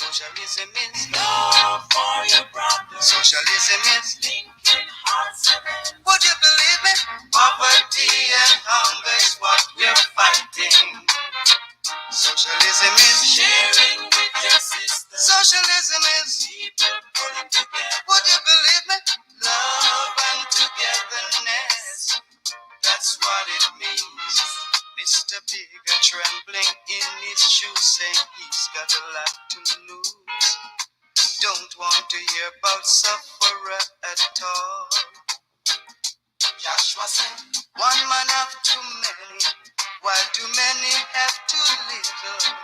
Socialism is love for your brother. Socialism is linking hearts and hands. Would you believe it? Poverty and hunger is what we're fighting. Socialism is sharing with your sister. Socialism is people pulling together. Would you believe me? Love and togetherness. That's what it means. Mr. Bigger trembling in his shoes, saying he's got a lot to lose. Don't want to hear about sufferer at all. Joshua said, one man have too many, while too many have too little.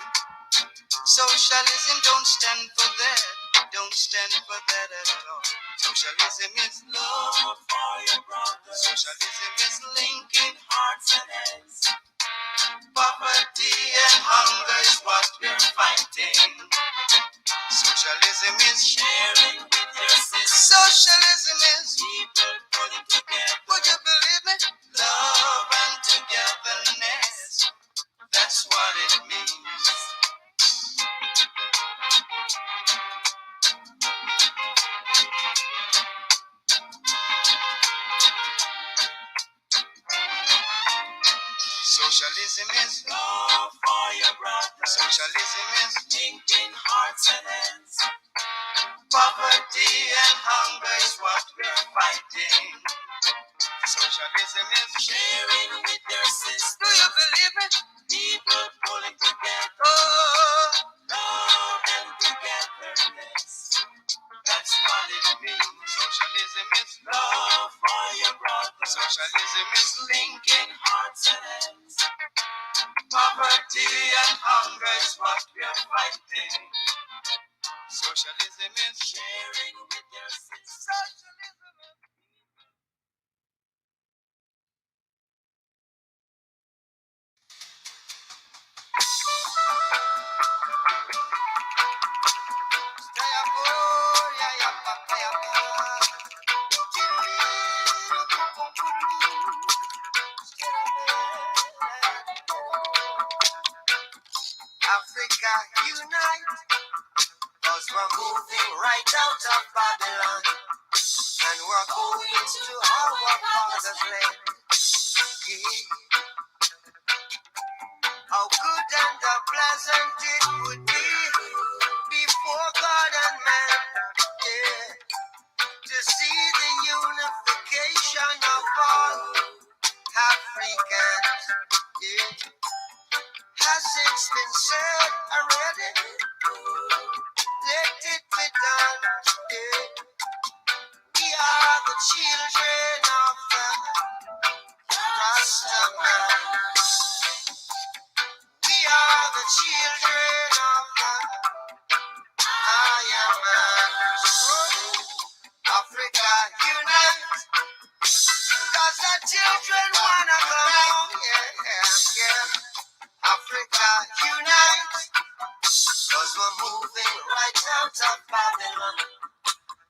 Socialism don't stand for that, don't stand for that at all. Socialism is love for your brother. Socialism is linking hearts and heads. Poverty and hunger is what we're fighting. Socialism is sharing with your sister. Socialism is people pulling together. Would you believe me? Love and togetherness. That's what it means. Socialism is love for your brother. Socialism is linking hearts and hands. Poverty and hunger is what we're fighting. Socialism is sharing with your sister. Do you believe it? People pulling together. Oh, love and togetherness. That's what it means. Socialism is love for your brother. Socialism is linking hearts and hands. Poverty and hunger is what we're fighting. Socialism is sharing with your sister. Socialism is Africa unite, cause we're moving right out of Babylon, and we're going to our father's land. Yeah. How good and how pleasant it would be before God and man, yeah, to see the unification of all Africans. Yeah. Has it been said already? Let it be done. Yeah. We are the children of the Rastaman. We are the children of the Iron Man. Africa unite, cause the children wanna come home. Yeah, yeah. Africa unite, cause we're moving right out of Babylon,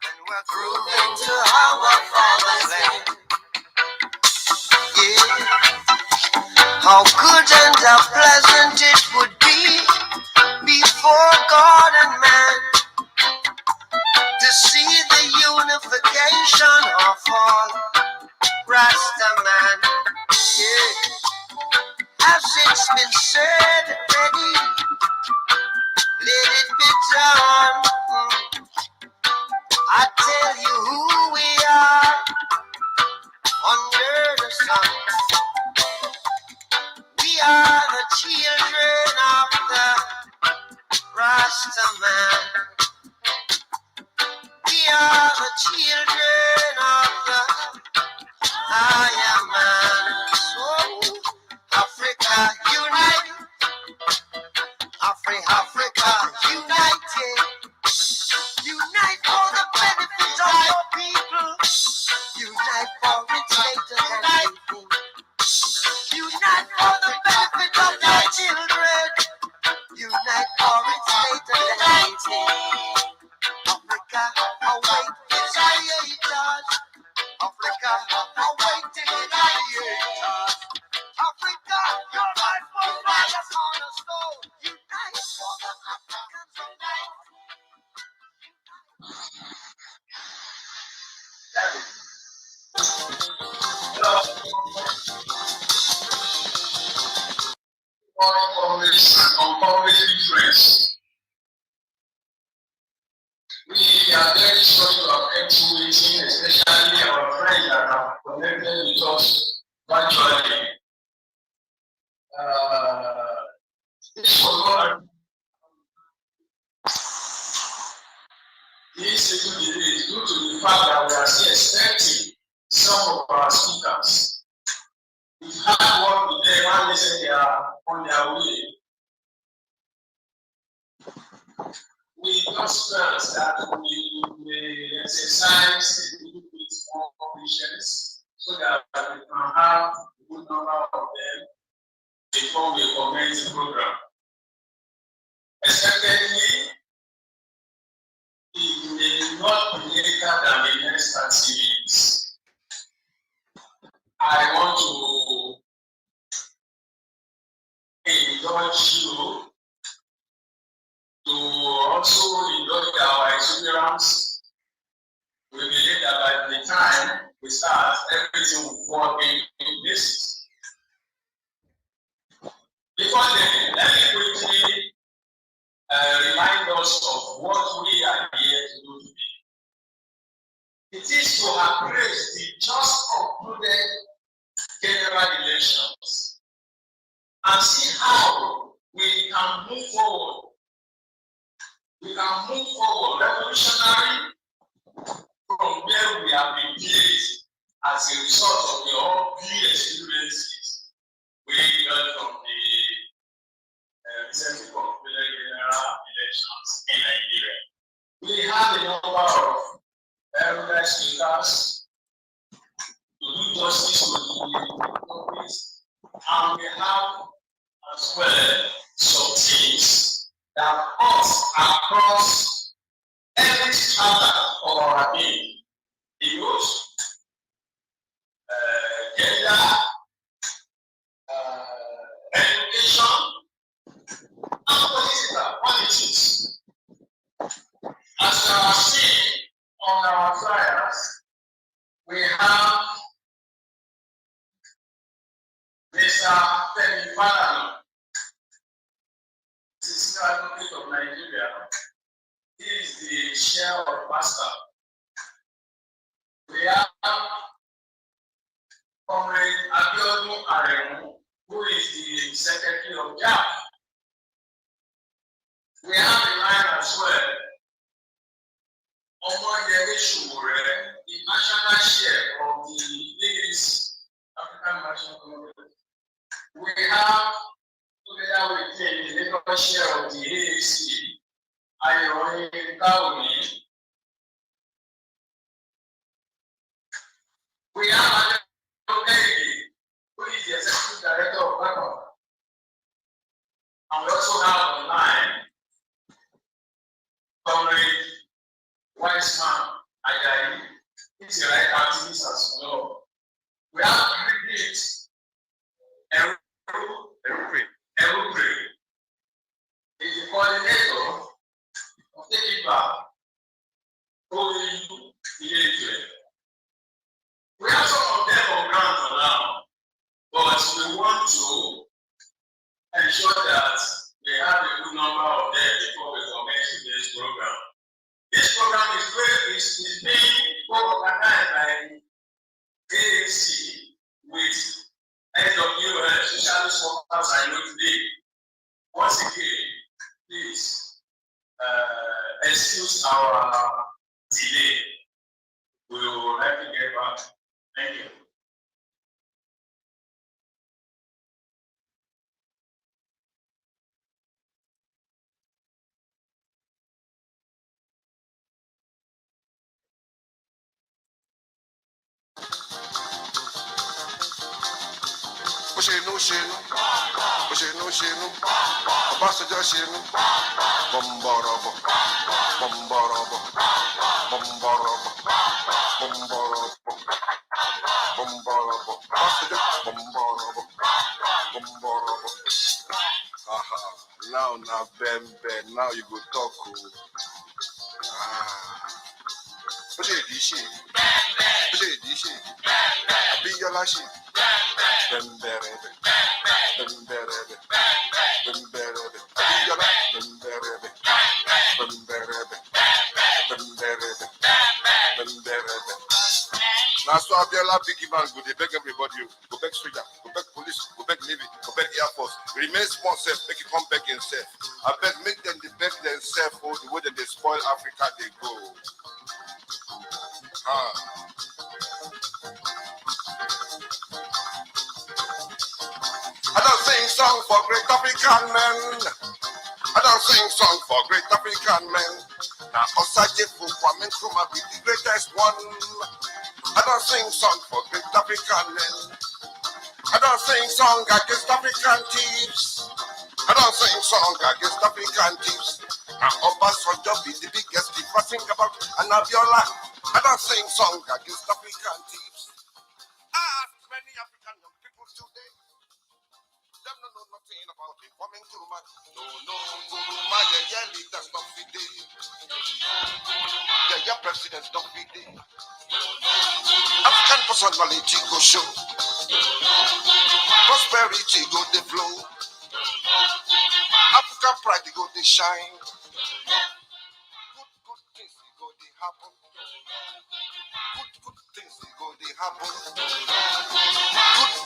and we're grooving to our father's land. Yeah. How good and how pleasant it would be before God and man to see the unification of all Rastaman. Yeah. As it's been said already, let it be done. I tell you who we are under the sun. We are the children of the Rastaman. We are the children of the Iron Man. So Africa unite, Africa unite, unite for the benefit of your people, unite for its later living, unite for the benefit of your children, unite for its later living. Africa await its creators, Africa awaiting are very sure you have kept waiting, especially our friends that are connected with us virtually. This was not this little delay is due to the fact that we are still expecting some of our speakers. We've had work with them and they say they are on their way. We just felt that we may exercise a little bit more patience so that we can have a good number of them before we commence the program. Secondly, it may not be later than the next 30 minutes. I want to indulge you to also indulge our exuberance. We believe that by the time we start, everything will fall in place. Before then, let me quickly remind us of what we are here to do today. It is to appraise the just concluded general elections and see how we can move forward. We can move forward revolutionary from where we have been placed as a result of the ugly experiences we got from the recently concluded general elections in Nigeria. We have a number of elder speakers to do justice to the topics, and we have as well some teams that cut across every strata of our being. The youth, gender, education, and politics. As you are seeing on our flyers, we have Mr. Femi Falana, the Senior Advocate of Nigeria. He is the chair of PASTA. We have Comrade Abiodun Aremu, who is the Secretary of JAP. We have a line as well. Omoyele Showore, the national chair of the Ladies African National Congress. We have, together with him, the national chair of the AAC, Ayorin Kauni. We have Adekunle, who is the executive director of BACO. And we also have online Comrade Wiseman Ajayi, he's a right activist as well. We have Brigade Erupre, is the coordinator of Take It Back, OAU. We have some of them on ground for now, but we want to ensure that we have a good number of them before we commence today's program. This program is being co-organized by AAC with SWL, Socialist Workers I know today. Once again, please excuse our delay. We will have to get back. Thank you. Shinu, Ambassador Shinu, Bombarabo, Bombarabo, Bombarabo, Bombarabo, Bombarabo, Ambassador, Bombarabo, Bombarabo. Aha, now Ben, now you go talk. What's it, this shit? What's it, this shit? I be your last shit. I saw Abiola big man go, they beg everybody, go beg soldier, go beg police, go beg Navy, go beg Air Force. Remain small self, make it come back himself. I beg, make them they beg themselves, oh, the way that they spoil Africa, they go. I don't sing song for great African men. I don't sing song for great African men. Now, Osaje Kwame Nkrumah be the greatest one. I don't sing song for great African men. I don't sing song against African thieves. I don't sing song against African thieves. Now, Obasanjo be the biggest thief. I think about Abiola. I don't sing song against African thieves. I ask many African young people today. Them don't know nothing about it. Coming to my no, Nkrumah, yeah, leaders don't feed it. Yeah, presidents don't feed it. African personality go show. Prosperity go the flow. African pride go the shine. Good things go the happen. Good things go the happen.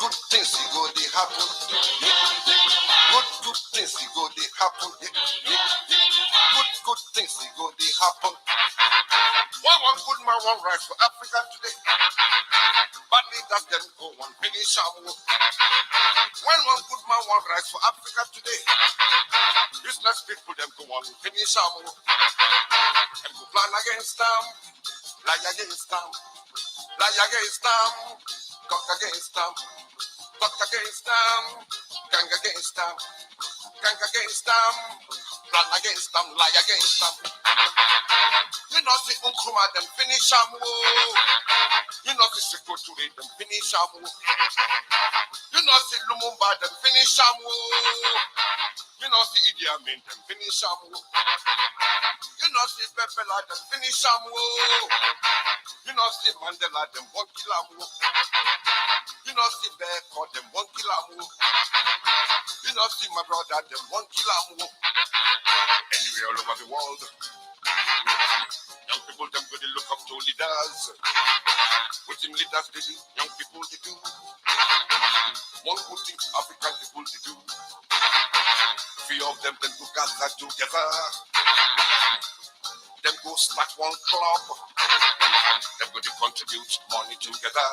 Good things go the happen. Good things go the happen. Good things go the happen. One good man, one right for Africa today. But leaders then go on finish our work. When one good man, one right for Africa today. Business people them go on finish our work. And go plan against them, lie against them, lie against them, talk against them, talk against them, gang against them, gang against them, plan against them, lie against them. You know the Nkrumah them finish them. You know the Secretary them finish them. You know the Lumumba them finish them. You know the Idi Amin them finish them. You know the Bebela them finish them. You know the Mandela them won't kill them. You know the Beko them won't kill them. You know the my brother them won't kill them. Anyway, all over the world, young people them go to look up to leaders. What them leaders they do, young people they do. One good thing African people they do. Three of them go gather together. Them go start one club. Them go to contribute money together.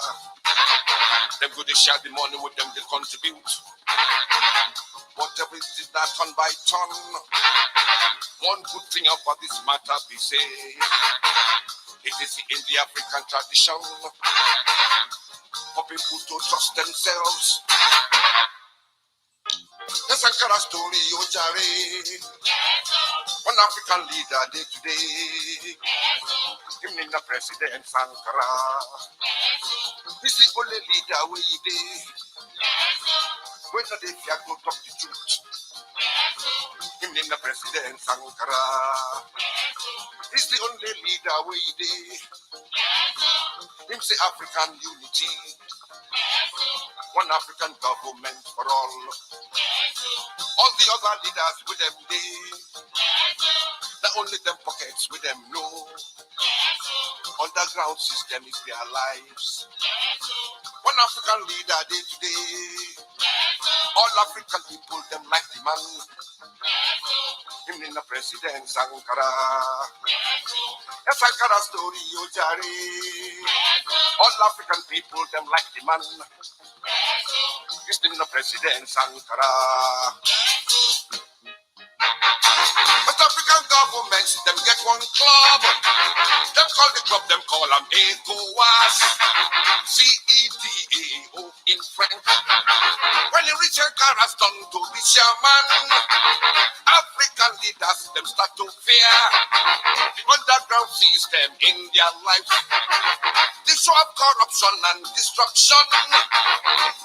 Them go to share the money with them they contribute. Whatever it is that turn by turn. One good thing about this matter be say, it is in the African tradition for people to trust themselves. Yes, I got a story, Ojare. One African leader day today. Him named the President Sankara. He's the only leader we did. When they fear to talk the truth. Him named the President Sankara. He's the only leader we did. Him say African unity. One African government for all. All the other leaders with them day. Not only them pockets with them know. Underground system is their lives. One African leader day today. All African people them like the man. Him in the President Sankara. Yes, I got a story, Ojare. All African people them like the man. He's in the President Sankara. West African governments, them get one club. Them call the club, them call them ECOWAS. CEDAO in French. When you reach a car has done to be chairman, African leaders, them start to fear the underground system in their lives. The show of corruption and destruction,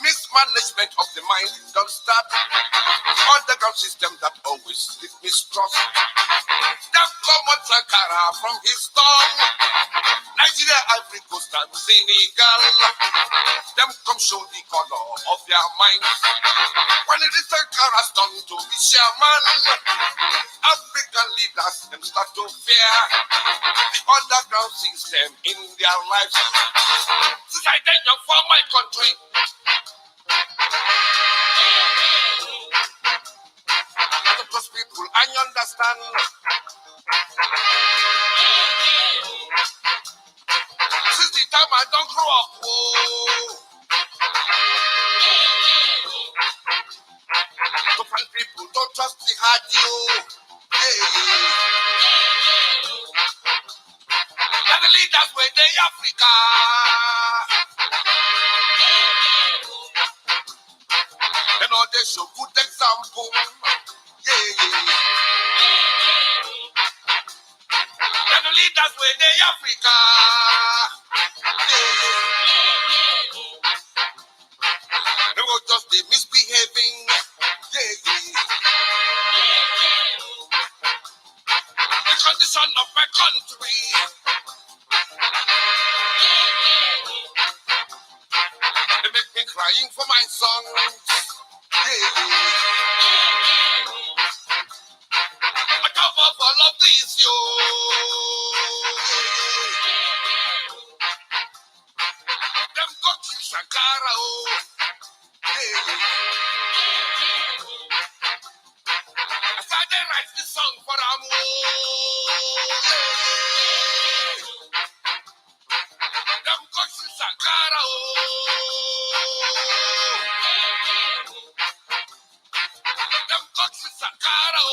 mismanagement of the mind don't start. The underground system that always with mistrust. Them come on Sankara from his tongue. Nigeria, Ivory Coast and Senegal. Them come show the color of their minds. When it is Sankara's turn to be chairman, African leaders them start to fear the underground sound system in their lives. Since I then young for my country, and those people I understand. Since the time I don't grow up, whoa. To find people don't trust the hard you. And the leaders were the Africa. They know they show good example. And the leaders were the Africa. They were just the misbehaving. The condition of my country. They make me crying for my sons. I come up for all of this, yo. Them go to Shankara, oh. I started write this song for them, them go to Shankara, oh. Them go to Shankara, oh.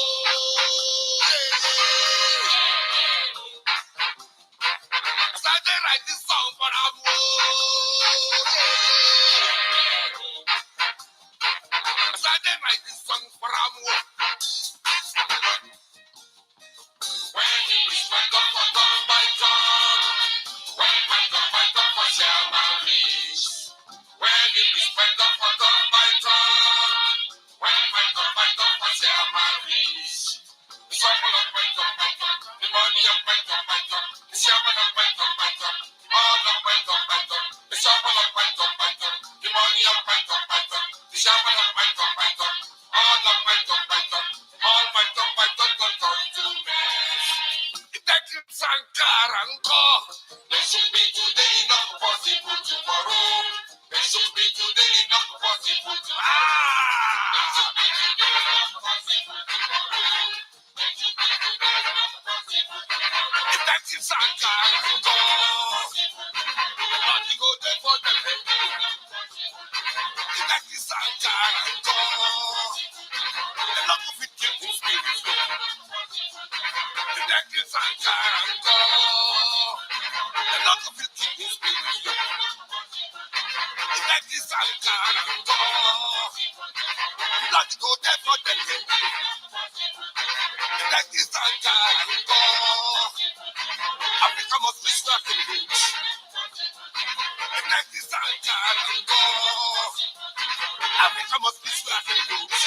I started write this song for them, I started write this song for them. When he respect up for turn by turn, when my turn by turn for share my reach. When he respect up for turn by turn, when my turn by turn for share my reach. The trouble of my turn by turn, the money of my turn by turn, the shaman of my turn by turn, all of my turn by turn, the trouble of my turn by turn, the money of my turn by turn, the shaman of my turn by turn, all of my turn by turn, all my turn by turn turn to rest. Sankaranko. There should be today, not possible tomorrow. There should be today, not possible tomorrow. There should be today, not possible tomorrow. There should be today, not possible tomorrow. If that is Sankaranko, not to go there for the baby. If that is Sankaranko, the love of it can be spiritual. That is Sankaranko. The Lord of it keep his spirit. That is Sankaranko. Not to go there for the baby. That is Sankaranko. Africa must be starting rich. That is Sankaranko. Africa must be starting rich.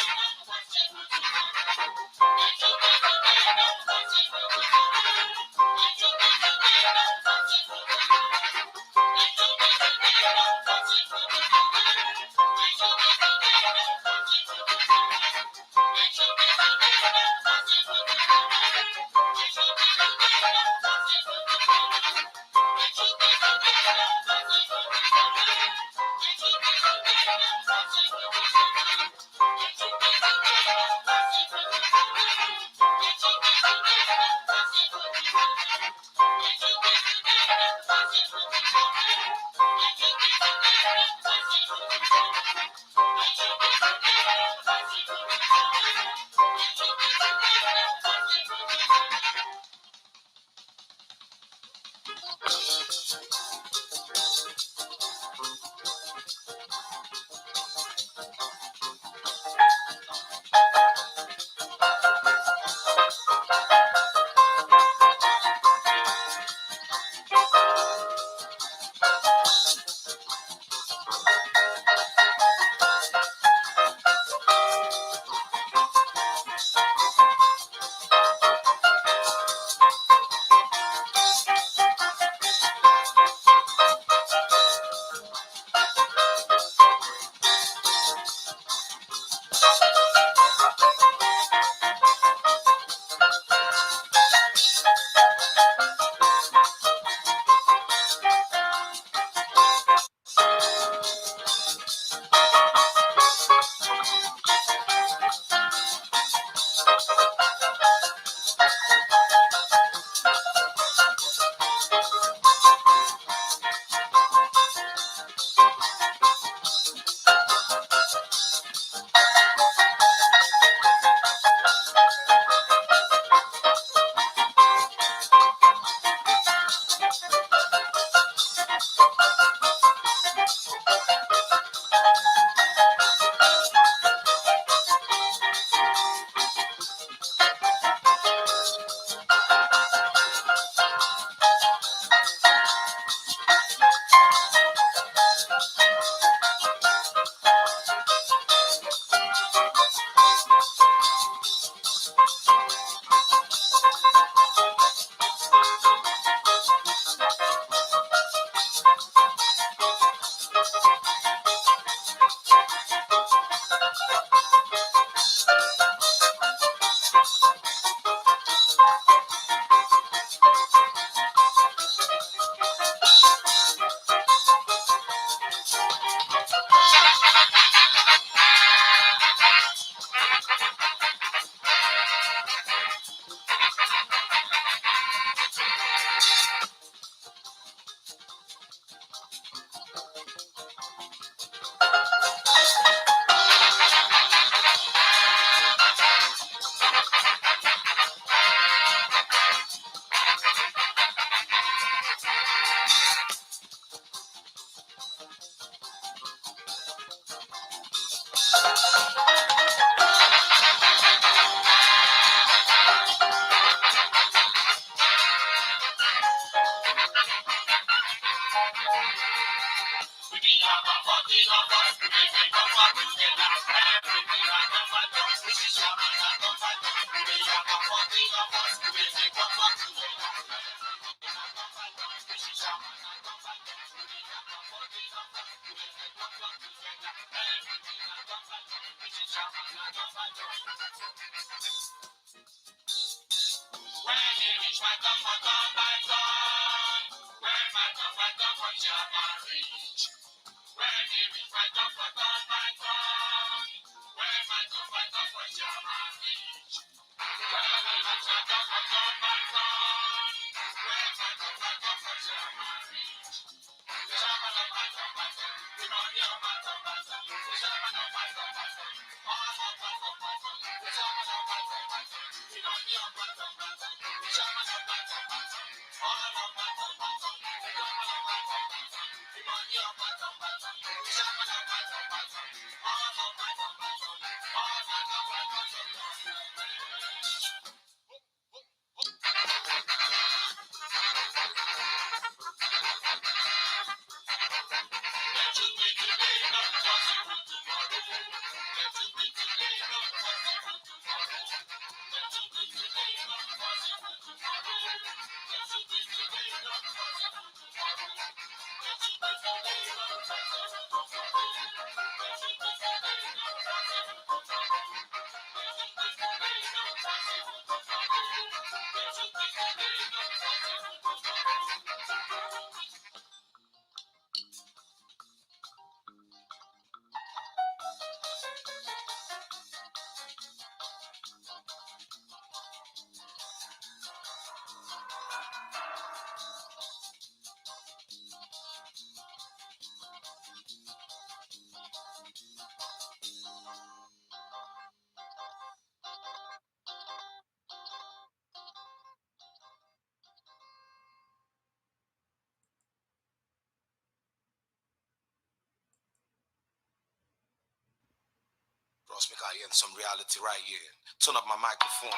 Ross, we got in some reality right here. Turn up my microphone.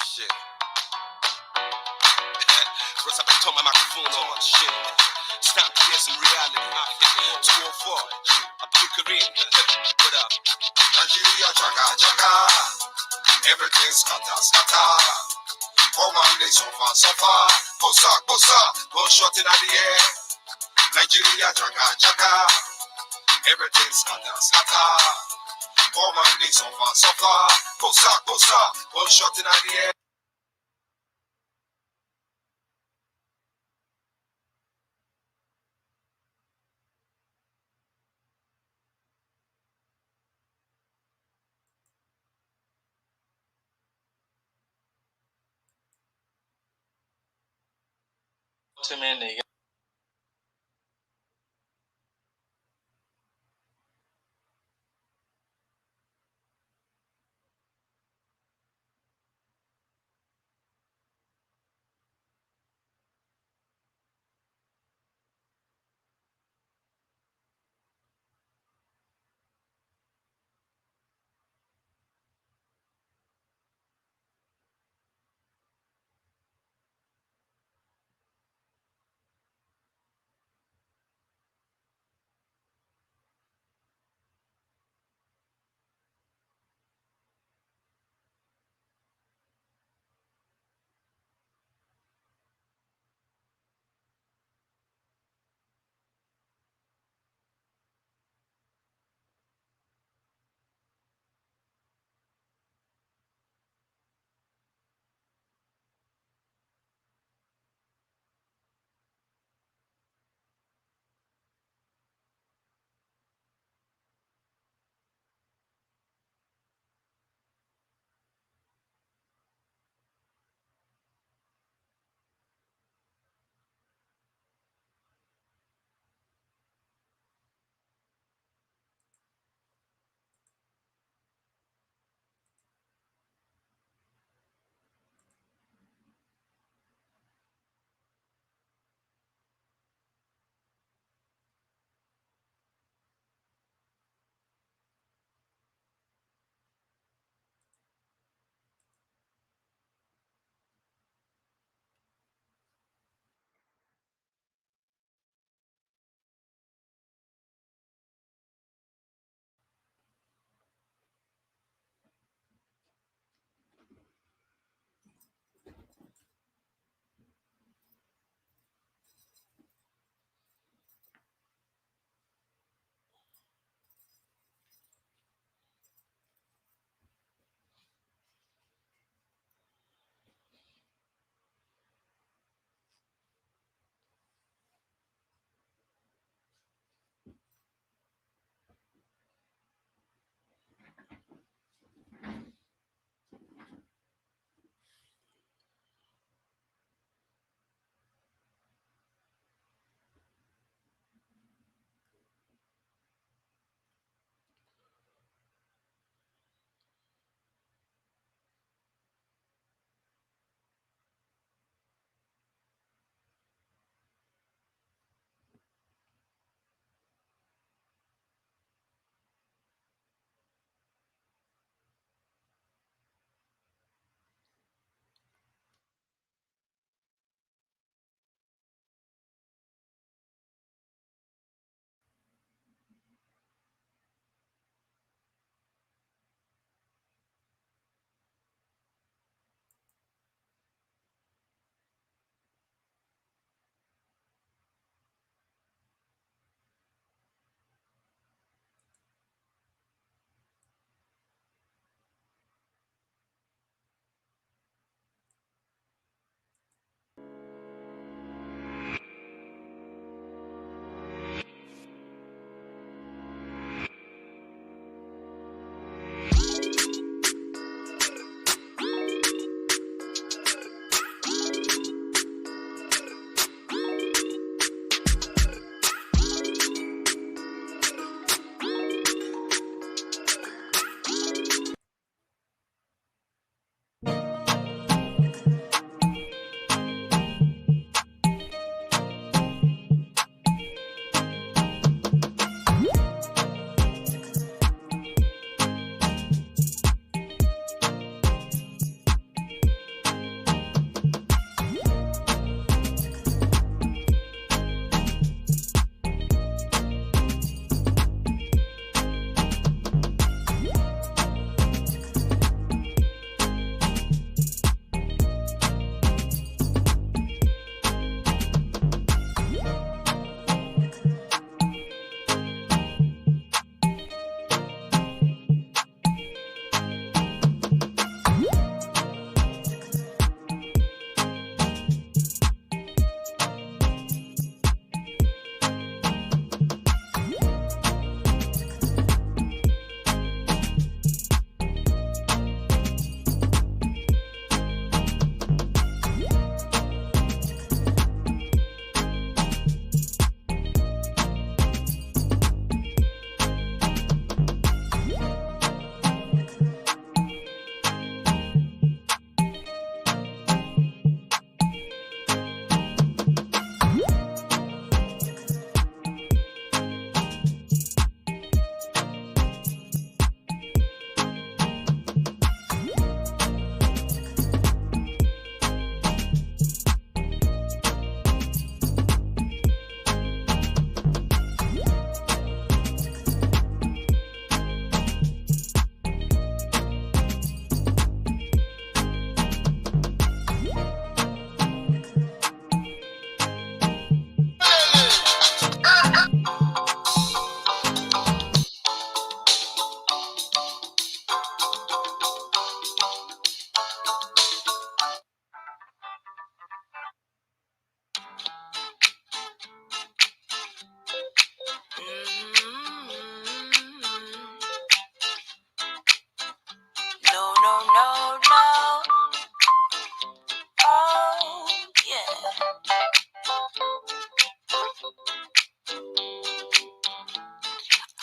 Shit. Ross, I been turn my microphone on. Shit. It's time to get some reality. 204. I pick her in. What up? Nigeria, jaga, jaga. Everything's scatter, scatter. For one day, so far, so far. Bossa, bossa. Gunshot in the air. Nigeria, jaga, jaga. Everything's scatter, scatter. For one day, so far, so far. Bossa, bossa. Gunshot in the air.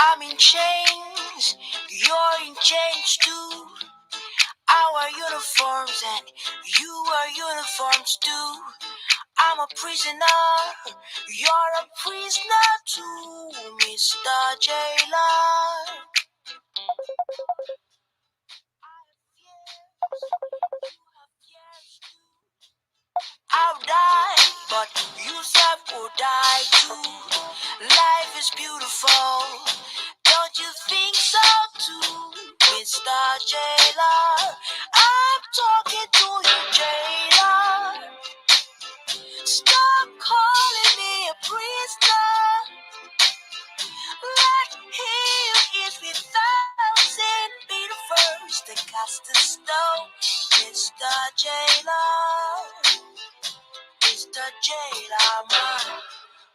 I'm in chains, you're in chains too. Our uniforms and you are uniforms too. I'm a prisoner, you're a prisoner too, Mr. Jailer. I'll die, but you said will die too. Life is beautiful, don't you think so too, Mr. Jailer? I'm talking to you, Jailer. Stop calling me a prisoner. Let him is without sin be the first to cast a stone, Mr. Jailer. Mr. Jailer, man,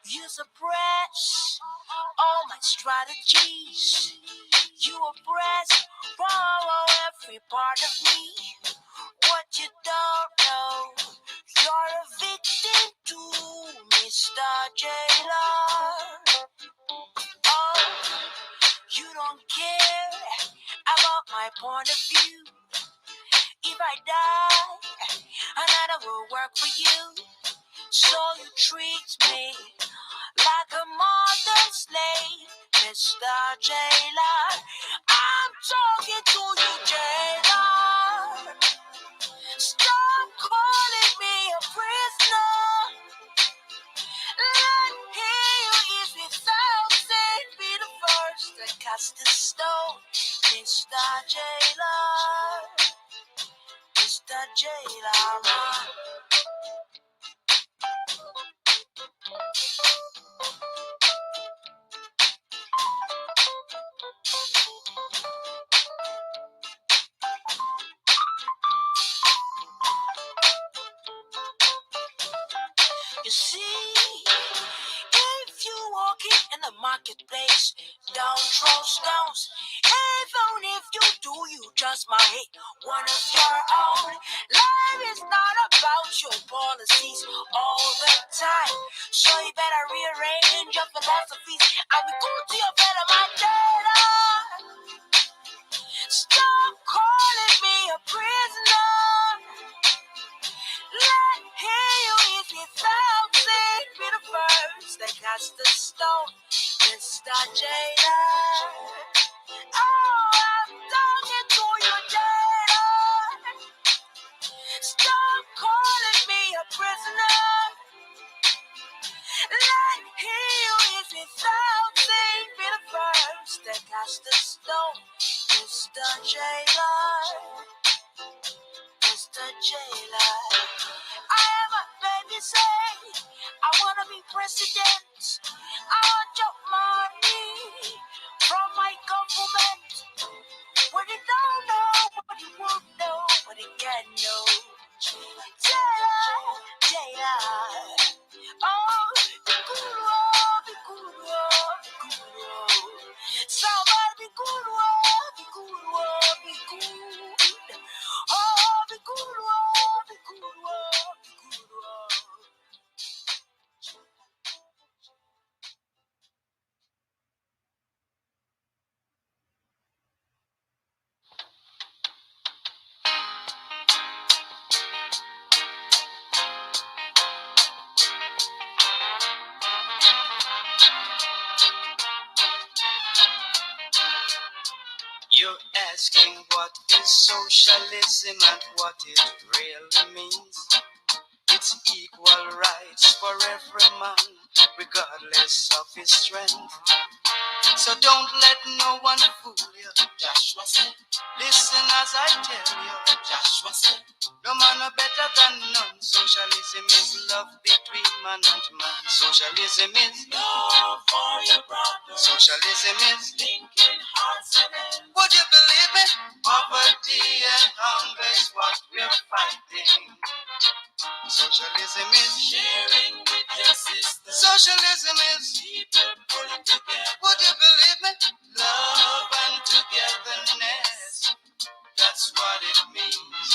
you suppress all my strategies. You oppress every part of me. What you don't know, you're a victim too, Mr. Jailer. Oh, you don't care about my point of view. If I die, another will work for you. So you treat me like a modern slave, Mr. Jailer. I'm talking to you, Jailer. Stop calling me a prisoner. Let him who is without sin be the first to cast a stone, Mr. Jailer. Mr. Jailer. You see, if you walking in the marketplace, don't throw stones. Even if you do, you just might hit one of your own. Life is not about your policies all the time. So you better rearrange your philosophies and be good to your fellow man data. Stop calling me a prisoner. Let him who is without sin be the first that cast the stone, Mr. Jailer. Oh, I'm talking to you, Jailer. Stop calling me a prisoner. Let him who is without sin be the first that cast the stone, Mr. Jailer. Mr. Jailer. I am a baby say, I wanna be president. I want your money from my government. What you don't know, what you won't know, what you can't know. Jailer, Jailer. Oh, be good, oh, be good, oh, be good, oh. Somebody be good, oh, be good, oh, be good. Oh, be good, oh, be good, oh, be good, oh. You're asking what is socialism and what it really means. It's equal rights for every man, regardless of his strength. So don't let no one fool you. Joshua said, listen as I tell you. Joshua said, no man are better than none. Socialism is love between man and man. Socialism is love for your brother. Socialism is linking hearts and hands. Would you believe it? Poverty and hunger is what we're fighting. Socialism is sharing with your sister. Socialism is people pulling together. Would you believe me? Love and togetherness. That's what it means.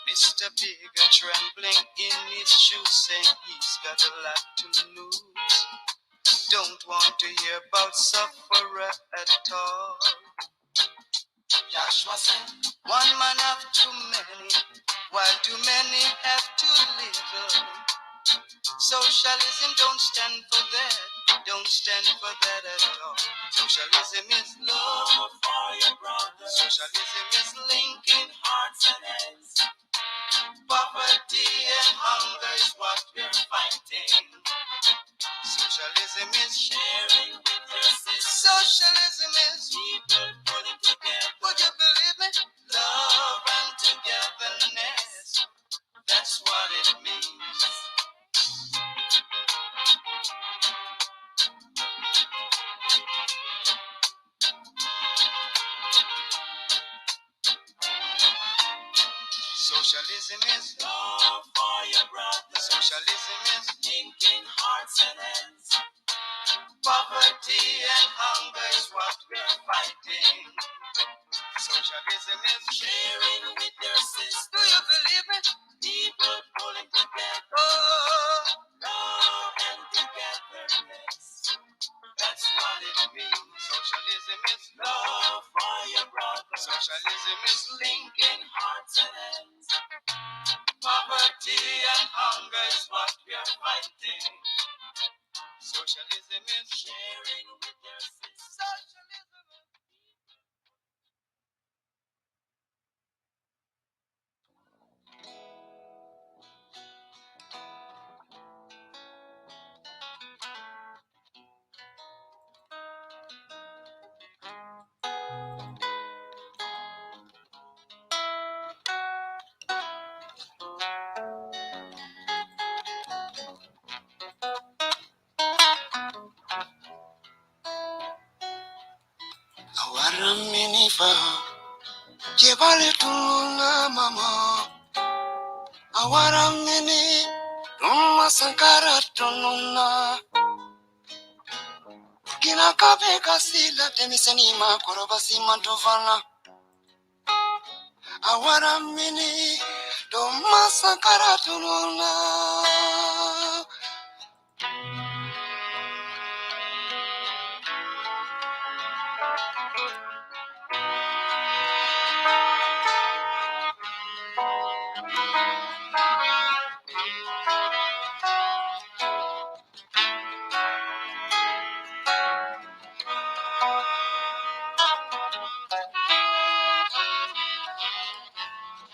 Mr. Bigger trembling in his shoes, saying he's got a lot to lose. Don't want to hear about sufferer at all. Joshua said, one man have too many, while too many have too little. Socialism don't stand for that, don't stand for that at all. Socialism is love for your brother. Socialism is linking hearts and heads. Poverty and hunger is what we're fighting. Socialism is sharing with your sister. Socialism is people pulling together. Would you believe me? Love and togetherness. That's what it means. Socialism is love for your brother. Socialism is linking hearts and hands. Poverty and hunger is what we're fighting. Socialism is sharing with your sister. Do you believe it? People pulling together. Oh, love and togetherness. That's what it means. Socialism is love for your brother. Socialism is linking hearts and hands. Poverty and hunger is what we're fighting. Socialism is sharing with your sister. Socialism is Awaraminifa, jebale tuna mama. Awaramini, tuma sankara tununa. Kina kabe kasila temiseni ma korobasi mantofana. Awaramini, tuma sankara tununa.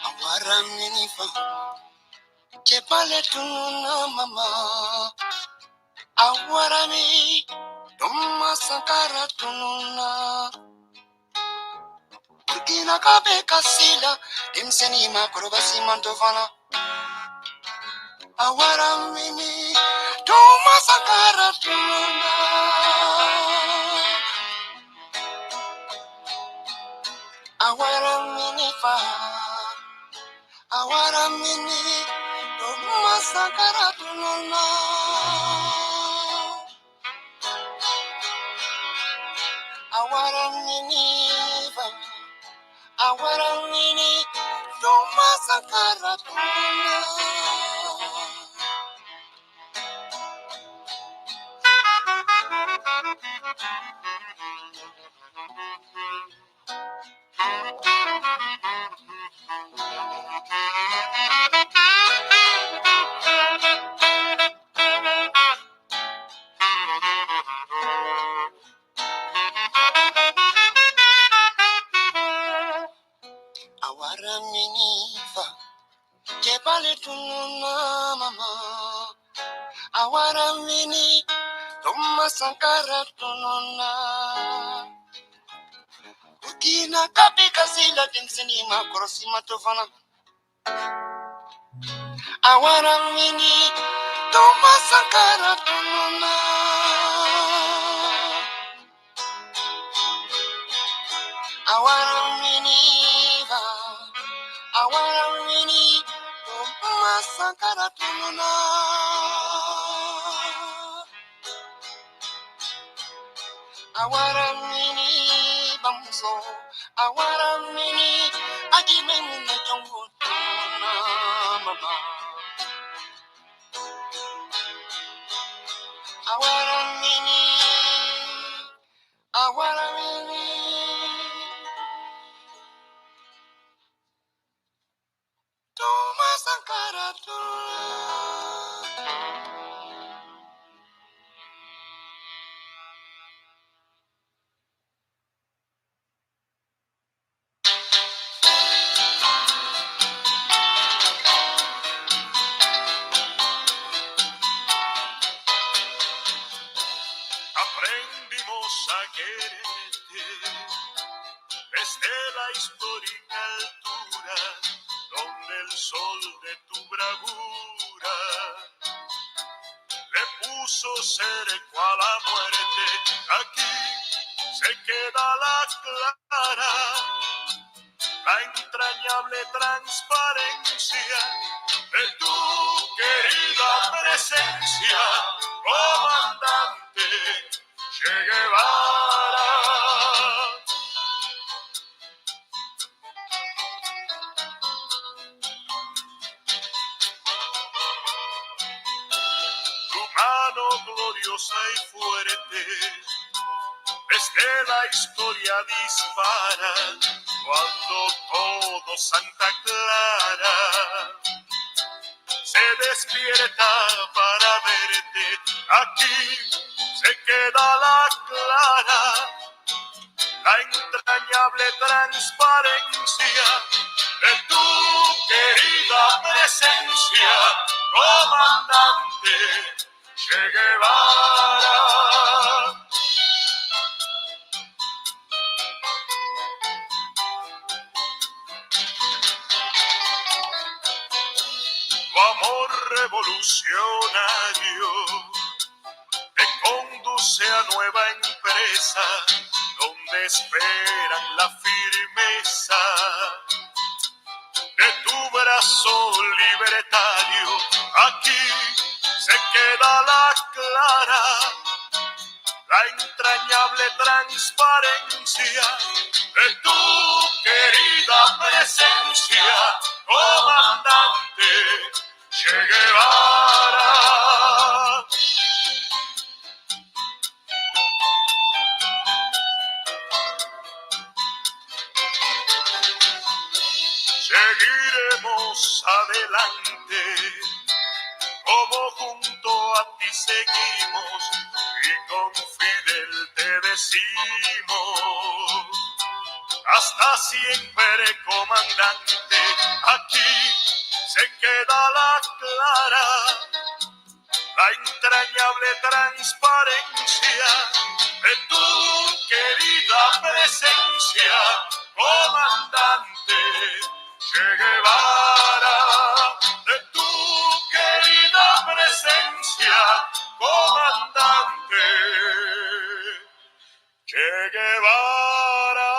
Awaraminifa, jebale tuna mama. Awarami, tuma sankara tununa. Kina kabe kasila temiseni ma korobasi mantofana. Awaramini, tuma sankara tununa. Awaramini fa, awaramini, tuma sankara tununa. Awaramini fa, awaramini, tuma sankara tununa. Awaramini fa, jebale tununa mama. Awaramini, tuma sankara tununa. Kina kabe kasila temiseni ma korosi mantofana. Awaramini, tuma sankara tununa. Awaramini va, awaramini, tuma sankara tununa. Awaramini bamso, awaramini, ajimeni na jongo tuna mama. Awaramini. quererte desde la histórica altura donde el sol de tu bravura le puso cerco a la muerte. Aquí se queda la clara, la entrañable transparencia de tu querida presencia, comandante Che Guevara. Tu mano gloriosa y fuerte desde la historia dispara cuando todo Santa Clara se despierta para verte. Aquí se queda la clara, la entrañable transparencia de tu querida presencia, comandante Che Guevara. Tu amor revolucionario te conduce a nueva empresa donde esperan la firmeza de tu brazo libertario. Aquí se queda la clara, la entrañable transparencia de tu querida presencia, comandante Che Guevara. Seguiremos adelante, como junto a ti seguimos y con Fidel te decimos, hasta siempre, comandante. Aquí se queda la clara, la entrañable transparencia de tu querida presencia, comandante Che Guevara, de tu querida presencia, comandante Che Guevara.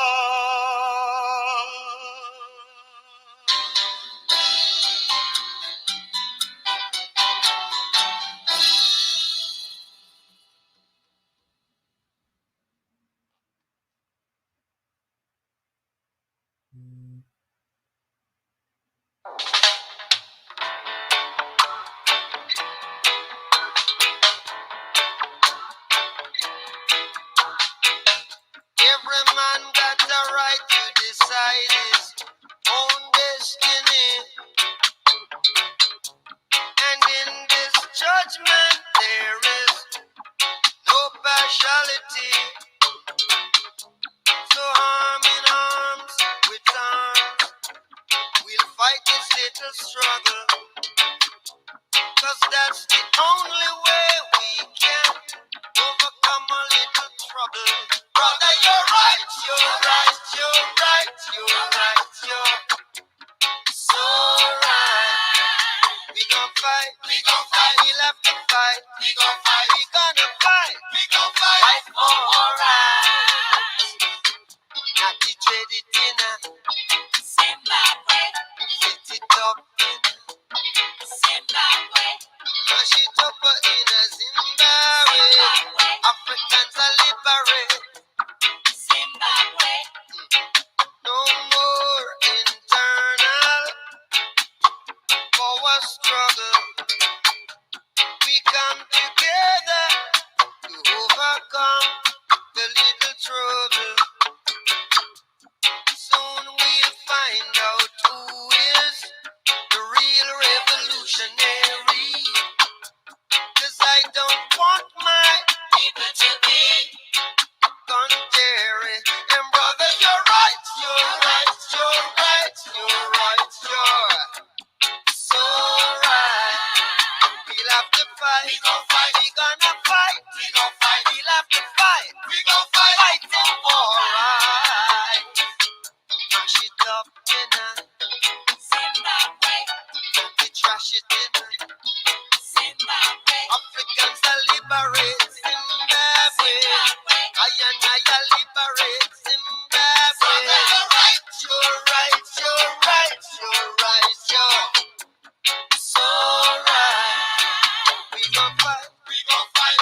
Every man got the right to decide his own destiny. And in this judgment there is no partiality. So arm in arms with arms, we'll fight this little struggle. 'Cause that's the only way we can overcome a little trouble. Brother, you're right, you're right, you're right, you're right, you're so right. We gon' fight, we'll have to fight, we gonna fight, fight for our rights. Not the dreaded dinner, Zimbabwe, sit it up in Zimbabwe, mash it up in a Zimbabwe, Africans are liberate. Zimbabwe. No more internal power struggle. We come together to overcome the little trouble. Soon we'll find out who is the real revolutionary. 'Cause I don't want my people to be liberate Zimbabwe. I liberate Zimbabwe. You're right, you're right, you're right, you're so right. We gon' fight,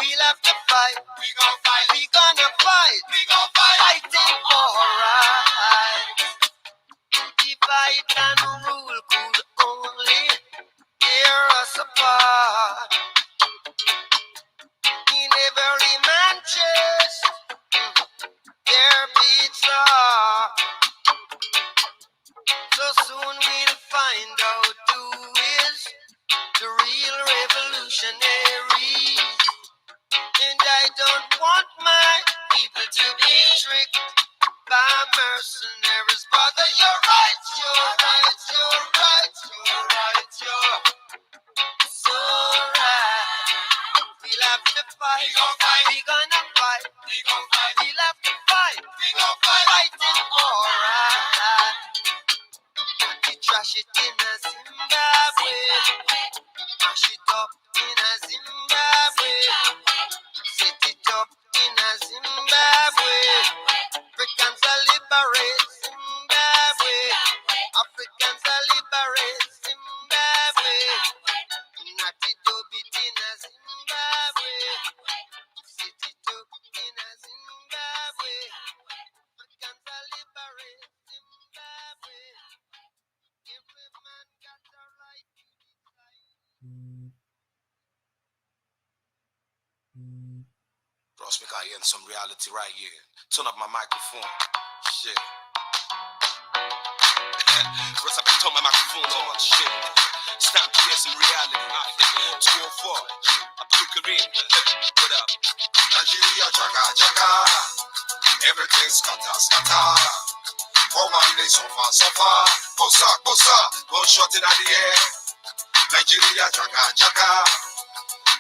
we'll have to fight, we gonna fight, fighting for right. Divide and rule could only tear us apart. In every man chest, there beats a heart. So soon we'll find out who is the real revolutionary. And I don't want my people to be tricked by mercenaries. Brother, you're right, you're right, you're right, you're right, you're so right. We'll have to fight, we gonna fight, we'll have to fight, fighting alright. We trash it in a Zimbabwe, mash it up in a Zimbabwe, set it up in a Zimbabwe. Africans are liberate Zimbabwe, Africans are liberate Zimbabwe. Not it up it in a Zimbabwe, set it up in a Zimbabwe. Africans are liberate Zimbabwe. Every man got a right to decide. Prospect, I hear some reality right here. Turn up my microphone. Shit. Russ, I've been turning my microphone on. Shit. It's time to hear some reality. 204. Abdul Karim. What up? Nigeria, Jaga, Jaga. Everything scatter, scatter. For one day, so far, so far. Bossa, bossa. Gunshot in the air. Nigeria, Jaga, Jaga.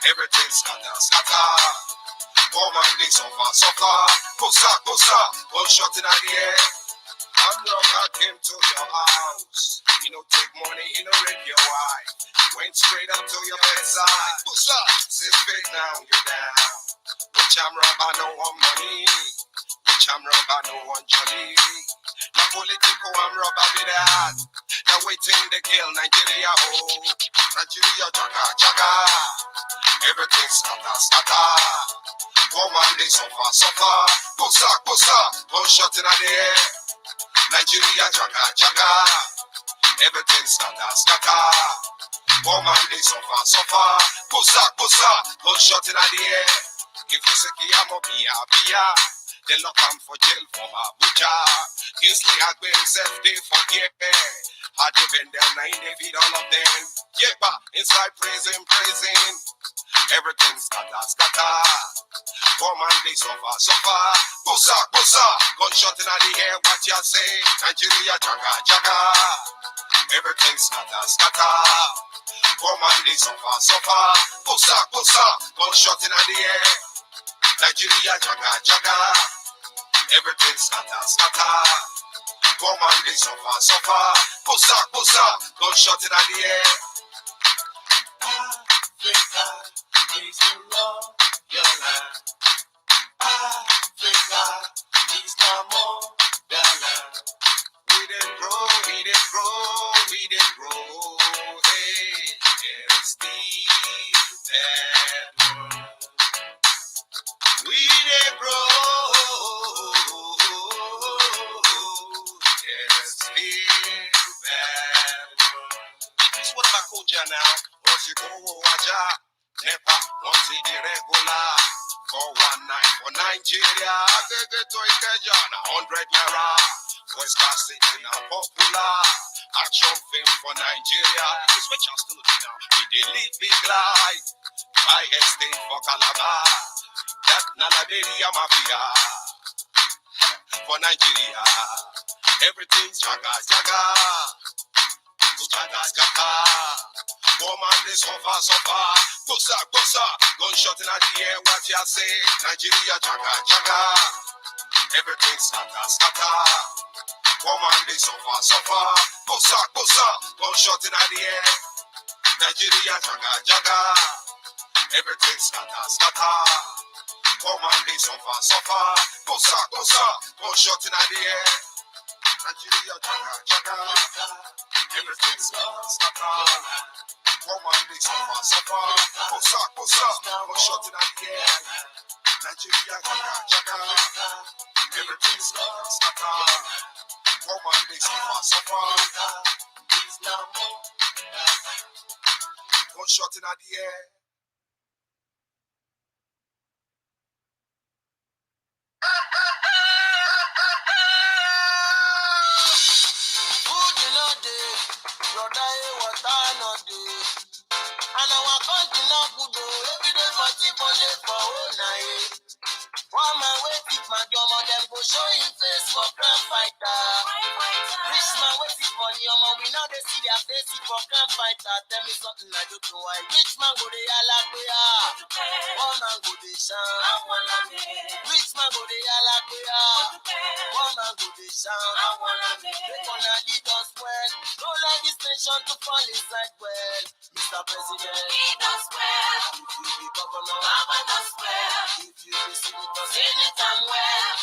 Everything scatter, scatter. For one day, so far, so far. Bossa, bossa. Gunshot in the air. I'm I came to your house. You know, take money, you know, rape your wife. Went straight up to your bedside. Bossa. Sit big now, you're down. Which I'm rubber, no one money. Which I'm rubber, no one jolly. No political, I'm rubber with that. Now waiting to kill Nigeria, oh. Nigeria, jaga, jaga. Everything scatter, scatter. For Monday, so far, so far. Bossa, bossa. Gunshot in the air. Nigeria, jaga, jaga. Everything scatter, scatter. For Monday, so far, so far. Bossa, bossa. Gunshot in the air. If you say Kiyamo, Bia, they lock him for jail for Abuja. Kingsley had been himself, they forget. Had they been there, 9 feet, all of them. Yeah, but inside praising, praising. Everything scatter, scatter. For Monday, so far, so far. Bossa, bossa. Gunshot in the air, what you say? Nigeria, jaga, jaga. Everything scatter, scatter. For Monday, so far, so far. Bossa, bossa. Gunshot in the air. Nigeria, jaga, jaga. Everything scatter, scatter. For Monday, so far, so far. Bossa, bossa. Gunshot in the air. Africa, please to love your land. Africa, please no more the land. We didn't grow, we didn't grow, we didn't grow. Hey, yes, that world. We didn't grow. Yes, that world. This one of my culture now. Once you go, Waja, Nepa, once you get regular. For one night for Nigeria, they get to Ikeja, 100 naira. West Coast in a popular action film for Nigeria. This is what y'all still looking now. We did lead big life. Buy estate for Calabar. That Nalaberia Mafia. For Nigeria. Everything's jaga, jaga. Jaga, jaga. Woman, they so far, so far. Bossa, bossa. Gunshot in the air, what you say? Nigeria, jaga, jaga. Everything scatter, scatter. Woman, they so far, so far. Bossa, bossa. Gunshot in the air. Nigeria, jaga, jaga. Everything scatter, scatter. Come on, they suffer, suffer. Go shot in the air. Nigeria, jaga. Everything scatter, scatter. Come on, they suffer, suffer. Go shot in the air. Nigeria, jaga. Everything scatter, scatter. Come on, they suffer, suffer. Go shot in the air. Food in a day, brother, water no day. And our country not good, every day 40 for all night. One man wait it, my drummer, them go show him face for crime fighter. Rich man wait it money, we now they see their face it for crime fighter. Tell me something I don't know why. Rich man go they yalla kuya, one man go they shout. Rich man go they yalla kuya, one man go they shout. They gonna lead us well, don't let this nation to fall inside well. Mr. President, lead us well. If you be governor, govern us well. If you be senator, anytime well.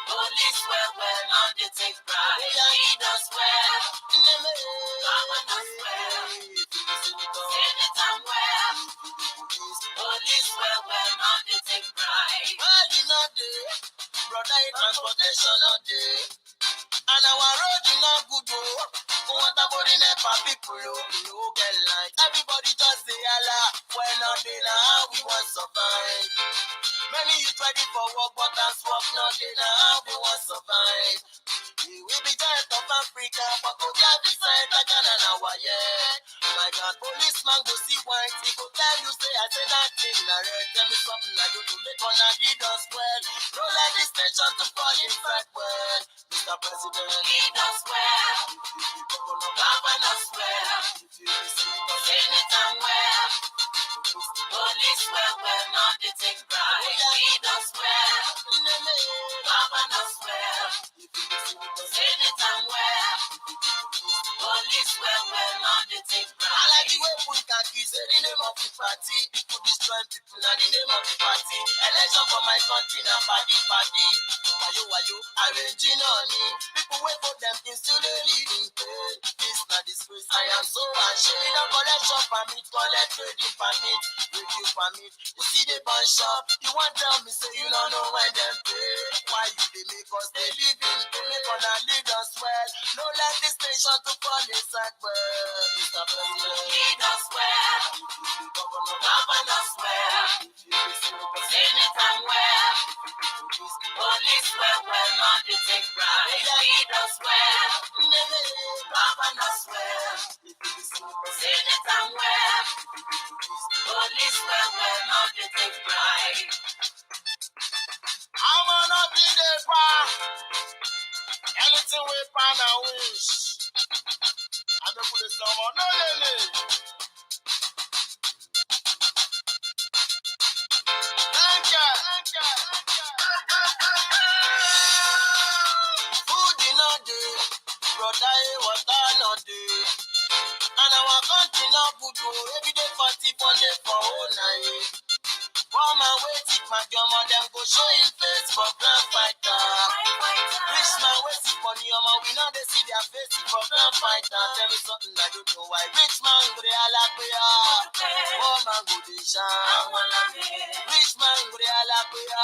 Police well, now they take pride. Lead us well. Govern us well. Anytime well. Police well, now they take pride. Well, you know day, brother, transportation not day. And our road is not good, oh. What about the NEPA people, oh, get light. Everybody just say, Allah, well, now they know how we want to survive. Many youth ready for work, but that's work, now they know how we want to survive. We will be giant of Africa, but go get this side, like an hour, yeah. My God, policeman go see white, he go tell you, say, I say that thing, I read, tell me something I do to make on a lead us well. Don't let this nation to fall inside well. Mr. President, lead us well. If you be governor, govern us well. If you be senator, anytime well. Police well, now they take pride. Lead us well. Govern us well. If you be senator, anytime well. Police well, now they take pride. I like the way we can kiss the name of the party. People destroy people, now the name of the party. Election for my country, now party. Wayo, arranging on it. People wait for them things to the leading pain. This not disgrace, I am so ashamed. The collection permit, collect trading permit, review permit. You see the bun shop, you want tell me say you don't know when them pay. Why you they make us they live in pain? Make on and lead us well. Don't let this nation to fall inside well. Mr. President, lead us well. If you be governor, govern us well. If you be senator, anytime well. Police well, now they take pride. Lead us well. Govern us well. If you be senator, anytime well. Police well, now they take pride. I'm gonna be there, pa. Anything we pan and wish. I'm gonna put this on. No. Thank you. Food in a day, brother, water no day. And our country not good, every day 40 for all night. One man wait it, my drummer, them go show him face for grand fighter. Rich man wait it money, we know they see their face for grand fighter. Tell me something I don't know why. Rich man go they all up here. One man go they shine. Rich man go they all up here.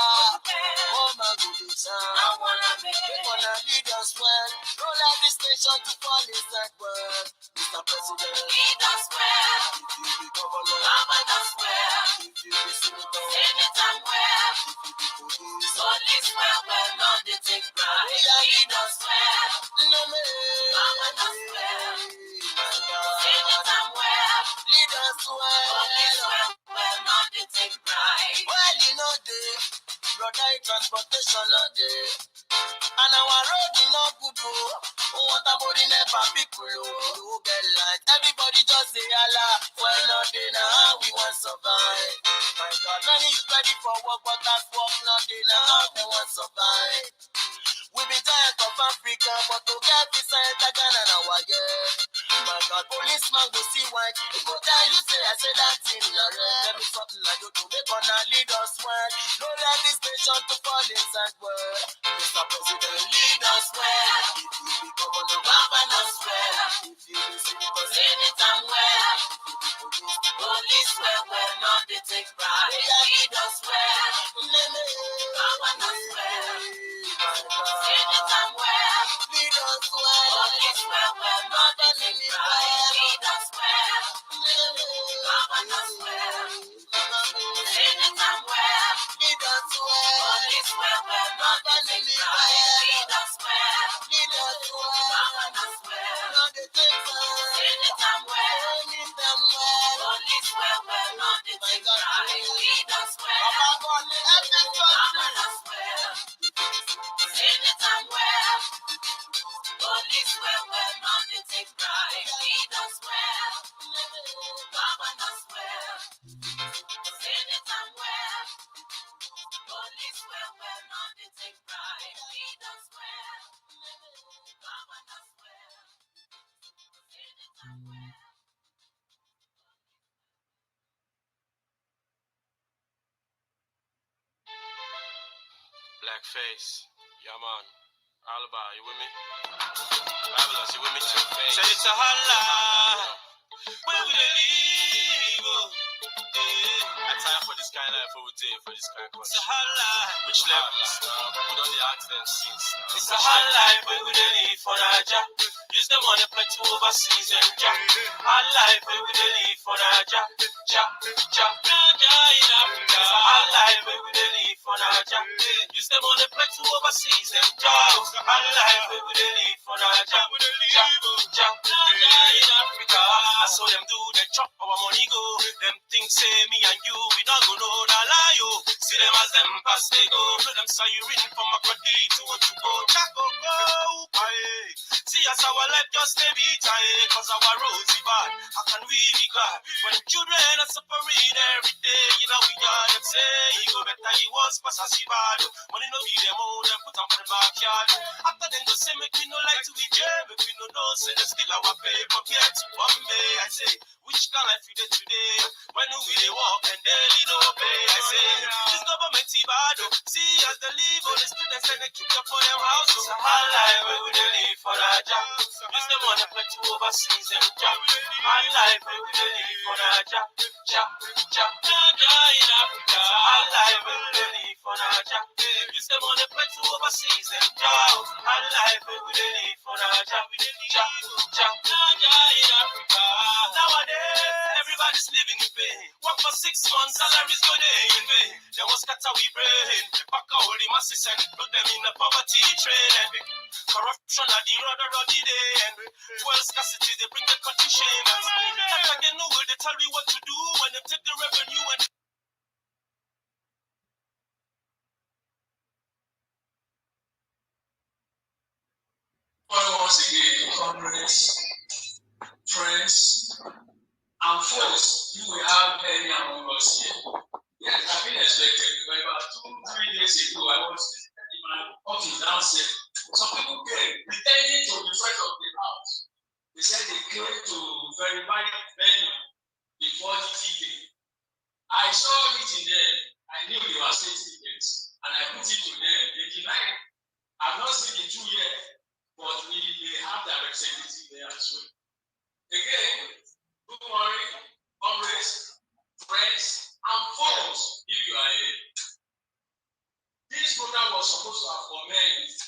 One man go they shine. They gonna lead us well. Don't let this nation to fall inside well. Mr. President, lead us well. If you be governor, govern us well. If you be senator, anytime well. Police well, now they take pride. Lead us well. Govern us well. Anytime well. Lead us well. Police well, now they take pride. Well, you know the brother transportation not day. And our road is not good, oh. What about the NEPA people, oh, get light. Everybody just say, Allah, well, not they know how we want to survive. My God, many is ready for work, but that's work, not they know how they want to survive. We be giant of Africa, but to get beside the Ghana now, yeah. My God, policeman go see white. He go tell you say I say that in the red. Tell me something like you to make gonna lead us well. Don't let this nation to fall inside well. Mr. President, lead us well. If you be governor, govern us well. If you be senator, senator well. Police well, not the take pride. Lead us well. Govern us well. Senator well. Lead us well. Police well, not the take pride. Lead us well. Govern us well. Senator well. Lead us well. Police well, not the take pride. Lead us well. Lead us well. Govern us well. Not the take pride. Senator well. Lead them well. Police well, not the take pride. Lead us well. Govern us well. Senator well. Police well, not the take pride. Lead us well. Govern us well. Senator well. Police well, not the take pride. Lead us well. Govern us well. Senator well. Blackface, yeah man. Alba, you with me? Fabulous, you with me too? Say it's a hot life. Where would they leave? I time for this kind of life over there, for this kind of country. It's a hot life. Which levels? People don't ask them since. It's a hot life. Where would they leave for Raja? Use the money play to overseas and jack. Hot life. Where would they leave for Raja? Raja in Africa. It's a hot life. Where would they leave for Raja? Use the money play to overseas and jack. Hot life. Where would they leave for Raja? Raja in Africa. I saw them do the chop our money go. Them things say me and you, we not go know that lie you. See them as them pass they go. Let them say you in from a cruddy to what you go. Chaco go. See us our life just a bit high. Cause our roads are bad. How can we be glad? When children are suffering every day, you know we got them say, you go better he was pass as he bad. Money no be them own, them put them for the backyard. After them go say make we no like to be jail. Make we no know, say they still our pay. But here to Bombay, I say, which kind of life we get today? When we they walk and daily no pay, I say, this government is bad. See as they live, all the students and they keep them for their houses. High life, where would they live for that job? Use the money play to overseas and job. High life, where would they live for that job? In Africa. High life, where would they live for that job? Use the money play to overseas and job. High life, where would they live for that job? In Africa. Nowadays, everybody's living in pain. Work for 6 months, salaries go there in vain. They was cut away brain. Back all the masses and put them in the poverty train. Corruption at the road of the day. And fuel scarcity, they bring the country shame. That again, no will they tell me what to do when they take the revenue and once again, comrades, friends, and folks, you will have many among us here. Yes, I've been expected. But about 2-3 days ago, I was in my office downstairs. Some people came pretending to be friends of the house. They said they came to verify venue before the ticket. I saw it in there. I knew they were state tickets, and I put it to them. They denied. I've not seen the 2 yet, but they have their representative there as well. Again, don't worry, comrades, friends, and folks, if you are here. This program was supposed to have commenced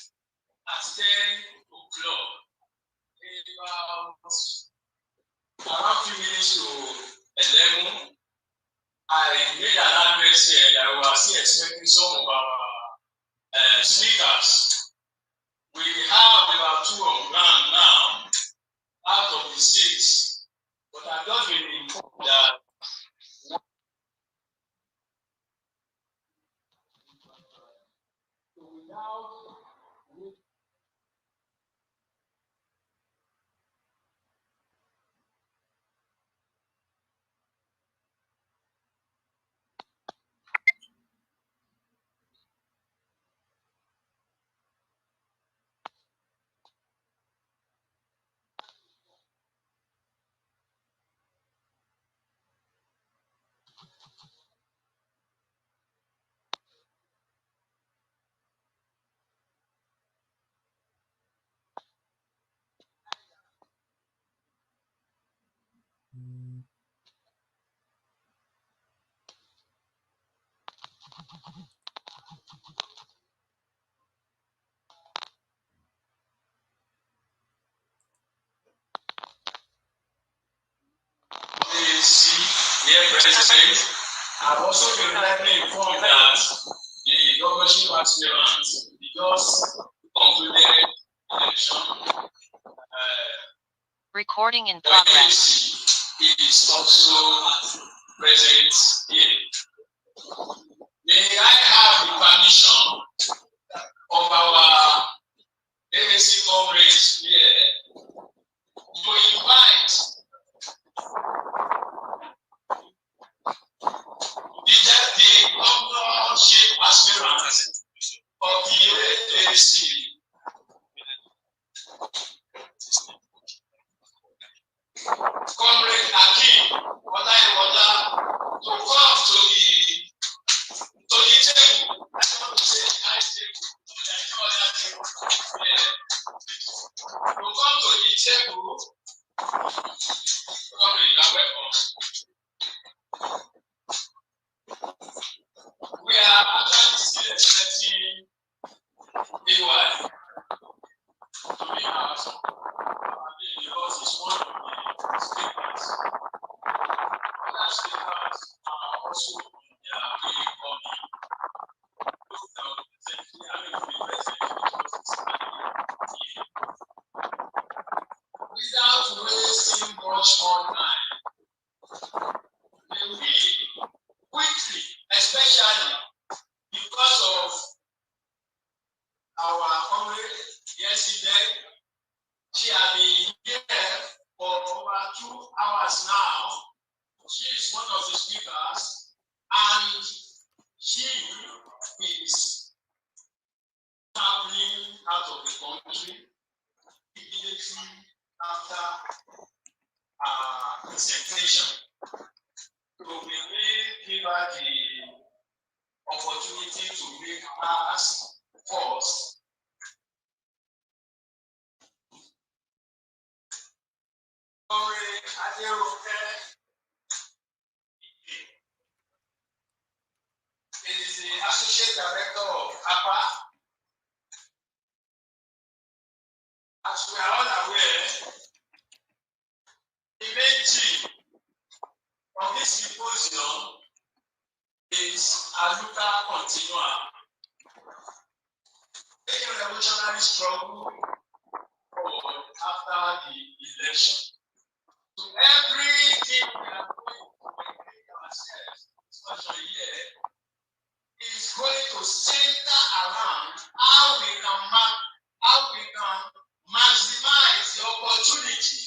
at 10 o'clock. Around few minutes to 11, I made an address here that we are still expecting some of our speakers. We have about 2 on ground now, out of the 6. But I've just been informed that Dear President, I've also been rightly informed that the governorship aspirants just concluded election. Recording in progress. Is also present here. May I have the permission of our AAC comrades here to invite the governorship aspirants of the AAC. Comrade Akin Olaiwola to come to the table. I want to say I table. To come to the table. Comrade, you are welcome. We are actually still expecting AY to be out because it's one of the speakers. Other speakers are also on their way coming. Without wasting much more time, may we quickly, especially because of our comrade yesterday, she has been here for over 2 hours now. She is one of the speakers, and she is traveling out of the country immediately after presentation. So we will give her the opportunity to make us first. Is the Associate Director of APA. As we are all aware, the main theme of this symposium is ALUTA CONTINUA, taking revolutionary struggle forward after the election. So everything we are going to make ourselves, especially here, is going to center around how we can maximize the opportunity,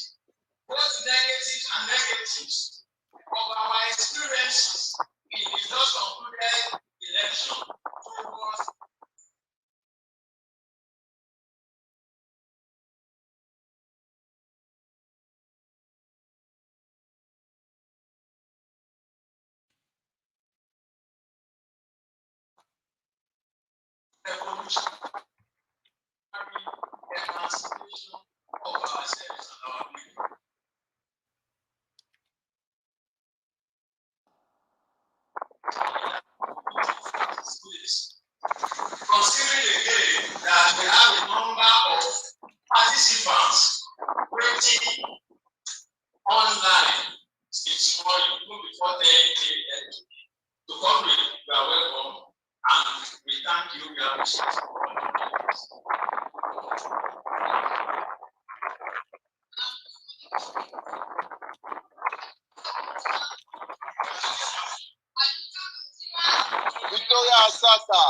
both negative and negatives, of our experiences in the just concluded election towards revolution, emancipation of ourselves and our people. Considering again that we have a number of participants waiting online since morning, even before 10 a.m. To come with, you are welcome, and we thank you very much. Victoria Asata.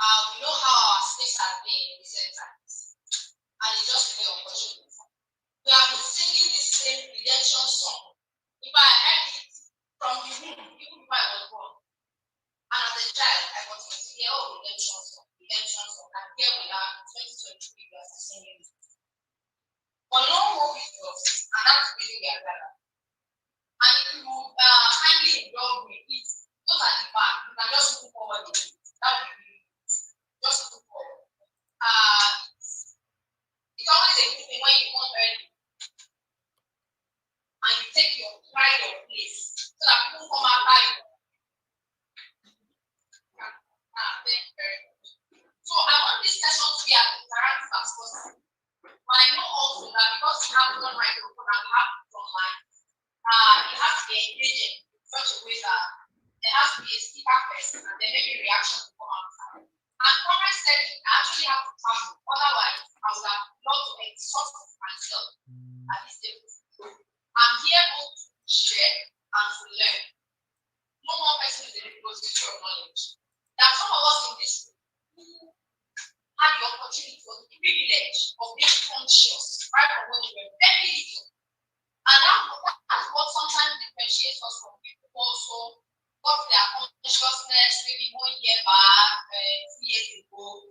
We know how our space has been in recent times, and it's just really unfortunate. We have been singing this same redemption song. If I heard it from the womb, even before I was born, and as a child, I continued to hear, oh, redemption song, and here we are in 2023, we are singing it. For no hope is lost, and that's the reason we are gathered. And if you kindly indulge me, please, those are the back. You can just move forward. That would be really good. Just move forward. It's always a good thing when you come early and you take your pride of place so that people come after you. Thank you very much. So I want this session to be as interactive as possible. But I know also that because we have one microphone and we have it online, it has to be engaging in such a way that there has to be a speaker first and then maybe reaction to come outside. And Congress said I actually have to travel, otherwise I would have loved to exhaust myself at this table. I'm here both to share and to learn. No one person is in a position of knowledge. There are some of us in this room who had the opportunity or the privilege of being conscious right from when we were very little. And that's what sometimes differentiates us from people who also got their consciousness maybe 1 year back, 2 years ago.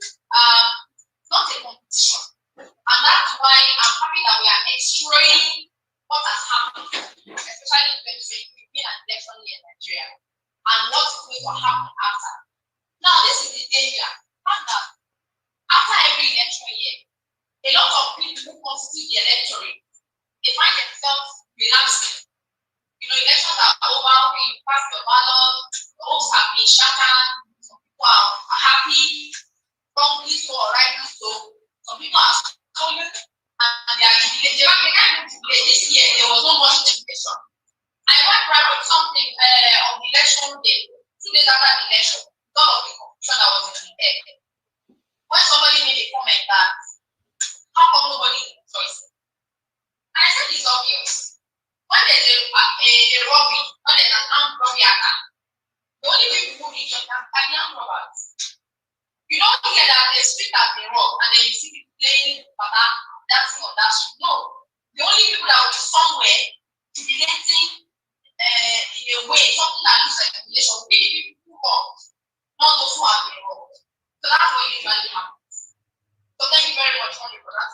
Not a competition. And that's why I'm happy that we are exploring what has happened, especially in 2020, we've been an election year in Nigeria, and what is going to happen after. Now, this is the danger. After every election year, a lot of people who constitute the electorate, they find themselves relapsing. You know, elections are over, okay, you pass your ballot, the hopes have been shattered, some people are happy, wrongly so or rightly so, some people are stolen, and they are jubilating. They can't even jubilate. This year, there was no much jubilation. I wrote something on the election day, 2 days after the election, all of the confusion that was in the air. When somebody made a comment that, how come nobody is rejoicing? And I said it's obvious. When there's a robbery, when there's an armed robbery attack, the only people who rejoice are the armed robbers. You don't hear that a street has been robbed and then you see people playing dancing on that street. No. The only people that will be somewhere jubilating in a way, something that looks like jubilation, will be the people who robbed, not those who have been robbed. So that's what usually happens. So thank you very much for that.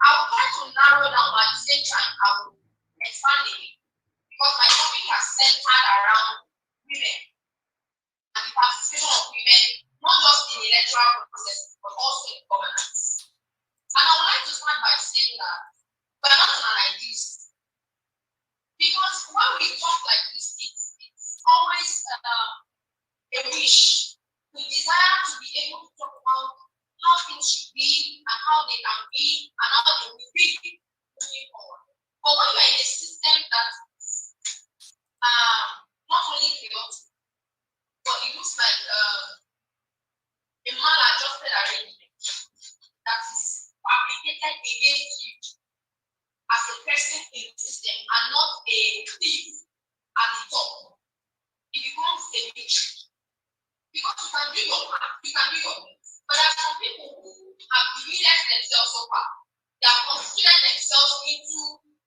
I will try to narrow down, but at the same time, I will expand it because my topic has centered around women and the participation of women, not just in the electoral process, but also in governance. And I would like to start by saying that we're not an idealist. Because when we talk like this, it's always a wish. We desire to be able to talk about how things should be and how they can be and how they will be moving forward. But when you're in a system that not only chaotic, but it looks like a maladjusted arrangement that is fabricated against you as a person in the system and not a thief at the top, it becomes a victory. Because you can do your part, you can do your best. But there are some people who have divided themselves so far. They have considered themselves into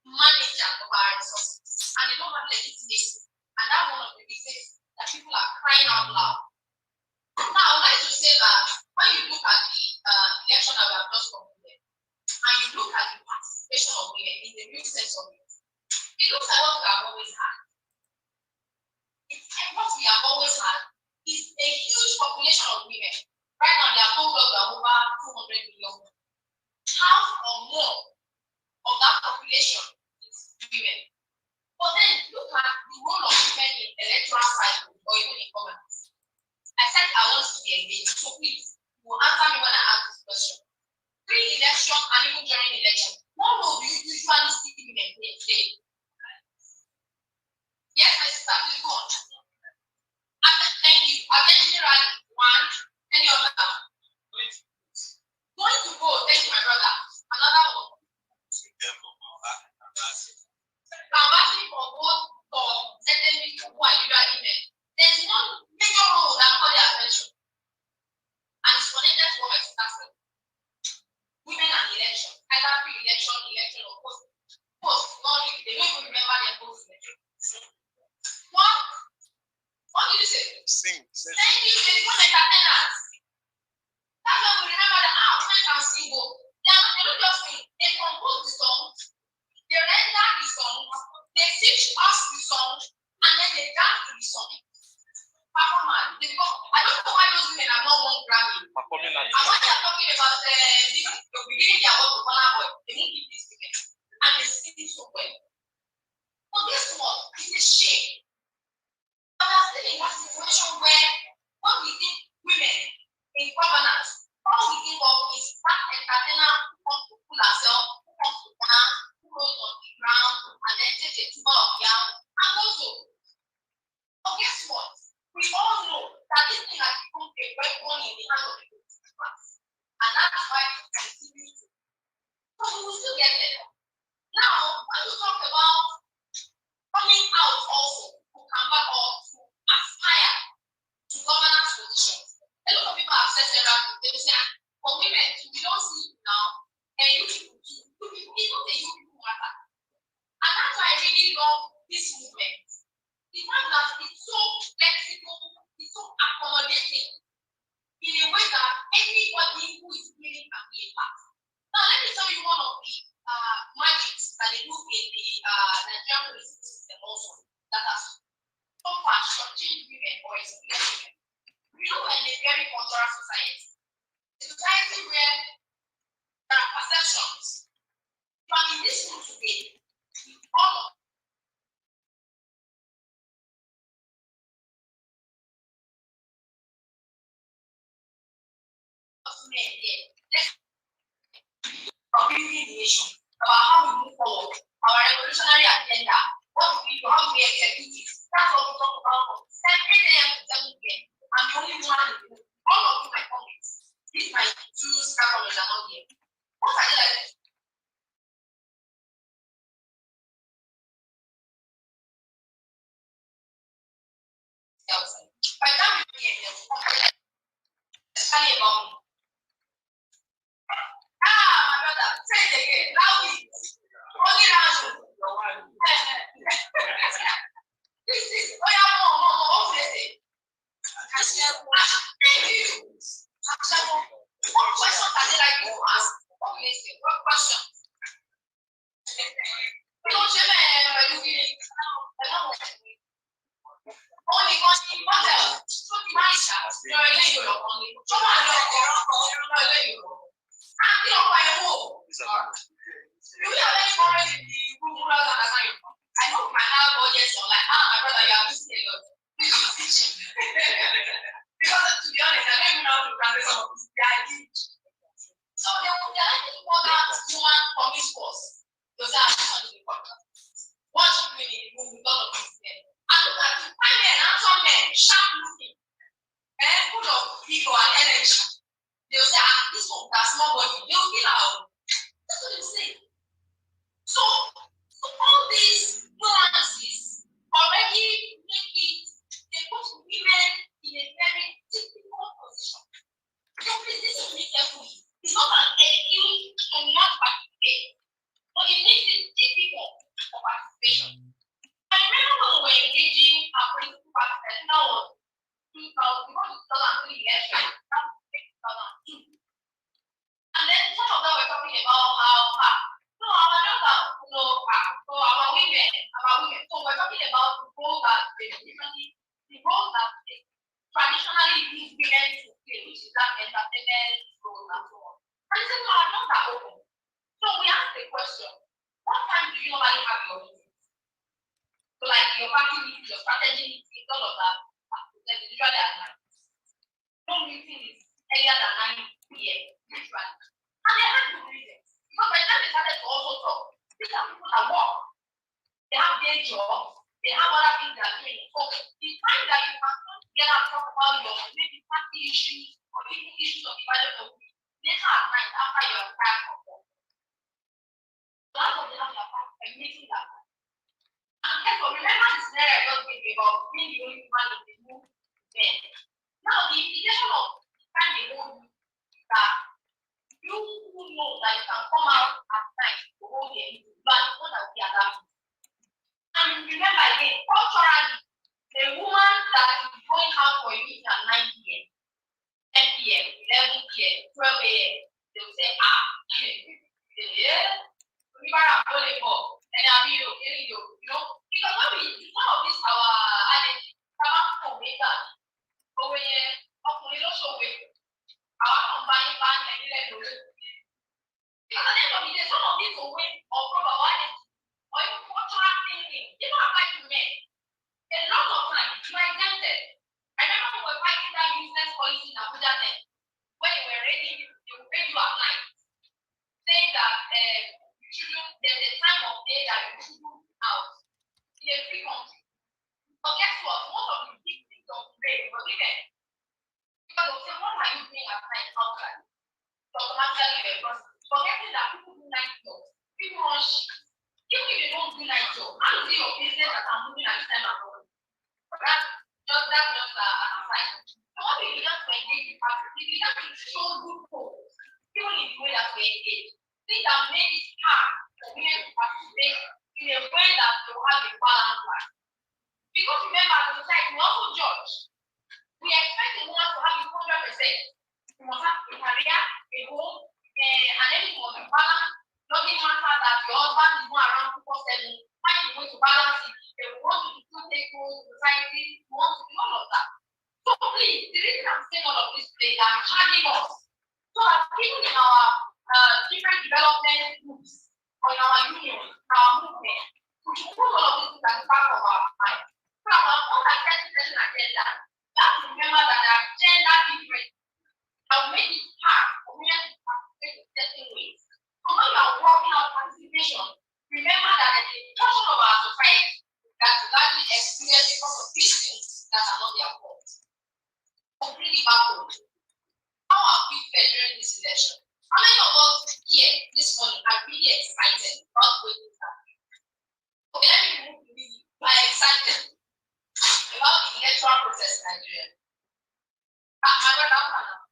managers of our resources, and they don't have legitimacy. And that's one of the reasons that people are crying out loud. Now, I would like to say that when you look at the election that we have just concluded, and you look at the participation of women in the real sense of it, it looks like what we have always had. What we have always had is a huge population of women. Right now, they are told us that over 200 million. Half or more of that population is women. But then look at the role of women in electoral cycles or even in governance. I said I want to be engaged, so please, you will answer me when I ask this question. Pre-election and even during election, what role do you usually see women play? Yes, my sister, please go on. Thank you. Attention rally, one. Any other? Going to vote, thank you, my brother. Another one. Canvassing for vote for certain people who are usually men. There's one major role that nobody has mentioned. And performing And when they are talking about the beginning their work with Ghana boy, they won't give this women. And they see it so well. But guess what? It's a shame. And we are still in that situation where what we think women in governance, all we think of is that entertainer who comes to pull herself, who comes to dance, who goes on the ground, and then takes a tuber of yam, and goes home. But guess what? We all know that this thing has become a weapon in the hands of the political class. And that's why it continues to. So we will still get there. Now, when you talk about coming out also to combat or to aspire to governance positions, a lot of people have said several things. They will say, for women, we don't see it now, and you people too. You people, it's not a you people matter. And that's why I really love this movement. The fact that it's so flexible, it's so accommodating in a way that anybody who is willing can be a part. Now, let me tell you one of the magics that they do in the Nigerian political system also that has so far shortchanged women or excluded women. You know, we're in a very cultural society, a society where there are perceptions. But in this room today, all of men here, of building the nation, about how we move forward, our revolutionary agenda, what we do, how we execute it. That's what we talk about from 8 a.m. to 7 p.m. I'm the only one in the room. All of you, my colleagues, these my two stakeholders are not here. What are they like? By the time we get here, especially about me. My brother, say it again, loudly. Only loud. This is, oh yeah, more, thank you. What questions are they like to ask? What questions? Only one what else? So the nice house, you're a lady, you're only. So I don't know. I'm the only one. Do we have any foreign in the room rather than I know my house audience are like, my brother, you are missing a lot. Because to be honest, I don't even know how to translate some of this. They are huge. So they are like to call that woman from this course. Those are actually the podcast. Once you bring in the room with all of these men. And look at you, find men, handsome men, sharp looking, and full of ego and energy. They will say, this one got small body. They will kill out. That's what they will say. So all these nuances already make it, they put women in a very difficult position. So please listen to me carefully. It's not an excuse to not participate, but it makes it difficult for participation. I remember when we were engaging our political parties, that was 2000, before the 2003 election, that was 2002. And then some of them were talking about how so our daughters, so our women, so we're talking about the role that they traditionally these women to play, which is that entertainment role and so on. And they said, no, our doors are open. So we asked the question, what time do you normally have your meetings? So like your party meetings, your strategy meetings, all of that, usually at night. No meeting is earlier than 9 p.m. usually. And they had good reasons. Because by the time they started to also talk, these are people that work. They have day jobs, they have other things they are doing. So the time that you can come together and talk about your maybe party issues or even issues of the value of the later at night after you are tired of work. So that's what they have a meeting that night. And therefore, remember the scenario I just gave you about being the only woman in the room then. Now the implication of the time they hold you is that you who know that you can come out at night to hold the meeting, but know that we are that. And remember again, culturally, a woman that is going out for a meeting at 9 p.m., 10 p.m., 11 p.m., 12 a.m., they will say, we are available, and I'll be okay, you know, because when we, one of these, our identity, our automatically you're a prostitute. Forgetting that people do night jobs. People rush. Even if you don't do night job, I'm doing your business that I'm moving at this time and going. That's just an aside. So when we began to engage with people, we began to show loopholes, even in the way that we engage. Things that make it hard for women to participate in a way that they will have a balanced life. Because remember, as a society, we also judge. We expect a woman to have it 100%. You must have a career, a home, and everything must be balanced. Doesn't matter that your husband is not around 247. Find a way to balance it. They want to still take roles in society, want to do all of that. So please, the reason I'm saying all of this today, I'm charging us. So that even in our different development groups, or in our union, our movement, we should put all of these things at the back of our mind. So our own certain agenda, we have to remember that there are gender differences that will make it hard for women to participate in certain ways. So when you are working on participation, remember that there's a portion of our society that is largely experienced because of these things that are not their fault. Completely backward. How are we fair during this election? How many of us here this morning are really excited about what is happening? Okay, let me move to you. You are excited about the electoral process in Nigeria. My brother,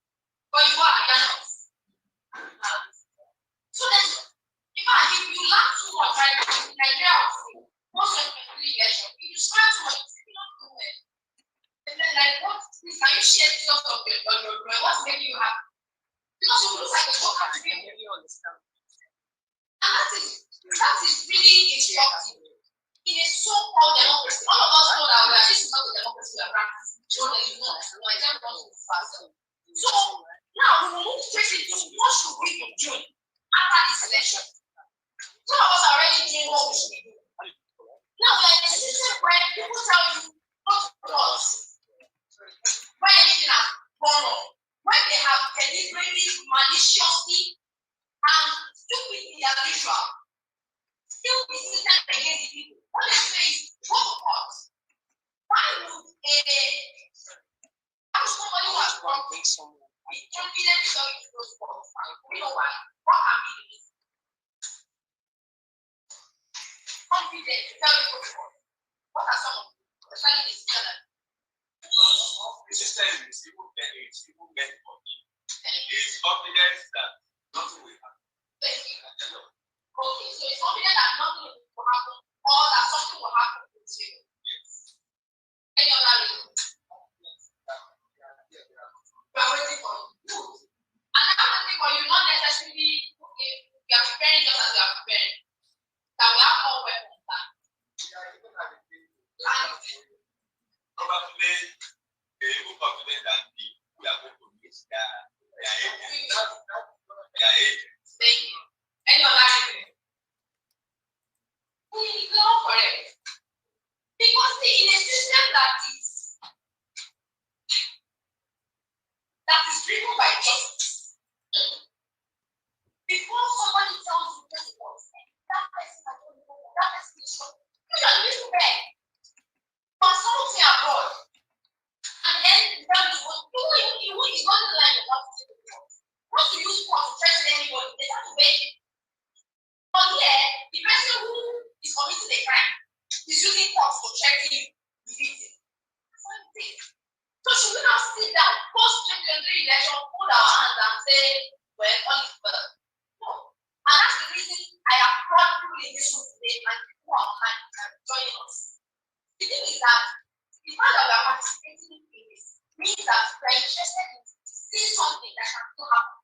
but you are not. So then, if you lack too much right in Nigeria, most of the election, if you spend too much, you don't do it. And then, like, what? Can you share the stuff of your brain? What's making you happy? Because you look like a joker to me. And that is really instructive. In a so-called democracy, all of us know that this is not the democracy we are practicing. So there is no example of faster. So now we will move straight into what should we be doing after this election. Some of us are already doing what we should be doing. Now we are in a system where people tell you not to do us when anything has gone wrong, when they have deliberately, maliciously, and stupidly as usual, still be system against the people. What they say is, go to court. Why would somebody who has wrong be confident to tell you to go to court? You know why? What can be the reason? Confident to tell you to go to court. What are some of them? Especially the students. The system is even meant for you. It's confidence that nothing will happen. Thank you. Okay, so it's confident that nothing will happen or that something will happen to you. Yes. Any other reason? We are waiting for you. And I'm waiting for you, not necessarily, okay, we are preparing just as we are preparing. That we have more weapons than. Probably, they even confident that we are going to miss that. They are agents. Thank you. Any other reason? We go for it. Because in a system that is driven by justice, before somebody tells you what it was, that person has done it, that person is wrong. You can listen back. But something abroad, and then that is what you is not the line of what to do. Once you use force to threaten anybody, they have to beg you. But here, the person who is committing a crime is using force to threaten you, the victim. Same thing. So should we now sit down, post-2023 election, put our hands and say, well, all is well? No. And that's the reason I applaud people in this room today and people who are online and joining us. The thing is that the fact that we are participating in this means that we are interested in seeing something that can still happen.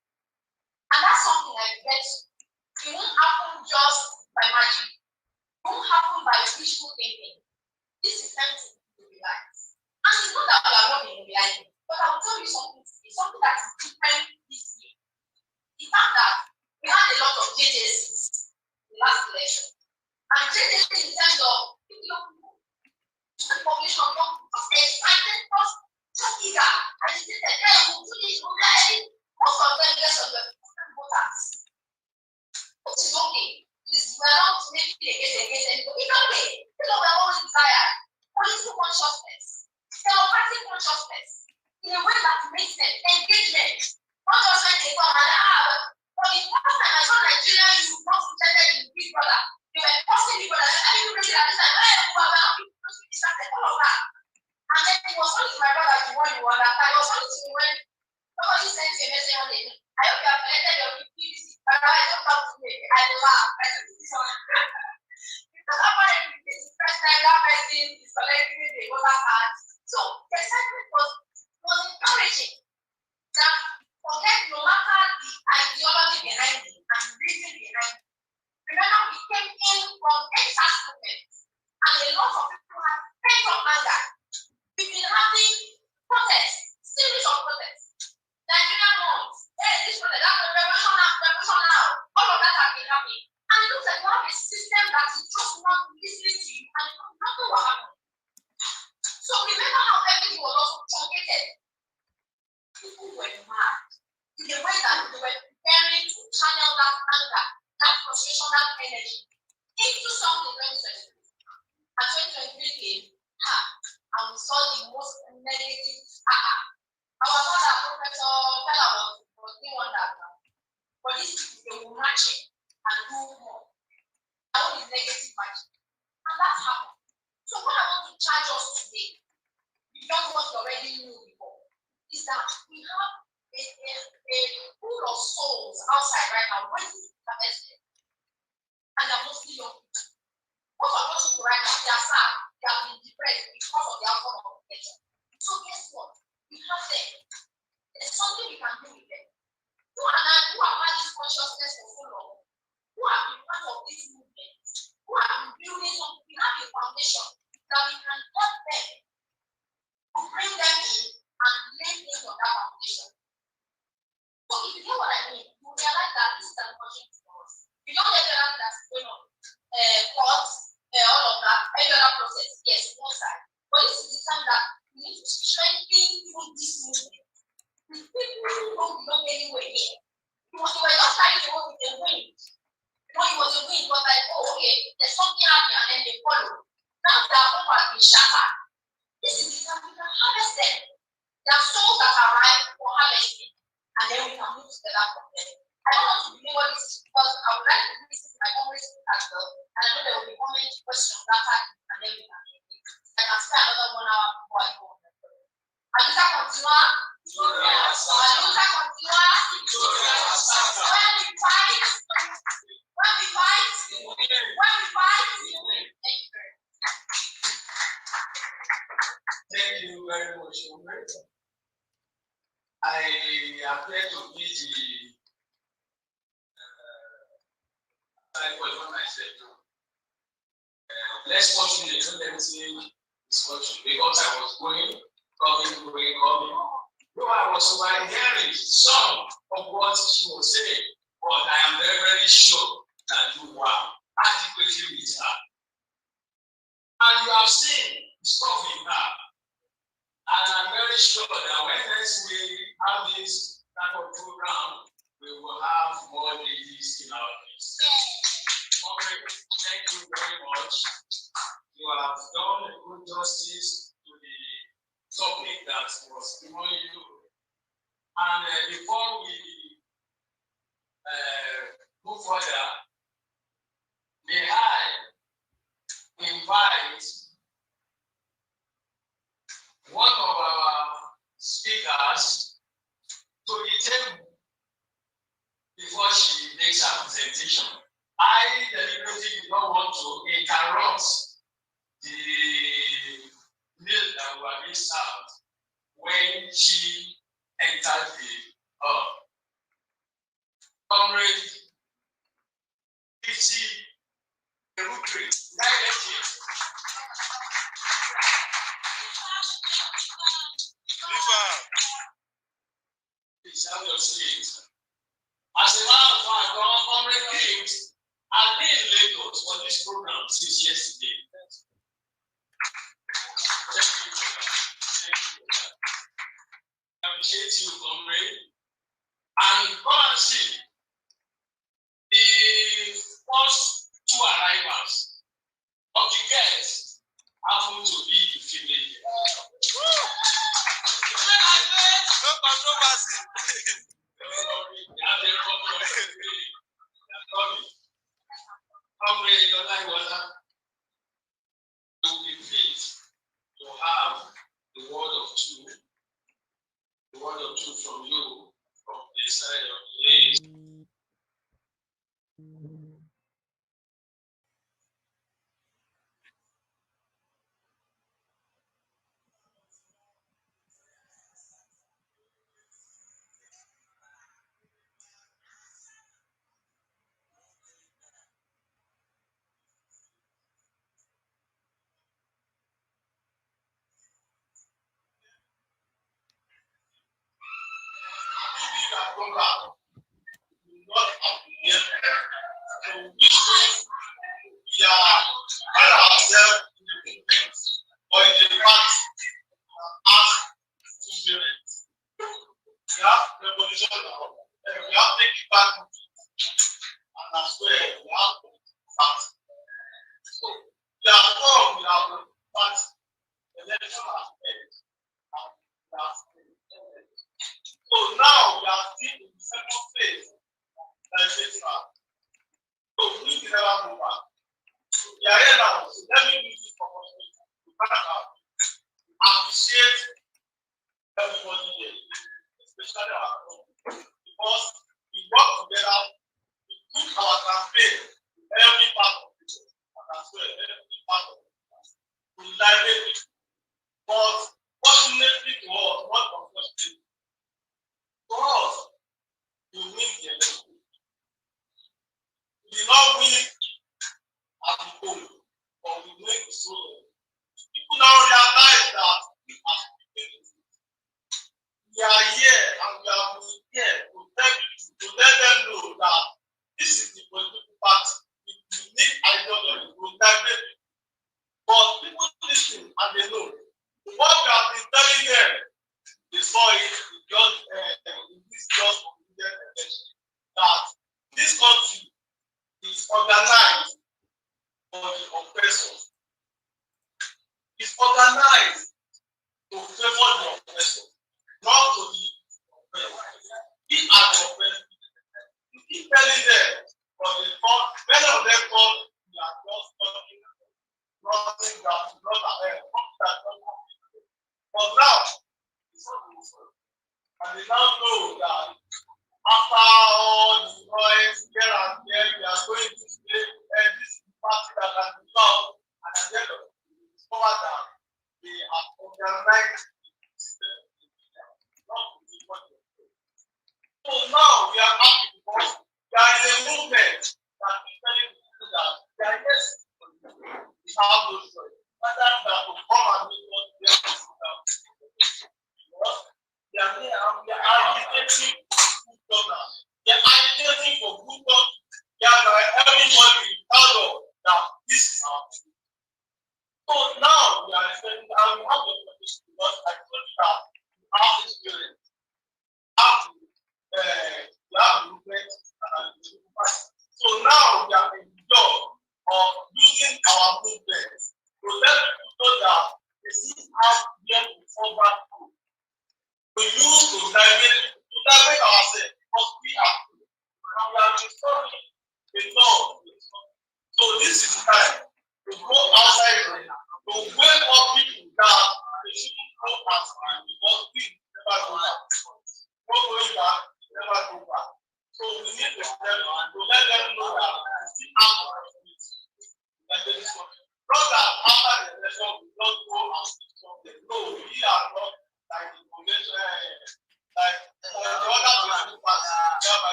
And that's something I bet it won't happen just by magic. It won't happen by wishful thinking. This is time to realize. And it's not that we are not being realizing, but I will tell you something today, something that is different this year. The fact that we had a lot of JJCs in the last election. And JJC in terms of young people, the population of young people, just excited, just eager, agitated, we'll do this, we'll do that. Most of them, because of the voters. Which is okay. We're not making it against anybody. It's okay. Because we're always tired. Political consciousness, democratic consciousness, in a way that makes sense, engagement, not one day. I hope you have collected your PPC. Otherwise, don't talk to me. I laugh. I do this one. Because apparently, this is the first time that person is collecting the voter card. So the excitement was encouraging. That forget no matter the ideology behind it and the reason behind it. Remember, we came in from Texas movement, and a lot of people have pent up anger. We've been having protests, series of protests. Nigerian moms, this protest, that revolution now, all of that has been happening. And it looks like you have a system that is just not listening to you, and you don't know what happened. So remember how everything was also truncated. People were mad in the way that they were preparing to channel that anger, that frustration, that energy into something 2023. And 2023 came, and we saw the most negative. Our father, Professor Fella, was doing wonders. But these people, they will match it and do more. That one is negative matching. And that's happened. So what I want to charge us today, beyond what you already knew before, is that we have a pool of souls outside right now waiting to be harvested. And they're mostly young people. Most of those people right now, they are sad, they have been depressed because of the outcome of the election. So guess what? We have them. There's something we can do with them. You and I, who have had this consciousness for so long, who have been part of this movement, who have been building something, we have a foundation that we can help them to bring them in and lay things on that foundation. So if you get what I mean, you realize that this is an opportunity for us. You don't get anything that's going on. Courts, all of that, every other process, yes, one side. But this is the time that we need to strengthen even this movement. With people who don't belong anywhere here. You were just trying to go with the wind. You know, it was a wind, but like, oh, okay, there's something happening, and then they follow. Now their hope has been shattered. This is the time we can harvest them. There are souls that are ripe for harvesting, and then we can move together from them. I don't want to belabor this because I would like to listen to my comments as well, and I know there will be comment questions after, and then we can make it. I can spend another 1 hour before I go on the program. ALUTA CONTINUA. ALUTA CONTINUA. When we fight, thank you very much. Thank you very much. I appear to be what I said. Less fortunate, let me say it's fortunate because I was going, coming. No, I was overhearing some of what she was saying, but I am very, very sure that you were adequately with her. And you have seen the stuff in her. And I'm very sure that when next we have this type of program, we will have more ladies in our midst. Thank you very much. You have done a good justice to the topic that was given you. And before we move further, may I invite one of our speakers to the table before she makes her presentation. I deliberately did not want to interrupt the meal that we are being served when she entered the hall. Comrade 50 Rukri, please have your seat. As a matter of fact, Comrade Kings has been in Lagos for this program since yesterday. Thank you for that. I appreciate you, Comrade. And come and see the first two arrivals of the guests happen to be the female. No controversy. Comrade Olaiwola, you will be pleased to have the word of truth from you from the this side of the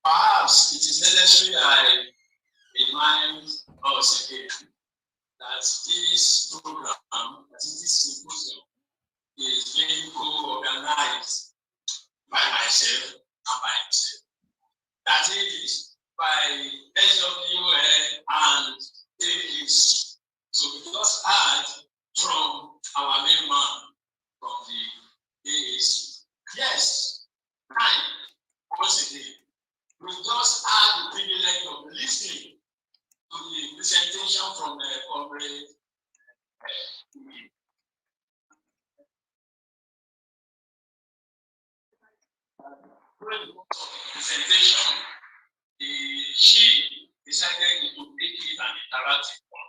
Perhaps it is necessary I remind us again that this program, that this symposium, is being co-organized by myself and by himself. That is by SWA and AAC. So we just heard from our main man from the AAC. Yes, time, once again, we just had the privilege of listening to the presentation from comrade presentation, she decided to make it an interactive one.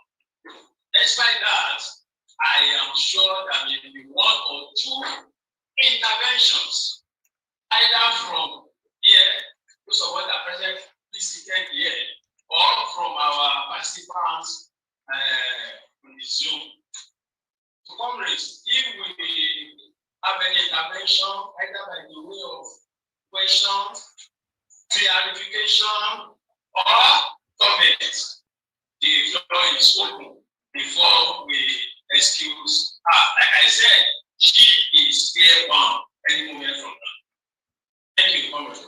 Despite that, I am sure that maybe one or two interventions, either from here, those of us that are presently seated here, or from our participants on the Zoom. So, comrades, if we have any intervention, either by the way of questions, clarification, or comments, the floor is open before we excuse her. Like I said, she is here on any moment from now. Thank you, comrades.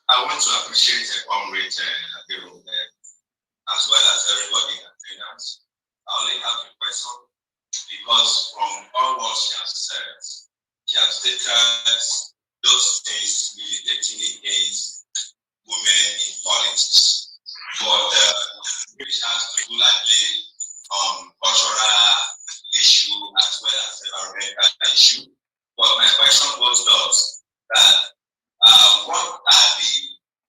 I want to appreciate the comrade as well as everybody in attendance. I only have a question because from all what she has said, she has stated those things militating against women in politics. But which has to do largely on cultural issue as well as environmental issue. But my question goes thus that what are the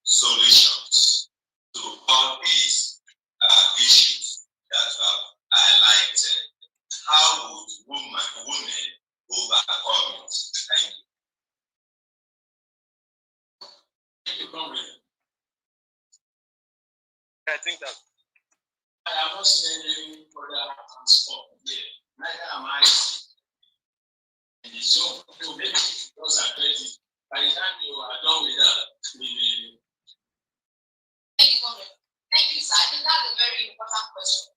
solutions to all these issues that you have highlighted? How would women overcome it? Thank you. Thank you, comrade. I think that I am not saying any further transport here. Neither am I in the zone to make those addresses. By the time you are done with that, we will. Thank you, comrade. Thank you, sir. I think that's a very important question.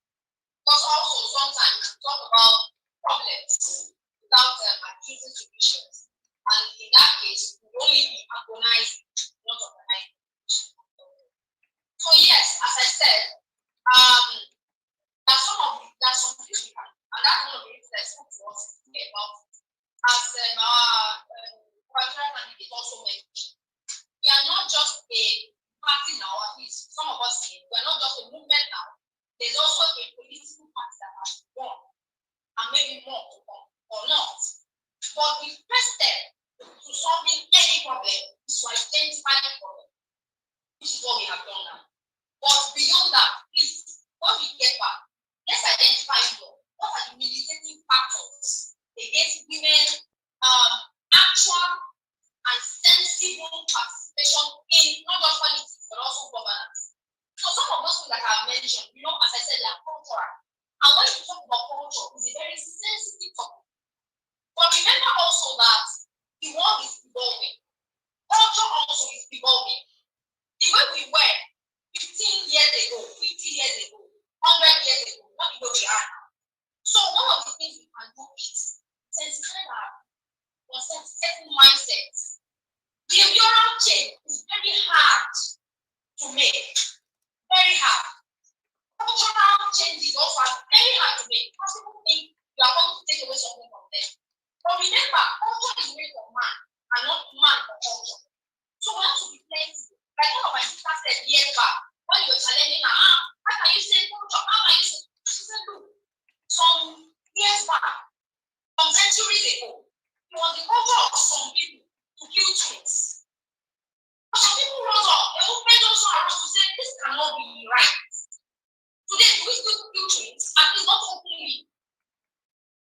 Because also sometimes we talk about problems without accusing solutions. And in that case, we only be agonizing, not organizing. So yes, as I said, there's some things we can, and that's one of the things that spoke to us about. As our cultural candidate also mentioned, we are not just a party now, at least some of us here, we are not just a movement now. There's also a political party that has won, and maybe more to come, or not. But the first step to solving any problem is to identify the problem, which is what we have done now. But beyond that, please, when we get back, let's identify more. What are the militating factors against women actual and sensible participation in not just politics but also governance? So some of those things that I have mentioned, as I said, they are cultural. And when you talk about culture, it's a very sensitive topic. But remember also that the world is evolving. Culture also is evolving. The way we were 15 years ago, 50 years ago, 100 years ago, not the way we are now. So one of the things we can do is sensitize our certain mindsets. Behavioral change is very hard to make. Very hard. Cultural changes also are very hard to make. Because people think you are going to take away something from them. But remember, culture is made for man and not man for culture. So we have to be flexible. Like one of my sisters said years back, when you were challenging her, how can you say culture? How can you say? She said, look, some years back, some centuries ago, it was the culture of some people to kill twins. But some people rose up, a movement also arose to say, this cannot be right. Today, we still kill twins, and it's not openly.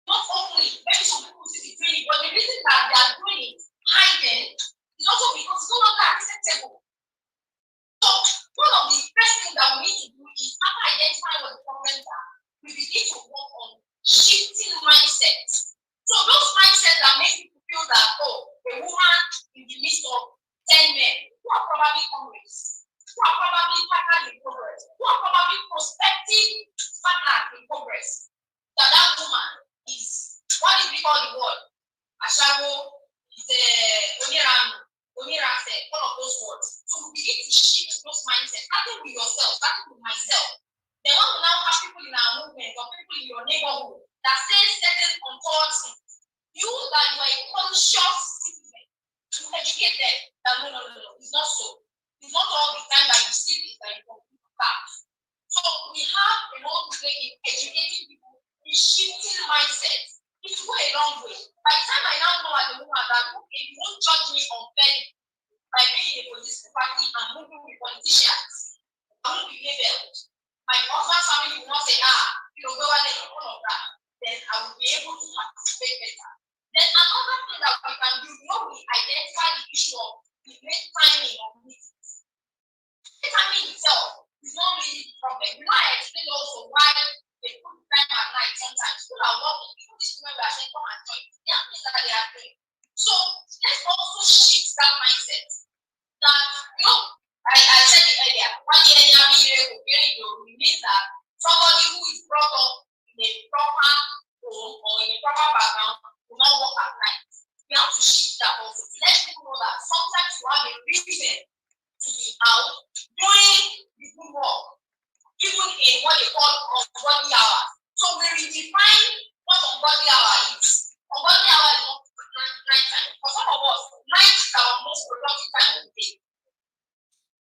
Not openly. Maybe some people see it doing it, but the reason that they are doing it hiding is also because it's no longer acceptable. So, one of the first things that we need to do is, after identifying what the problems are, we begin to work on shifting mindsets. So, those mindsets that make people feel that, a woman in the midst of 10 men who are probably comrades, who are probably partners in progress, who are probably prospective partners in progress, that woman is, what did we call the word? Ashago, is Omirase, all of those words. So we begin to shift those mindsets, starting with yourself, starting with myself. Then when we now have people in our movement or people in your neighborhood that say certain untoward things, you that you are a conscious citizen, to educate them that no, it's not so. It's not all the time that you see this that you can back. So we have a role to play in educating people, in shifting mindsets. It will go a long way. By the time I now know at the moment that okay, you won't judge me unfairly by being in a political party and moving with politicians, I won't be labeled. My husband's family will not say, go and all of that. Then I will be able to participate better. Then another thing that we can do, we identify the issue of the great timing of meetings. The timing itself is not really the problem. I explained also why they put time at night sometimes. People are working, even this women we are saying come and join. There are things that they are doing. So let's also shift that mindset. That I said it earlier, it means that somebody who is brought up in a proper home or in a proper background will not work at night. We have to shift that also. Let people know that sometimes you have a reason to be out doing the good work, even in what they call ungodly hours. So we redefine what ungodly hour is. Ungodly hour is not night time. For some of us, night is our most productive time of the day.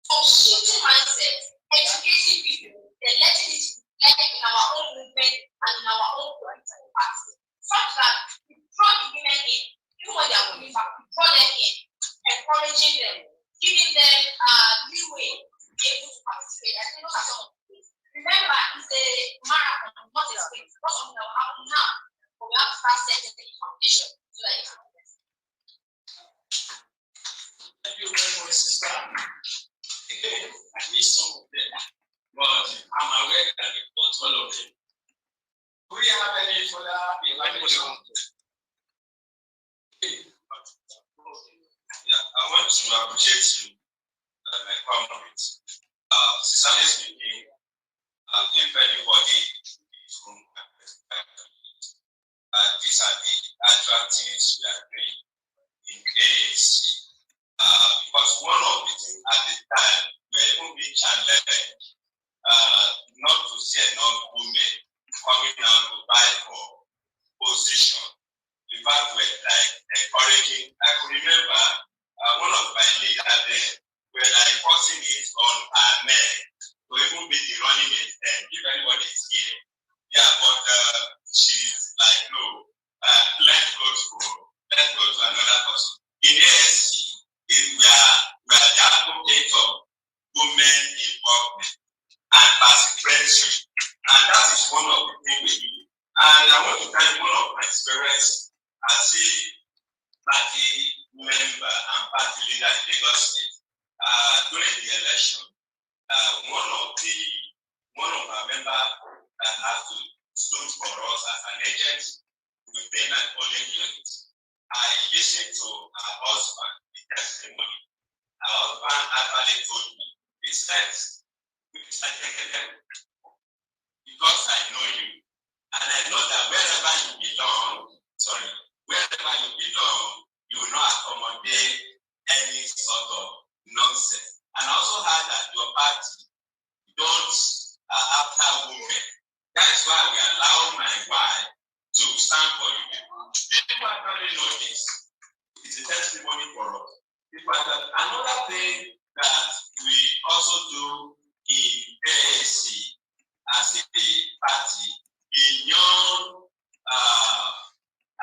So shifting mindset, educating people, then letting it reflect in our own movement and in our own political party, such that we draw the women in, even when they are coming back, we draw them in, encouraging them, giving them leeway to be able to participate. I think those are some of the things. Remember, it's a marathon, not a sprint. It's not something that will happen now, but we have to start setting the foundation so that it happens. Thank you very much, sister. Again, I missed some of them, but I'm aware that we got all of them. Do we have any further evaluation? Yeah, I want to appreciate you, my comment. Sincerely speaking, if anybody from my perspective, these are the actual things we are doing in AAC. Because one of the things at the time, we were even being challenged not to see enough women coming out to buy for position. In fact, we're like encouraging. I could remember one of my leaders there were like forcing it on our men to even be the running mate then, if anybody is here. Yeah, but she's like, no, let's go to another person. In ASC, we are the advocate of women involvement and participation, and that is one of the things we do. And I want to tell you one of my experience as a party member and party leader in Lagos State. During the election, one of our members that has to stood for us as an agent within an polling unit. I listened to our husband, the testimony. Our husband actually told me, he said, because I know you, and I know that wherever you belong, you will not accommodate any sort of nonsense. And I also heard that your party don't after women. That is why we allow my wife to stand for you people. People actually know this. It's a testimony for us. Another thing that we also do in AAC as a party, in young,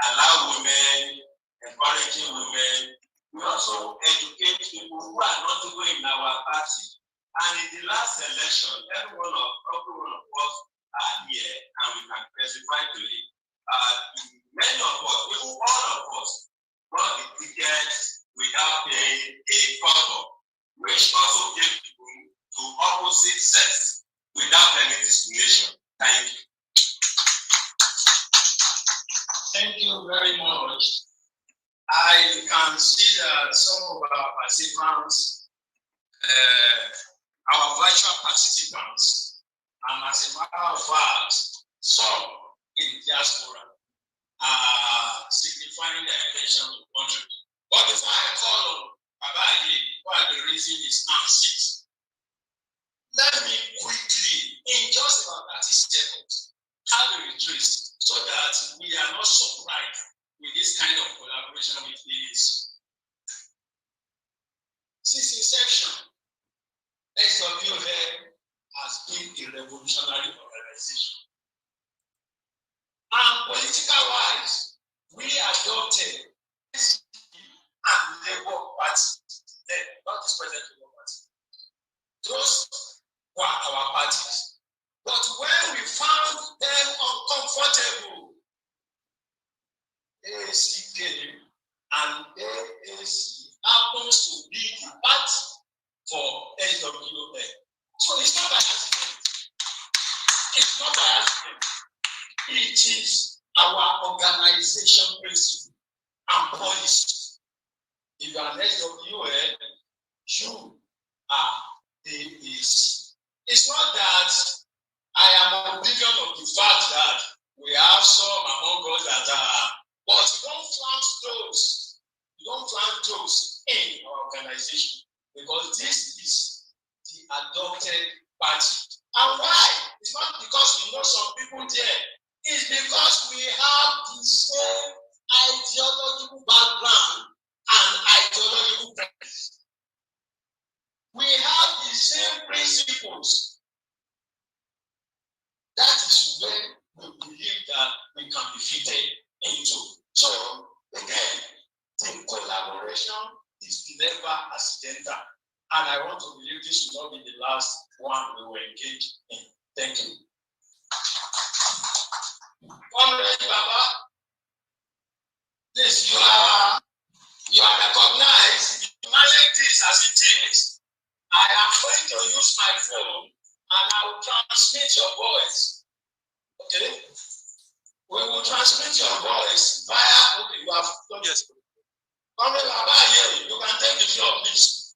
allow women, encouraging women, we also educate people who are not even in our party. And in the last election, every one of us are here and we can testify to it. Many of us, even all of us, got the tickets without paying a photo, which also gave people to opposite sex without any discrimination. Thank you. Thank you very much. I can see that some of our participants, our virtual participants, and as a matter of fact, some in diaspora are signifying their intention to contribute. But before I call on Baba Ali, while the reason is answers, let me quickly, in just about 30 seconds, have a retrace so that we are not surprised with this kind of collaboration with AAC. Since inception, them has been a revolutionary organization. And political-wise, we adopted and Labour Party, then not this present Labour Party. Those were our parties. But when we found them uncomfortable, AAC came, and AAC happens to be the party for SWA. So it's not by accident. It's not by accident. It is our organization principle and policy. If you are an SWA, you are AAC. It's not that I am oblivious of the fact that we have some among us that are, but you don't plant those. You don't plant those in our organization because this is the adopted party. And why? It's not because we know some people there. It's because we have the same ideological background and ideological preference. We have the same principles. That is when we believe that we can be fitted into. So, again, the collaboration is never accidental. And I want to believe this will not be the last one we will engage in. Thank you. Comrade Baba, please, you are recognized. You manage this as it is. I am going to use my phone and I will transmit your voice. Okay? We will transmit your voice via. Okay, you have. Yes. Comrade Baba, you can take the floor, please.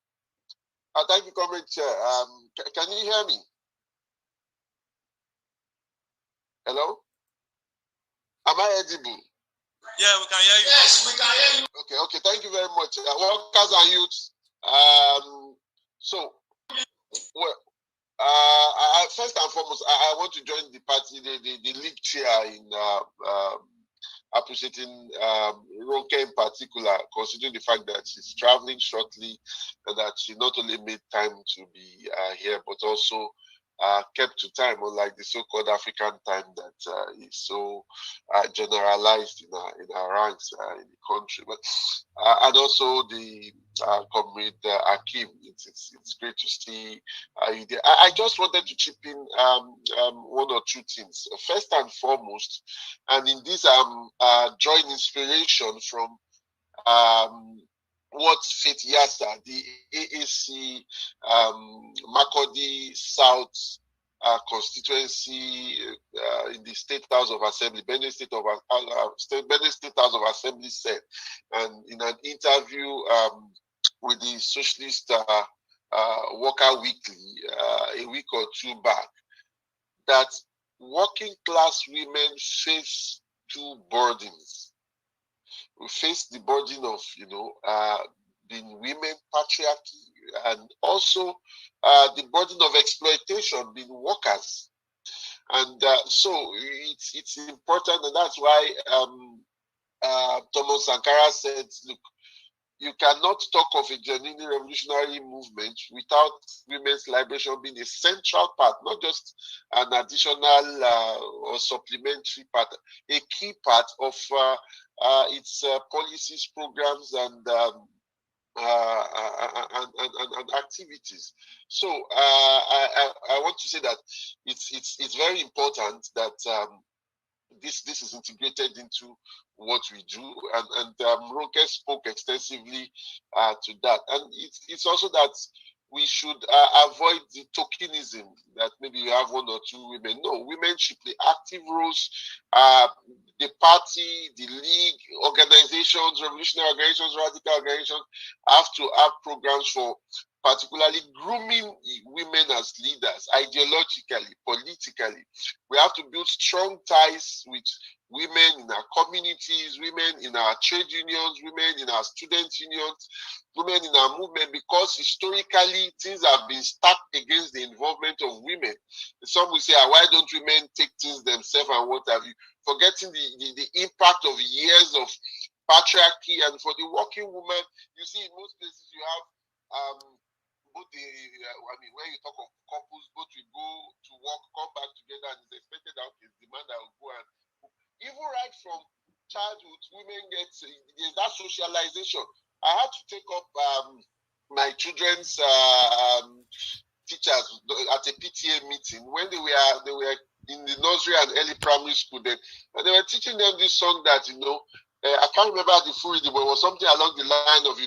Thank you, Comrade Chair. Can you hear me? Hello? Am I audible? Yeah, we can hear you. Yes, we can hear you. Okay, thank you very much. Workers and youths. First and foremost, I want to join the party, the league chair in appreciating Ronke in particular, considering the fact that she's traveling shortly and that she not only made time to be here, but also kept to time, unlike the so-called African time that is so generalized in our ranks in the country. But and also the comrade Akim, it's great to see you there. I just wanted to chip in one or two things. First and foremost, and in this drawing inspiration from what Faith Yassa, the AAC Makurdi South constituency in the State House of Assembly, Benue State House of Assembly said, and in an interview with the Socialist Worker Weekly a week or two back, that working class women face two burdens. We face the burden of, being women, patriarchy, and also the burden of exploitation, being workers. And so it's important, and that's why Thomas Sankara said, look, you cannot talk of a genuinely revolutionary movement without women's liberation being a central part, not just an additional or supplementary part, a key part of its policies, programs, and activities. So I want to say that it's very important that this is integrated into what we do, and Ronke spoke extensively to that. And it's also that we should avoid the tokenism that maybe you have one or two women. No, women should play active roles. The party, the league, organizations, revolutionary organizations, radical organizations have to have programs for particularly grooming women as leaders, ideologically, politically. We have to build strong ties with women in our communities, women in our trade unions, women in our student unions, women in our movement, because historically things have been stacked against the involvement of women. Some will say, why don't women take things themselves and what have you, forgetting the impact of years of patriarchy. And for the working woman, you see in most places you have both the, when you talk of couples, both will go to work, come back together, and it's expected that okay, the man that will go and cook. Even right from childhood, women get there's that socialization. I had to take up my children's teachers at a PTA meeting when they were in the nursery and early primary school then, and they were teaching them this song that I can't remember the full reading, but it was something along the line of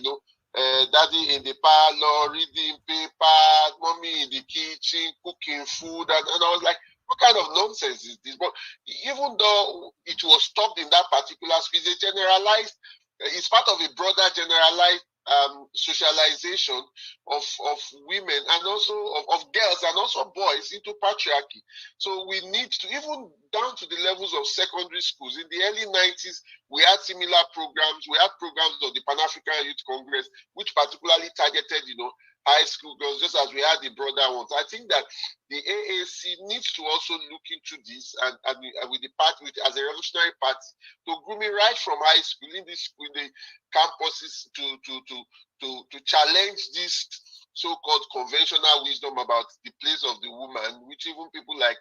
daddy in the parlor reading paper, mommy in the kitchen cooking food, and I was like, what kind of nonsense is this? But even though it was stopped in that particular school, it's a generalized, it's part of a broader generalized socialization of women and also of girls and also boys into patriarchy. So we need to, even down to the levels of secondary schools. In the early 90s, we had similar programs. We had programs of the Pan-African Youth Congress, which particularly targeted, high school girls, just as we had the broader ones. I think that the AAC needs to also look into this and with the party, as a revolutionary party, to grooming right from high school in the campuses to challenge this so-called conventional wisdom about the place of the woman, which even people like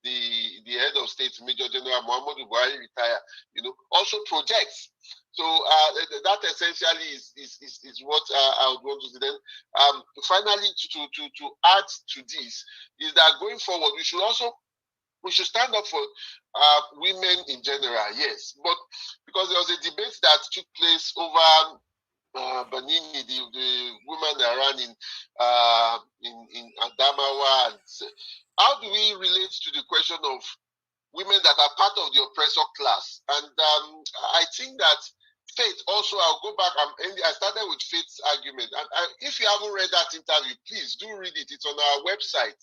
the head of state, Major General Muhammadu Buhari, retire, also projects. So that essentially is what I would want to say. Then finally, to add to this is that going forward, we should stand up for women in general, yes, but because there was a debate that took place over Banini, the woman that ran in Adamawa. How do we relate to the question of women that are part of the oppressor class? And I think that Faith also, I'll go back, I started with Faith's argument. And if you haven't read that interview, please do read it. It's on our website.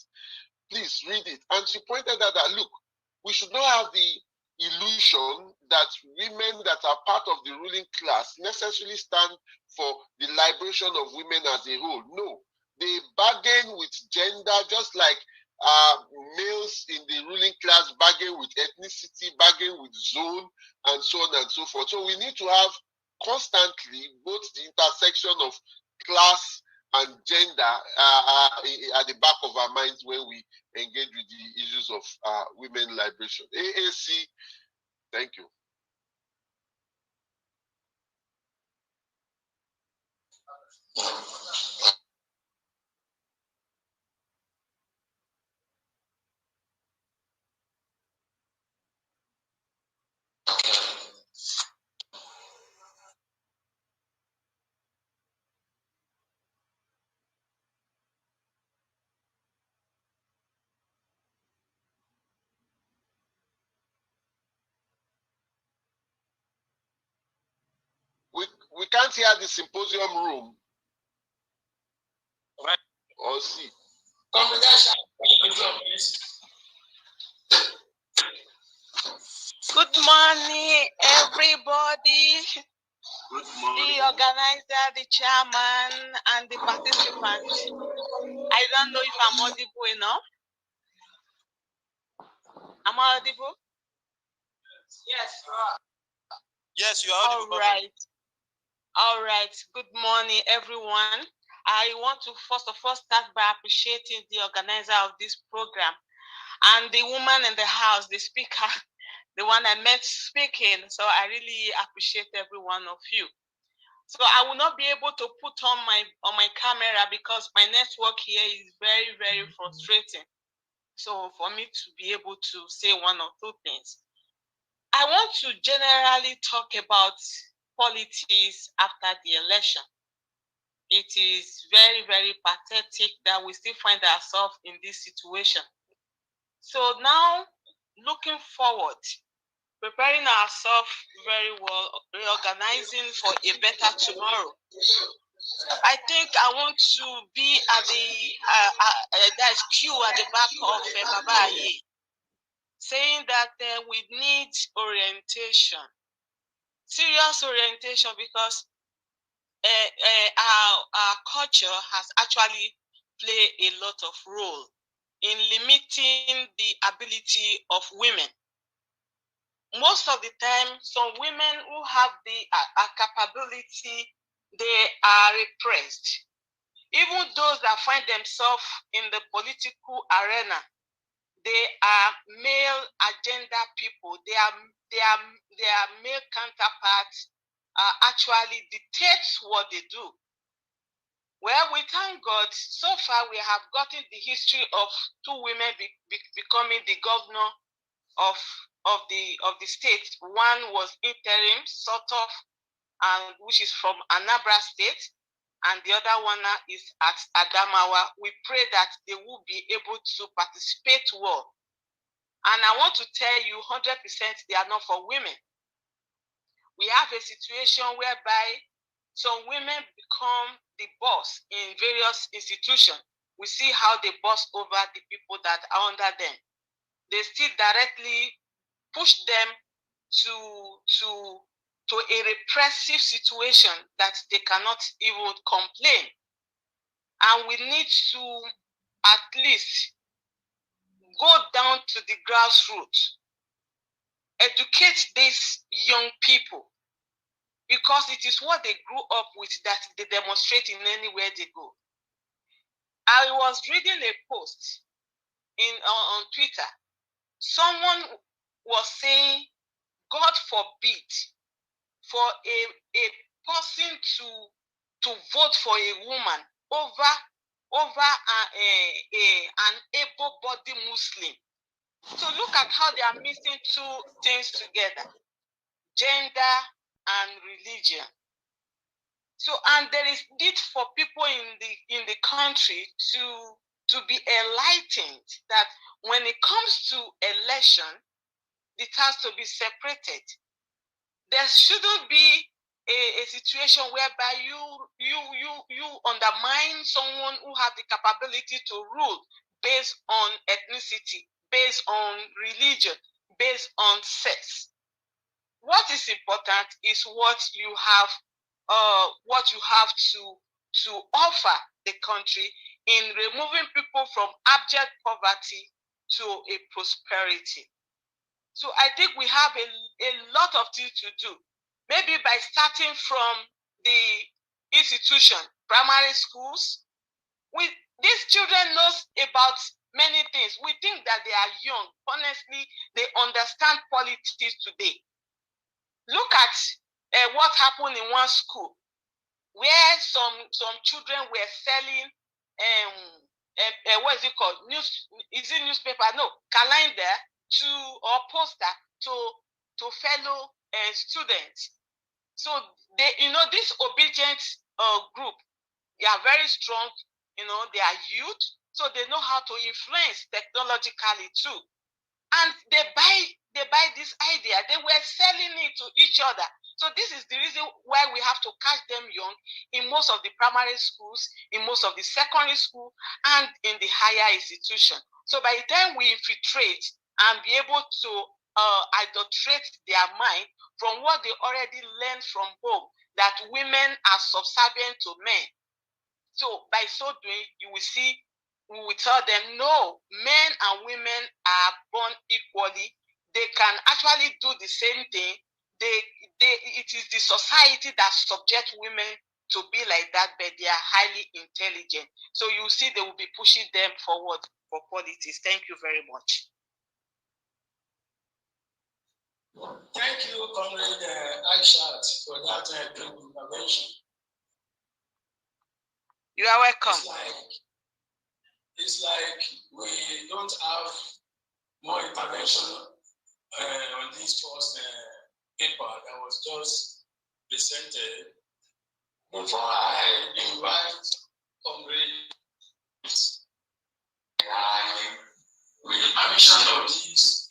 Please read it. And she pointed out that, look, we should not have the illusion that women that are part of the ruling class necessarily stand for the liberation of women as a whole. No, they bargain with gender just like males in the ruling class bargain with ethnicity, bargain with zone, and so on and so forth. So we need to have constantly both the intersection of class and gender at the back of our minds when we engage with the issues of women liberation. AAC, thank you. We can't hear the symposium room. Right. Or see. Good morning, everybody. Good morning. The organizer, the chairman, and the participants. I don't know if I'm audible enough. Am I audible? Yes, you are. Yes, you are audible. All right. Good morning, everyone. I want to first of all start by appreciating the organizer of this program and the woman in the house, the speaker, the one I met speaking. So I really appreciate every one of you. So I will not be able to put on my camera because my network here is very, very frustrating. So for me to be able to say one or two things, I want to generally talk about politics after the election. It is very, very pathetic that we still find ourselves in this situation. So now, looking forward, preparing ourselves very well, reorganizing for a better tomorrow. I think I want to be at that queue at the back of Baba Aye, saying that we need orientation, serious orientation, because our culture has actually played a lot of role in limiting the ability of women. Most of the time, some women who have the capability, they are repressed. Even those that find themselves in the political arena, they are male agenda people. Their male counterparts actually dictates what they do. Well, we thank God. So far, we have gotten the history of two women becoming the governor of the state. One was interim, sort of, and which is from Anambra State, and the other one is at Adamawa. We pray that they will be able to participate well. And I want to tell you 100% they are not for women. We have a situation whereby some women become the boss in various institutions. We see how they boss over the people that are under them. They still directly push them to a repressive situation that they cannot even complain. And we need to at least go down to the grassroots, educate these young people, because it is what they grew up with that they demonstrate in anywhere they go. I was reading a post on Twitter. Someone was saying, God forbid for a person to vote for a woman over an able-bodied Muslim. So look at how they are mixing two things together: gender and religion. So, and there is need for people in the country to be enlightened that when it comes to election, it has to be separated. There shouldn't be a situation whereby you undermine someone who has the capability to rule based on ethnicity, based on religion, based on sex. What is important is what you have to offer the country in removing people from abject poverty to a prosperity. So I think we have a lot of things to do. Maybe by starting from the institution, primary schools. These children know about many things. We think that they are young. Honestly, they understand politics today. Look at what happened in one school where some children were selling what is it called? Newspaper? No, calendar or poster to fellow students. So this obedient group, they are very strong. They are youth, so they know how to influence technologically too. And they buy this idea. They were selling it to each other. So this is the reason why we have to catch them young in most of the primary schools, in most of the secondary school, and in the higher institution. So by the time we infiltrate and be able to adulterate their mind from what they already learned from home, that women are subservient to men. So by so doing, you will see, we will tell them, no, men and women are born equally. They can actually do the same thing. It is the society that subjects women to be like that, but they are highly intelligent. So you see, they will be pushing them forward for politics. Thank you very much. Thank you, Comrade Aishat, for that good intervention. You are welcome. It's like we don't have more intervention on this first paper that was just presented. Before I invite Comrade, with the permission of this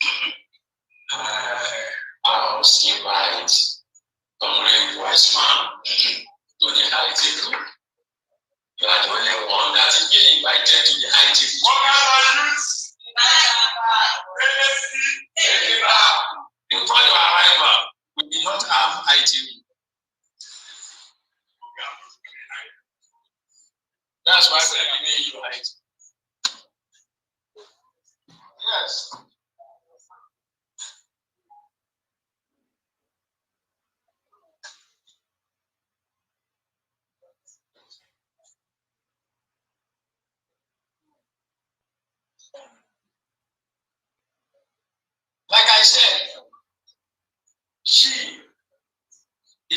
house, invite Comrade Weissman to the high table. You are the only one that is being invited to the high table. Before your arrival, we did not have high table. That's why we are giving you high table. Yes.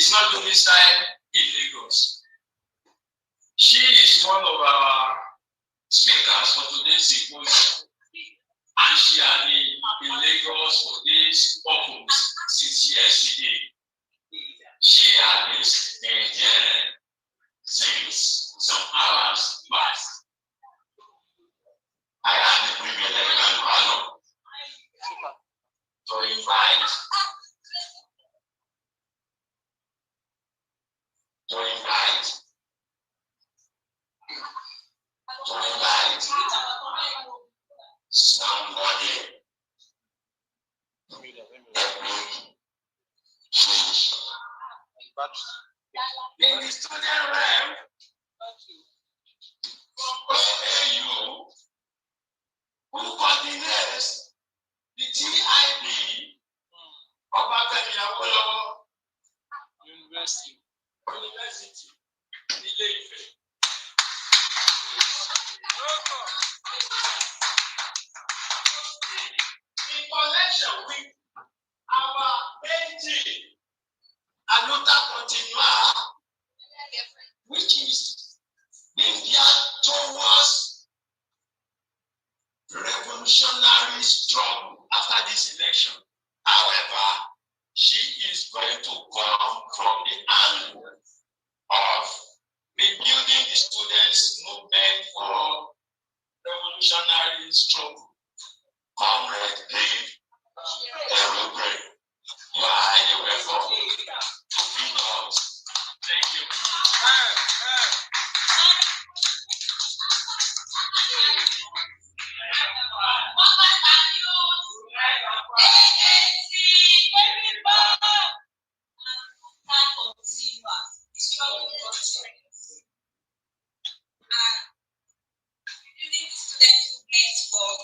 is not domiciled in Lagos. She is one of our speakers for today's symposium, and she has been in Lagos for this purpose since yesterday. She has been staying here since some hours past. I have the privilege and honor to invite somebody in the student realm from AAU who coordinates the TIB Obafemi Awolowo University, Ile-Ife. In connection with our AG, ALUTA CONTINUA, which is India towards revolutionary struggle after this election. However, she is going to come from the angle of rebuilding the students' movement for revolutionary struggle. Comrade Dave, you are highly welcome to be us. Thank you.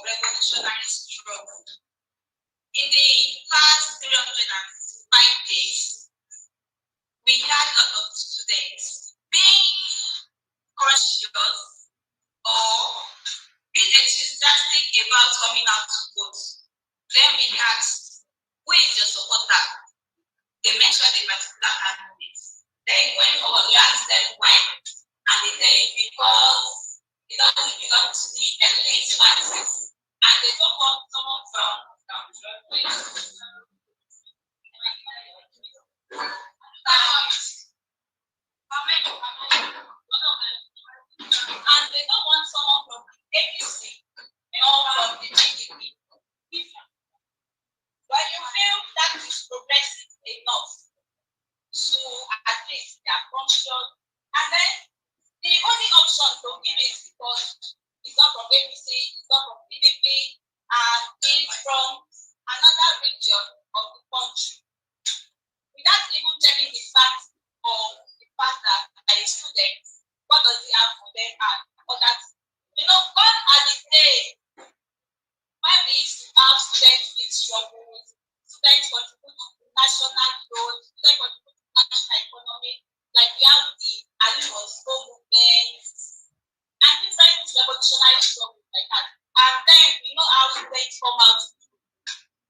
Revolutionary struggle. In the past 365 days, we had a lot of students being conscious or being enthusiastic about coming out to vote. Then we asked, who is your supporter? They mentioned a particular candidate. Then going forward, we asked them why. And they said because it doesn't belong to the elite masses. And they don't want someone from and they don't want someone from APC or from the GDP. But you feel that is progressive enough to at least their function. And then the only option to give is because it's not from APC, it's not from PDP, and it's from another region of the country. Without even checking the fact that a student, what does he have for them and others? You know, gone are the days when we used to have students with struggles, students contribute to national growth, students contribute to national economy, like we have the animals, movement, and different revolutionary struggles like that. And then we know how students come out to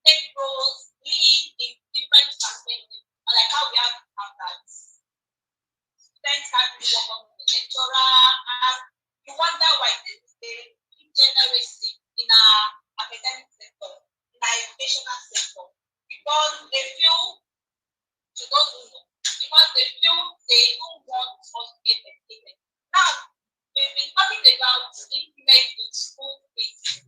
take roles, lead in different perspectives, like how we have that. Students can be work on the lecturer, and you wonder why they degeneracy in our academic sector, in our educational sector, because they feel they don't want us to get educated. Now, we've been talking about implement in school fees.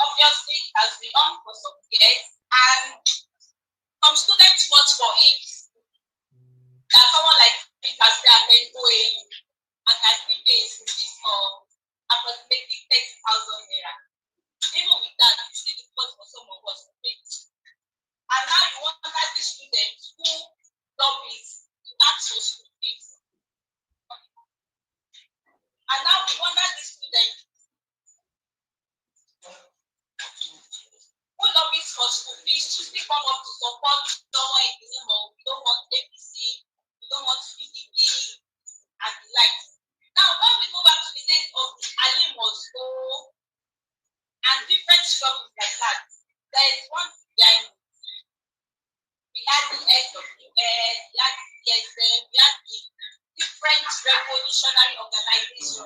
Obviously, it has been on for some years, and some students fought for it. That someone like me can say I can go in and I think pay a fees of approximately 30,000 naira. Even with that, you still difficult for some of us to pay. And now you want that these students who lobbies to ask for school fees. And now we wonder these students who lobbies for school fees to still come up to support someone in the name of we don't want APC, we don't want PDP, and the like. Now, when we go back to the days of the Alimos and different struggles like that, there is one behind. We had the end of the different revolutionary organizations.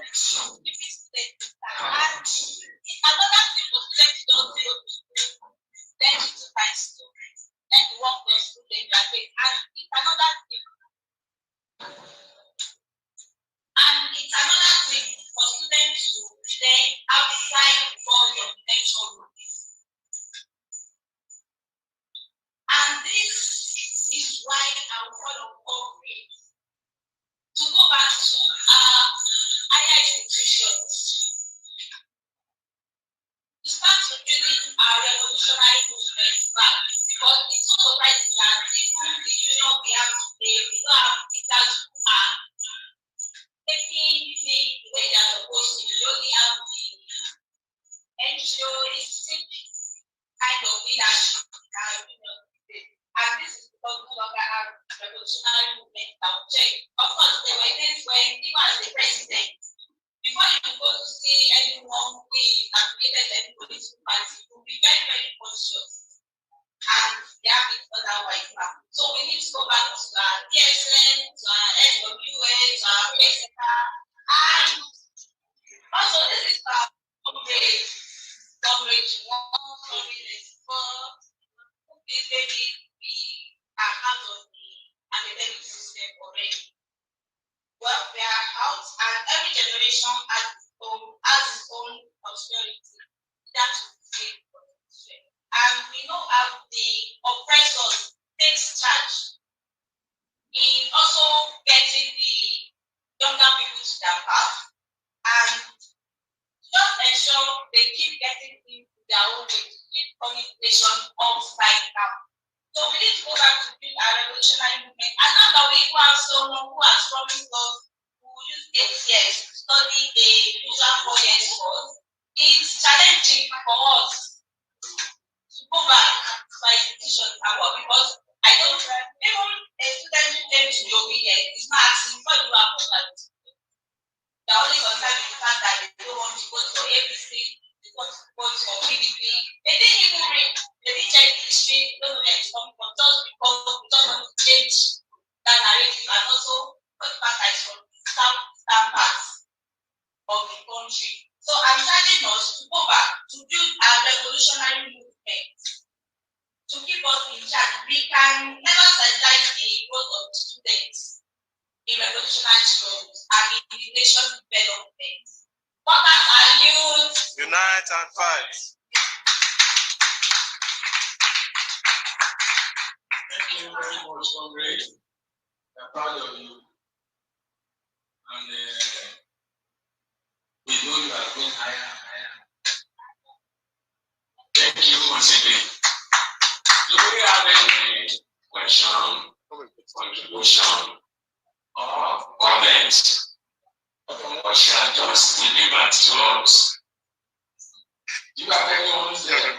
If it's and it's another thing for students to don't go to school, then to find students, then you work for students, and it's another thing. And it's another thing for students to stay outside from your lecture room. And this is why I follow corporate to go back to higher institutions to start rebuilding our revolutionary movement back, because it's so surprising that even the union we have today, we don't have teachers who are taking the way they are supposed to. We only have the NGOistic kind of leadership in our union today. And this is because we no longer have revolutionary movement that will check. Of course, there were days when, even as the president, before you go to see anyone who is affiliated with any political party, you will be very, very conscious. And they have it otherwise now. So we need to go back to our DSN, to our SWA, to our PSK. And also, this is our coverage 1, coverage 4. Maybe we are out of the academic system already. Well, we are out, and every generation has its own authority. That's it. And we know how the oppressors takes charge in also getting the younger people to their path, and just ensure they keep getting into their own way to keep communication upside down. So we need to go back to build our revolutionary movement. And now that we have someone who has promised us who will use 8 years to study a usual 4 years course, it's challenging for us to go back to our institutions and work, because I don't even a student who came to be obedient is not asking what you have for that. They are only concerned with the fact that they don't want to go to ABC, they want to go to PDP. They didn't even read, they didn't check the history, they don't know where it's coming from, just because we just want to change that narrative, and also for the fact that it's from the southern part of the country. So I'm charging us to go back to build our revolutionary movement, to keep us in charge. We can never centralize the growth of the students in revolutionary struggles and in the nation's development. Workers and youth, unite and fight. Thank you very much, comrade. We're proud of you. And we know you are going higher and higher. Thank you once again. Do we have any question, contribution, or comments from what she has just delivered to us? Do you have anyone there?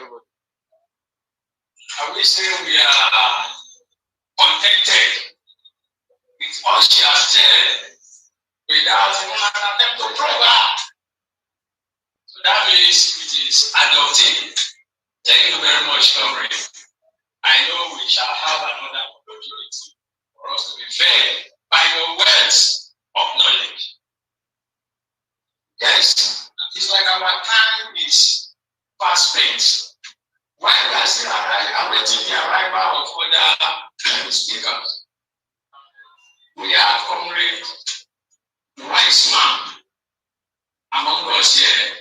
I will say we are contented with what she has said without even an attempt to probe her. So that means it is adopted. Thank you very much, comrade. I know we shall have another opportunity for us to be fed by your words of knowledge. Yes, it's like our time is fast spent. While we are still awaiting the arrival of other speakers, we have comrade wise man among us here.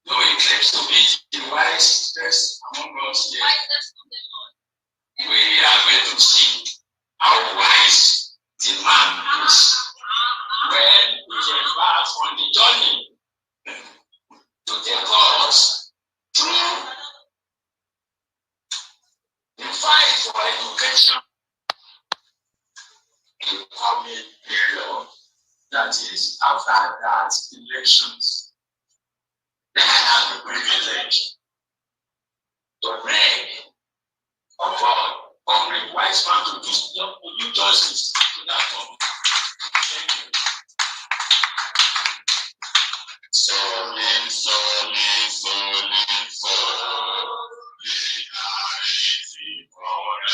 No, he claims to be the wisest among us here. We are going to see how wise the man is when he embarks on the journey to take us through the fight for education in the coming period, that is after that elections. Then I have the privilege to bring upon comrade wise man to do justice to that topic. Thank you. Solidarity forever.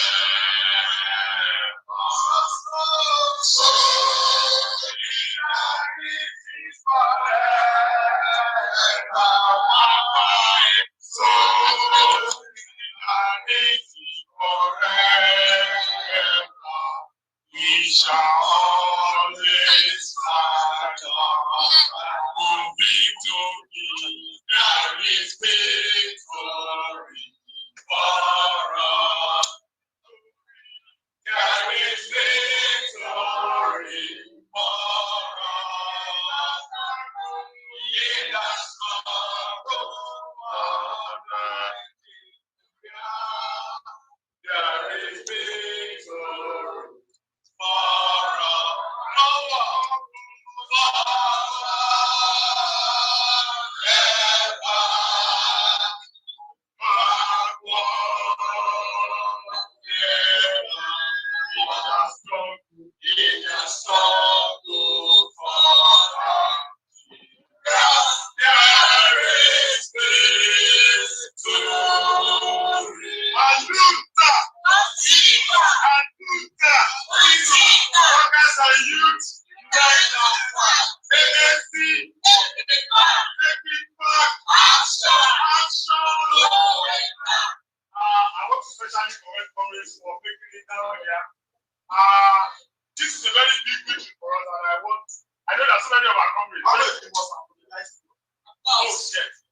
This is a very big victory for us, and I know that so many of our comrades must apologize. Oh, yes.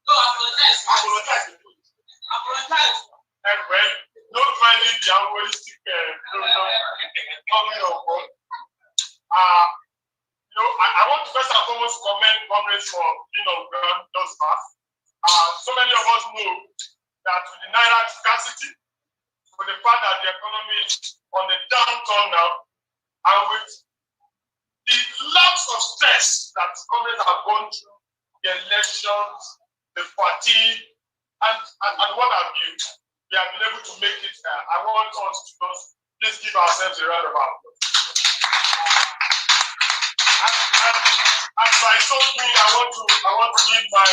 No, apologize. Apologize. Apologize. And well, don't find it the holistic coming on board. I want to first and foremost commend comrades for being on ground thus far. So many of us know that with the naira scarcity, with the fact that the economy is on the downturn now, and with the lots of stress that comrades have gone through, the elections, the fatigue, and what have you, we have been able to make it. I want us to just please give ourselves a round of applause. And by so doing, I want to give my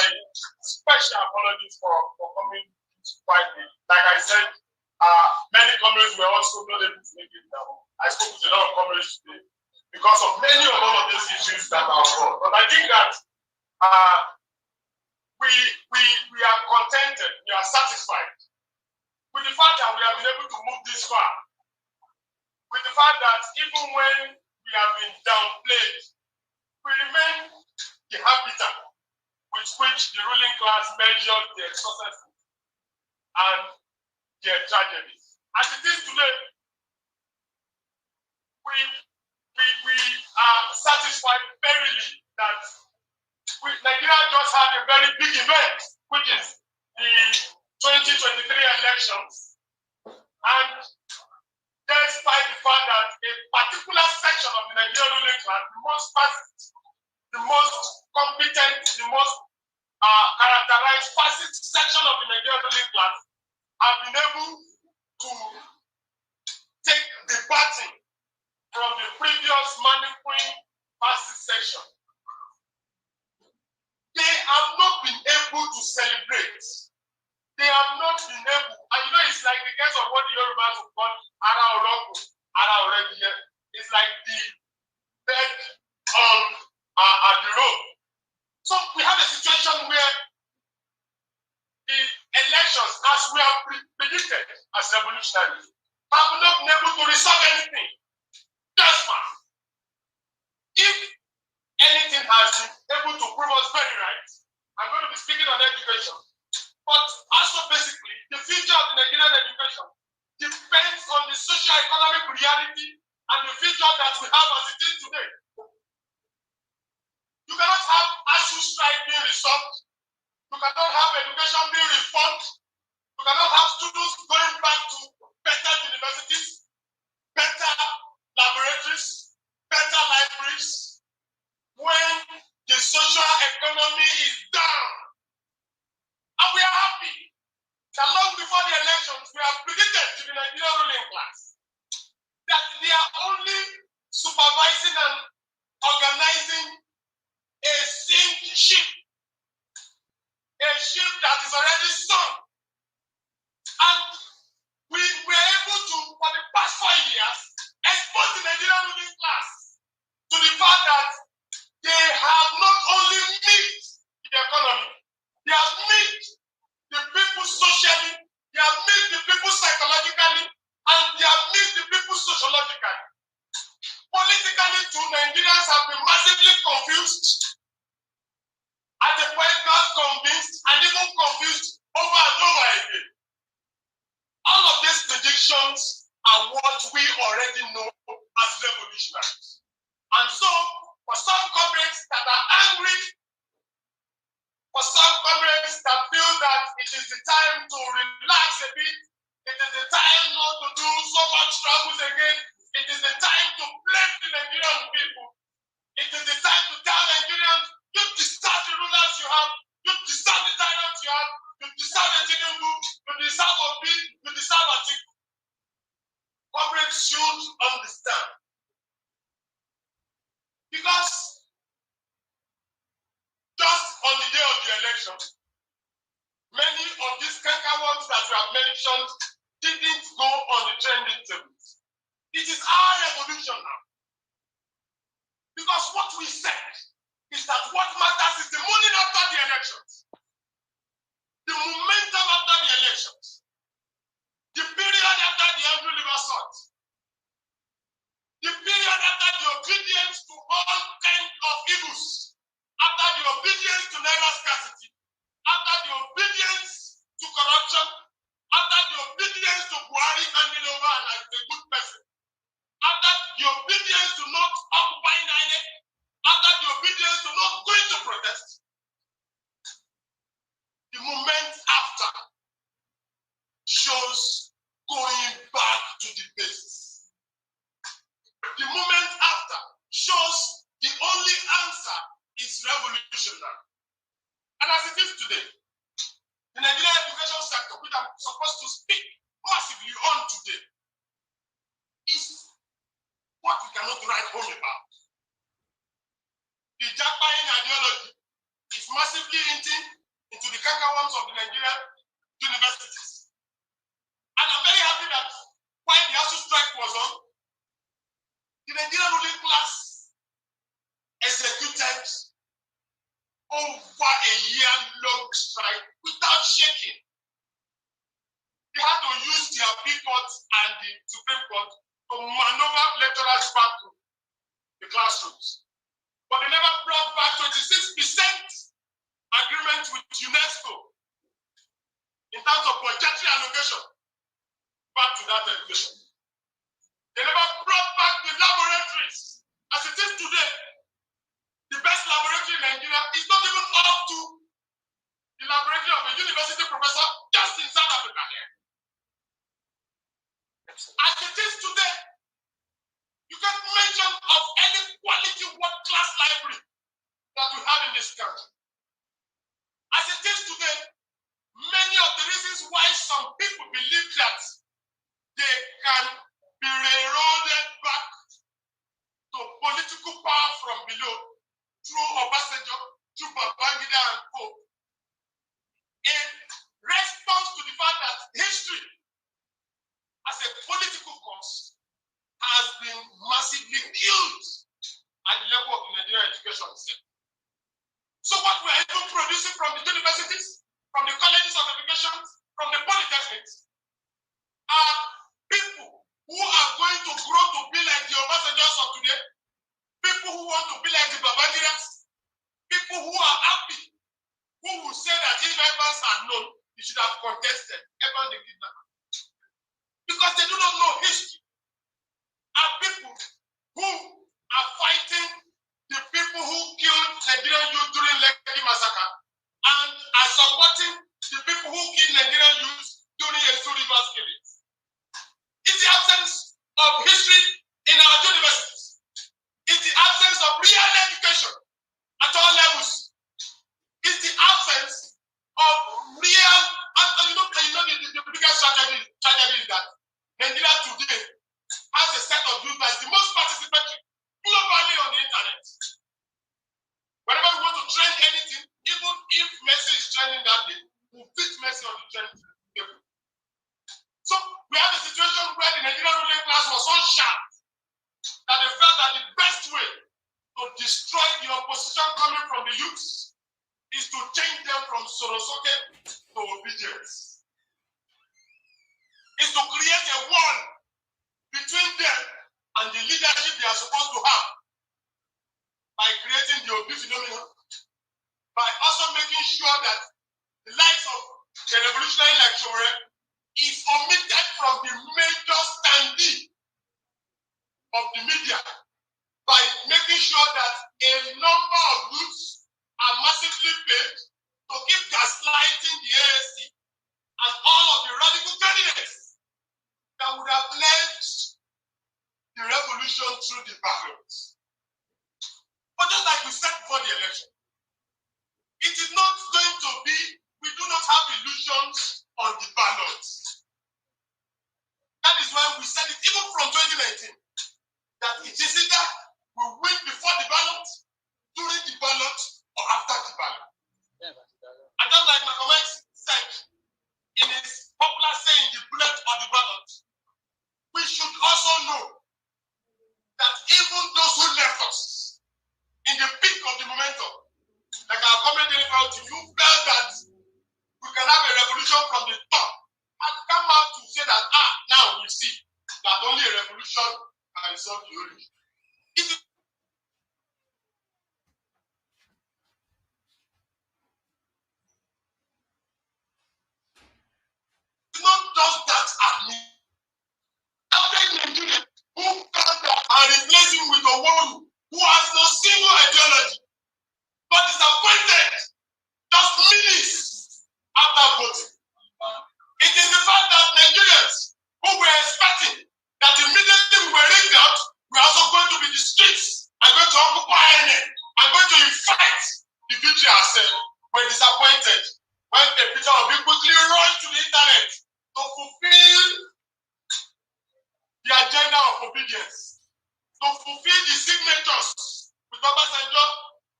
special apologies for coming to fight me. Like I said, many comrades were also not able to make it now. I spoke with a lot of comrades today because of many of all of these issues that are on. But I think that we are contented, we are satisfied with the fact that we have been able to move this far. With the fact that even when we have been downplayed, we remain the habitat with which the ruling class measures their successes and their tragedies. As it is today, we are satisfied verily that Nigeria just had a very big event, which is the 2023 elections. And despite the fact that a particular section of the Nigerian ruling class, the most competent, the most characterized fascist section of the Nigerian ruling class, have been able to take the baton from the previous manipulating fascist section. They have not been able to celebrate. They have not been able, and you know, it's like the case of what the Yorubas would call Ara Oroko, Ara Oregie. It's like the bed on the road. So we have a situation where the elections, as we have predicted as revolutionaries, have not been able to resolve anything. That's fine. If anything has been able to prove us very right, I'm going to be speaking on education. But also basically, the future of the Nigerian education depends on the socio-economic reality and the future that we have as it is today. You cannot have ASU strike being resolved. You cannot have education being reformed. You cannot have students going back to better universities, better laboratories, better libraries, when the social economy is down. And we are happy that long before the elections, we have predicted to the Nigerian ruling class that they are only supervising and organizing a sinking ship, a ship that is already sunk. And we were able to, for the past 4 years, expose the Nigerian ruling class to the fact that they have not only met the economy, they have met the people socially, they have met the people psychologically, and they have met the people sociologically. Politically too, Nigerians have been massively confused. At the point, got convinced and even confused over and over again. All of these predictions are what we already know as revolutionaries. And so, for some comrades that are angry, for some comrades that feel that it is the time to relax a bit, it is the time not to do so much troubles again, it is the time to blame the Nigerian people. It is the time to tell Nigerians, you deserve the rulers you have, you deserve the tyrants you have, you deserve the Tinubu, you deserve Obi, you deserve Atiku. Comrades should understand. Because just on the day of the election, many of these cankerworms that we have mentioned didn't go on the trending tables. It is our revolution now. Because what we said is that what matters is the morning after the elections, the momentum after the elections, the period after the Andrew River Salt, they had to use their Appeal Court and the Supreme Court to maneuver lecturers back to the classrooms. But they never brought back 26% agreement with UNESCO in terms of budgetary allocation back to that education. They never brought back the laboratories. As it is today, the best laboratory in Nigeria is not even up to the laboratory of a university professor just in South Africa here. As it is today, you can't mention of any quality world-class library that we have in this country. As it is today, many of the reasons why some people believe that they can be railroaded back to political power from below through Obasanjo, through Babangida and co. In response to the fact that history as a political cause has been massively killed at the level of the Nigerian education system. So what we are even producing from the universities, from the colleges of education, from the polytechnics, are people who are going to grow to be like the Obasanjos of today, people who want to be like the Babangidas, people who are happy, who will say that if Evans had known, he should have contested Evans the kidnapper. Because they do not know history. Are people who are fighting the people who killed Nigerian youth during Lekki massacre and are supporting the people who killed Nigerian youth during Yesu River's killings. It's the absence of history in our universities. It's the absence of real education at all levels. It's the absence of real, and you know the biggest tragedy is that Nigeria today has a set of youth that is the most participatory globally on the internet. Whenever we want to trend anything, even if Messi is trending that day, we'll fit Messi on the trend table. So we have a situation where the Nigerian ruling class was so sharp that they felt that the best way to destroy the opposition coming from the youths is to change them from Sorosoke to obedience. Is to create a wall between them and the leadership they are supposed to have by creating the Obi phenomenon, by also making sure that the likes of the revolutionary lecturer is omitted from the major standee of the media, by making sure that a number of youths are massively paid to keep gaslighting the ASC and all of the radical candidates that would have led the revolution through the ballots. But just like we said before the election, it is not going to be, we do not have illusions on the ballots. That is why we said it even from 2019, that it is either we win before the ballot, during the ballot, or after the ballot. And just like Malcolm X said in his popular saying, the bullet or the ballot, we should also know that even those who left us in the peak of the momentum, like our comrade about you felt that we can have a revolution from the top and come out to say that, now we see that only a revolution can resolve the origin. It is not just that admit. Nigeria who felt that and replace him with a woman who has no single ideology, but disappointed just minutes after voting. It is the fact that Nigerians who were expecting that immediately we were rigged out, we are also going to be the streets, are going to occupy it, are going to fight the victory ourselves. We're disappointed when a picture of you quickly rushed to the internet to fulfill the agenda of obedience, to fulfill the signatures with Obasanjo,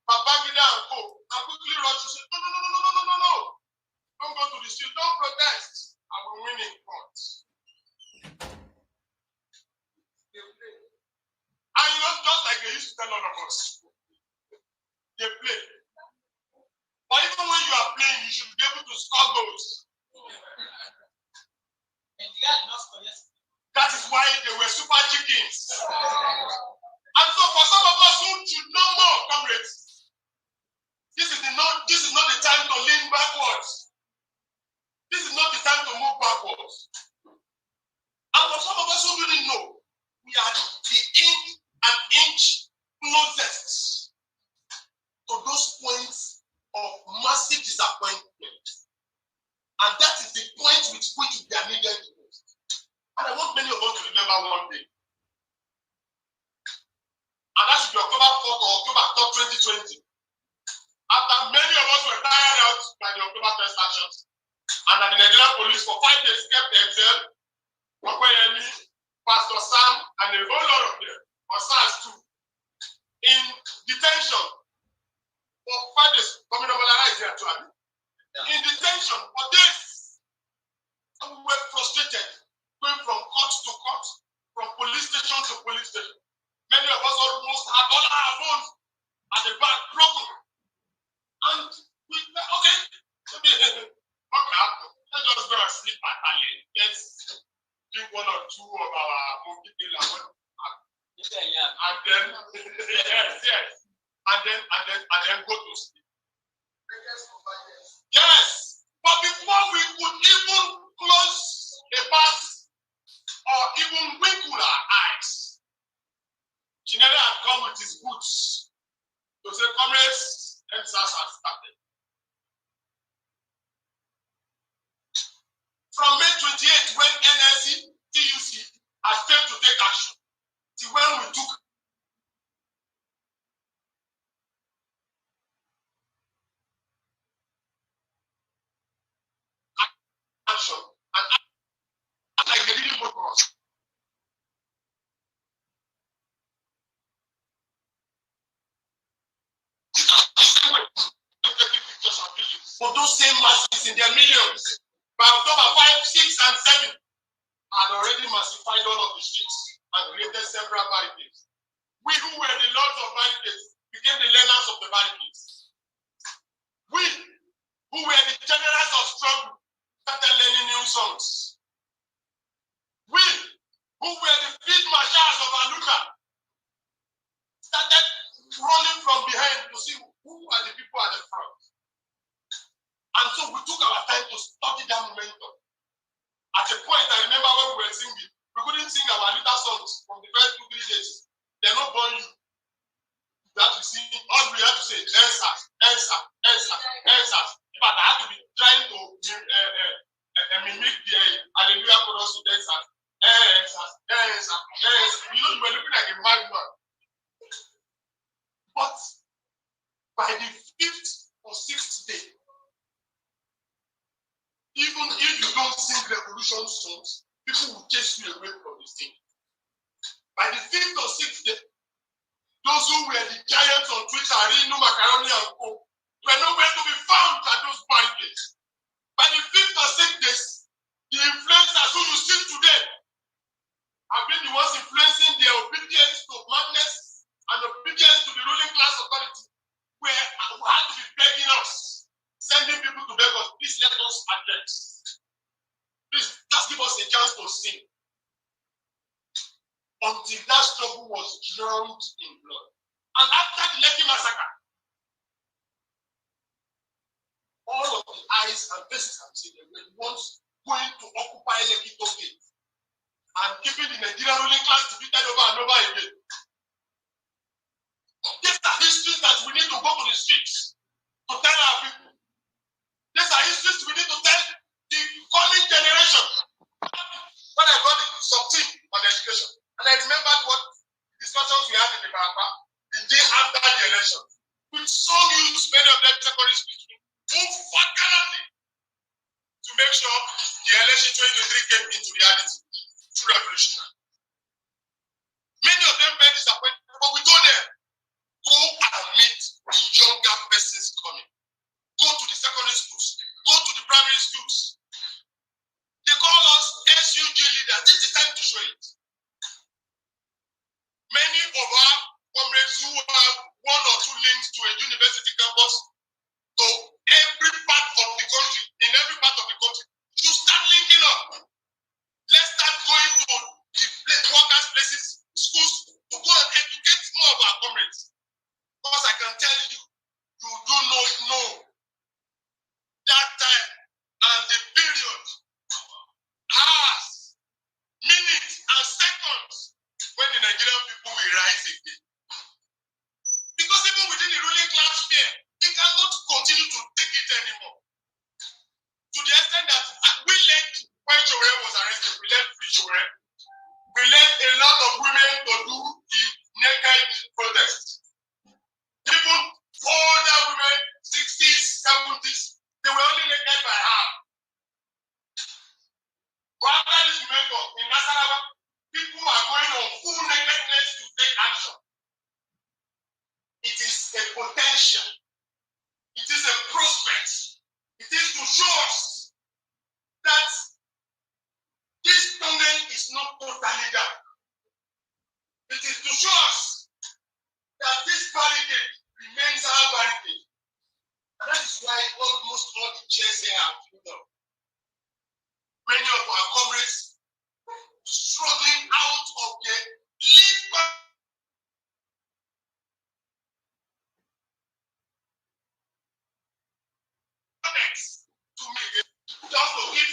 Babangida and co. And quickly rush to say, no. Don't go to the street, don't protest. And we're winning courts. And you know, just like they used to tell all of us, they play. But even when you are playing, you should be able to score goals. That is why they were super chickens. And so for some of us who should know more, comrades, this is not the time to lean backwards. This is not the time to move backwards. And for some of us who didn't know, we are an inch closest to those points of massive disappointment. And that is the point with which we are needed to move. And I want many of us to remember one day. And that should be October 4th or October 3rd, 2020. After many of us were tired out by the October 1st actions, and that the Nigerian police for 5 days kept themselves, Okoyemi, Pastor Sam, and a whole lot of them, or SARS too, in detention for 5 days. Coming over here actually. In detention for days. And we were frustrated, going from court to court, from police station to police station. Many of us almost had all our bones at the back broken. And we said, okay, let's just go and sleep at Allen. Let's drink one or two of our monkey tail and then yes. And then go to sleep. Yes. But before we could even close a pass or even wrinkle our eyes, Chinere had come with his boots to say, comrades, MSAS has started. From May 28th, when NLC, TUC had failed to take action, to when we took action, and like they didn't vote for us. For those same masses in their millions, by October 5, 6, and 7, had already massified all of the streets and created several barricades. We who were the lords of barricades became the learners of the barricades. We who were the generals of struggle started learning new songs. We who were the field marshals of ALUTA started running from behind to see who are the people at the front. And so we took our time to study that momentum. At a point, I remember when we were singing, we couldn't sing our ALUTA songs from the first 2-3 days. They're not born you. You have to sing, all we have to say is answer. In fact, I had to be trying to mimic the Hallelujah chorus with answer. You know, you were looking like a mad man. But by the 5th or 6th day, even if you don't sing revolution songs, people will chase you away from the stage. By the 5th or 6th day, those who were the giants on Twitter, Rino, Macaroni, and Co, were nowhere to be found at those barricades. By the 5th or 6th days, the influencers who you see today have been the ones influencing their obedience to madness and obedience to the ruling class authority, where we had to be begging us, sending people to beg us, please let us address. Please just give us a chance to sing. Until that struggle was drowned in blood. And after the Lekki massacre, all of the eyes and faces have seen them were once going to occupy Lekki toll gate and keeping the Nigerian ruling class defeated over and over again. These are histories that we need to go to the streets to tell our people. These are histories we need to tell the coming generation. When I got the sub-team on education, and I remembered what discussions we had in the Barapa the day after the election, with some youths, many of them secondary speaking, who fought gallantly to make sure the election 2023 came into reality through revolution. Many of them were disappointed, but we told them, go and meet younger persons coming. Go to the secondary schools, go to the primary schools. They call us SUG leaders. This is the time to show it. Many of our comrades who have 1 or 2 links to a university campus, to every part of the country, in every part of the country, to start linking up.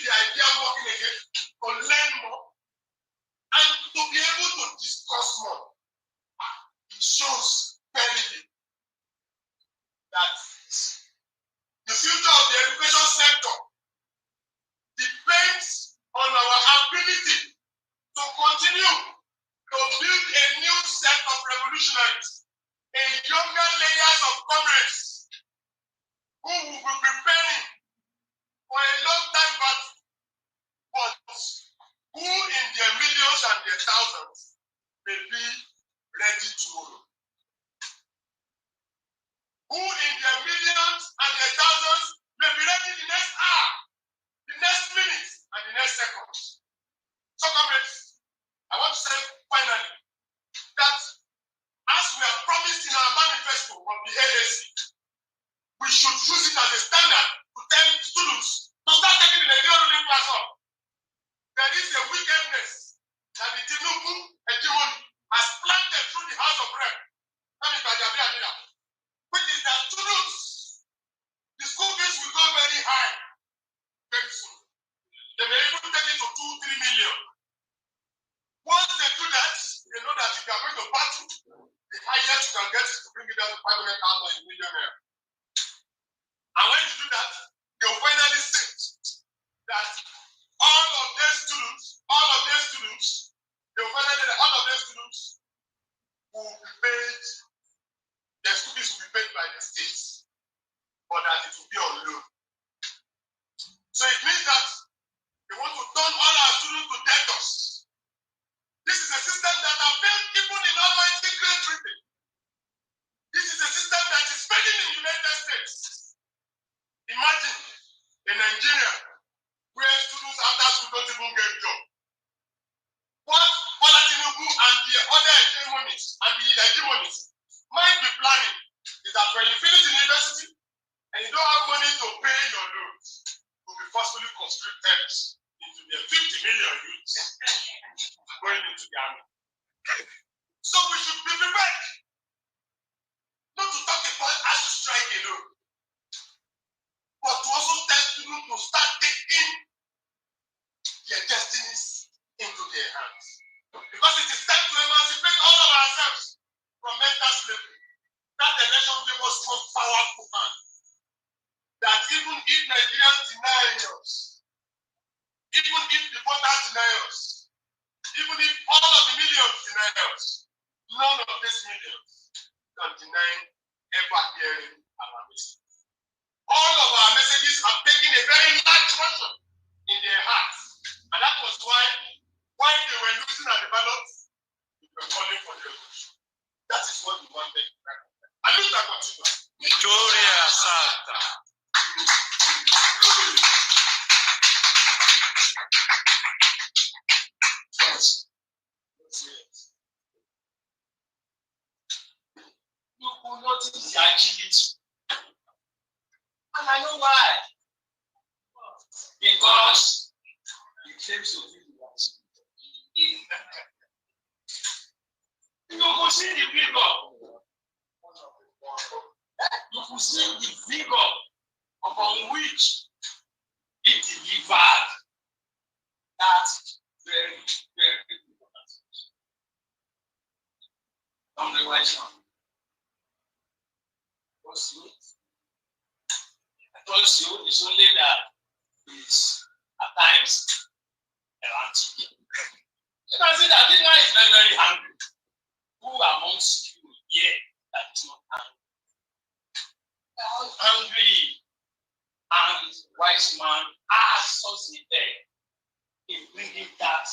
the idea of working again, to learn more, and to be able to discuss more. It shows clearly that the future of the education sector depends on our ability to continue to build a new set of revolutionaries, a younger layers of comrades who will be preparing for a long time battle, but who in their millions and their thousands may be ready tomorrow. Who in their millions and their thousands may be ready the next hour, the next minute, and the next second. So, comrades, I want to say finally that as we have promised in our manifesto of the AAC, we should use it as a standard to tell students to start taking the Nigerian ruling class up. There is a wickedness that the Tinubu hegemony has planted through the House of Rep, which is that students, the school fees will go very high very soon. They may even take it to 2-3 million. Once they do that, they know that if you are going to battle, the highest you can get is to bring it down to 500,000 million naira. And when you do that, they will finally say that all of their students, they will finally that all of their students will be paid, their school fees will be paid by the states, but that it will be on loan. So it means that they want to turn all our students to debtors. This is a system that has failed even in Almighty Great Britain. This is a system that is failing in the United States. Imagine in Nigeria where students after school don't even get a job. What Bola Tinubu and the other hegemonies might be planning is that when you finish university and you don't have money to pay your loans, you'll be forcefully conscripted into the 50 million youths going into the army. So we should be prepared not to talk about ASU strike alone, but to also tell people to start taking their destinies into their hands. Because it is time to emancipate all of ourselves from mental slavery. That election gave us one powerful hand. That even if Nigerians deny us, even if the voters deny us, even if all of the millions deny us, none of these millions can deny ever hearing our message. All of our messages have taken a very large portion in their hearts. And that was why they were losing at the ballots, we were calling for the revolution. That is what we wanted. ALUTA CONTINUA. Victoria Santa. You will notice the agility. And I know why. Because he claims to be the one. You will see the vigor. You will see the vigor upon which he delivered that very, very important. I'm the wise man. I told you it's only that it's at times erratic. You can see that this guy is very, very angry. Who amongst you here that is not angry? Angry and wise man has succeeded in bringing that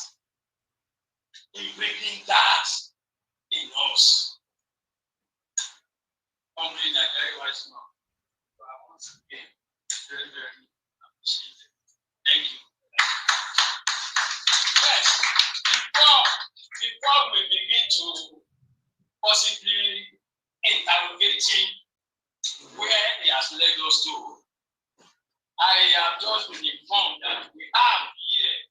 in us. Hungry and very wise man. Once again, very, very appreciated. Thank you. Yes, before we begin to possibly interrogating where he has led us to, I have just been informed that we have here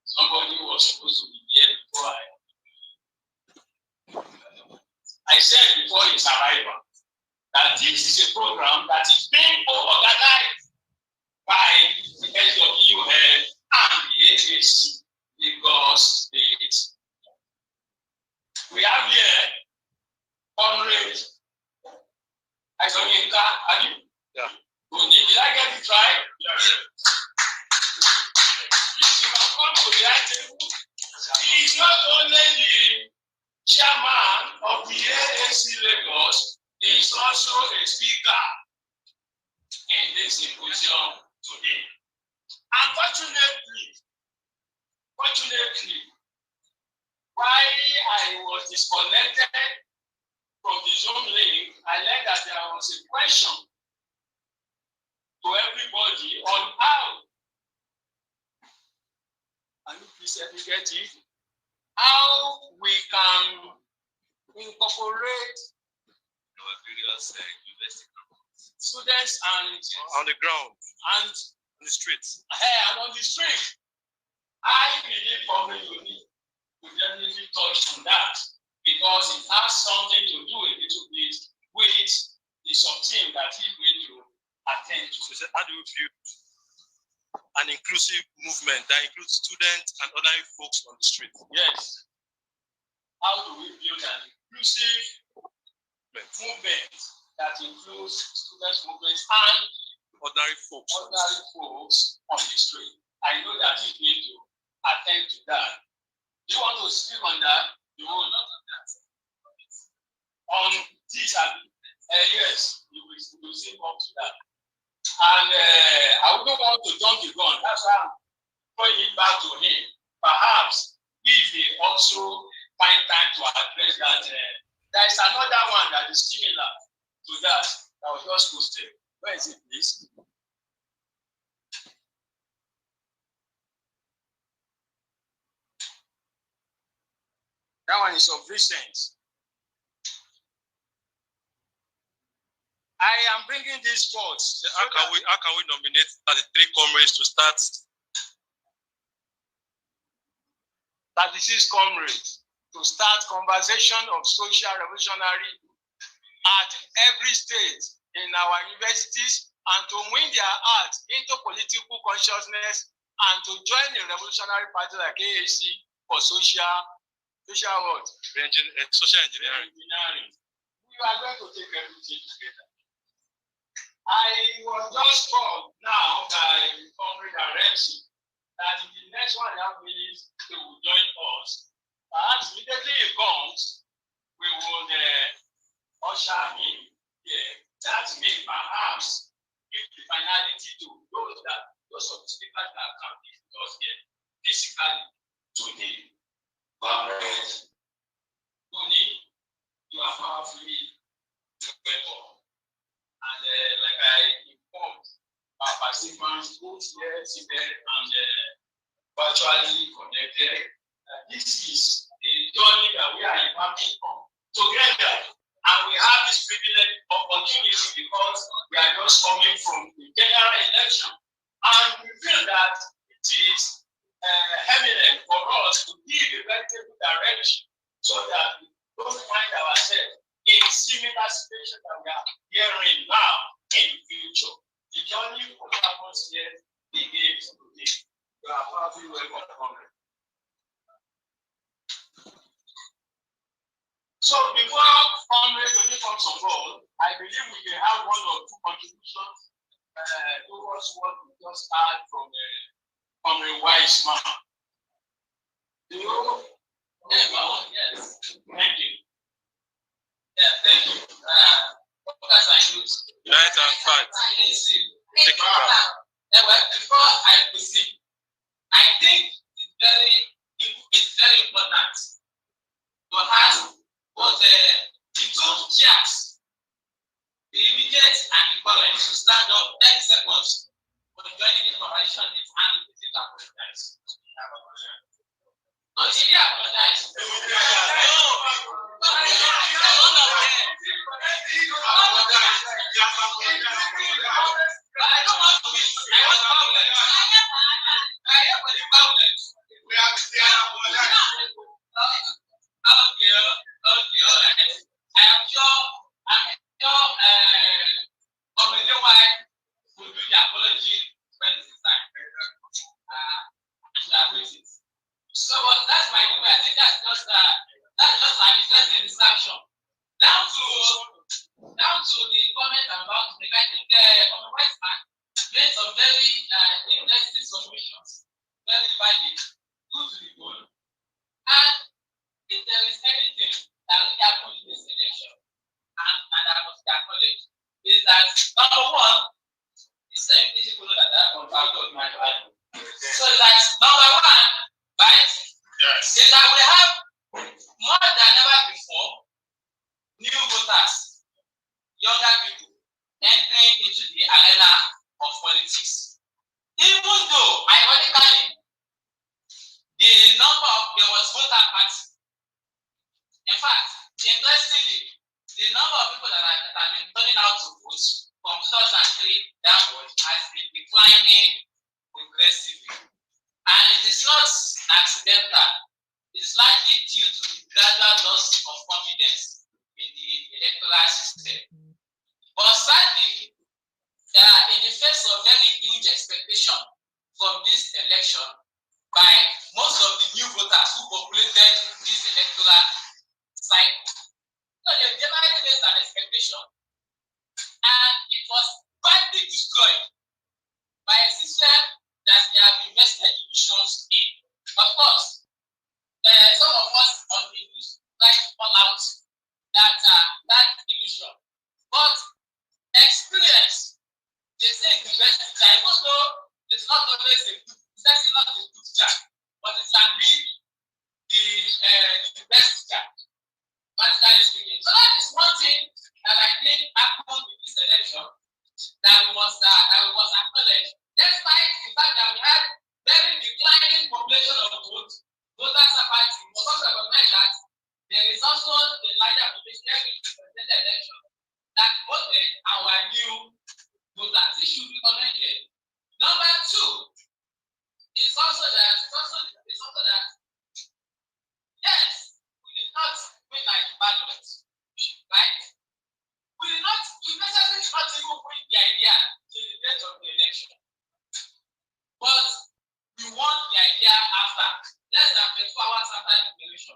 somebody who was supposed to be here before I said before his arrival that that this is a program that is being organized by the SWUN and the AAC Lagos State. We have here Comrade Aisonyinka Ali. Yeah. Did I get it right? Yes. Please, you can come to the right table. He is not only the chairman of the AAC Lagos, he is also a speaker in this symposium today. Unfortunately, while I was disconnected from the Zoom link, I learned that there was a question to everybody on how, and you please let me get it, how we can incorporate our various university students and on the ground and on the streets. And on the street, I believe probably you need to definitely touch on that because it has something to do a little bit with the sub-team that is going to attend to. So how do you build an inclusive movement that includes students and other folks on the street? Yes. How do we build an inclusive movement that includes students' movements and ordinary folks on the street? I know that he's going to attend to that. Do you want to speak on that? You will not on that. On this, yes, you will speak up to that. And I wouldn't want to jump the gun. That's why I'm throwing it back to him. Perhaps if they also find time to address that, there is another one that is similar to that was just posted. Where is it, please? That one is of recent. I am bringing these thoughts. How can we nominate 33 comrades to start? 36 comrades to start conversation of social revolutionary at every stage in our universities and to win their hearts into political consciousness and to join a revolutionary party like AAC for social what? Social engineering. We are going to take everything together. I was just told now by Comrade Arensi that in the next 1.5 minutes they will join us. Perhaps immediately he comes, we will usher him here. That may perhaps give the finality to those of the speakers that can be with us here physically today. Comrade Tony, you are powerfully welcome. And like I informed our participants, both here, seated and virtually connected, this is a journey that we are embarking on together. And we have this privileged opportunity because we are just coming from the general election. And we feel that it is eminent for us to give a veritable direction so that we don't find ourselves in similar situations that we are hearing now in the future. The journey for us here begins today. You are probably welcome. So before Comrade Oni comes on board, I believe we can have one or two contributions towards what we just heard from Comrade Wiseman. Do you? Yes. Thank you. Yeah, thank you. Focus and use. Right and fight. Take it back. Before I proceed, I think it's very important to have both the two chairs, the immediate and the current, to stand up 10 seconds for joining the conversation with hand with it apologize. No, did you apologize? Okay, all right. I'm sure origin when it's time. So that's my view. I think that's just an interesting distraction. Down to the comment about the guy, the white man made some very interesting submissions, very valid, good to the bone. And if there is anything that really happened in this election, and I must acknowledge, is that number one, the same people that I confirmed on my Bible. So that's number one, right? Yes. Is that we have more than ever before new voters, younger people entering into the arena of politics. Even though, ironically, there was voter party. In fact, interestingly, the number of people that have been turning out to vote from 2003 downwards has been declining progressively. And it is not accidental. It's likely due to the gradual loss of confidence in the electoral system. But sadly, in the face of very huge expectation from this election by most of the new voters who populated this electoral cycle, so they generally raised an expectation, and it was badly destroyed by a system that they have invested illusions in. Of course, some of us on the news like to call out that illusion, but experience, they say it's the best teacher, even though it's not always it's actually not a good teacher, but it can be the best teacher, practically speaking. So that is one thing that I think happened in this election that we must acknowledge. Despite the fact that we had very declining population of voters apathy, we must also recognize that there is also a larger population every presidential election that voted our new voters. This should be commended. Number two is also that yes, we did not win like ballot, right? We necessarily not even win the idea till the date of the election. But we won the idea after, less than 24 hours after the election.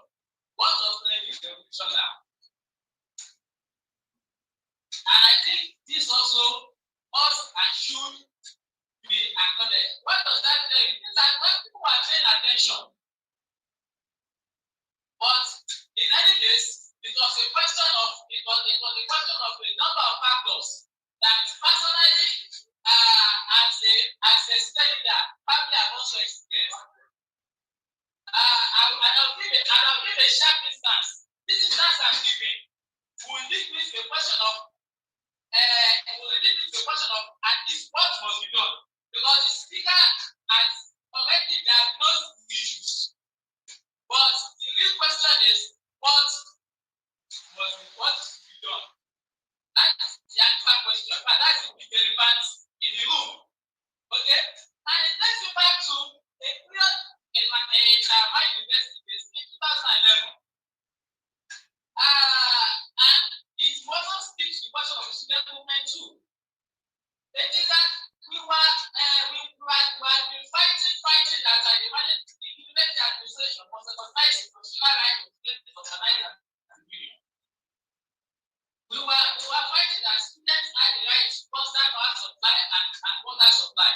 What was playing is the election now? And I think this also must and should be acknowledged. What does that tell you? It's that when people are paying attention. But in any case, it was a question of a number of factors that personally, as a studier, probably I've also experienced. I'll give a sharp instance. This instance I'm giving will lead me to a question of at least what must be done, because the speaker has already diagnosed the issues. But the real question is what must be done. That's the actual question. But that's the big relevance in the room. Okay? And it takes you back to a period in my university in 2011. And it wasn't speak to the question of the student movement too. It is that we had been fighting that I demanded the university administration must recognize the constitutional right of students to organize and union. We were fighting that students had the right to constant power supply and water supply.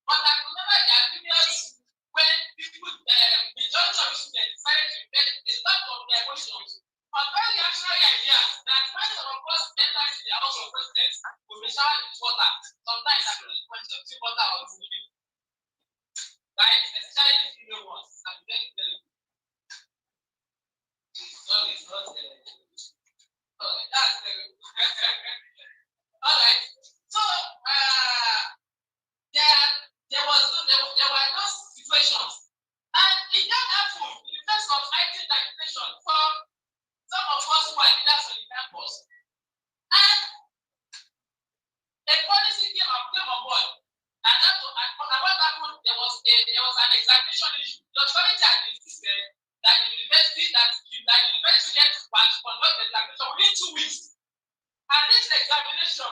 But I remember the opinions when people, majority of the students decided to invest a lot of their emotions on very reactionary ideas that when some of us enter into the House of Presidents, we will shower with water. Sometimes I can consume water or food. Right? Especially the female ones. I'm very, very good. Sorry, it's not that's very good. Alright. So there were those situations. And it can happen in the face of fighting legislation for some of us who are leaders on the campus. And a policy came on board. And what happened, there was an examination issue. The authority had insisted that the university gets to conduct the examination within 2 weeks. And this examination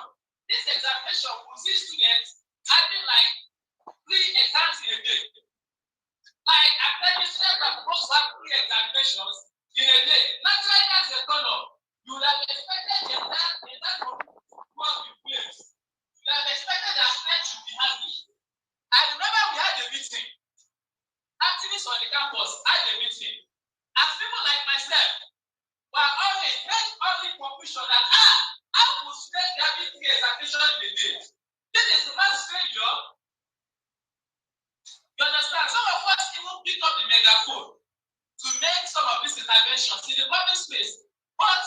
will see students having like 3 exams in a day. Like academicians are supposed to have 3 examinations in a day. Naturally, as a color, you would have expected the entire work be placed. You would have expected that strength should be handy. I remember we had a meeting. Activists on the campus had a meeting. As people like myself were always made only conclusion that how could students have 3 examinations in a day? This is the man's failure. You understand? Some of us even pick up the megaphone to make some of these interventions in the public space. But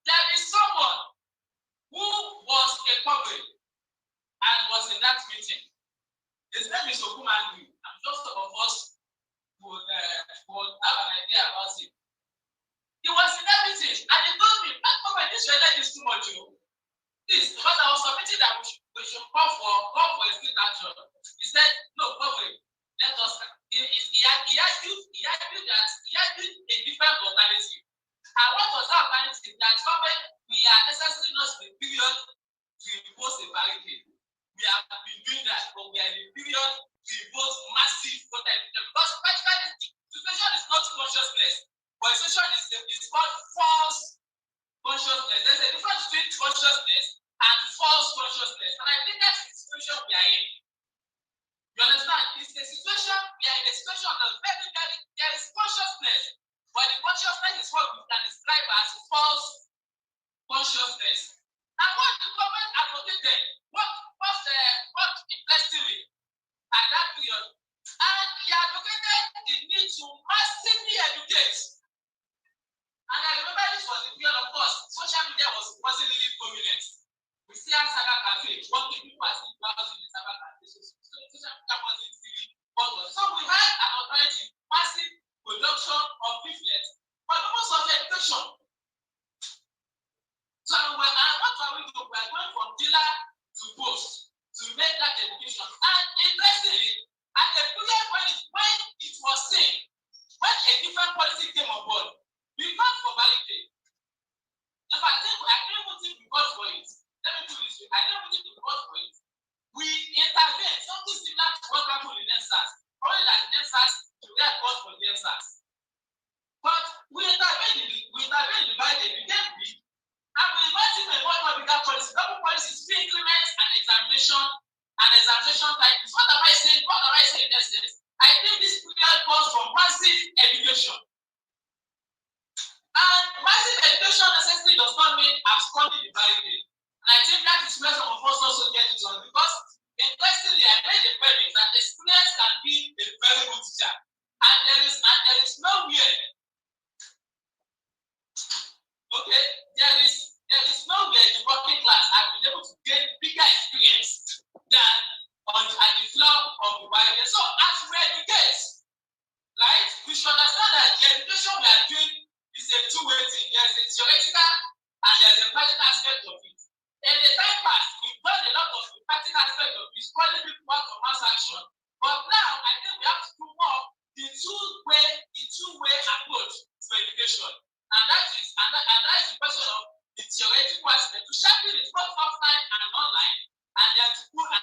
there is someone who was a public and was in that meeting. His name is Okumandu. I'm sure some of us would have an idea about him. He was in that meeting and he told me, this weather is too much. This, because I was submitting that we should call for a state action. He said, no, public. Let us. He argued a different alternative. And what was that alternative? That government, we are necessarily not in the period to impose a barricade. We have been doing that, but we are in the period to impose massive protest. Because practically the situation is not consciousness, but the situation is called false consciousness. There's a difference between consciousness and false consciousness. And I think that's the situation we are in. You understand? It's a situation, we are in a situation of there is consciousness, but the consciousness is what we can describe as false consciousness. And what the government advocated, what interestingly at that period, and he advocated the need to massively educate. And I remember this was the period, of course, social media wasn't really prominent. We see our cyber cafe, what the people are still browsing the cyber cafe. So social media wasn't really what was. So we had an alternative, massive production of leaflets for the purpose of education. So what are we doing? We are going from dealer to post to make that education. And interestingly, at the period when it was seen, when a different policy came on board, we called for barricade. If I think I didn't even think we called for it. Let me do this way. I didn't even think we called for it. We intervened, something similar to what happened in NSAS. Only that in NSAS, we had called for the NSAS. But we intervened in the barricade, we became big, and we invited a more bigger policy. Double policies, free increments and examination type. What am I saying? What am I saying in essence? I think this period calls for massive education. And massive education necessarily does not mean absconding the barricade. And I think that is where some of us also get it on, because interestingly, I made the premise that experience can be a very good teacher. And there is nowhere. Okay, there is nowhere the working class have been able to get bigger experience than at the floor of the barricade. So as we educate, right, we should understand that the education we are doing is a two-way thing. There's a theoretical and there's a practical aspect of it. In the time past, we've done a lot of the practical aspect of it, calling people out of mass action. But now I think we have to do more the two-way approach to education. And that is the question of the theoretical aspect, to sharpen it both offline and online, and then to put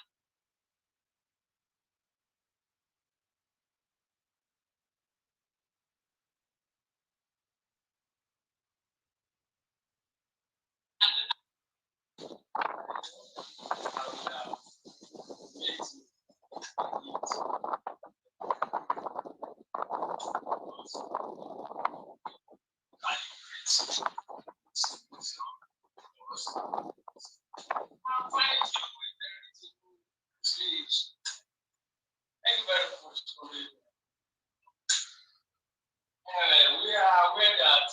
we are aware that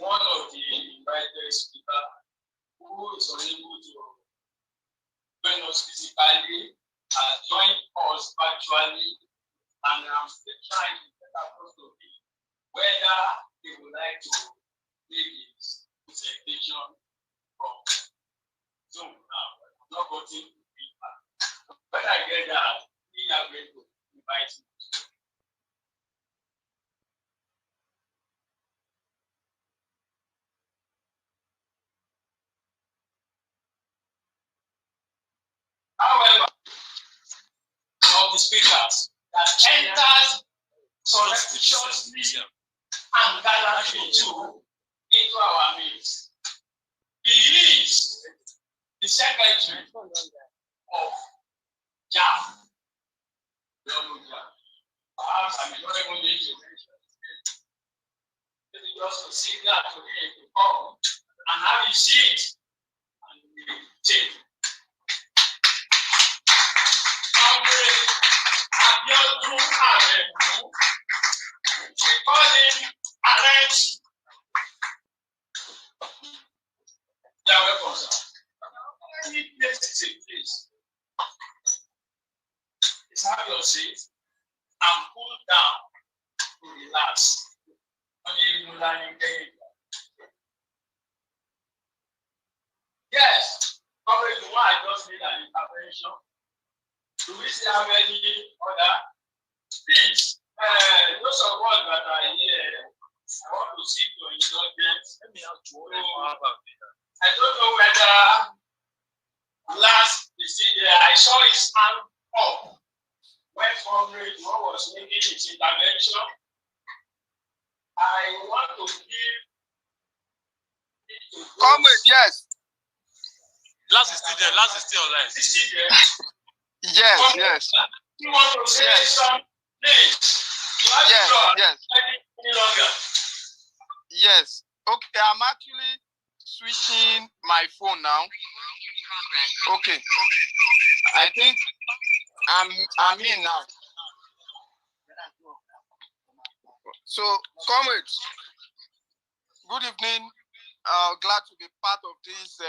one of the invited speakers who is unable to join us physically has joined us virtually, and I'm still trying to get across to him whether they would like to make his presentation from Zoom now. I'm not going to feedback. When I get that, we are going to invite him. However, speakers that enters surreptitiously and gallantly into our midst. He is the secretary of JAF. Perhaps I may not even need to mention it. It is just a signal to him to come and have his seat and we take. Comrade Abiodun Aremu, we call him Arrange. You are welcome, sir. Any place is a place. Just have your seat and cool down to relax. Yes, comrade, the one I just made an intervention. Do we still have any other? Please, those of us that are here, I want to seek your indulgence. Let me ask you I don't know whether last I saw his hand up when comrade was making his intervention. I want to give Comrade, yes. Last is still there. Last is still alive. Is still there? Yes, yes. You want to say something? Please. Yes. Any longer. Yes. Okay, I'm actually switching my phone now. Okay. I think I'm in now. So, comrades, good evening. Glad to be part of this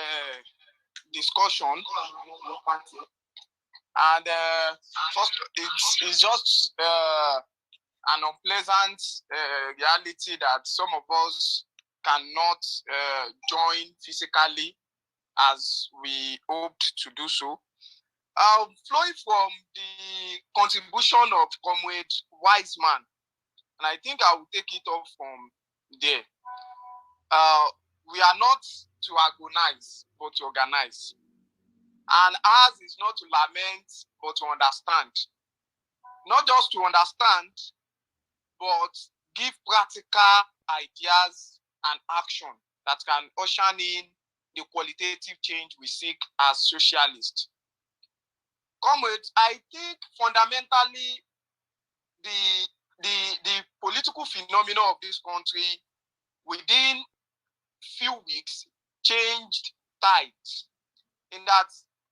discussion. And first, it's just an unpleasant reality that some of us cannot join physically as we hoped to do so. Flowing from the contribution of Comrade Wiseman, and I think I will take it off from there. We are not to agonize, but to organize. And ours is not to lament, but to understand. Not just to understand, but give practical ideas and action that can usher in the qualitative change we seek as socialists. Comrades, I think fundamentally the political phenomena of this country within few weeks changed tides, in that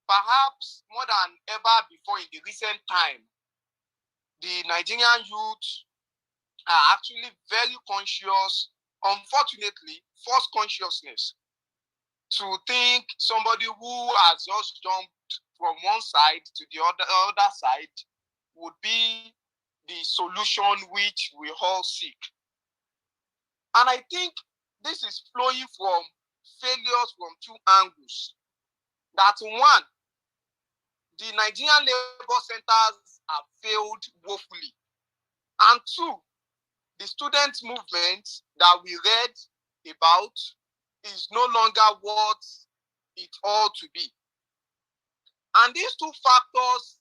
perhaps more than ever before in the recent time, the Nigerian youth are actually very conscious, unfortunately, false consciousness, to think somebody who has just jumped from one side to the other side would be the solution which we all seek. And I think this is flowing from failures from two angles. That one, the Nigerian labor centers have failed woefully. And two, the student movement that we read about is no longer what it ought to be. And these two factors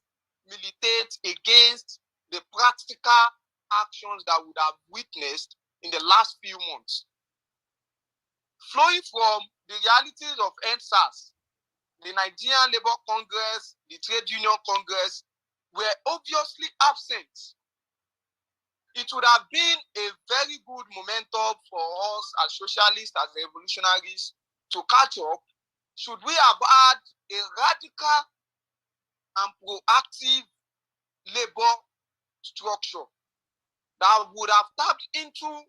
militate against the practical actions that we would have witnessed in the last few months. Flowing from the realities of NSAS, the Nigerian Labour Congress, the Trade Union Congress were obviously absent. It would have been a very good momentum for us as socialists, as revolutionaries, to catch up should we have had a radical and proactive labor structure that would have tapped into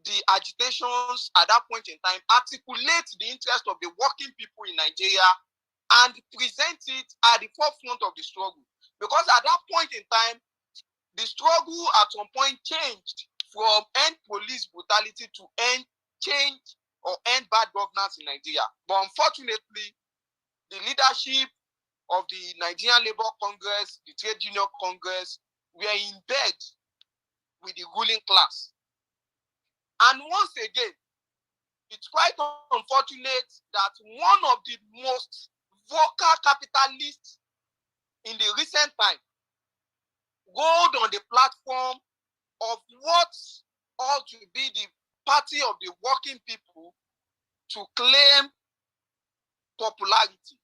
the agitations at that point in time, articulate the interest of the working people in Nigeria, and present it at the forefront of the struggle. Because at that point in time, the struggle at some point changed from end police brutality to end bad governance in Nigeria. But unfortunately, the leadership of the Nigerian Labour Congress, the Trade Union Congress, were in bed with the ruling class. And once again, it's quite unfortunate that one of the most vocal capitalists in the recent time hold on the platform of what ought to be the party of the working people to claim popularity.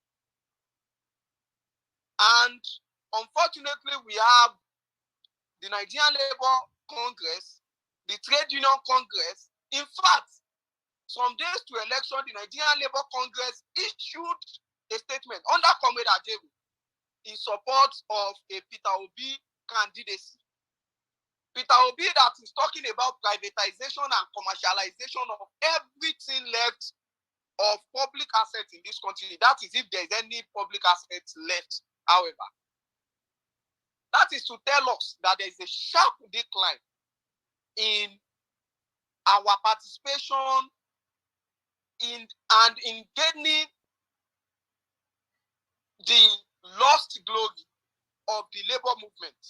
And unfortunately, we have the Nigerian Labour Congress, the Trade Union Congress. In fact, some days to election, the Nigerian Labour Congress issued a statement under Comrade Ajebu in support of a Peter Obi candidacy. Peter Obi that is talking about privatization and commercialization of everything left of public assets in this country. That is if there is any public assets left, however. That is to tell us that there is a sharp decline in our participation in gaining the lost glory of the labor movement.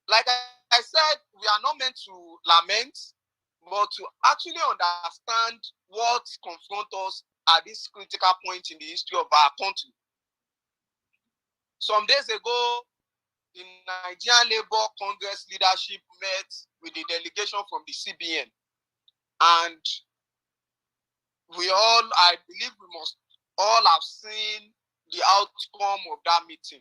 Like I said, we are not meant to lament, but to actually understand what confronts us at this critical point in the history of our country. Some days ago, the Nigerian Labour Congress leadership met with the delegation from the CBN. And we all, I believe we must all have seen the outcome of that meeting.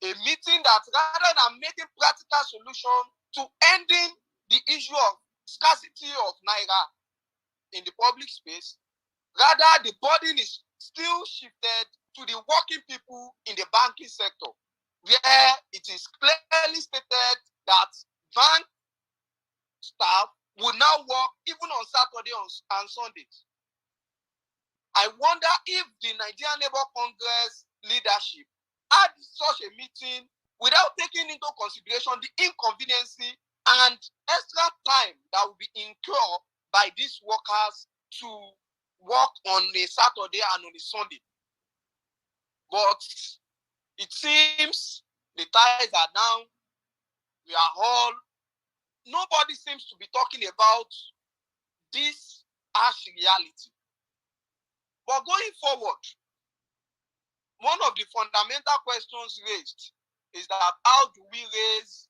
A meeting that rather than making practical solution to ending the issue of scarcity of Naira in the public space, rather the burden is still shifted to the working people in the banking sector, where it is clearly stated that bank staff will now work even on Saturday and Sundays. I wonder if the Nigerian Labour Congress leadership had such a meeting without taking into consideration the inconvenience and extra time that will be incurred by these workers to work on a Saturday and on a Sunday. But it seems the ties are down. We are all, nobody seems to be talking about this harsh reality. But going forward, one of the fundamental questions raised is that how do we raise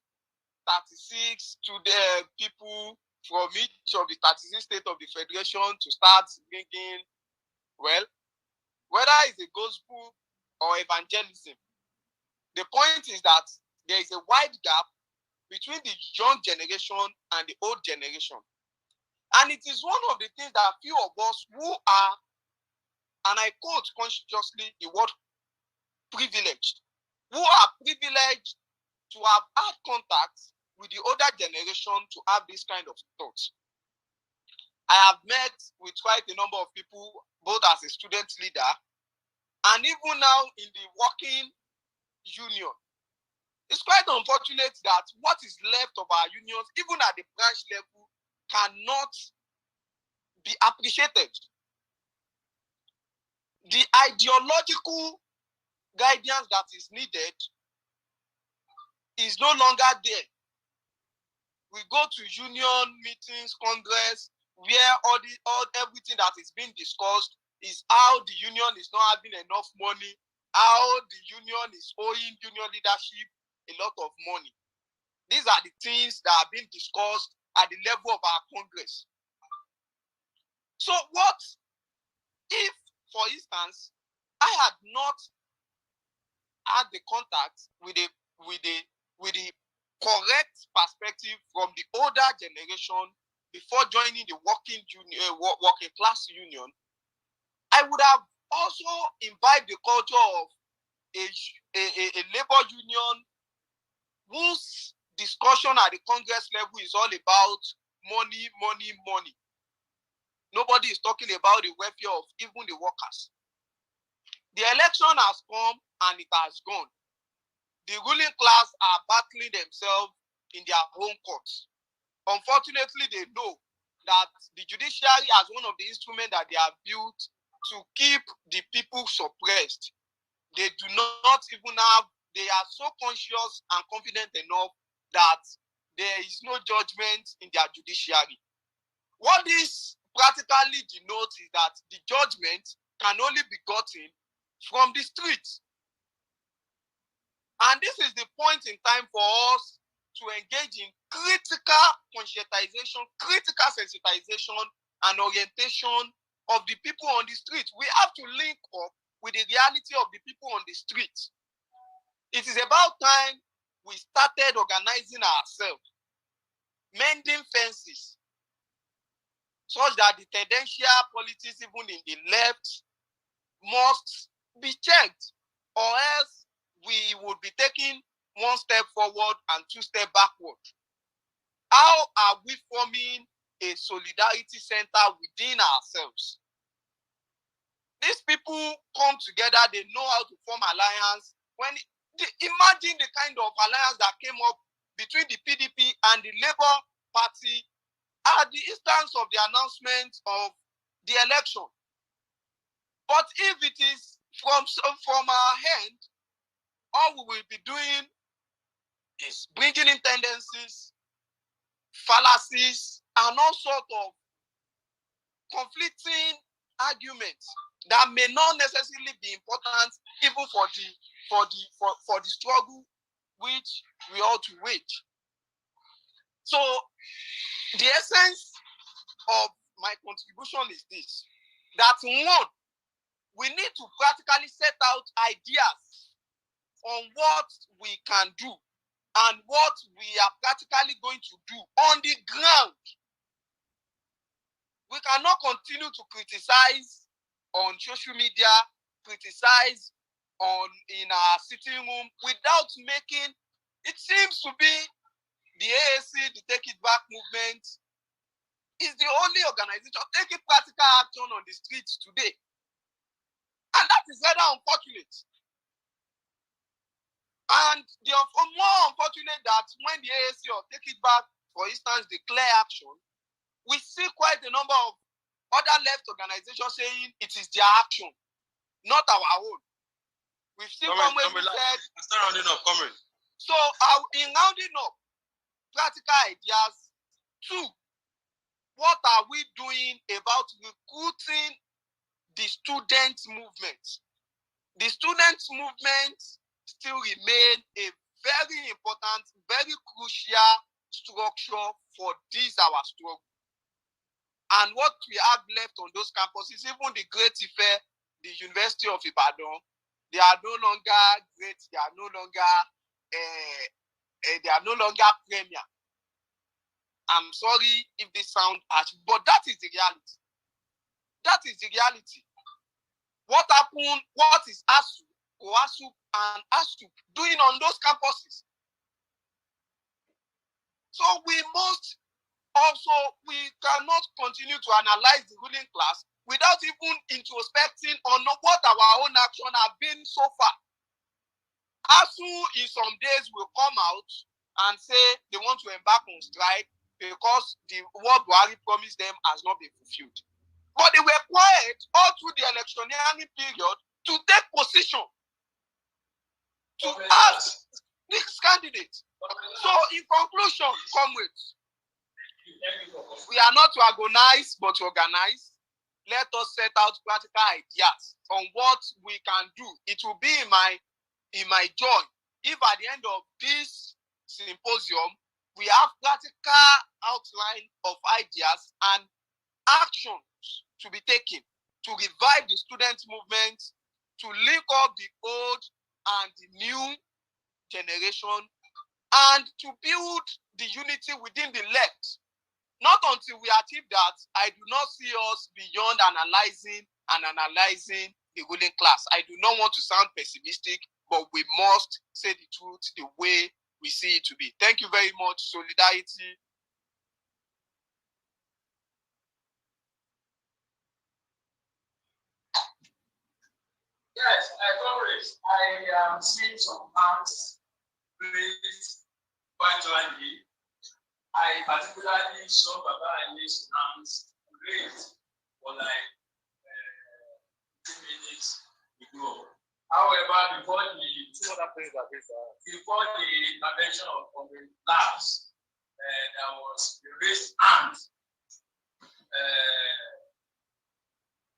36 to the people from each of the 36 states of the Federation to start bringing, well, whether it's a gospel or evangelism. The point is that there is a wide gap between the young generation and the old generation. And it is one of the things that few of us who are, and I quote consciously the word privileged, who are privileged to have had contact with the older generation to have this kind of thoughts. I have met with quite a number of people, both as a student leader and even now in the working union. It's quite unfortunate that what is left of our unions, even at the branch level, cannot be appreciated. The ideological guidance that is needed is no longer there. We go to union meetings, congress, where everything that is being discussed is how the union is not having enough money, how the union is owing union leadership a lot of money. These are the things that are being discussed at the level of our congress. So what if, for instance, I had not had the contact with the correct perspective from the older generation before joining the working class union? I would have also imbibed the culture of a labor union whose discussion at the Congress level is all about money, money, money. Nobody is talking about the welfare of even the workers. The election has come and it has gone. The ruling class are battling themselves in their own courts. Unfortunately, they know that the judiciary as one of the instruments that they have built to keep the people suppressed. They do not even have, they are so conscious and confident enough that there is no judgment in their judiciary. What this practically denotes is that the judgment can only be gotten from the streets. And this is the point in time for us to engage in critical conscientization, critical sensitization, and orientation of the people on the street. We have to link up with the reality of the people on the street. It is about time we started organizing ourselves, mending fences, such that the tendential politics, even in the left, must be checked, or else we would be taking one step forward and two steps backward. How are we forming a solidarity center within ourselves? These people come together, they know how to form alliance. Imagine the kind of alliance that came up between the PDP and the Labour Party at the instance of the announcement of the election. But if it is from our hand, all we will be doing is bringing in tendencies, fallacies, and all sorts of conflicting arguments that may not necessarily be important even for the struggle which we ought to wage. So the essence of my contribution is this: that one, we need to practically set out ideas on what we can do and what we are practically going to do on the ground. We cannot continue to criticize on social media, criticize in our sitting room without making, it seems to be the AAC, the Take It Back movement, is the only organization taking practical action on the streets today. And that is rather unfortunate. And the more unfortunate that when the AAC or Take It Back, for instance, declare action, we see quite a number of other left organizations saying it is their action, not our own. We've seen comrades who said, start rounding up, comrade. So in rounding up practical ideas, two, what are we doing about recruiting the student movement? The student movement still remain a very important, very crucial structure for this our struggle. And what we have left on those campuses, even the Great Ife, the University of Ibadan, they are no longer great, they are no longer premier. I'm sorry if they sound harsh, but that is the reality. That is the reality. What happened, what is ASU, OASU, and ASU doing on those campuses? So we cannot continue to analyze the ruling class without even introspecting on what our own action have been so far. ASU in some days will come out and say they want to embark on strike because what Buhari promised them has not been fulfilled. But they were quiet all through the electioneering period to take position, to ask this candidate. So in conclusion, comrades, we are not to agonize but to organize. Let us set out practical ideas on what we can do. It will be in my joy if at the end of this symposium we have practical outline of ideas and actions to be taken to revive the student movement, to link up the old and the new generation, and to build the unity within the left. Not until we achieve that, I do not see us beyond analyzing the ruling class. I do not want to sound pessimistic, but we must say the truth the way we see it to be. Thank you very much. Solidarity. Yes, comrades, I am seeing some hands raised quite widely. I particularly saw Baba Ali's hands raised for like 2 minutes ago. However, before the intervention of the labs, there was a raised hand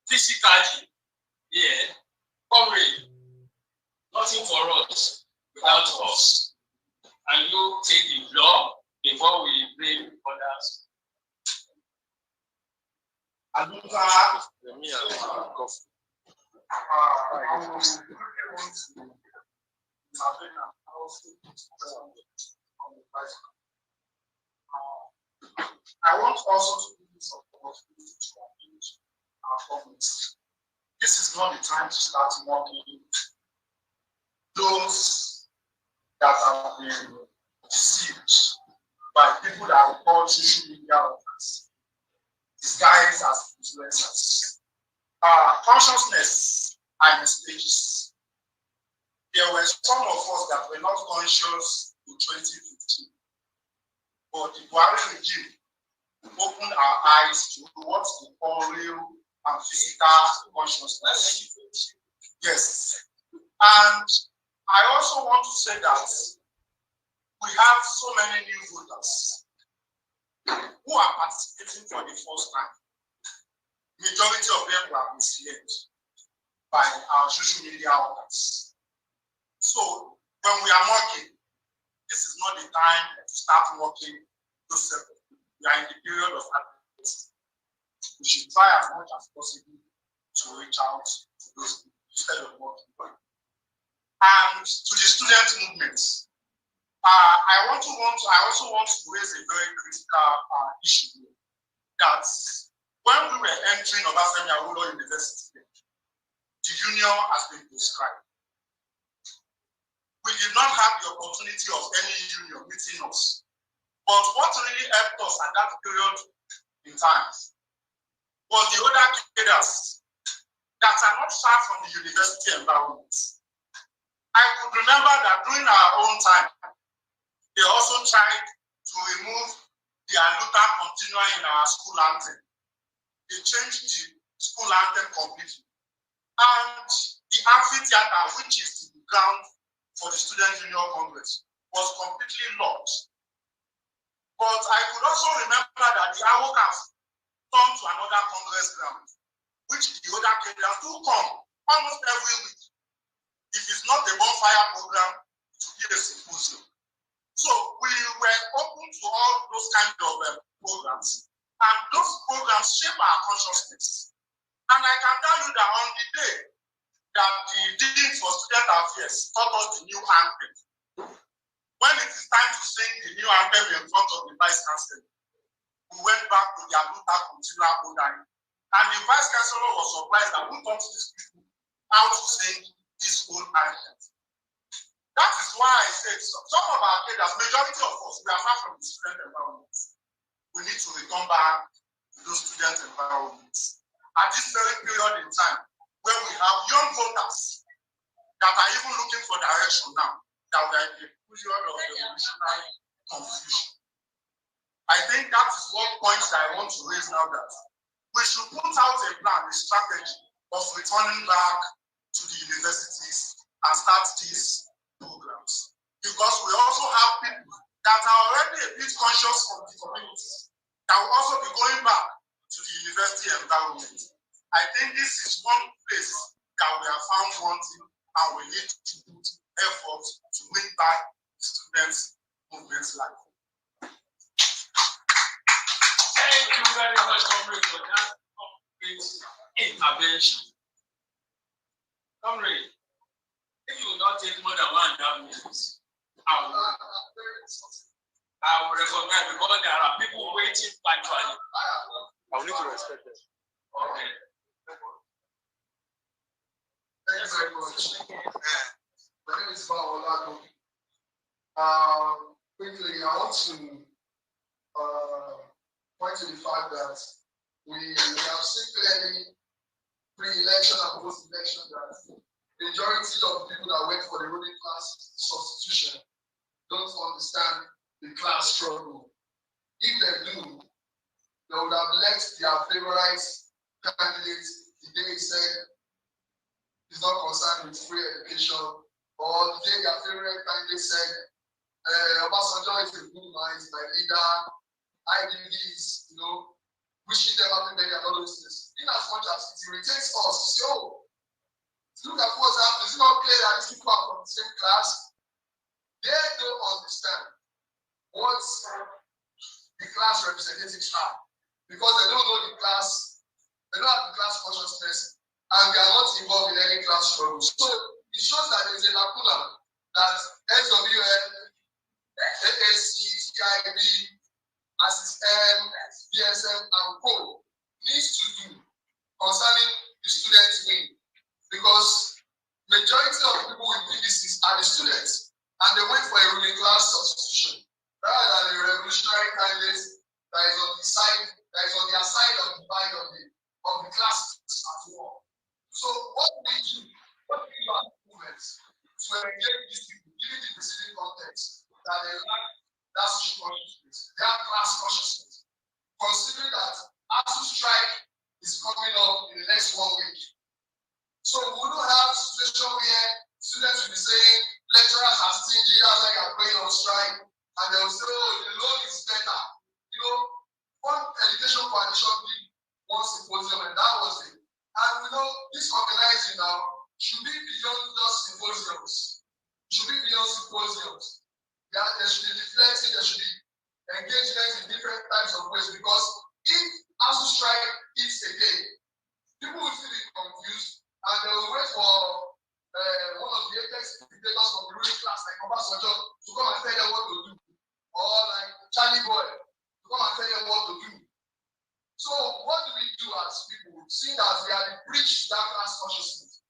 physically here. Comrade, nothing for us. We without us. And you take the floor before we bring others. I want also to give you some opportunity to engage our comments. This is not the time to start mocking those that have been deceived by people that we call social media workers, disguised as influencers. Consciousness are in stages. There were some of us that were not conscious in 2015, but the Buhari regime opened our eyes to what we call real and physical consciousness. Yes. And I also want to say that we have so many new voters who are participating for the first time. Majority of them were misled by our social media workers. So when we are mocking, this is not the time to start mocking those people. We are in the period of advocacy. We should try as much as possible to reach out to those people instead of mocking them. And to the student movements, I also want to raise a very critical issue here. That when we were entering Obafemi Awolowo University, the union has been prescribed. We did not have the opportunity of any union meeting us. But what really helped us at that period in time was the other cadres that are not far from the university environment. I could remember that during our own time, they also tried to remove the ALUTA CONTINUA in our school anthem. They changed the school anthem completely. And the amphitheater, which is the ground for the Student Union Congress, was completely locked. But I could also remember that the AWOCAS turned to another Congress ground, which the other cadres do come almost every week. If it's not a bonfire program, it will be a symposium. So we were open to all those kinds of programs, and those programs shape our consciousness. And I can tell you that on the day that the Dean for Student Affairs taught us the new anthem, when it is time to sing the new anthem in front of the Vice Chancellor, we went back to the ALUTA CONTINUA program, and the Vice Chancellor was surprised that we taught these people how to sing this old anthem. That is why I said some of our cadres, majority of us, we are far from the student environment. We need to return back to those student environments. At this very period in time, where we have young voters that are even looking for direction now, that we are in the period of revolutionary confusion. I think that is one point that I want to raise now, that we should put out a plan, a strategy of returning back to the universities and start these programs. Because we also have people that are already a bit conscious of the communities that will also be going back to the university environment. I think this is one place that we have found wanting, and we need to put effort to win back students' movements life. Thank you very much, comrade, for that complete intervention. Comrade, if you will not take more than 1.5 minutes, I will recognize, because there are people waiting virtually. I will need to respect them. Okay. Thank you very much. My name is Baolado. Quickly, I want to point to the fact that we have seen clearly pre-election and post-election that the majority of people that went for the ruling class substitution don't understand the class struggle. If they do, they would have left their favorite candidate the day he said he's not concerned with free education, or the day their favorite candidate said Obasanjo is a good man, he's my leader, IDBs, wishing them happy birthday and all those things. In as much as it irritates us, look at what's happening. It's not clear that these people are from the same class. They don't understand what the class representatives are because they don't know the class, they don't have the class consciousness, and they are not involved in any class struggle. So it shows that there is a lacuna that SWN, AAC, CIB, ASISM, DSM, and Co needs to do concerning the students' wing, because majority of people with PDCs are the students, and they wait for a ruling class substitution rather than a revolutionary candidate that is on the side, that is on their side of the divide of the classes at war. So what do we do? What do we do as movements to engage these people, given the preceding context that they lack that social consciousness, they have class consciousness, considering that ASU strike is coming up in the next 1 week. So we don't have a situation where students will be saying lecturers are stingy, that's why you are going on strike, and they will say, oh, the loan is better. You know, one education coalition did one symposium, and that was it. And we know this organizing now should be beyond just symposiums. It should be beyond symposiums. There should be reflecting, there should be engagement in different types of ways, because if ASU strike hits again, people will still be confused, and they will wait for one of the apex dictators from the ruling class, like Obasanjo, to come and tell them what to do, or like Charlie Boy, to come and tell them what to do. So what do we do as people, seeing as we are the bridge to that class consciousness?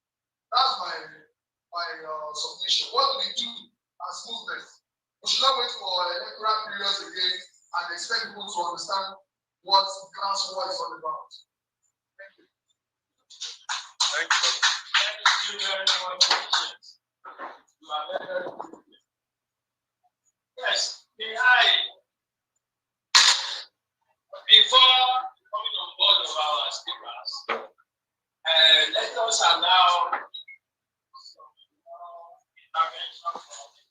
That's my submission. What do we do as movements? We should not wait for electoral periods again and expect people to understand what class war is all about. Thank you. Thank you. Thank you very much. You are very good. Yes, before coming on board of our speakers, let us allow some intervention from the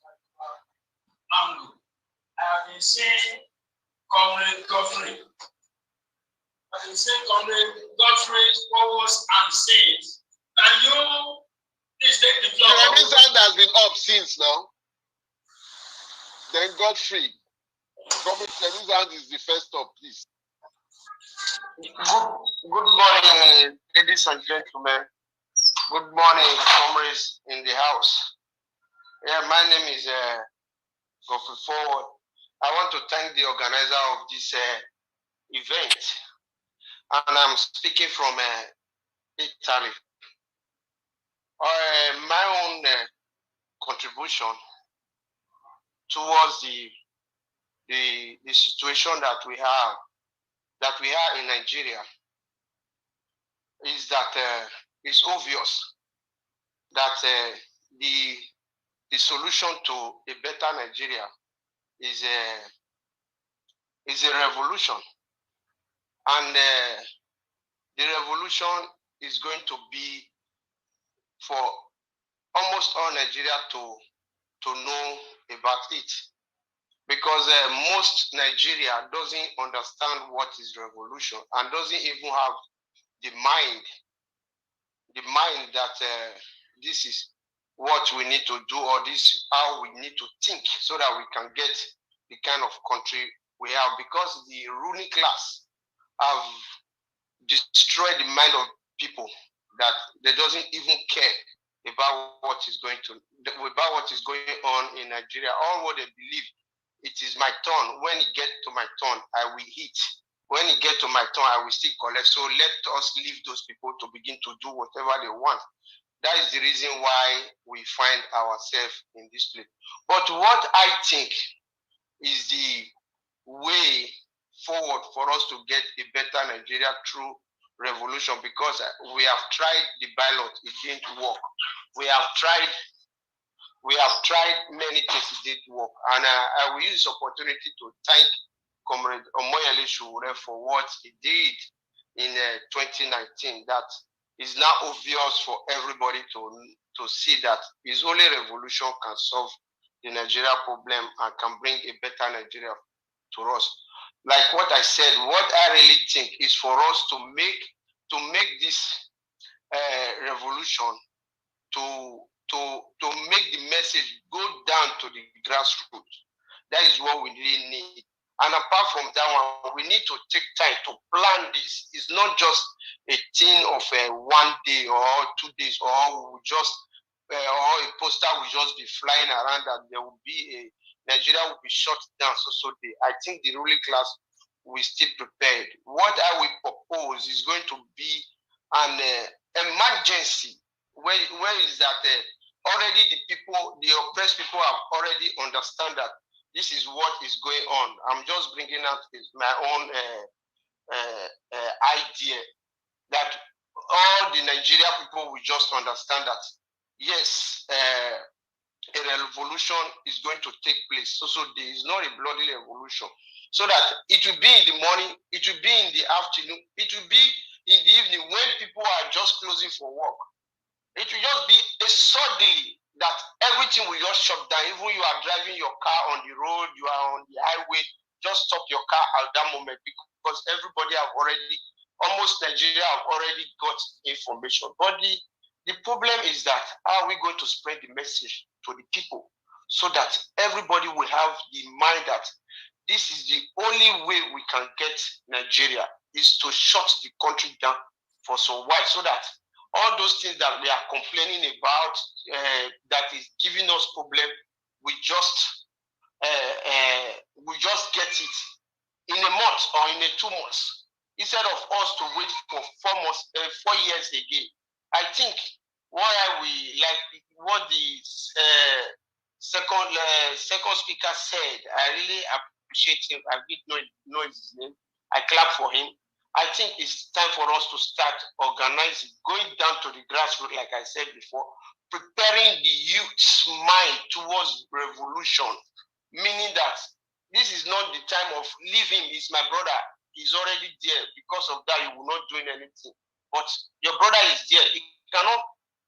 angle. I have been saying Comrade Godfrey. I've been saying Comrade Godfrey's forwards and says, can you please take the floor? The sound has been up since now. Then Godfrey. Comrade sound is the first up, please. Good morning, ladies and gentlemen. Good morning, comrades in the house. Yeah, my name is Godfrey Forward. I want to thank the organizer of this event, and I'm speaking from Italy. My own contribution towards the situation that we are in Nigeria is that it's obvious that the solution to a better Nigeria is a revolution, and the revolution is going to be for almost all Nigeria to know about it, because most Nigeria doesn't understand what is revolution and doesn't even have the mind that this is what we need to do, or this how we need to think so that we can get the kind of country we have, because the ruling class have destroyed the mind of people that they doesn't even care about what is going on in Nigeria. All what they believe, it is my turn. When it gets to my turn, I will hit. When it gets to my turn, I will still collect. So let us leave those people to begin to do whatever they want. That is the reason why we find ourselves in this place. But what I think is the way forward for us to get a better Nigeria through revolution, because we have tried the ballot, it didn't work. We have tried many things, it didn't work. And I will use this opportunity to thank Comrade Omoyele Sowore for what he did in 2019. That is now obvious for everybody to see that it's only revolution can solve the Nigeria problem and can bring a better Nigeria to us. Like what I said, what I really think is for us to make this revolution to to make the message go down to the grassroots. That is what we really need. And apart from that one, we need to take time to plan this. It's not just a thing of 1 day or 2 days, or we just or a poster will just be flying around and there will be Nigeria will be shut down so day. I think the ruling class will still prepared. What I will propose is going to be an emergency. Where is that already the oppressed people have already understand that this is what is going on. I'm just bringing out my own idea that all the Nigeria people will just understand that yes, a revolution is going to take place. So there is not a bloody revolution. So that it will be in the morning, it will be in the afternoon, it will be in the evening when people are just closing for work. It will just be a suddenly that everything will just shut down. Even you are driving your car on the road, you are on the highway, just stop your car at that moment because everybody have already, almost Nigeria have already got information. But the problem is that how are we going to spread the message to the people so that everybody will have the mind that this is the only way we can get Nigeria is to shut the country down for some while so that all those things that they are complaining about that is giving us problem, we just get it in a month or in 2 months instead of us to wait for 4 months, 4 years again. I think why we like what the second speaker said. I really appreciate him. I didn't know his name. I clap for him. I think it's time for us to start organizing, going down to the grassroots, like I said before, preparing the youth's mind towards revolution, meaning that this is not the time of leave him, he's my brother, he's already there. Because of that, you will not doing anything. But your brother is there. He cannot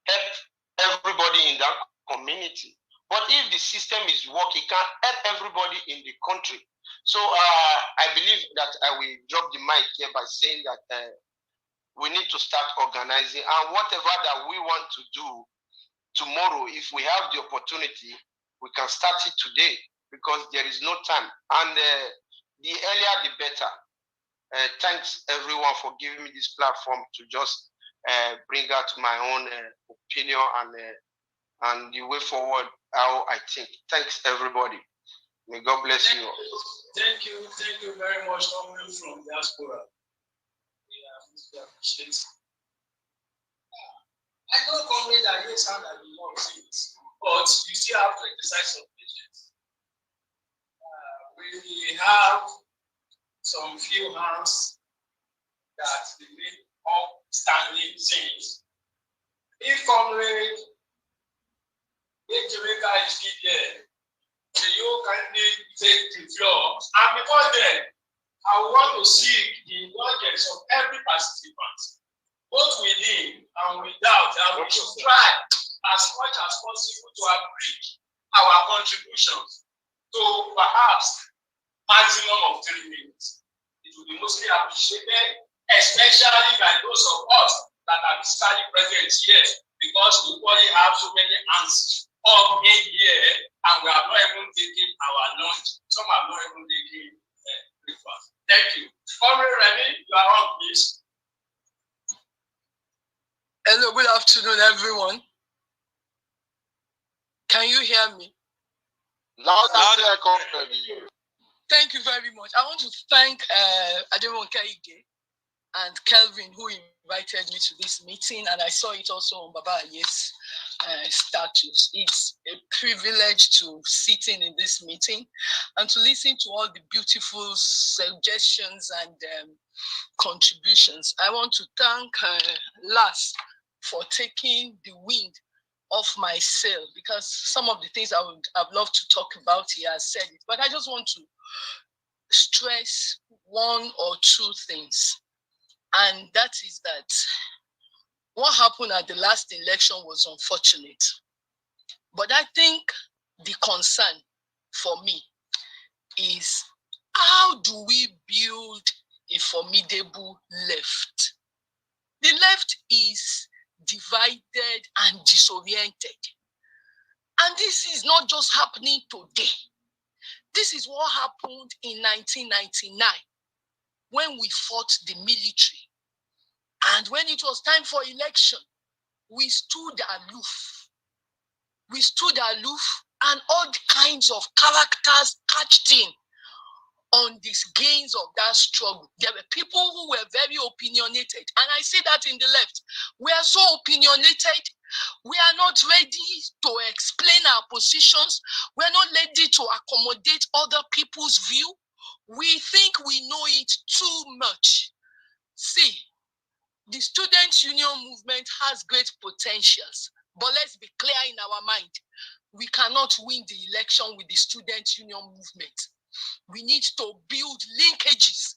help everybody in that community. But if the system is working, it can help everybody in the country. So I believe that I will drop the mic here by saying that we need to start organizing, and whatever that we want to do tomorrow, if we have the opportunity, we can start it today because there is no time. And the earlier, the better. Thanks everyone for giving me this platform to just bring out my own opinion and the way forward how I think. Thanks everybody. May God bless you. Thank you very much, coming from diaspora. We appreciate it. I know, comrade, that you sound like you want things, but you still have to exercise some patience. We have some few hands that remain upstanding things. If comrade, if Jamaica is still there, you kindly take the floor. And before then, I want to seek the indulgence of every participant, both within and without, and we should try as much as possible to abridge our contributions to perhaps maximum of 3 minutes. It will be mostly appreciated, especially by those of us that are physically present here, because we only have so many hands up in here, and we are not even taking our lunch. Some are not even taking breakfast. Thank you. Comrade Remy, you are on, please. Hello, good afternoon, everyone. Can you hear me? Loud and clear, comrade. Thank you very much. I want to thank Ademon Kaide and Kelvin, who invited me to this meeting, and I saw it also on Baba Aye's status. It's a privilege to sit in this meeting and to listen to all the beautiful suggestions and contributions. I want to thank Las for taking the wind off my sail, because some of the things I've loved to talk about, he has said it, but I just want to stress 1 or 2 things. And that is that what happened at the last election was unfortunate. But I think the concern for me is, how do we build a formidable left? The left is divided and disoriented. And this is not just happening today. This is what happened in 1999 when we fought the military. And when it was time for election, we stood aloof. We stood aloof, and all kinds of characters catched in on these gains of that struggle. There were people who were very opinionated, and I see that in the left. We are so opinionated. We are not ready to explain our positions. We are not ready to accommodate other people's view. We think we know it too much. See, the student union movement has great potentials, but let's be clear in our mind. We cannot win the election with the student union movement. We need to build linkages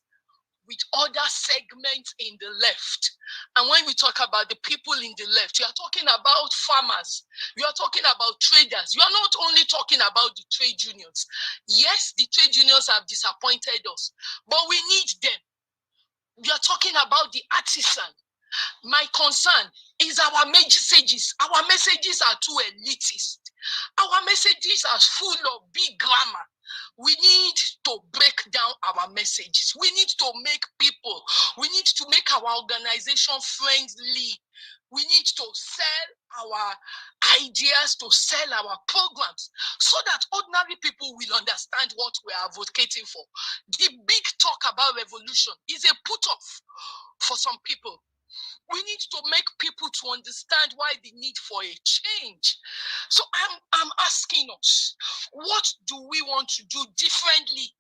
with other segments in the left. And when we talk about the people in the left, you are talking about farmers, you are talking about traders, you are not only talking about the trade unions. Yes, the trade unions have disappointed us, but we need them. We are talking about the artisan. My concern is our messages. Our messages are too elitist. Our messages are full of big grammar. We need to break down our messages. We need to make people, we need to make our organization friendly. We need to sell our ideas, to sell our programs, so that ordinary people will understand what we are advocating for. The big talk about revolution is a put-off for some people. We need to make people to understand why the need for a change. So I'm asking us, what do we want to do differently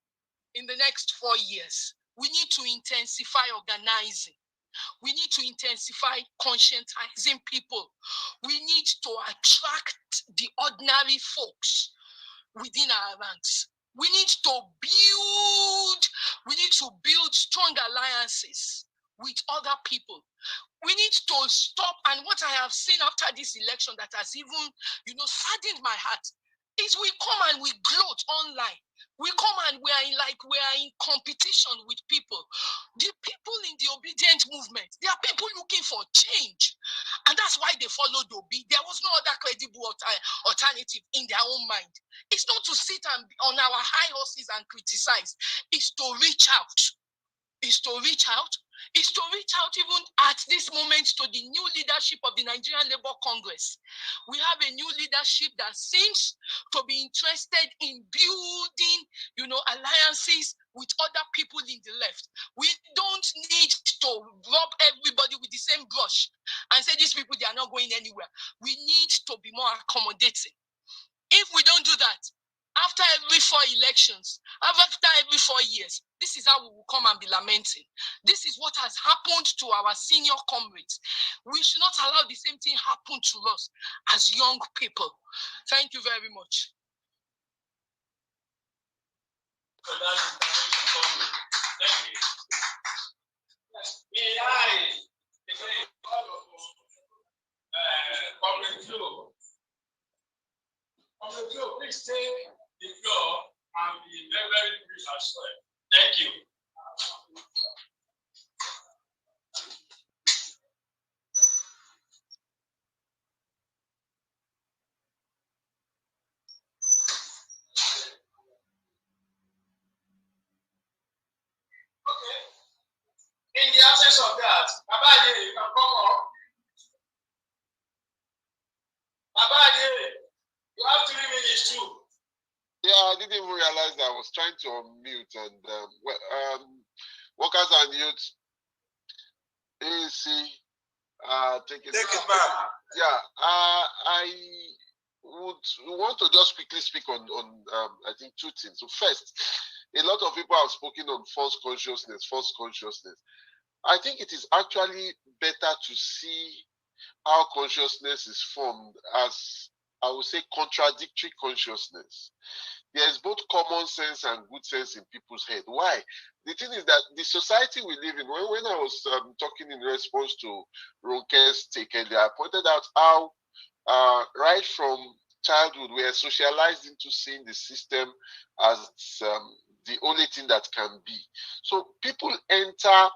in the next 4 years? We need to intensify organizing. We need to intensify conscientizing people. We need to attract the ordinary folks within our ranks. We need to build strong alliances with other people. We need to stop, and what I have seen after this election that has even, saddened my heart, is we come and we gloat online. We come and we are in competition with people. The people in the obedient movement, they are people looking for change. And that's why they followed Obi. There was no other credible alternative in their own mind. It's not to sit on our high horses and criticize. It's to reach out. Is to reach out even at this moment to the new leadership of the Nigerian Labour Congress. We have a new leadership that seems to be interested in building, alliances with other people in the left. We don't need to rub everybody with the same brush and say these people, they are not going anywhere. We need to be more accommodating. If we don't do that, after every 4 elections, after every 4 years, this is how we will come and be lamenting. This is what has happened to our senior comrades. We should not allow the same thing happen to us as young people. Thank you very much. Thank you. May I say Comrade Joe. Comrade Joe, please take the floor and be very, very brief as well. Thank you. Okay. In the absence of that, Babaye, you can come up. Babaye, you have 3 minutes too. Yeah, I didn't even realize that I was trying to unmute. And workers and youth, AAC, take it back. Yeah, I would want to just quickly speak on I think 2 things. So first, a lot of people have spoken on false consciousness. I think it is actually better to see how consciousness is formed as, I would say, contradictory consciousness. There is both common sense and good sense in people's head. Why? The thing is that the society we live in, when I was talking in response to Ronke's take earlier, I pointed out how right from childhood we are socialized into seeing the system as the only thing that can be. So people enter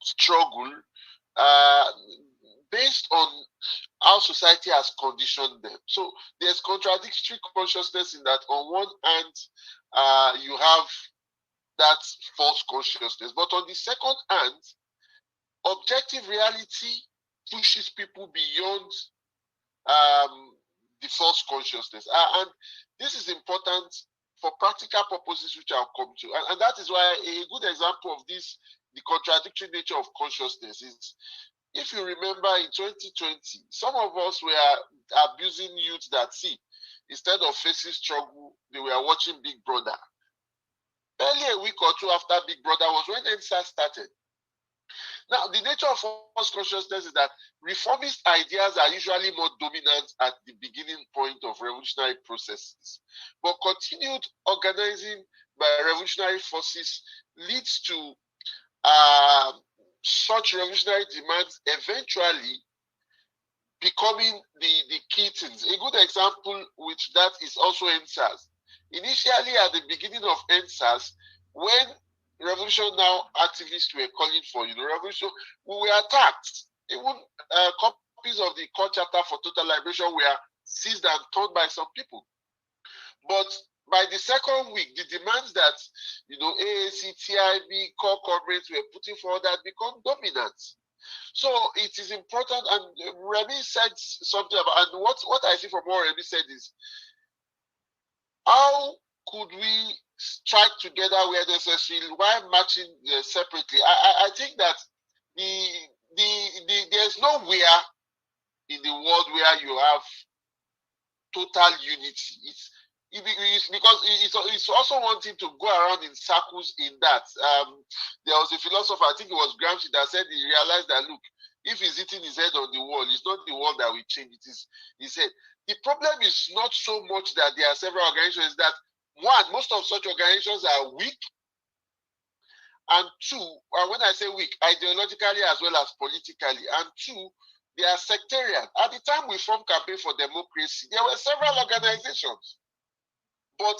struggle based on how society has conditioned them. So there's contradictory consciousness in that. On one hand, you have that false consciousness, but on the second hand, objective reality pushes people beyond the false consciousness. And this is important for practical purposes, which I'll come to. And that is why a good example of this, the contradictory nature of consciousness, is if you remember in 2020, some of us were abusing youth that, see, instead of facing struggle, they were watching Big Brother. Barely a week or two after Big Brother was when NSA started. Now, the nature of false consciousness is that reformist ideas are usually more dominant at the beginning point of revolutionary processes. But continued organizing by revolutionary forces leads to such revolutionary demands eventually becoming the key things. A good example with that is also NSAS. Initially, at the beginning of NSAS, when Revolution Now activists were calling for revolution, we were attacked. Even copies of the core chapter for total liberation were seized and torn by some people. But by the second week, the demands that AAC, TIB, core corporates were putting forward had become dominant. So it is important, and Remy said something about, and what I see from what Remy said is, how could we strike together where necessary while marching separately? I think that there's nowhere in the world where you have total unity. It's because it's also wanting to go around in circles in that. There was a philosopher, I think it was Gramsci, that said he realized that, look, if he's hitting his head on the wall, it's not the wall that will change. It is, he said, the problem is not so much that there are several organizations, that one, most of such organizations are weak, and two, when I say weak, ideologically as well as politically, and two, they are sectarian. At the time we formed Campaign for Democracy, there were several organizations, but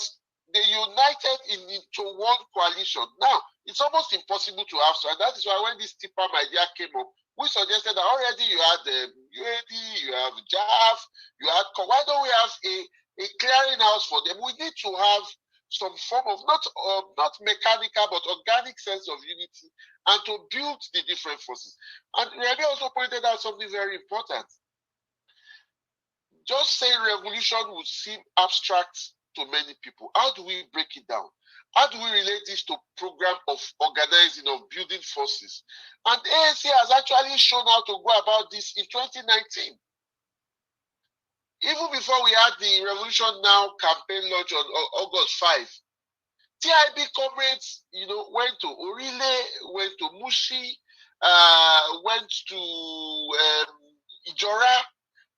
they united into one coalition. Now, it's almost impossible to have so, and that is why when this TIPAM idea came up, we suggested that already you had the UAD, you have JAF, you had, why don't we have a clearinghouse for them? We need to have some form of, not mechanical, but organic sense of unity, and to build the different forces. And Remy also pointed out something very important. Just saying revolution would seem abstract to many people. How do we break it down? How do we relate this to program of organizing, of building forces? And ANC has actually shown how to go about this in 2019. Even before we had the Revolution Now campaign launch on August 5, TIB comrades, went to Orile, went to Mushi, went to Ijora,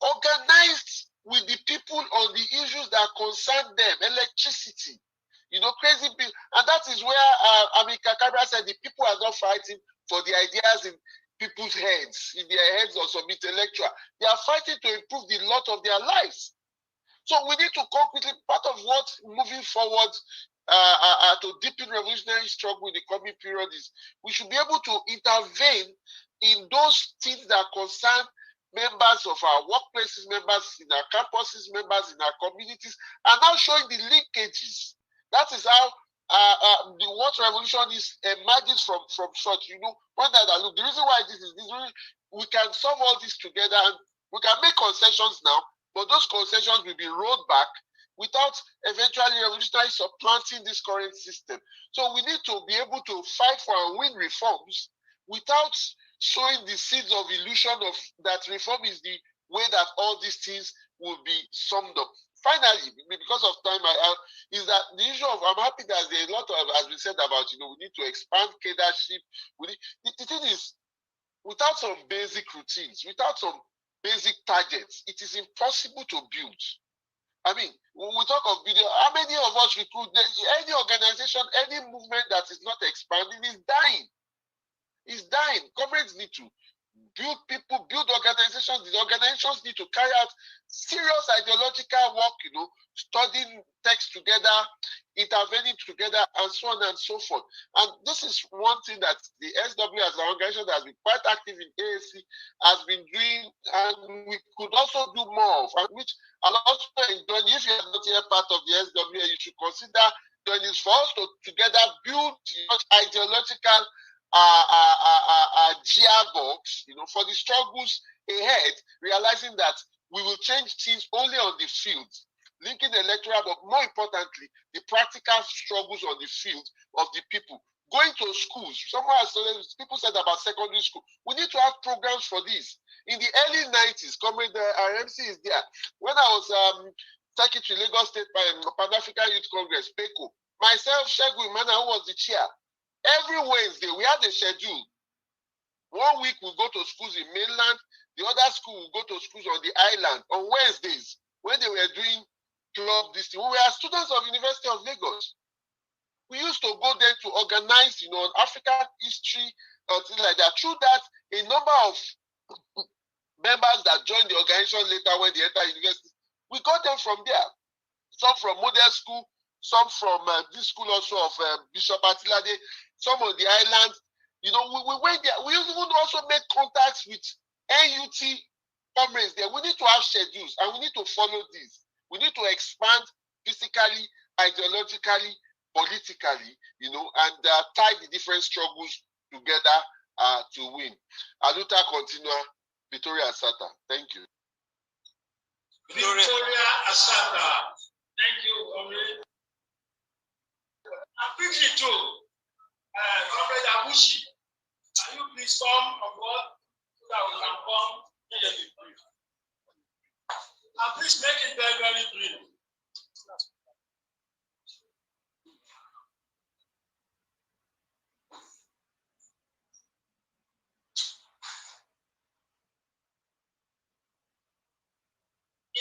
organized with the people on the issues that concern them, electricity, crazy people. And that is where Amika Kabra said the people are not fighting for the ideas in people's heads, in their heads or some intellectual. They are fighting to improve the lot of their lives. So we need to concretely, part of what moving forward to deepen revolutionary struggle in the coming period is, we should be able to intervene in those things that concern members of our workplaces, members in our campuses, members in our communities, and now showing the linkages. That is how what revolution is emerges from such. One that look, the reason why this is we can solve all this together, and we can make concessions now, but those concessions will be rolled back without eventually revolutionary supplanting this current system. So we need to be able to fight for and win reforms without showing the seeds of illusion of that reform is the way that all these things will be summed up. Finally, because of time, is that the issue of, I'm happy that there's a lot of, as we said about, we need to expand leadership. The thing is, without some basic routines, without some basic targets, it is impossible to build. I mean, when we talk of video, how many of us recruit? Any organization, any movement that is not expanding is dying. Is dying. Comrades need to build people, build organizations. The organizations need to carry out serious ideological work, studying text together, intervening together, and so on and so forth. And this is one thing that the SW as an organization that has been quite active in AAC has been doing, and we could also do more of, and which I'll also enjoy. If you are not yet part of the SW, you should consider joining for us to together build ideological gearbox, for the struggles ahead, realizing that we will change things only on the field, linking the electoral, but more importantly, the practical struggles on the field of the people. Going to schools, people said about secondary school. We need to have programs for this. In the early 90s, RMC is there. When I was Secretary Lagos State Pan-African Youth Congress, PECO, myself, Shegun Imana, who was the chair, every Wednesday we had a schedule. 1 week we go to schools in mainland, the other school will go to schools on the island on Wednesdays when they were doing club this thing. We were students of University of Lagos. We used to go there to organize, African history, things like that. Through that, a number of members that joined the organization later when they entered university, we got them from there. Some from model school, some from this school also of Bishop Atilade, some of the islands. We went there. We even also make contacts with NUT comrades there. We need to have schedules and we need to follow this. We need to expand physically, ideologically, politically, and tie the different struggles together to win. ALUTA Continua, Victoria Asata. Thank you. Victoria Asata. Thank you, comrade. And quickly too, Comrade Abushi, can you please come on board so that we can come immediately, brief? And please make it very, very brief.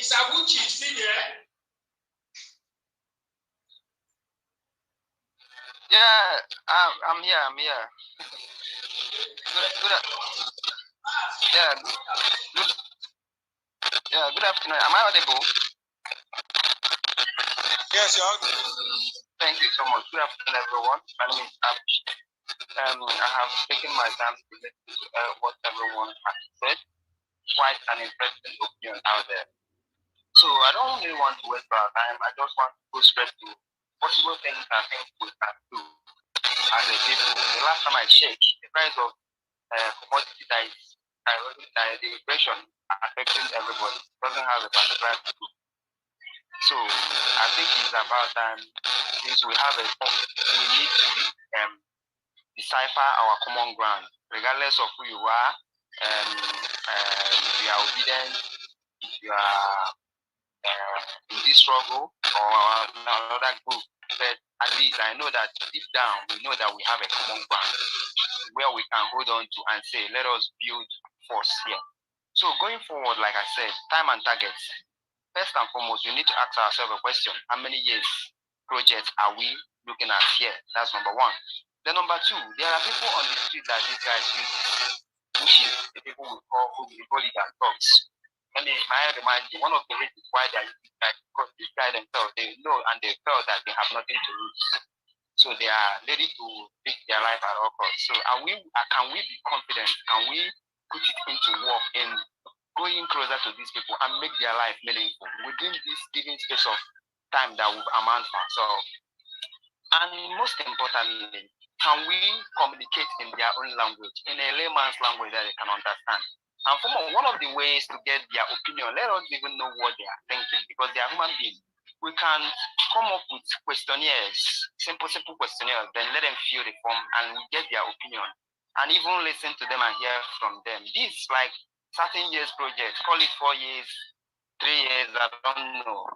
Is Abuchi still there? Yeah, I'm here. Good afternoon. Am I audible? Yes, you're audible. Thank you so much. Good afternoon, everyone. My name is Abuchi. I have taken my time to listen to what everyone has said. Quite an interesting opinion out there. So I don't really want to waste our time. I just want to go straight to possible things I think we can do as a people. The last time I checked, the price of commodity that is the inflation affecting everybody. It doesn't have a particular people. So I think it's about time since we have we need to decipher our common ground, regardless of who you are. If you are obedient, if you are in this struggle or another group, but at least I know that deep down we know that we have a common ground where we can hold on to and say, let us build force here. So going forward, like I said, time and targets. First and foremost, we need to ask ourselves a question: how many years projects are we looking at here? That's number one. Then number two, there are people on the street that these guys use, which is the people we call it and talks. And I remind you, one of the reasons why they are using that, because these guys themselves, they know and they felt that they have nothing to lose. So they are ready to take their life at all costs. So can we be confident? Can we put it into work in going closer to these people and make their life meaningful within this given space of time that we've amassed for ourselves? And most importantly, can we communicate in their own language, in a layman's language that they can understand? And one of the ways to get their opinion, let us even know what they are thinking, because they are human beings. We can come up with questionnaires, simple questionnaires, then let them fill the form and we get their opinion. And even listen to them and hear from them. This like certain years project, call it 4 years, 3 years, I don't know.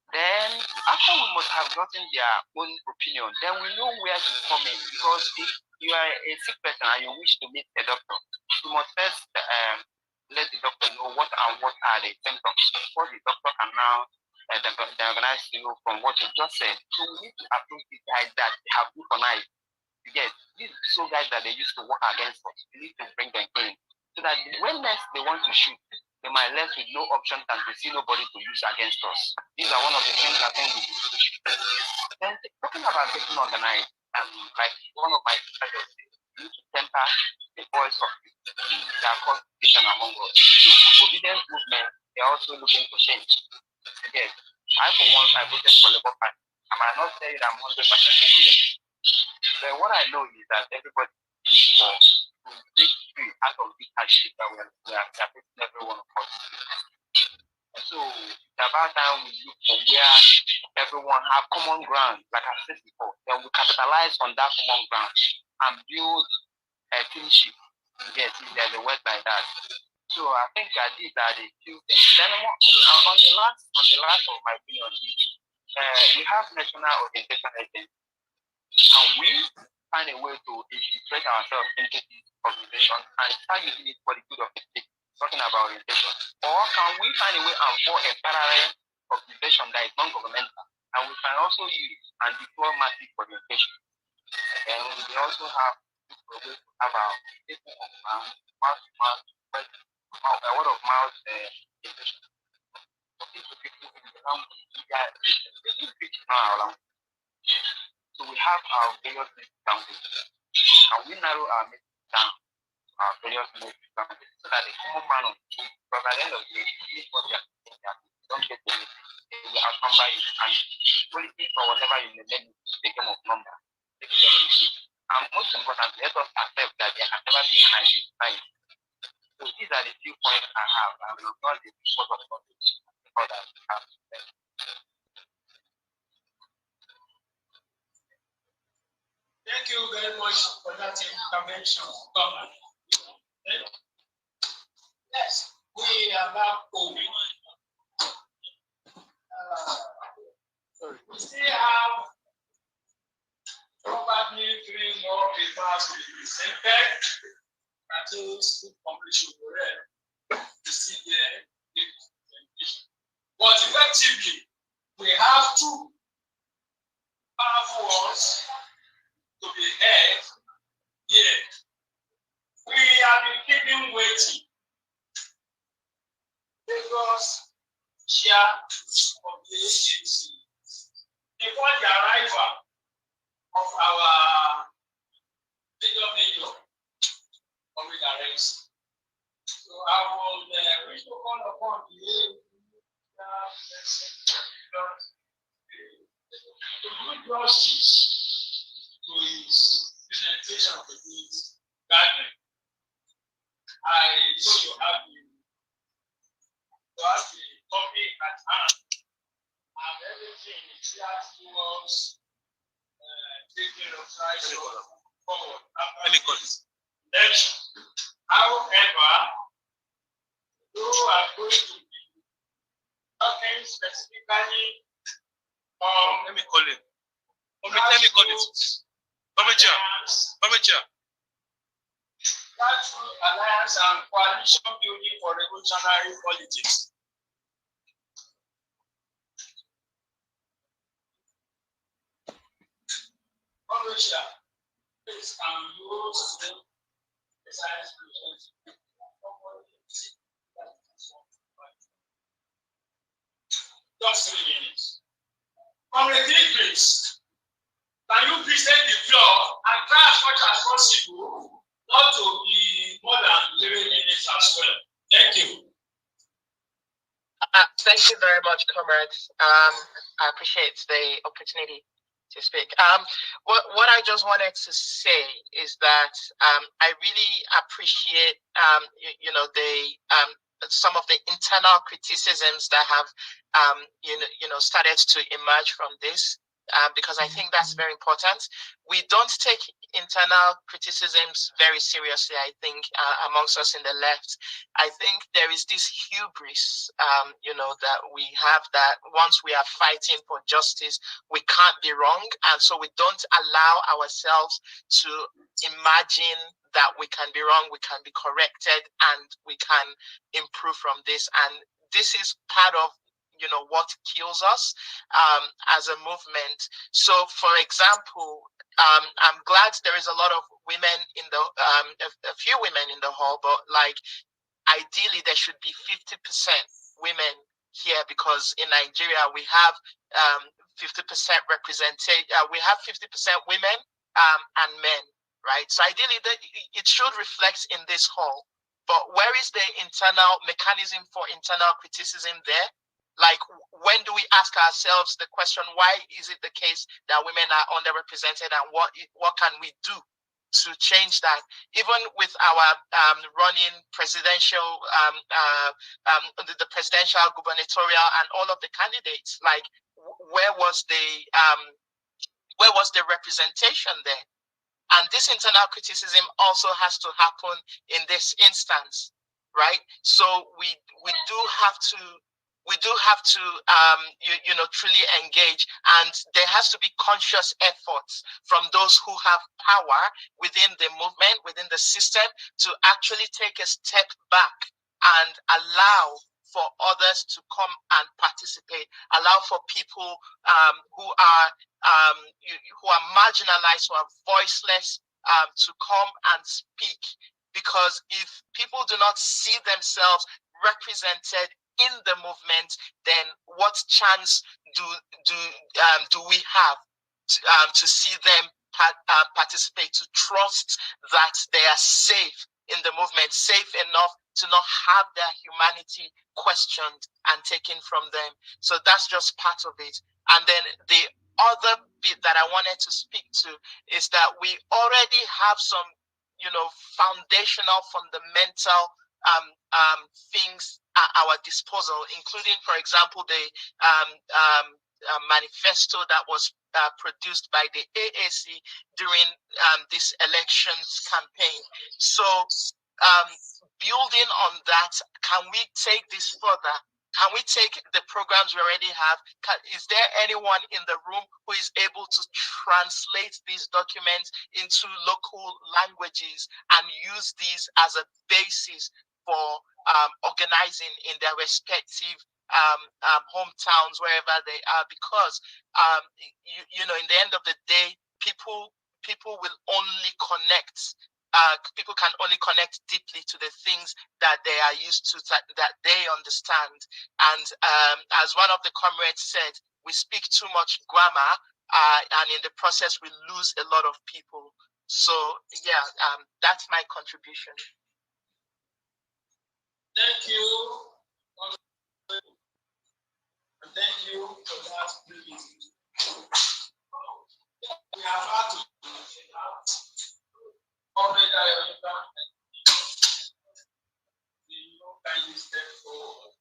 Then after we must have gotten their own opinion, then we know where to come in. Because if you are a sick person and you wish to meet a doctor, you must first let the doctor know what are the symptoms. Before the doctor can now diagnose you from what you just said. So we need to approach these guys that have weaponized. Yes, these so guys that they used to work against us. We need to bring them in. so that when next they want to shoot, they might left with no option than to see nobody to use against us. These are one of the things I think we should. Then talking about getting organized, like one of my professors said, we need to temper the voice of their competition among us. Obedience movement, they are also looking for change. Yes, I for one, I voted for Labour Party. I might not tell you that I'm 100% obedient. But what I know is that everybody is for to break free out of this hardship that we are facing, every one of us. So it's about time we look for where everyone have common ground, like I said before. Then we capitalize on that common ground and build a kinship. Yes, there's a word like that. So I think these are the few things. Then on the last of my opinion, we have national orientation agents, and we find a way to infiltrate ourselves into this organization and start using it for the good of the state, talking about orientation. Or can we find a way and form a parallel organization that is non-governmental, and we can also use and deploy massive orientation. And we also have a way to have our people of mouth-to-mouth, a word of mouth education. Talking to people in the language, they do preach now around. So we have our various languages. So can we narrow our message down to our various languages so that the common man of the two, because at the end of the day, what they are saying that you don't get the message, they will outnumber you, and politics or whatever you may name it, the game of number. And most importantly, let us accept that there can never be an ideal society. So these are the few points I have. I will not the report of knowledge before that we have to say. Thank you very much for that intervention, Thomas. Yes, we are back home. We still have probably 3 more papers to be presented. That is good completion for them. You see there, but effectively, we have 2 powerful ones to be heard here. We have been keeping waiting because chair of the agency before the arrival of our major of the direction. So I will wish to call upon the to do justice to his presentation of this gathering. I know you have the topic at hand, and everything is here towards taking a side forward after election. However, you are going to be talking specifically on let me call it. Grassroots alliance and coalition building for revolutionary politics. Commercial, please can you say the science project? Just 3 minutes. Comrade Idris, can you present the floor and try as much as possible not to be more than 3 minutes as well? Thank you. Thank you very much, comrades. I appreciate the opportunity to speak. What I just wanted to say is that I really appreciate some of the internal criticisms that have started to emerge from this. Because I think that's very important. We don't take internal criticisms very seriously, I think, amongst us in the left. I think there is this hubris, that we have, that once we are fighting for justice, we can't be wrong. And so we don't allow ourselves to imagine that we can be wrong, we can be corrected, and we can improve from this. And this is part of what kills us as a movement. So, for example, I'm glad there is a lot of women in the a few women in the hall, but like ideally there should be 50% women here, because in Nigeria we have 50% representation. We have 50% women and men, right? So ideally it should reflect in this hall. But where is the internal mechanism for internal criticism there? Like, when do we ask ourselves the question, why is it the case that women are underrepresented, and what can we do to change that? Even with our running presidential, the presidential, gubernatorial, and all of the candidates, like, where was the representation there? And this internal criticism also has to happen in this instance, right? So we do have to truly engage, and there has to be conscious efforts from those who have power within the movement, within the system, to actually take a step back and allow for others to come and participate, allow for people who are marginalized, who are voiceless, to come and speak. Because if people do not see themselves represented in the movement, then what chance do we have to see them participate, to trust that they are safe in the movement, safe enough to not have their humanity questioned and taken from them? So that's just part of it. And then the other bit that I wanted to speak to is that we already have some, foundational, fundamental things at our disposal, including, for example, the manifesto that was produced by the AAC during this elections campaign. So, building on that, can we take this further? Can we take the programs we already have? Is there anyone in the room who is able to translate these documents into local languages and use these as a basis for organizing in their respective hometowns, wherever they are? Because in the end of the day, people will only connect. People can only connect deeply to the things that they are used to, that they understand. And as one of the comrades said, we speak too much grammar, and in the process we lose a lot of people. So yeah, that's my contribution. Thank you. And thank you for that privilege. We are about to kindly step forward.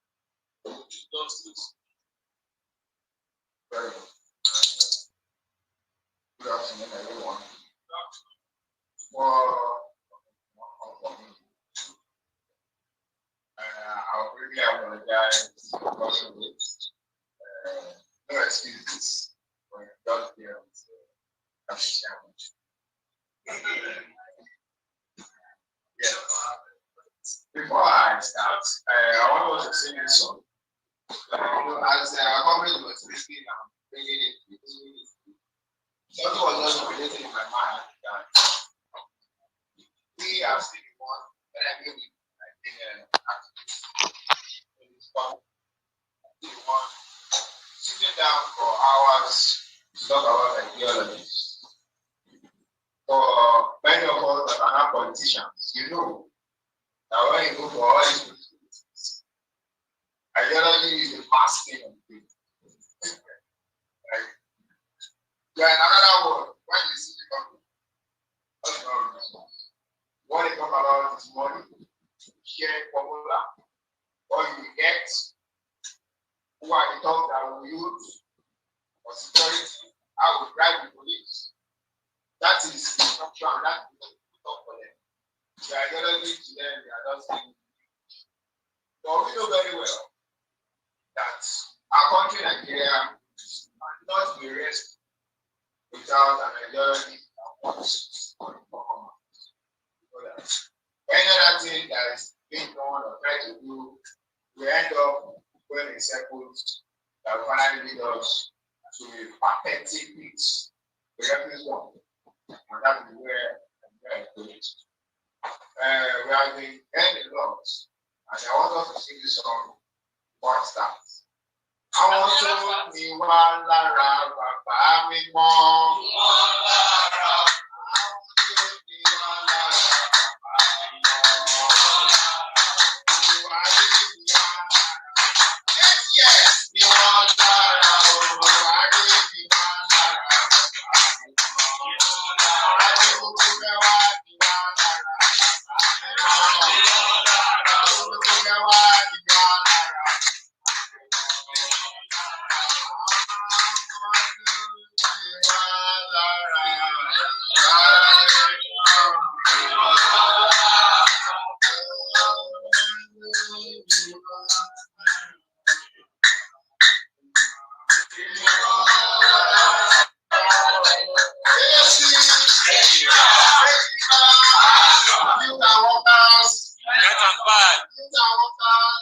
Good afternoon, everyone. I'll really apologize because of it. No excuses when you got here with a challenge. Before I start, I want to sing this song. As our government was speaking, I'm bringing it. Something was just relating in my mind that we have seen one, but I mean, I think sitting down for hours to talk about ideologies. For many of us that are not politicians, that when you go for all these politics, ideology is the last thing of the right? Yeah, in another word, when you see the government, what they talk about is money, share formula, what you get, who are the talk that we use for security, how we drive the police. That is instruction, and that is what we talk for them. The ideology to them, they are just saying. But we know very well that our country, Nigeria, cannot be raised without an ideology that works on the performance. Any other thing that is being done or tried to do, we end up going in circles that finally lead us to a pathetic pitch. We have this one, and that is where I'm going. We have been heard a lot, and I want us to sing this song before it starts. Àwọn tó ní wá lára bàbá mi mọ́.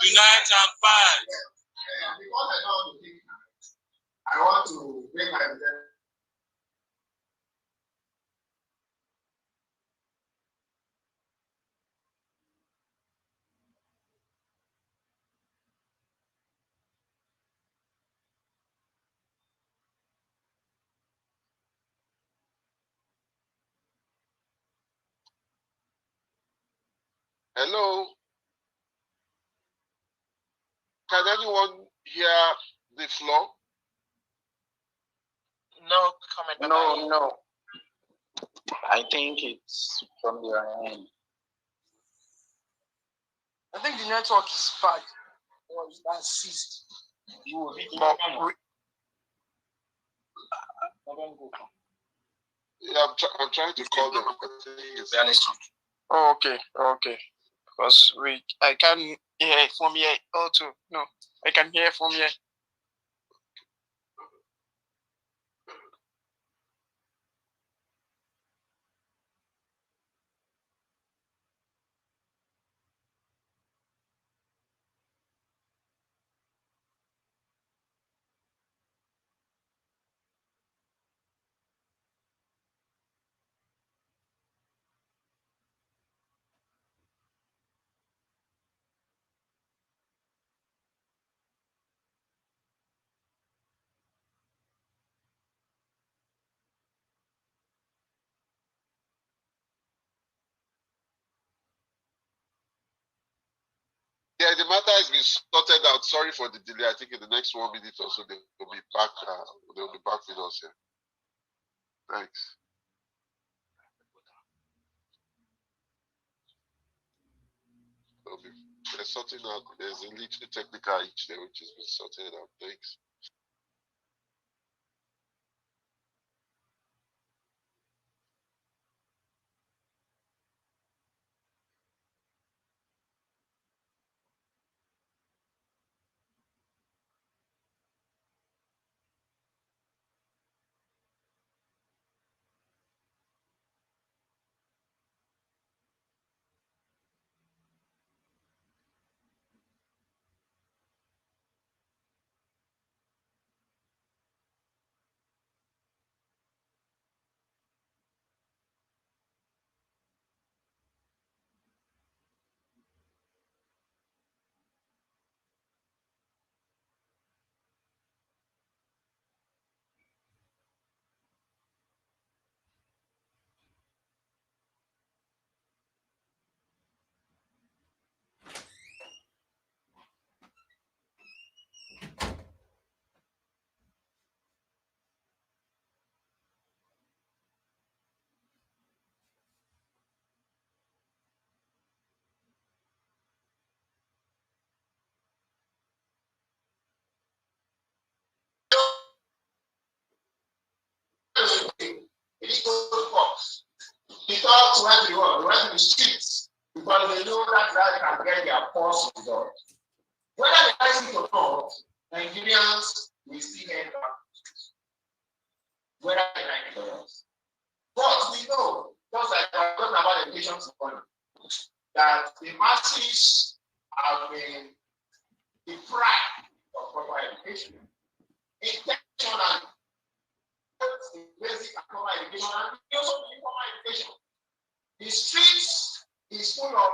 Unite and fight. Because I know how to think, I want to bring my Hello. Can anyone hear the floor? No comment. No. I think it's from your end. I think the network is bad or it's been seized. Yeah, I'm trying to call them. Oh, okay. Because I can hear from here. Oh, too. No, I can hear from here. Yeah, the matter has been sorted out. Sorry for the delay. I think in the next 1 minute or so they'll be back. They'll be back with us here. Thanks. They're sorting out. There's a little technical each there which has been sorted out. Thanks. He talks where they went to the streets, because they know that can get their pulse results. Whether they like it or not, Nigerians will still end up. Whether they like it or not. But we know, just like I was talking about education this morning, that the masses have been deprived of proper education. education and the basic and formal education and also the informal education. The streets is full of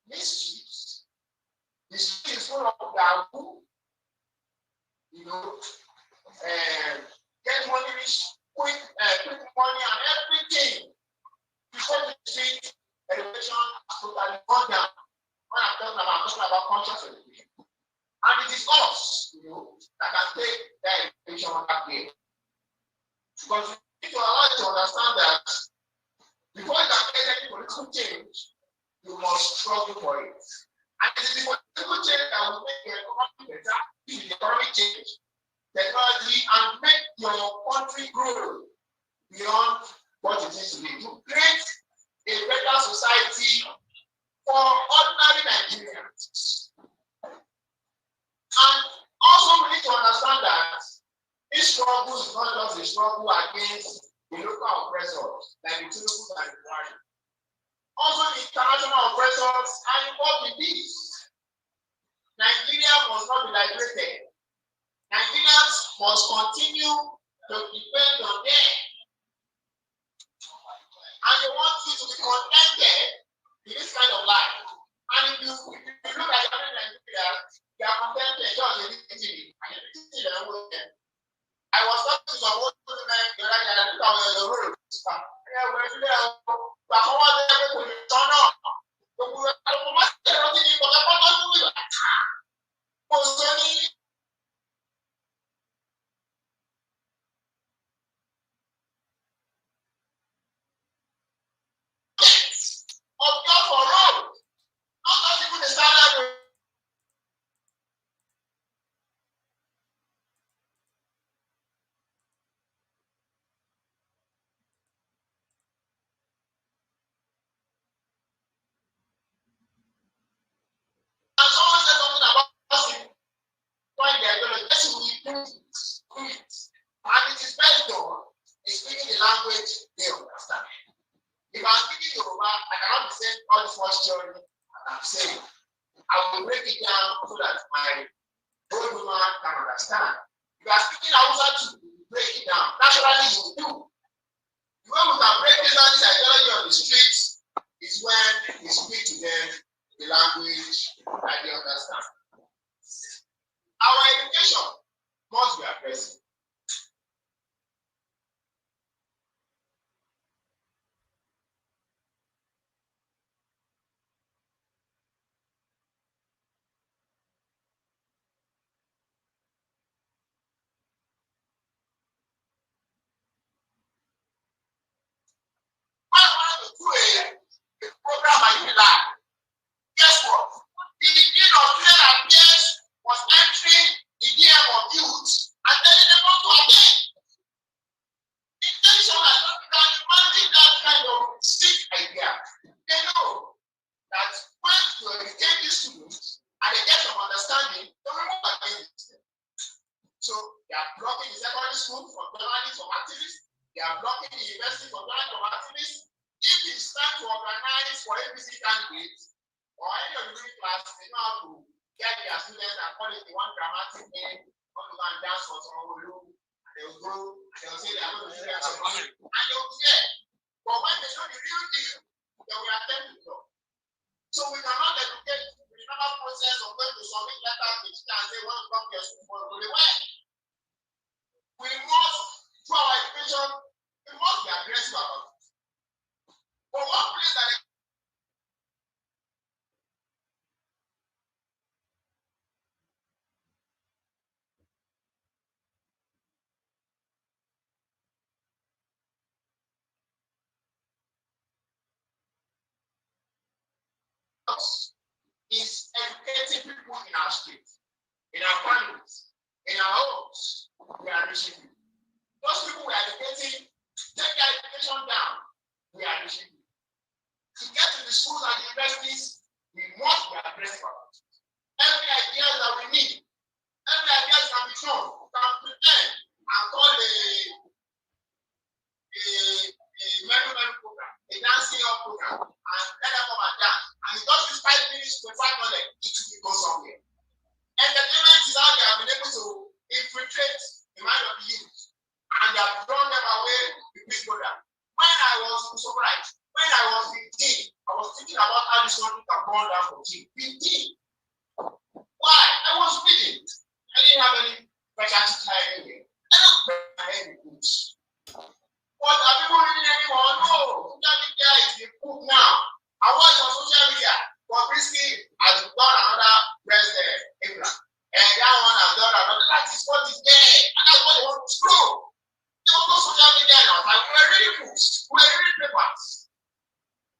mischiefs. The street is full of yahoo, you know, get money rich, quick money and everything. Before the street, education has totally gone down. When I'm talking about conscious education. And it is us, you know, that can take that education that way. Because you need to allow you to understand that before you can get any political change, you must struggle for it. And it is the political change that will make your economy better, the economic change, technology, and make your country grow beyond what it is today. To create a better society for ordinary Nigerians. And also we need to understand that this struggle is not just a struggle against the local oppressors, like the Tinubu and the Buhari. Also, the international oppressors are involved in this. Nigeria must not be liberated. Nigerians must continue to depend on them. And they want you to be contented in this kind of life. And if you look at Nigeria, they are contented just in this city. And I was talking to some old women the other day, and I looked at the road. Yeah, we're there. But how are they able to turn on? So we were automatically, but I'm not doing that. Of God for road. Not even the standard way. And someone said something about us. Why they are going to get you do it. And it is best done in speaking the language they understand. If I'm speaking Yoruba, I cannot be saying all this much theory I'm saying. I will break it down so that my old woman can understand. If you are speaking Hausa too, break it down. Naturally, you will do. The way we can break down this ideology on the streets is when we speak to them the language that they understand. Our education must be aggressive. I want to do a program I did like. Guess what? The dean of Clear and Peers was entering the DM of youth and telling them not to attend. Intention has not been demanding that kind of sick idea. They know that when you educate these students and they get some understanding, they will move against them. So they are blocking the secondary school from journalists, from activists. They are blocking the university from journalists, from activists. If it's time to organize for ABC candidates or any of the reading class, they know how to get their students and call it the one dramatic name, want to go and dance for some room, and they will go, and they will say they are going to do that, and they will care. But when they know the real deal, they will attempt to talk. So we cannot educate the normal process of going to submit letters to teacher and say, want to come to your school for the way. We must, through our education, we must be aggressive about it. For one place that is educating people in our streets, in our families, in our homes. We are reaching people. Those people we are educating, take their education down. We are reaching people. To get to the schools and the universities, we must be aggressive about it. Every idea that we need, every idea can be shown, can pretend and call a menu program, a dancing up program, and let them come and dance. And it does this 5 minutes to 5 knowledge, it will go somewhere. Entertainment is how they have been able to infiltrate the mind of the youth. I was surprised, when I was 15, I was thinking about how this country can burn down for 15. Why? I was reading. I didn't have any better teacher anyway. I don't buy any books. But are people reading anymore? No. Social media is the book now. I was on social media. Bobrisky has done another press Abraham. And that one has done another. That is what is there. And that's what they want to scroll. They want to social media now. Like we're reading books. We're reading papers.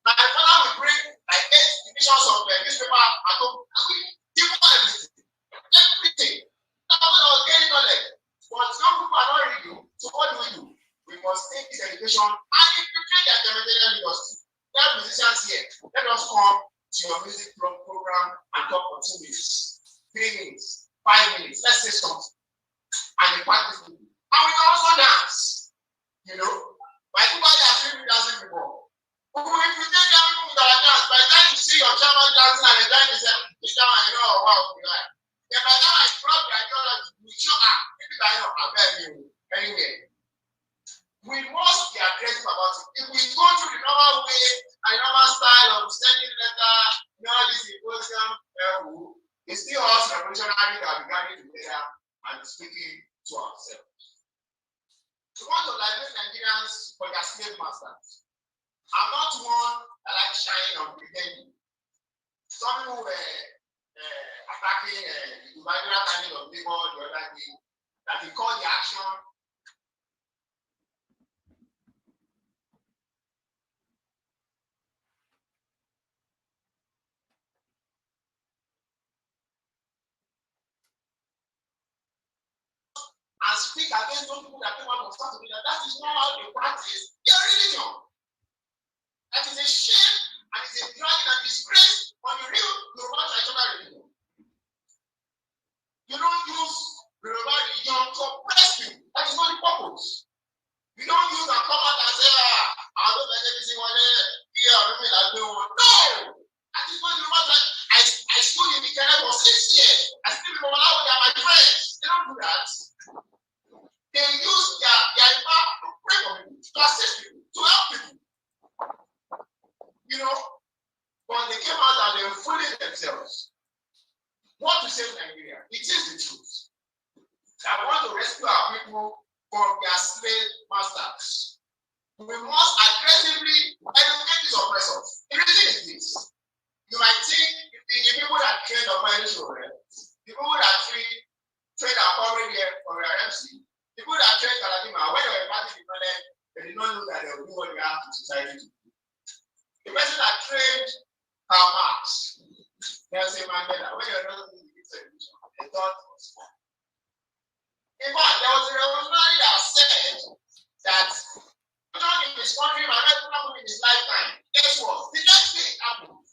My father will bring like 8 divisions of the newspaper at home. And we give everything. Everything. That's what I was getting knowledge. But some people are not reading. So what do? We must take this education and infiltrate the entertainment industry. We have musicians here. Let us come to your music program and talk for 2 minutes, 3 minutes, 5 minutes. Let's say something. And you practice with you. And we can also dance. You know, my people are seen dancing before. If you take young people with our dance, by the time you see your chairman dancing and enjoying yourself, you know, wow, you like. Then by the time I drop the ideology, we show up. Maybe I know, I'll tell you. Anyway. We must be aggressive about it. If we go through the normal way and normal style of sending letter, this symposium, it's still us revolutionaries that are gathering together and speaking to ourselves. We want to liberate Nigerians for their slave masters. I'm not one that likes shining or pretending. Some people were attacking the marginal kind of labor the other day, that they call the action. And speak against those people that came out of South Africa. That is not how they practice their religion. That is a shame and it's a dragging and disgrace on the real Yoruba traditional religion. You don't use Yoruba religion to oppress people. That is not the purpose. You don't use and come out and say, I don't like anything one here, I don't like no one. No! That is not Yoruba tradition. I stood in the Kenya for 6 years. I still remember how they are my friends. They don't do that. They use their power to pray for people, to assist people, to help people. You know, but they came out and they were fooling themselves. Want to save Nigeria? It is the truth. I want to rescue our people from their slave masters. We must aggressively educate these oppressors. The reason is this. You might think the people that train the opposition, the people that train our corporate here for our MC, people that train Kaladima, when they were party dependent, they did not know that they would do what they have to society to do. The person that trained Karl Marx, Nelson Mandela, when they were not doing the television, they thought it was fun. In fact, there was a revolutionary that said that not in his country might not happen in his lifetime. Guess what? The next thing happened.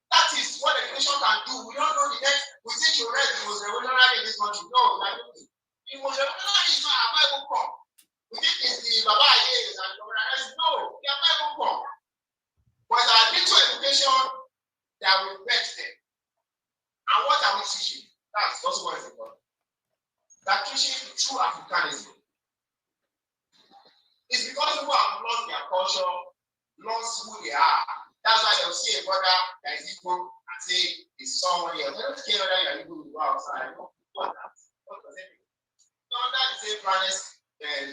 That is what the nation can do. We don't know the next. We think you read the most revolutionary in this country. No, we are not. The most revolutionary is not available from. We think it's the Baba Ayes and the others. No, they are available from. But our little education that will bet them. And what are we teaching? That's also what is important. That teaching true Africanism. It's because people have lost their culture, lost who they are. That's why they'll see a brother that is Igbo and say it's someone else. They don't care whether you are Igbo or go outside. What does it mean? So under the same planet,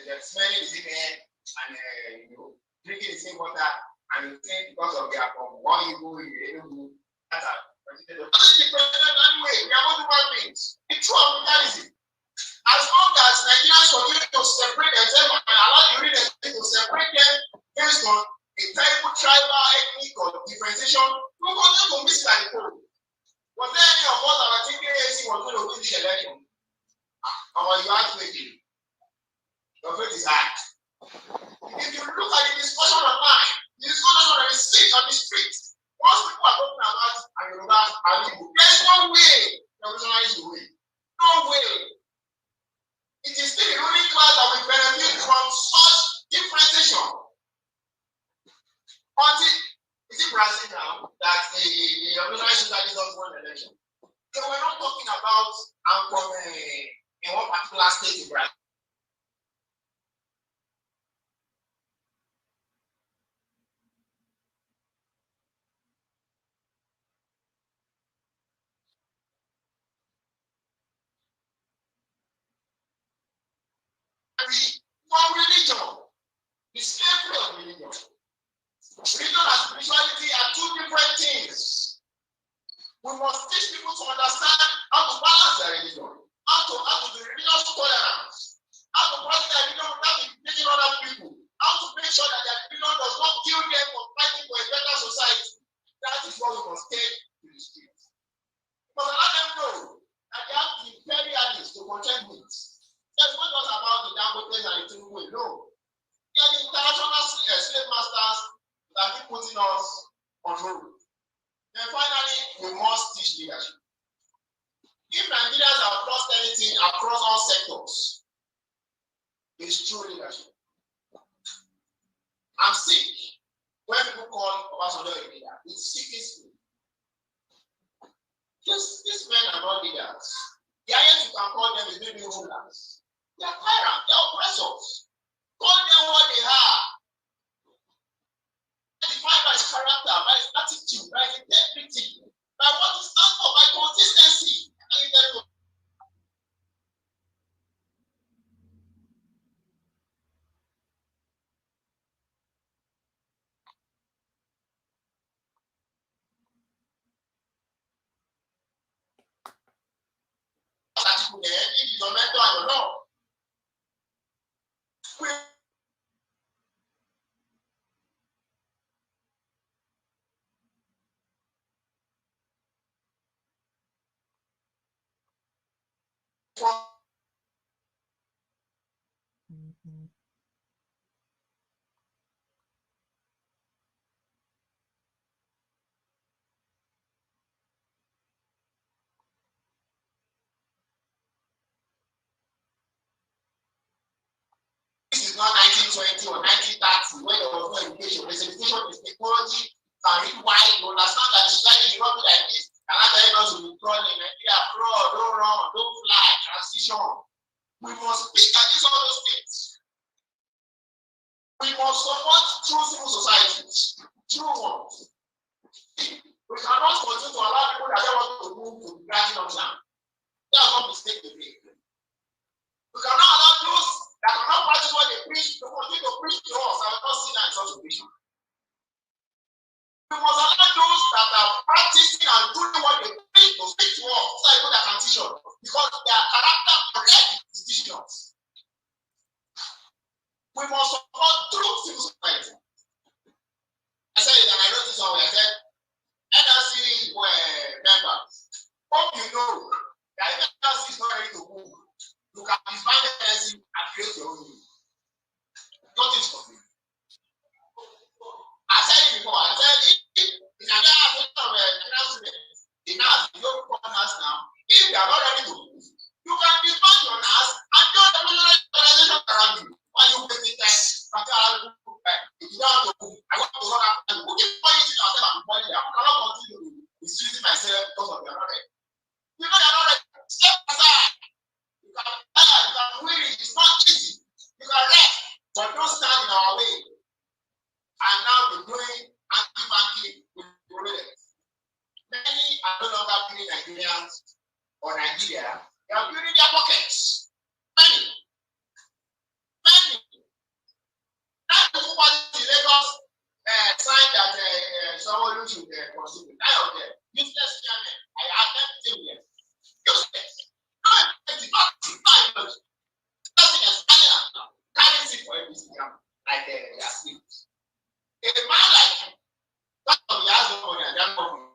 they're smelling the same air and drinking the same water, and you think because of their from one Igbo, that's a president. Anyway, we are all human beings. The true Africanism. As long as Nigerians continue to separate themselves and allow the readers to separate them based on a terrible tribal, ethnic, or differentiation, we will continue to miss like the poll. Was there any of us that were thinking ANC was going to win this election? Or you are thinking? Your faith is high. If you look at the discussion online, the discussion on the street, most people are talking about Yoruba and Igbo. There's no way revolutionary is the way. No way. It is still the ruling class that will benefit from such differentiation. Until, is it Brazil now that the revolutionary socialists won the election? So we're not talking about I'm from in one particular state in Brazil. from religion. The slavery of religion. Religion and spirituality are two different things. We must teach people to understand how to balance their religion, how to be religious tolerance, how to practice their religion without implicating other people, how to make sure that their religion does not kill them from fighting for a better society. That is what we must take to the streets. We must let them know that they have the imperialists to contend with. It's not just about the Dangotes and the Tinubu alone. They are the international slave masters that keep putting us on hold. Then finally, we must teach leadership. If Nigerians have lost anything across all sectors, it's true leadership. I'm sick when people call Obasanjo a leader. It's sickness. These men are not leaders. The highest you can call them is maybe rulers. They are tyrants, they are oppressors. Call them what they are. Defined by his character, by his attitude, by his integrity, by what he stands for, by consistency. This is not 1920 or 1930 when there was no education. There's education is technology, can read wide, you understand that the society is not like this. And I tell us to be crawling, Nigeria, crawl, don't run, don't fly, transition. We must speak against all those things. We must support true civil societies, true ones. We cannot continue to allow people that don't want to move to the granting of land. That's not mistake they make. We cannot allow those that cannot practice what they preach to continue to preach to us and not see that in such a vision. We must allow those that are practicing and doing what they preach to speak to us so that they can teach us because their character already is teaching us. We must support true civil society. I said it and I wrote it somewhere. I said, NLC members, hope you know that if NLC is not ready to move, you can disband the NLC and create your own move. Nothing's for free. I said it before. I said if Nigeria has general students, the NAS, your partners now, if they are not ready to move, you can disband your NAS and join the organization around you. While you waiting time, if you don't have to move, I want to run after you. Who keep pointing yourself and pointing them? I cannot continue to misuse myself because of your knowledge. You know you're not ready. Step aside. You can tire, you can weary. It's not easy. You can rest, but don't stand in our way. And now we're doing anti-banking with Rolex. Many are no longer building Nigerians or Nigeria. They are building their pockets. Many. That's the party in Lagos signed that someone should consider. None of them. Useless chairman. I have everything here. Useless. No effective. Not nothing as carrying it for everything. Like they are sleeps. A man like him, that's what he has no money and they have no money.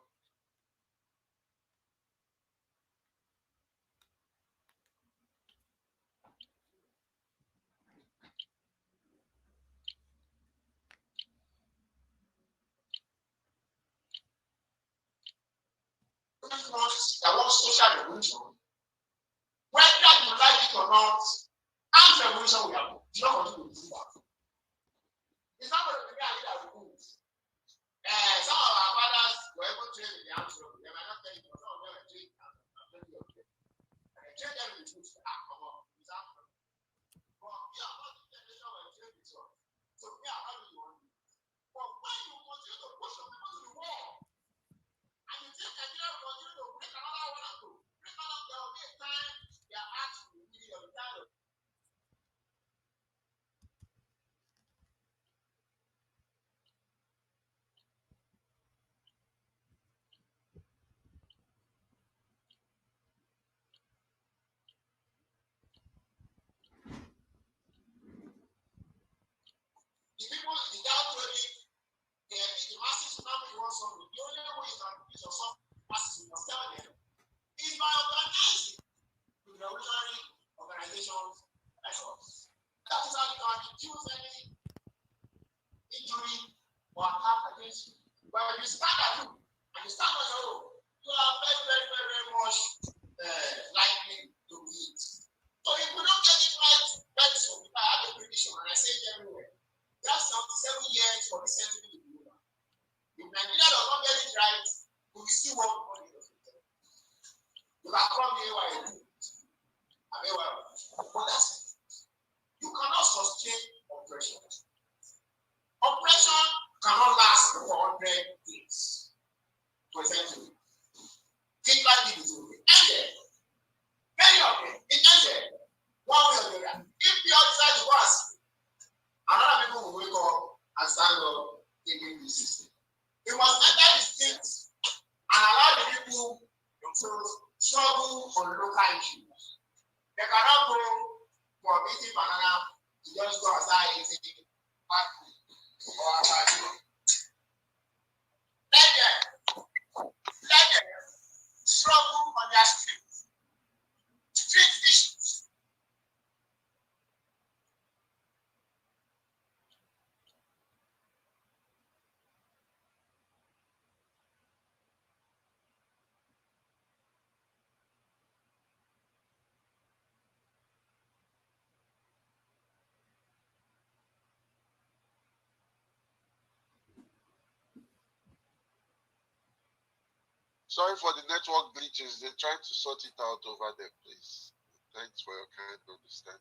That was social revolution. Whether you like it or not, armed revolution will happen. Do not continue to do that. It's not going to be a leader who moves. Some of our fathers were able to train in the armed struggle. They might not tell you, but some of them were trained and plenty of them. And they trained them in the boots to act come up with armed struggle. But we are not the generation were trained with us. So we are not the one. But when you continue to push your people to the wall, and you think Nigeria will continue to break another one and go, break another, there will be a time their acts will be on the time of But if you stand at home and you stand on your own, you are very, very, very, very much likely to meet. So if we don't get it right very soon, if I have a prediction and I say it everywhere, that's 77 years for this century to be over. If Nigeria does not get it right, we will see what we want in the future. You can come here while you do it. But that's it. You cannot sustain oppression. Oppression cannot last for 100 years. For example, Hitler did it. It ended. Many of them, it ended. One way or the other. If the other side is worse, another people will wake up and stand up in the new system. We must enter the streets and allow the people to struggle on local issues. They cannot go for eating banana to just go outside eating bad food or outside. Let them struggle on their streets. Street issues. Sorry for the network glitches. They're trying to sort it out over there, please. Thanks for your kind understanding.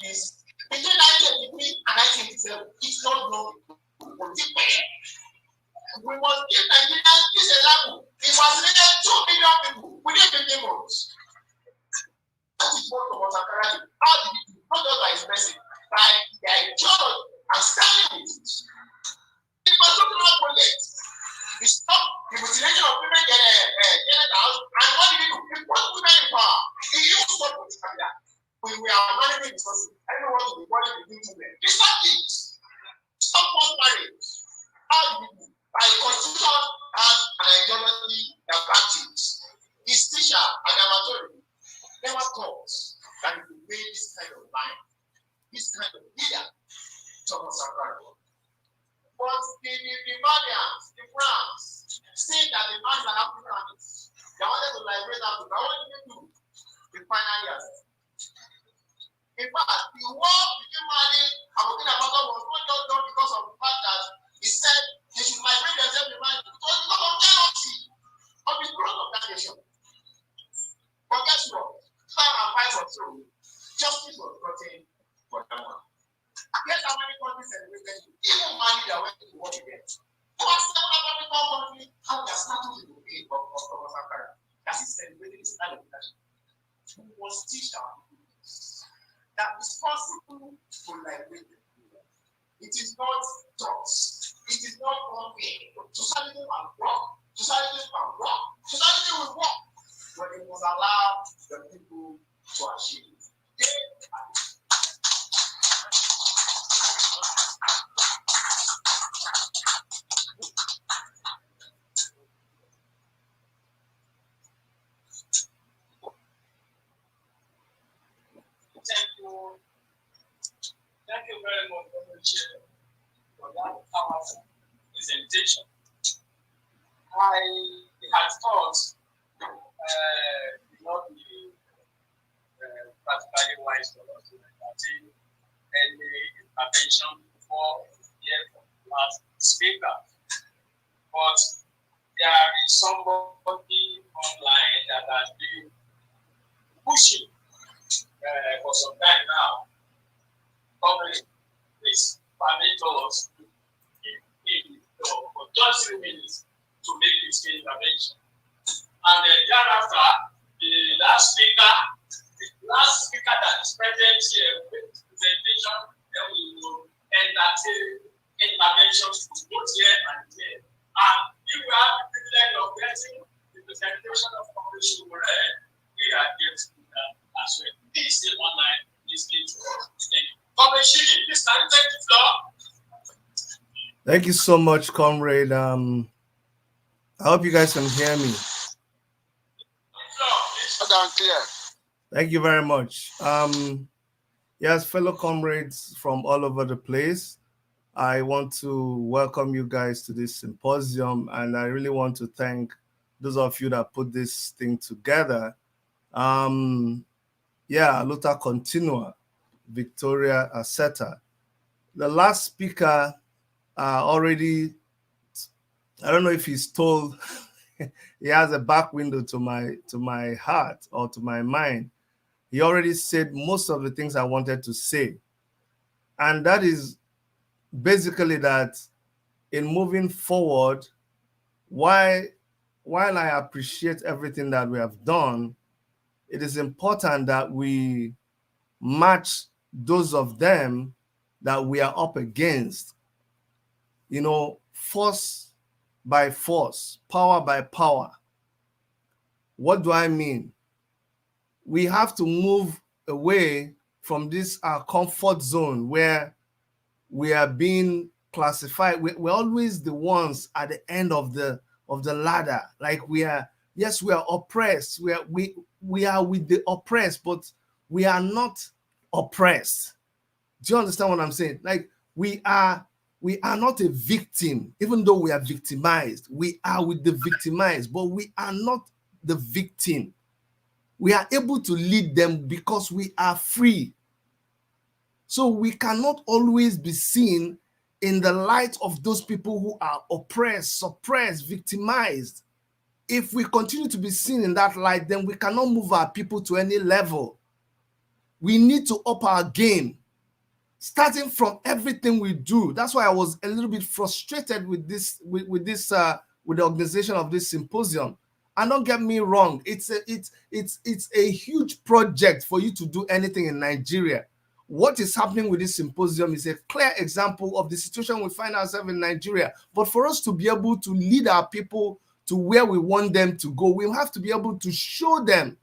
is between 1983 and 1987, it's not known. We must give Nigerians this example. It vaccinated 2 million people within 15 months. That is what Thomas Sankara did. How did he do? Not just by his message, by their ideology and standing with it. It was talking about project. He stopped the mutilation of women in the house, and what did he do? He put women in power. He used to stop with that. When we are managing resources, everyone to be wanting to do women. He stopped it. Stop forced marriage. How did he do? By constitution has an ideology that backs it. His teacher, Agamatori, never thought that he could make this kind of line, this kind of leader, Thomas Sankara. But the Malians, the France, seeing that the man is an Africanist, they wanted to liberate Africa. What did they do? The final years. In fact, the war between Mali and Burkina Faso was not just done because of the fact that he said they should liberate themselves in Mali. It was because of jealousy of the growth of that nation. But guess what? 2005 or so, justice was gotten for that one. Guess how many countries celebrated it? Even Mali that went to war again. There were several African countries how they are starting to pay of Thomas Sankara. That is celebrating his kind of leadership. We must teach our people that it's possible to liberate the people. It is not thoughts. It is not one thing. Socialism can work. Socialism can work. Socialism will work. But it must allow the people to achieve it. Thank you very much for that powerful presentation. I had thought it not be practically wise for us to entertain any intervention before we hear from the last speaker. But there is somebody online that has been pushing for some time now. Please permit us to give him the floor for just 3 minutes to make his intervention. And then thereafter, the last speaker that is present here with presentation, then we will entertain interventions both here and here. And if we have the privilege of getting the presentation of Commission we are here to do that as well. Please stay online, listening to us. Thank you. Thank you so much, comrade. I hope you guys can hear me. Thank you very much. Yes, fellow comrades from all over the place, I want to welcome you guys to this symposium, and I really want to thank those of you that put this thing together. ALUTA CONTINUA, Victoria Aseta. The last speaker already, I don't know if he's told, he has a back window to my heart or to my mind. He already said most of the things I wanted to say. And that is basically that in moving forward, while I appreciate everything that we have done, it is important that we match those of them that we are up against. You know, force by force, power by power. What do I mean? We have to move away from this comfort zone where we are being classified. We're always the ones at the end of the ladder. Like we are oppressed. We are with the oppressed, but we are not oppressed. Do you understand what I'm saying? Like we are not a victim, even though we are victimized. We are with the victimized, but we are not the victim. We are able to lead them because we are free. So we cannot always be seen in the light of those people who are oppressed, suppressed, victimized. If we continue to be seen in that light, then we cannot move our people to any level. We need to up our game, starting from everything we do. That's why I was a little bit frustrated with this, with the organization of this symposium. And don't get me wrong, it's a huge project for you to do anything in Nigeria. What is happening with this symposium is a clear example of the situation we find ourselves in Nigeria. But for us to be able to lead our people to where we want them to go, we have to be able to show them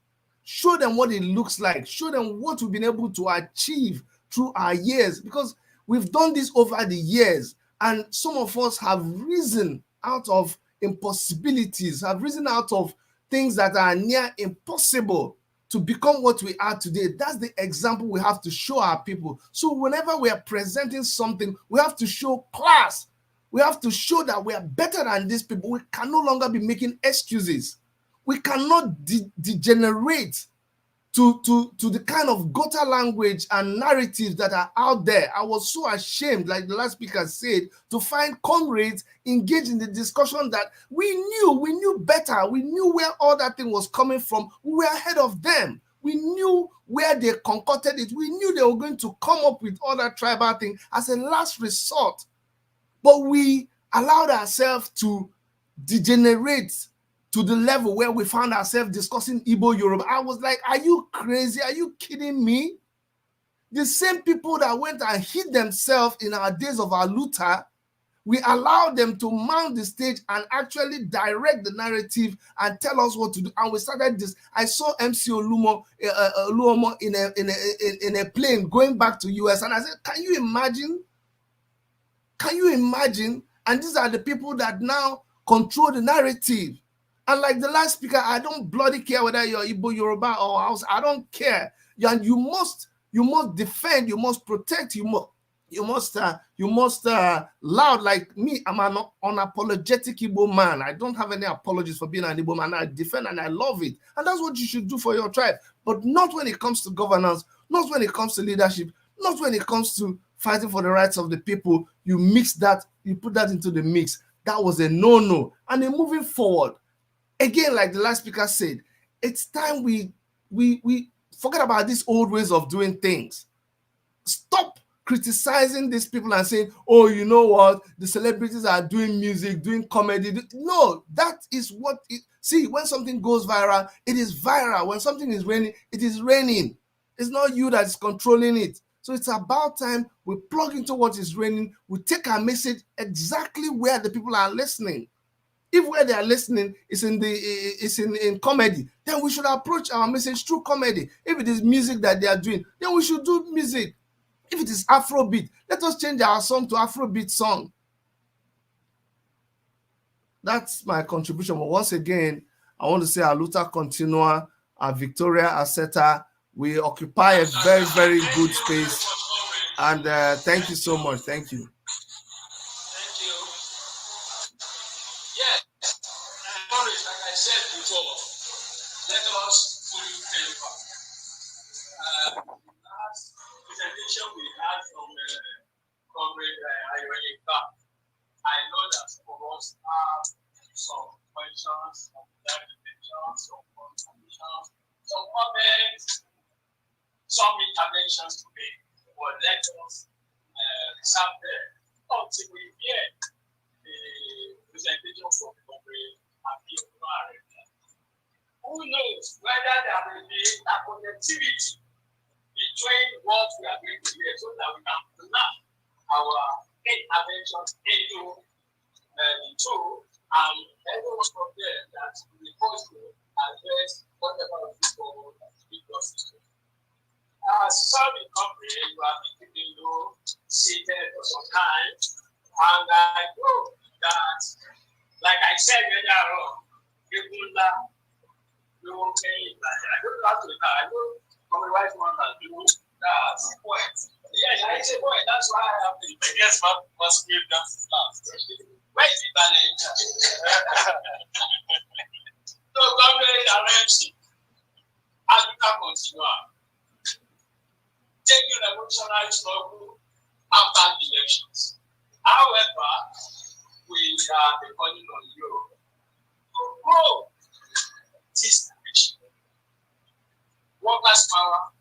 what it looks like, show them what we've been able to achieve through our years, because we've done this over the years, and some of us have risen out of impossibilities, have risen out of things that are near impossible to become what we are today. That's the example we have to show our people. So whenever we are presenting something, we have to show class. We have to show that we are better than these people. We can no longer be making excuses. We cannot degenerate to the kind of gutter language and narratives that are out there. I was so ashamed, like the last speaker said, to find comrades engaged in the discussion that we knew better. We knew where all that thing was coming from. We were ahead of them. We knew where they concocted it. We knew they were going to come up with all that tribal thing as a last resort. But we allowed ourselves to degenerate to the level where we found ourselves discussing Igbo Yoruba. I was like, are you crazy? Are you kidding me? The same people that went and hid themselves in our days of ALUTA, we allowed them to mount the stage and actually direct the narrative and tell us what to do. And we started this. I saw MC Oluomo in a plane going back to US, and I said, can you imagine? Can you imagine? And these are the people that now control the narrative. And like the last speaker, I don't bloody care whether you're Igbo, Yoruba, or Hausa. I don't care. You must defend. You must protect. You must loud like me. I'm an unapologetic Igbo man. I don't have any apologies for being an Igbo man. I defend and I love it. And that's what you should do for your tribe. But not when it comes to governance. Not when it comes to leadership. Not when it comes to fighting for the rights of the people. You mix that. You put that into the mix. That was a no-no. And then moving forward, again, like the last speaker said, it's time we forget about these old ways of doing things. Stop criticizing these people and saying, oh, you know what? The celebrities are doing music, doing comedy. No, that is what it... See, when something goes viral, it is viral. When something is raining, it is raining. It's not you that is controlling it. So it's about time we plug into what is raining. We take our message exactly where the people are listening. If where they are listening is in comedy, then we should approach our message through comedy. If it is music that they are doing, then we should do music. If it is Afrobeat, let us change our song to Afrobeat song. That's my contribution. But once again, I want to say ALUTA CONTINUA, Victoria Aseta. We occupy a very, very good space. And thank you so much. Thank you. Like I said before, let us fully deliver. Last presentation we had from Comrade Ayoyeka, I know that some of us have some questions, some clarifications, some contributions, some comments, some interventions to make. But let us reserve them until we hear the presentation from Comrade. Who knows whether there will be a connectivity between what we are going to hear so that we can plan our interventions into the tool, and everyone from there that we will force to address whatever people because sorry, company, you have been keeping you seated for some time, and I know that. Like I said earlier on, people that you won't pay it. I don't have to I know from the right one and do that's the point. Yes, I say point, that's why I have to I guess must give dance last. Where is the talent? So Comrade RMC, ALUTA CONTINUA, taking revolutionary struggle after the elections. However, we are depending on you to grow this nation. Workers' power,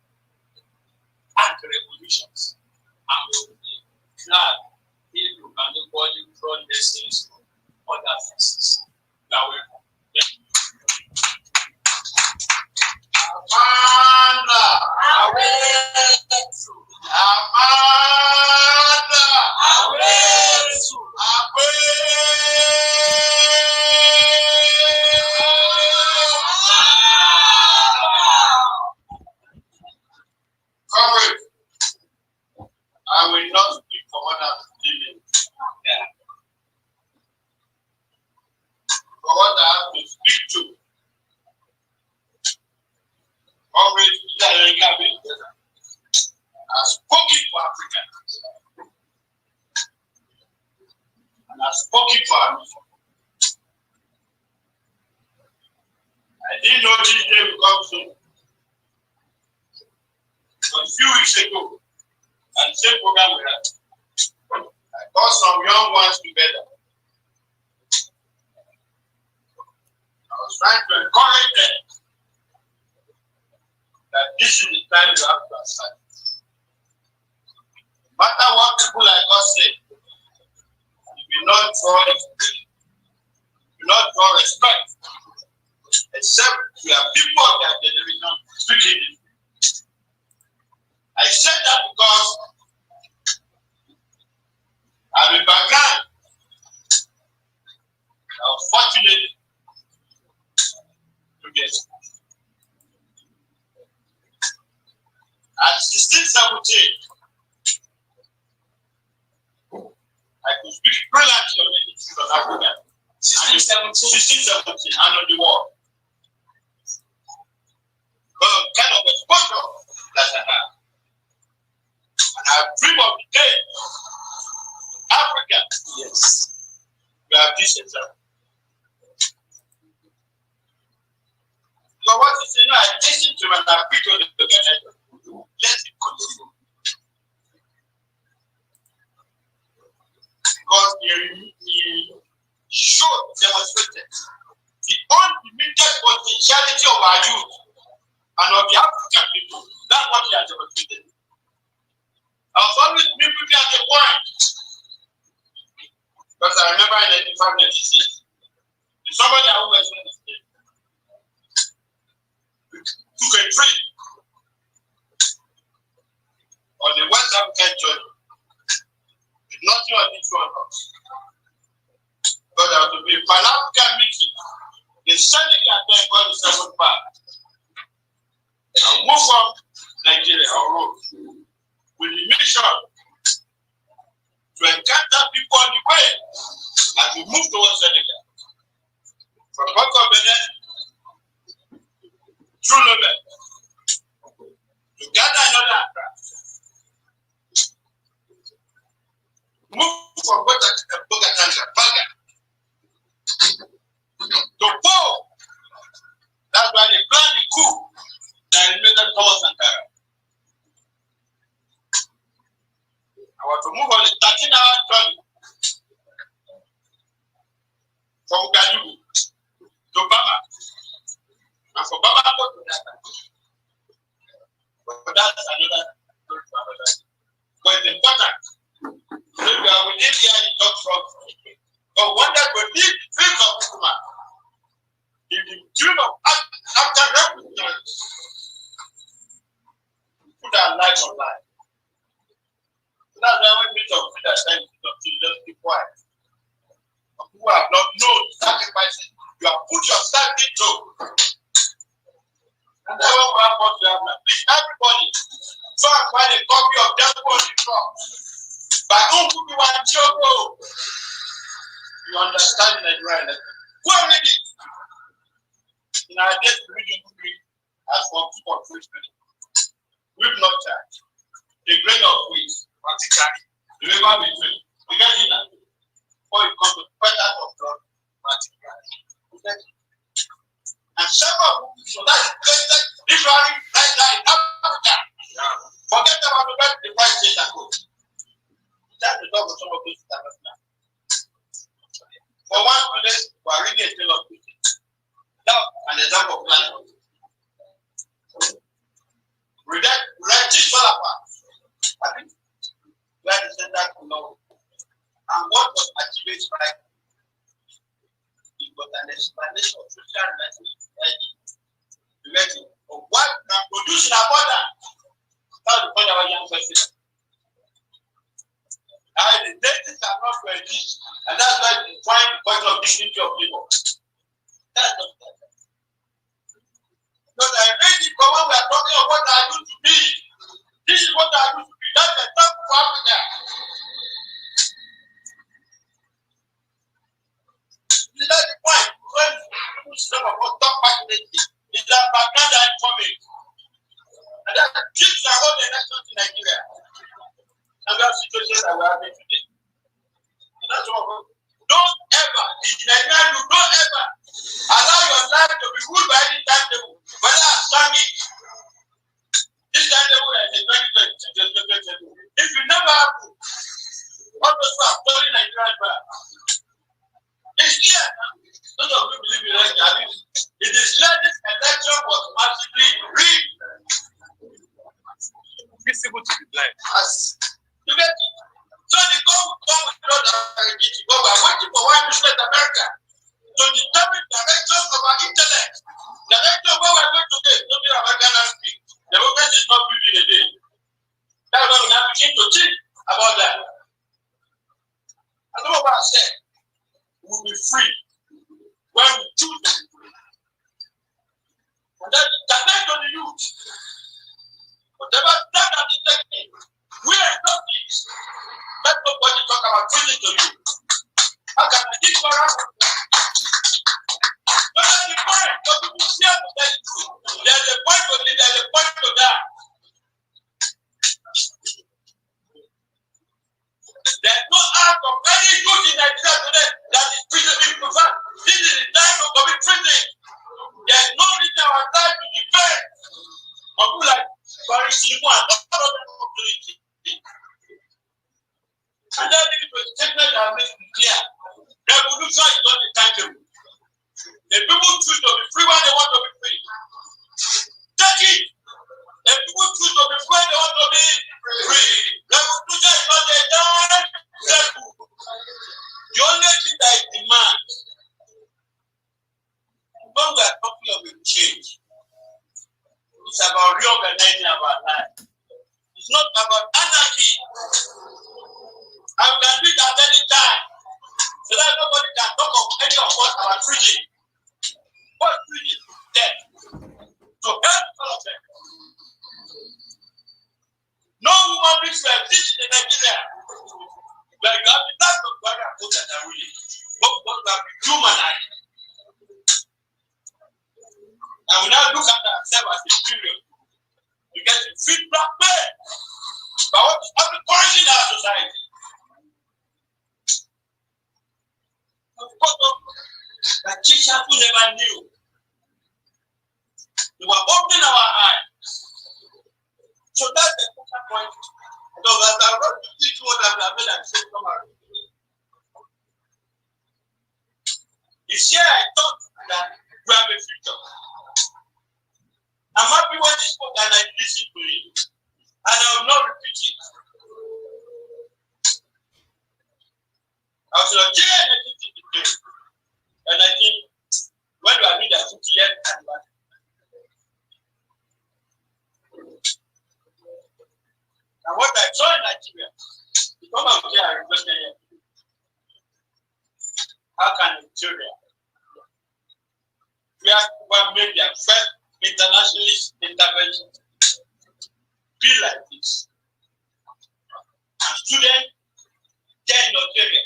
spoken for admission. I didn't know this day would come soon. But a few weeks ago, and the same program we had, I got some young ones together. I was trying to encourage them that this is the time you have to accept. No matter what people like us say, you will not draw inspiration, you will not draw respect, except we are people of their generation speaking it. I said that because I'm a background. I was fortunate to get school. At 16, 17, I could speak brilliantly on the issues of Africa. 16, 17, and on the world. Well, kind of exposure that I have. And I dream of the day Africa, yes, we have this example. So what is it? I listen to and I preach on the organizer. Let it continue. Because he showed, demonstrated the unlimited potentiality of our youth and of the African people. That's what he has demonstrated. I was always people at the point. Because I remember in 1996, somebody I always went to say, took a trip on the West African journey. Nothing on each one of us. But there was to be a Pan-African meeting. The Senegal then got the second part. And move from Nigeria or road with the mission to encounter people on the way as we move towards Senegal. From Boko Benin through Lomé to gather another Accra. Move from Bogatanga, Baga to Po. That's why they planned the coup that eliminated Thomas Sankara. I want to move on a 13-hour journey from Gadugu to Bama, and from Bama to Dhaka. But that's another story for another. But it's important. So we are within here in talk from. But one that will lead the dreams of Kuma, in the dream of after revolutions, put our life on life. That's why when we talk to that time, just be quiet. Who have not known sacrifices you have put yourself into. And that's what we have to have. Please, everybody, go and find a copy of that one in front. By whom you want to go? You understand it right. Go and read it. In our days, reading as from 2.3 minutes. We've not charged. A grain of wheat, particularly, the river between. We get it now. Before you come to the presence of God, particularly. We get it. And several books, so that's the greatest literary writer in Africa. Forget about the best device data code. That's the dog of some of those international. For one place, we are reading a tale of beauty. Now, an example of life. Read this all apart. I think where the center to know. And what was achieved by it was an explanation of social relations of what can produce in abundance. How to find our young president. The dentists are not ready, and that's why they find the question of dignity of people. That's not that. Because I read it, but when we are talking of what I do to be, this is what I do to be. That's the top for Africa. That's the point. When people say about top passionately, it's that background that informing. And that gives our whole election to Nigeria. And that's the situation that we are having today. And that's what Don't ever, in Nigeria, you don't ever allow your life to be ruled by any timetable. Whether I stand it, this timetable is a 2020. If you never happen, all those who are calling Nigeria back, it's clear. Those of you believe in election, it is clear this election was massively rigged. Visible to the blind. You get it? So the goal will come with God and we are waiting for one mission in America to determine the direction of our intellect. The direction of where we are going today. Don't be American and speak. Democracy is not built in a day. That's why we have to begin to think about that. And what I said, we will be free when we choose. And then connect to the youth. Whatever that is taking, we are not this. Let nobody talk about freedom to you. How can I think for us? But there's a point for people here to tell you. There's a point to live, there's a point to die. There's no act of any youth in Nigeria today that is prison being preferred. This is the time to commit prison. There's no reason our life to defend. Or people like Barry Silva and all of them opportunity. And then it was a statement that makes it clear. Revolution is not a timetable. The people choose to be free when they want to be free. Take it. The people choose to be free when they want to be free. Revolution is not a timetable. The only thing that is demand, when we are talking of a change, it's about reorganizing our life. It's not about anarchy. And we can do it at any time. So that nobody can talk of any of us about freedom. What freedom? Death. So help all of them. No woman beings will exist in Nigeria. Where you have the life of God and those that are willing. But we have been humanized. And we now look at ourselves as a period. We get the feedback back by what is encouraging our society. The teachers who never knew. We were opening our eyes. So that's the important point. Because as I wrote to teach what I have made and said, come on. It's here I thought that we have a future. I'm happy when he spoke and I listened to him. And I will not repeat it. I was like, yeah, and I think when we are doing that 50 years anniversary. And what I saw in Nigeria, come out here and requested here. How can Nigeria, where people made their first internationalist intervention, be like this? And students there in Nigeria,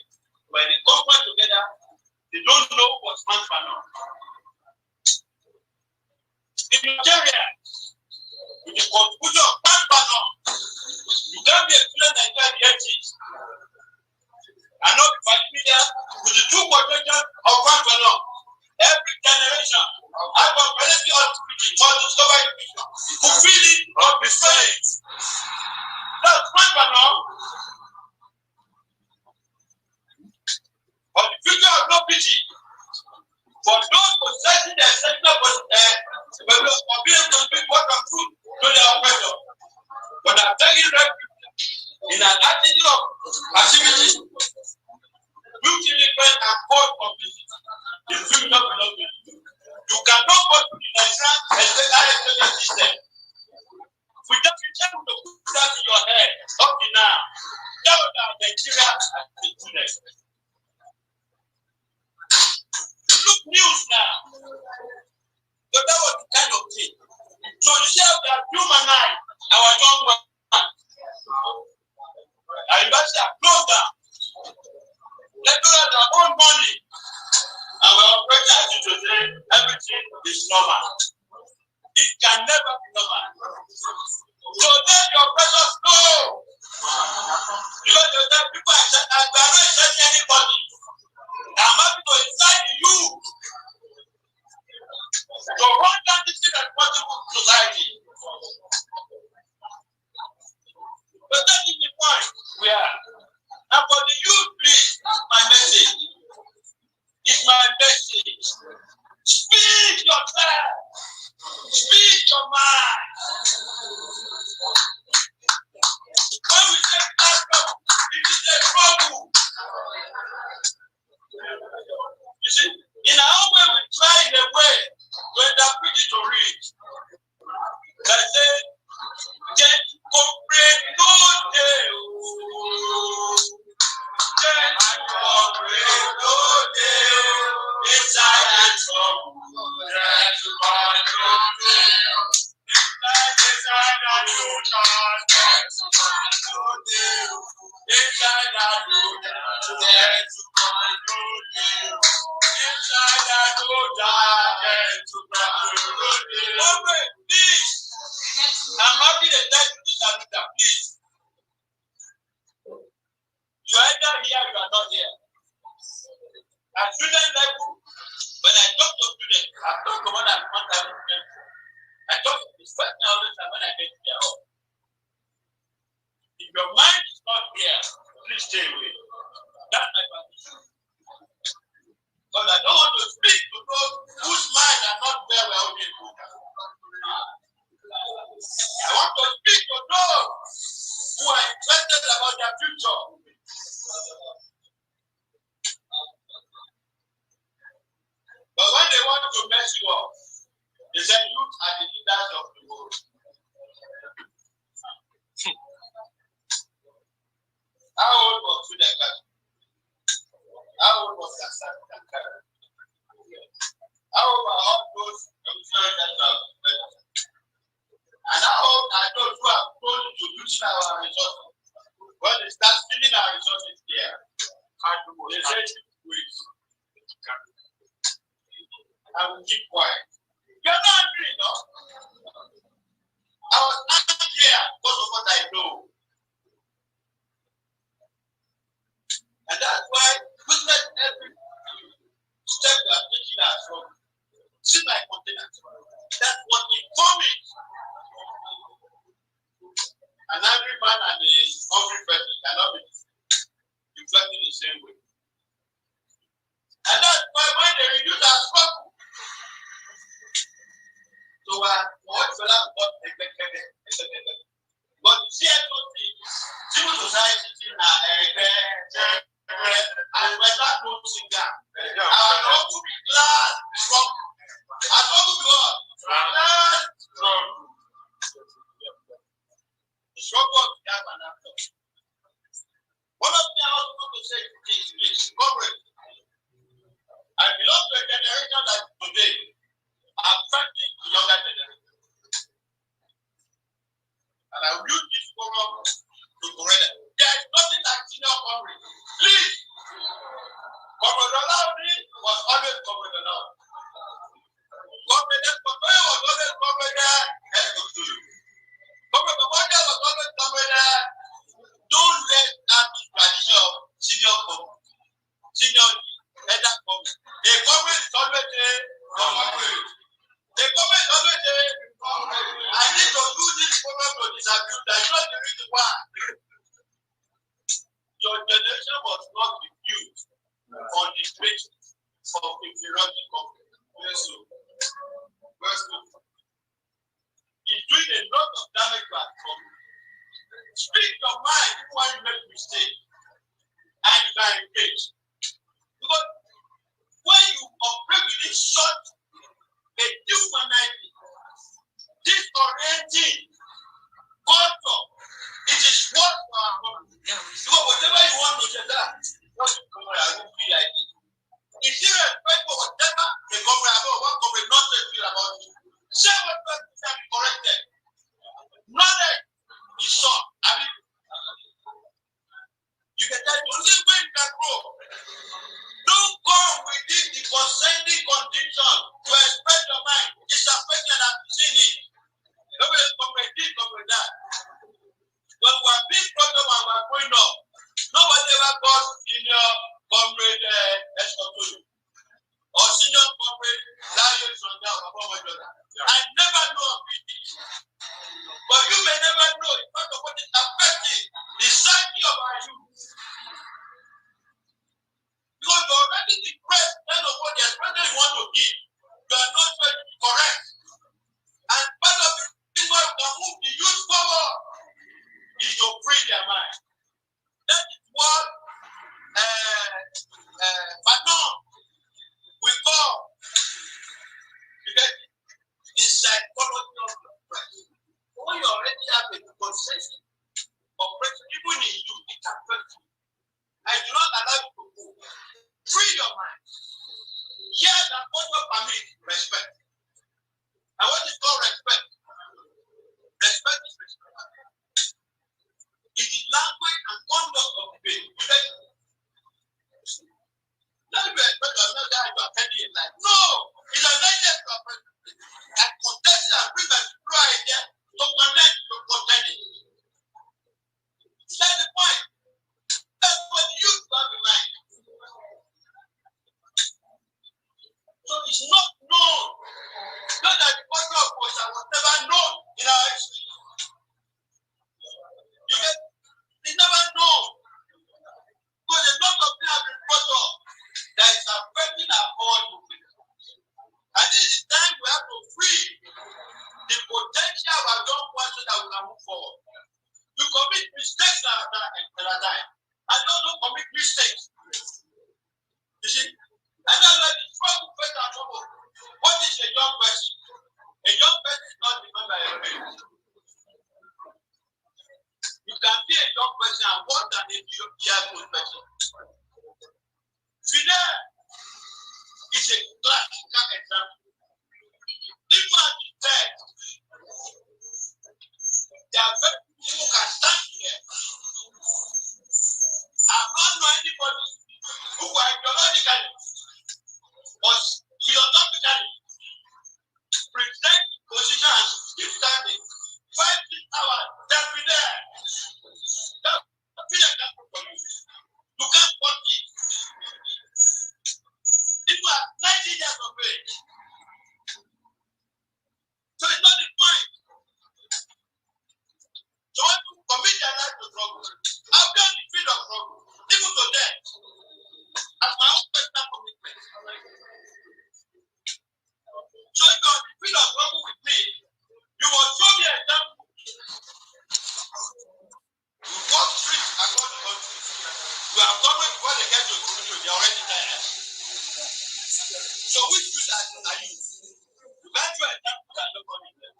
when they come together, they don't know what's meant for now. In Nigeria, with the contribution of Pampano, you can't be a student like that in the 80s. And not be familiar with the two quotations of Pampano. Every generation, I was relatively optimistic for discover fulfilling or beside. That's Pampano. For the future of no pity. For those possessing the essential of being able to speak what of truth to their oppressor. But I'm taking refuge in an attitude of passivity, beauty different and cold complicity. The future belongs to you. You cannot go to the national system without being able to put that in your head up to now. Tell that Nigeria has the students. Look news now. But that was the kind of thing. So you see how they have humanized our young man. Our university are closed down. They do have their own money. And we operate as you today, everything is normal. It can never be normal. So let your pressures know. Because people are not accepting anybody. I'm happy to invite you to run down this responsible society. But that is the point we are. And for the youth, please, that's my message. It's my message. Speak yourself. Speak your mind. When we say class trouble, it is a trouble. You see, in our own way, we try in a way to interpret it to read. That say, get corporate no day. Get corporate no day. Inside the trouble. Get corporate no day. Inside ALUTA. Get corporate no day. Inside ALUTA. Get corporate no day. Inside ALUTA. Get corporate no day. Please. I'm happy to tell you this, ALUTA, please. You are either here, you are not here. At student level, when I talk to students, I talk to more than 1,000 students. I talk to this person all the time when I get to their home. If your mind is not here, please stay away. That's my position. Because I don't want to speak to those whose minds are not very well educated. I want to speak to those who are interested about their future. But when they want to mess you up, they say youth are the leaders of the world. How old was Sudeka? How old was Kassan? How old are all those commissioners that have and how old are those who are prone to losing our resources? When they start stealing our resources here, they say wait. I will keep quiet. You're not angry, no? I was angry here because of what I know. And that's why witness every step you are taking us from. See my container. That's what informing. An angry man and a hungry person cannot be reflecting the same way. And that's why when they reduce our struggle, so what will have got expected? But CSOT, civil society, and we're not noticing that. Our love to be glad from our love to be what? Glad from the struggle of the gap and after. One of the things I also want to say is comrade. I belong to a generation that today are affecting the younger generation. And I will use this forum to correct them. There is nothing like senior comrade. Please, Comrade Olaudi was always Comrade Olaudi. Comrade Escobar was always Comrade Escobar. Comrade Babaja was always Comrade. Don't let that be tradition of senior comrade. Senior elder comrade. A comrade is always a comrade. The government always say, I need to do this program to disabuse. That's not the reason why. Your generation must not be built on the basis of inferiority complex. It's doing a lot of damage to our company. Speak your mind even when you make mistakes and you can engage. Because when you operate with this short, a humanity, disorienting culture, it is what for our country. So whatever you want to say that, what you come I will feel like it. It's irrespective of whatever the government about what government not feel about it. Say what person can be corrected. Knowledge is short. I mean, you can tell the only way you can grow. Don't go within the consenting condition to express your mind. It's affected and seen it. Nobody come with this, come with that. When we are being brought up and we are growing up, nobody ever calls senior comrade Escobar. I never know of it. But you may never know in front of what is affecting the psyche of our youth. Because you're already depressed, kind of what the expression you want to give. You are not correct. And part of the thing why we can move the youth forward is to free their mind. That is what Fanon we call the psychology of the oppression. When you already have a consensus of oppression, even in you, it affects you. I do not allow you to go. Free your mind. Hear that also permit respect. And what is called respect? Respect is respect. It is language and conduct of being. Let me expect another guy to attend in life. No! It's a nature to oppression. I contest and bring a true idea to contend it. That's the point. That's what you have in mind. So it's not known. Not that the culture of Russia was never known in our history. You get it's never known. Because a lot of things have been brought up that is affecting our whole movement. And this is the time we have to free the potential of our young ones so that we can move forward. You commit mistakes at a time. And also commit mistakes. You see? And that's why the struggle first and foremost. What is a young person? A young person is not defined by a parent. You can be a young person and what an young person. Fidel is a classical example. Even at the text, there are very people who can stand here. I've not known anybody who are ideologically but philosophically present position and keep standing 5 hours. They'll be there. They'll be there for you. You can't watch it. People are 90 years of age. So it's not the point. So when you commit their life to struggle, I've done the field of struggle, even to death, as my own personal commitment. So if you're on the field of struggle with me, you will show me an example. You walk streets across the country. You have come before they get to the studio, they're already tired. So which streets are you? You can't do an example that nobody knows.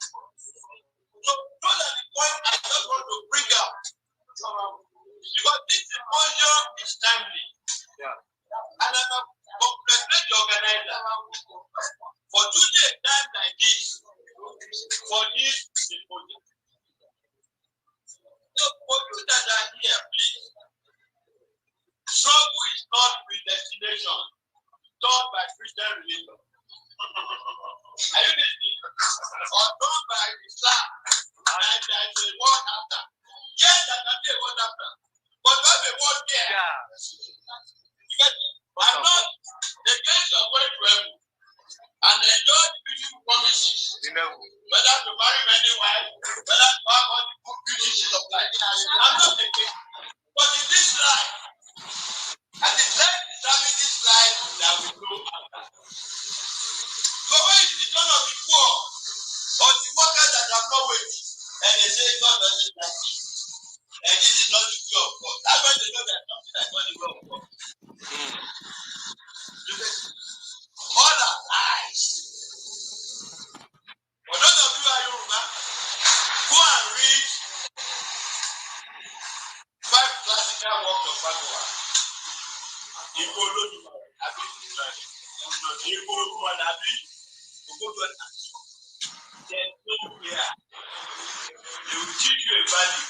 So those are the points I just want to bring out. Because this symposium is timely. Yeah. And I congratulate the organizer for choosing a time like this for this symposium. So for you that are here, please, struggle is not predestination taught by Christian religion. Are you listening? Or taught by Islam. And there is a word after. Yes, there can be a word after. But there's a word there. Yeah. I'm not against your way to heaven. And enjoy the beautiful promises. Whether to marry many wives, whether to have all the good beauties of life. I'm not against. But in this life, and the life determines this life that we know after. So when it's the son of the poor, or the workers that have no wage, and they say God doesn't like it. And this is not the will of God. That's why they know that something like not the will of God. All our lies. For those of you who are Yoruba, go and read 5 classical works of Fagoa. Igbo Olodumare, Abi Igbo Olodumare, Abi Ogbodola. There's nowhere they will teach you a value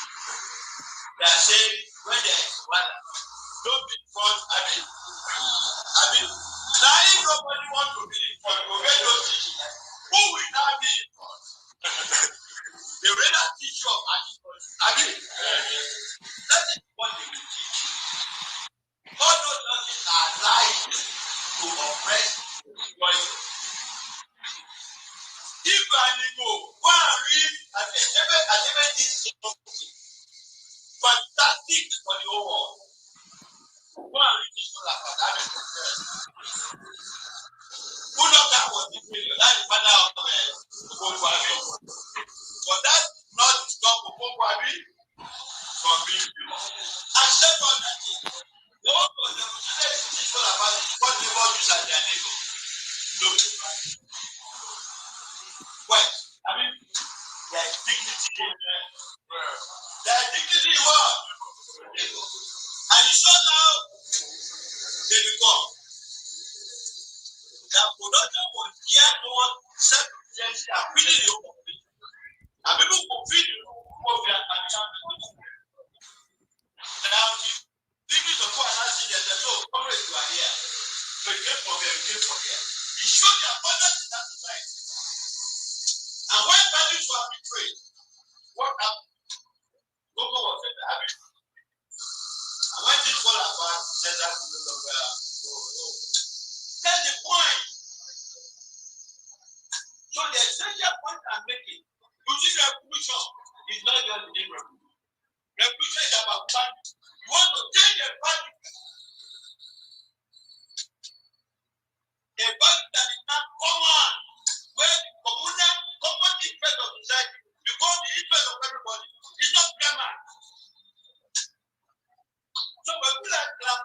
that says when there is water, don't be front, Abi. Now if nobody wants to be in front, go get those teaching. Who will now be in front? They will not teach you of Abi. That is what they will teach you. All those things are lies to oppress voices. you are an Igbo, go and read Adebe is fantastic for the whole world. Go and read this all about that. Who knows that was the failure? That is father of Okonkwabi. But that not stop Okonkwabi from being people. And secondly, the whole of the is all about what neighbor use as their neighbor. No. Well, I mean, there is dignity in there. There is dignity in what? And you saw how they become. That production was geared towards self-reliance and feeding the whole of it. And people could feed the whole of their country. Now, the people of God are saying that, so, comrades, you are here. So, you came from here, you came from here. You showed the abundance in that society. And when values were betrayed, what happened? Gogo was at the habit. And when this fall apart, said that to the longer. That's the point. So the essential point I'm making, you see, revolution is not just the name revolution. Revolution is about value. You want to change a value. A value that is not common, where the common interest of society becomes the interest of everybody. It's not grammar. So when people are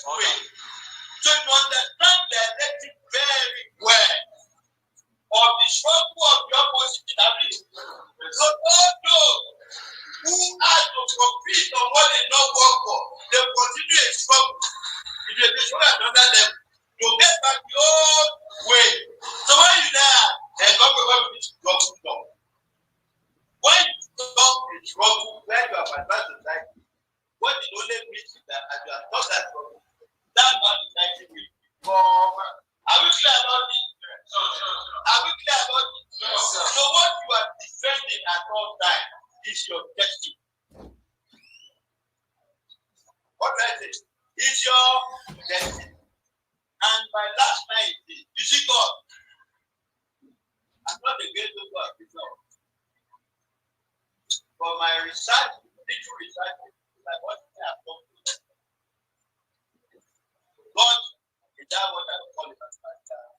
way. So you understand the dialectic very well of the struggle of the opposition. So all those who are to compete on what they not work for, they continue a struggle. If they show another level, to get back the old way. So when you there, they come with this struggle. When you stop the struggle, when you have advanced society, what the only means is that as you have done that struggle, that's how society will become. Are we clear about this? Are we clear about this? So what you are defending at all times is your destiny. What I say is your destiny. And my last night is, you see God. I'm not against God, but my research, little research, like what I have done. God, is that what I call it as my child?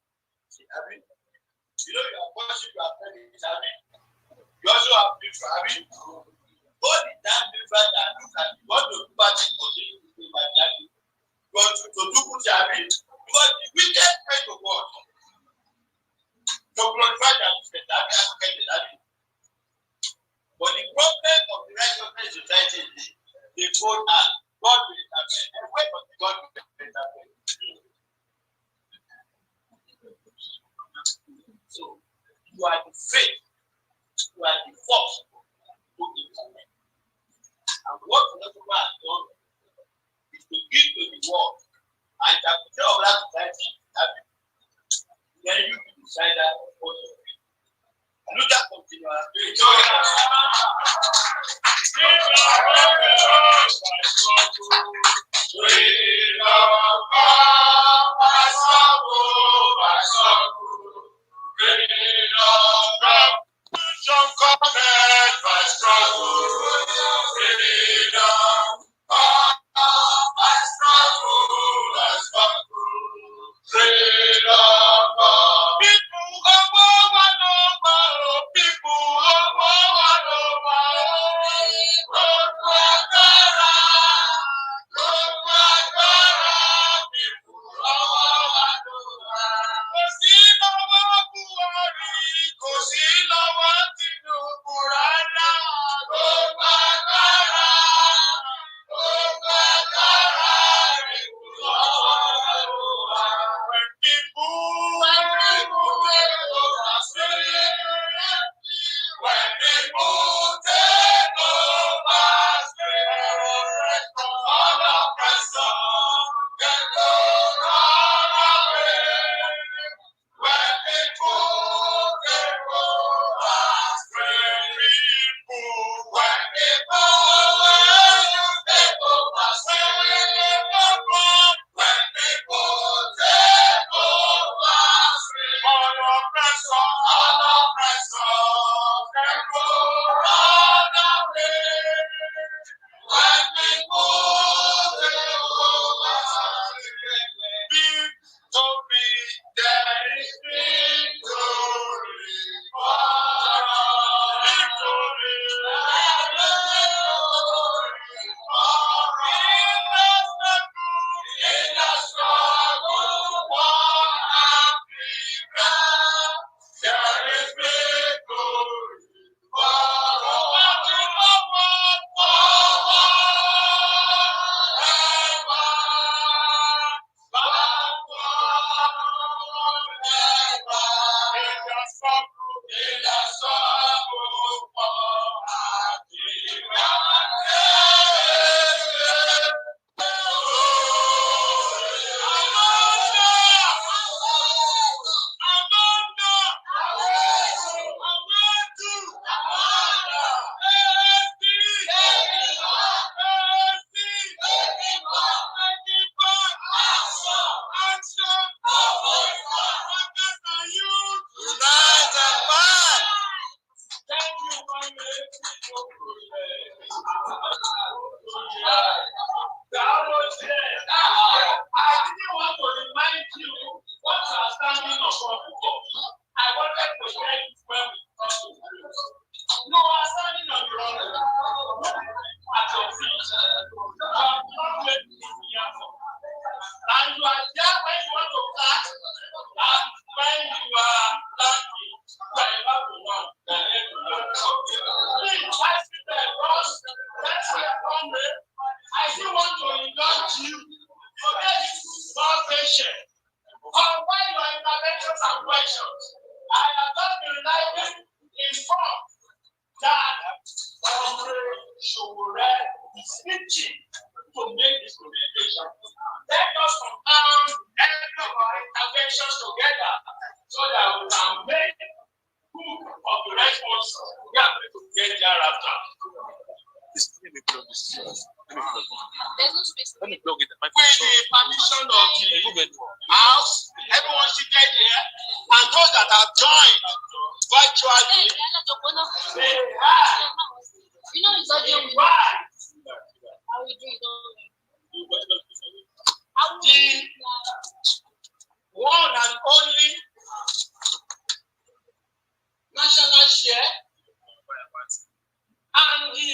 See, I mean, you know, you are worship, you are praying, you also have different, I mean, God is that different and look at God to do bad things for you in my life. God to do good, I mean, because the wicked pray to God. To glorify that but the problem of the righteousness society is they told us God will intervene. And where was God will intervene? So you are the faith, you are the force to intervene. And what the Lord has done is to give to the world and to tell that society then you can decide that what you do. ALUTA CONTINUA. you are there when you want to plant, and when you are planting, wherever you want, please, I see the cross, that's where I come in. I still want to indulge you. Forget this small patient. Combine your interventions and questions. I have not been likely informed that Showore is itching to make this communication. Let us compound every of our interventions together so that we can make good of the response we are going to get thereafter. Let me plug this. Let me plug it. With the permission of the house, everyone seated here, and those that have joined virtually, say hi. You know it's audio. Why? How we do it? The one and only national share and the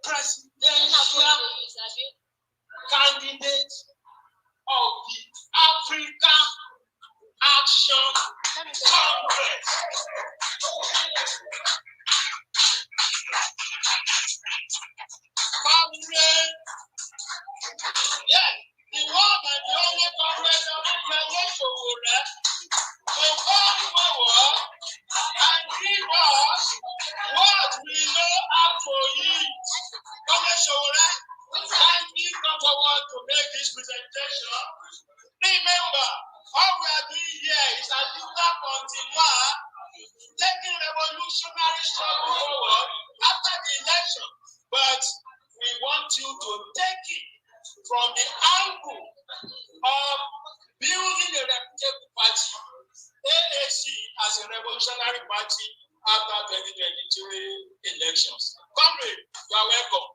presidential candidate of the African Action Congress. Congress, yes, the one and the only Congress of President Showore to come forward and give us what we know how to eat. Congress Showore, kindly come forward to make this presentation. Remember, all we are doing here is ALUTA CONTINUA, taking revolutionary struggle forward after the election. But we want you to take it from the angle of building a reputable party, AAC as a revolutionary party after 2023 elections. Comrade, you are welcome.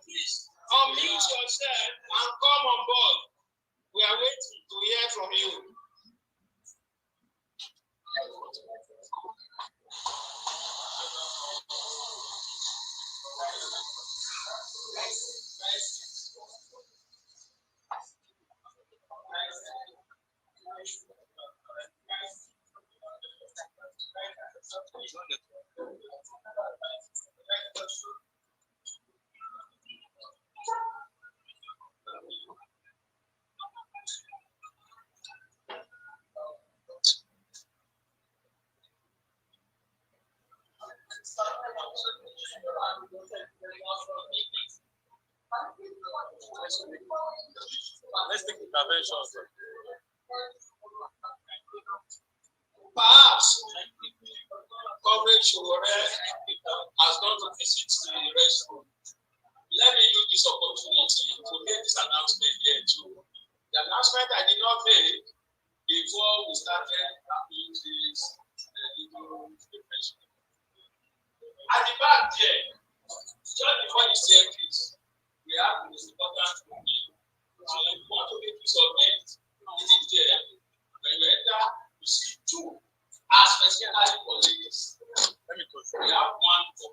Please unmute yourself and come on board. We are waiting to hear from you. Let's take interventions. Perhaps coverage has gone to visit the restroom. Let me use this opportunity to make this announcement here too. The announcement I did not make before we started having this little preparation. At the back there, just before the staircase, we have the most important movie. So if you want to make use of it, it is there. When you enter, you see two as specifically for ladies. Let me go. We have one for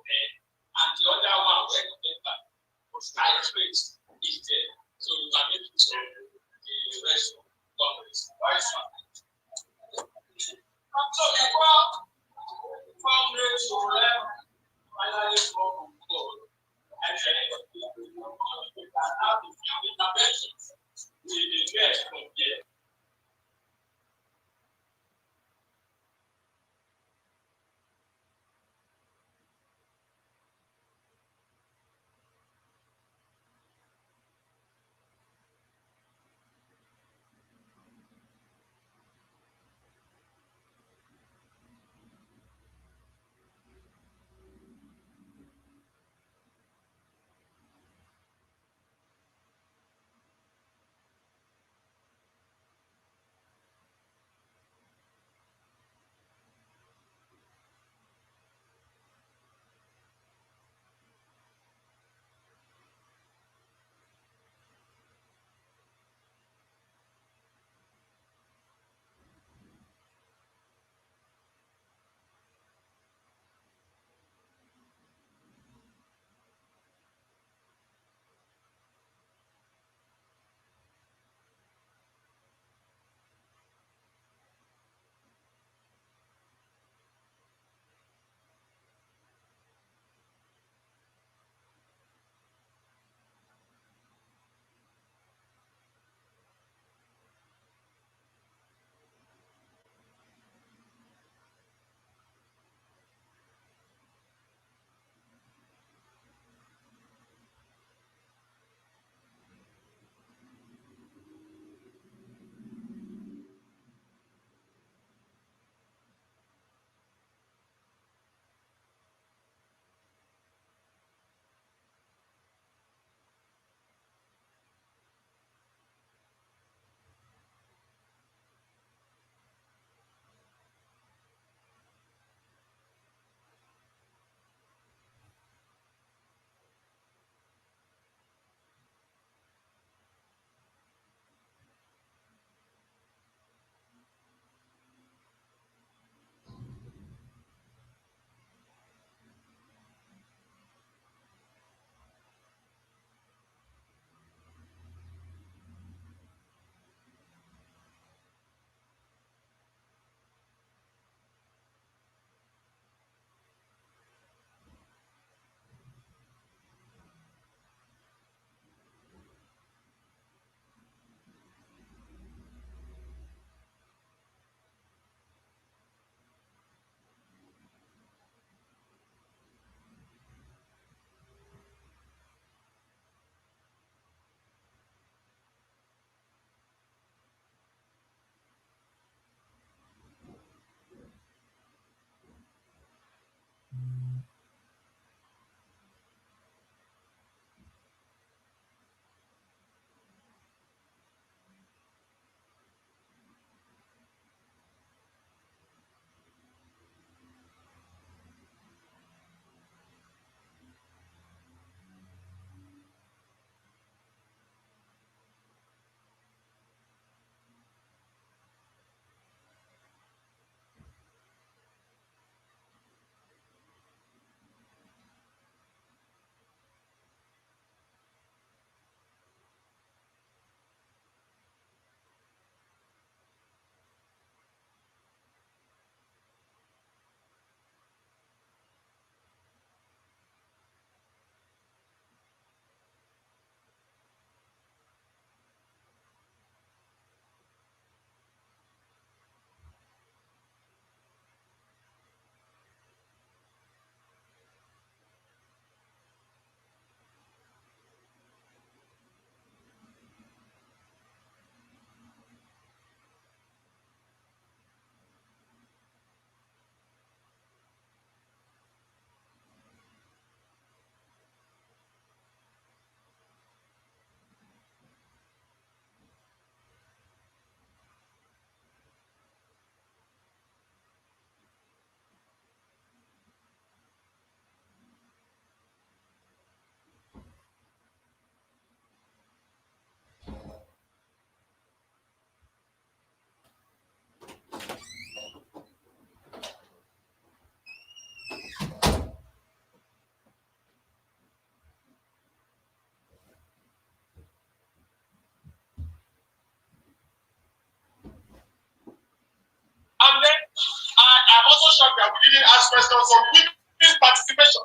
ask questions on women's participation.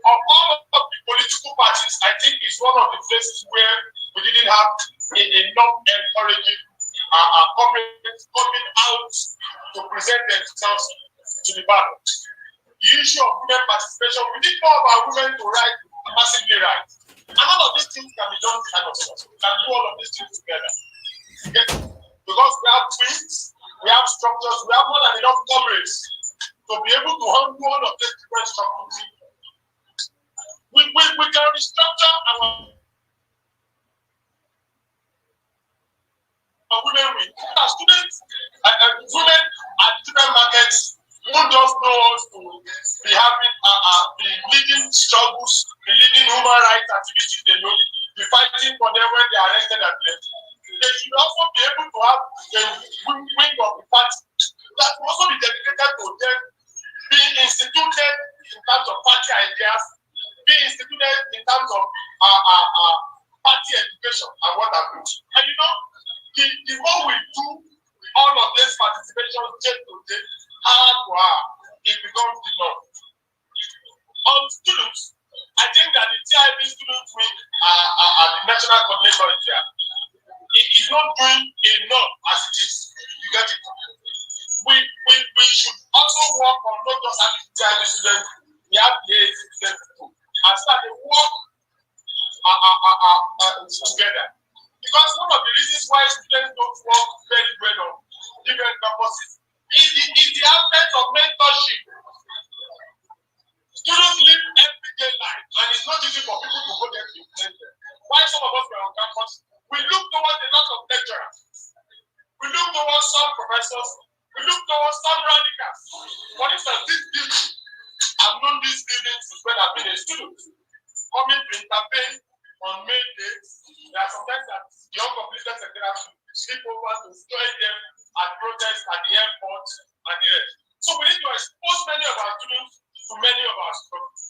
Of all of the political parties, I think it's one of the places where we didn't have enough encouraging comrades coming out to present themselves to the ballot. The issue of women participation, we need more of our women to write, massively write. And all of these things can be done kind of so we can do all of these things together. Okay? Because we have wings, we have structures, we have more than enough comrades to be able to handle all of these different structures. We can restructure our women wing. As students, women at different markets won't just know us to be having be leading struggles, be leading human rights activities they know, be fighting for them when they are arrested and left. They should also be able to have a wing of the party that will also be dedicated to them, be instituted in terms of party ideas, be instituted in terms of party education and what have you. And you know, the more we do all of this participation day to day, hour to hour, it becomes the norm. On students, I think that the TIB students wing at the national coordinator here, it is not doing enough as it is. You get it? We should also work on not just having TIB students, we have the AAC students too. And start to work together. Because one of the reasons why students don't work very well on different campuses is the absence of mentorship. Students live everyday life, and it's not easy for people to go there to explain them. Why some of us were on campus, we look towards a lot of lecturers, we look towards some professors, we look towards some radicals. For instance, this building, I've known these buildings since when I've been a student. Coming to intervene on May days, there are sometimes that young completed secretary sleep over to join them at protests at the airport and the rest. So we need to expose many of our students to many of our students,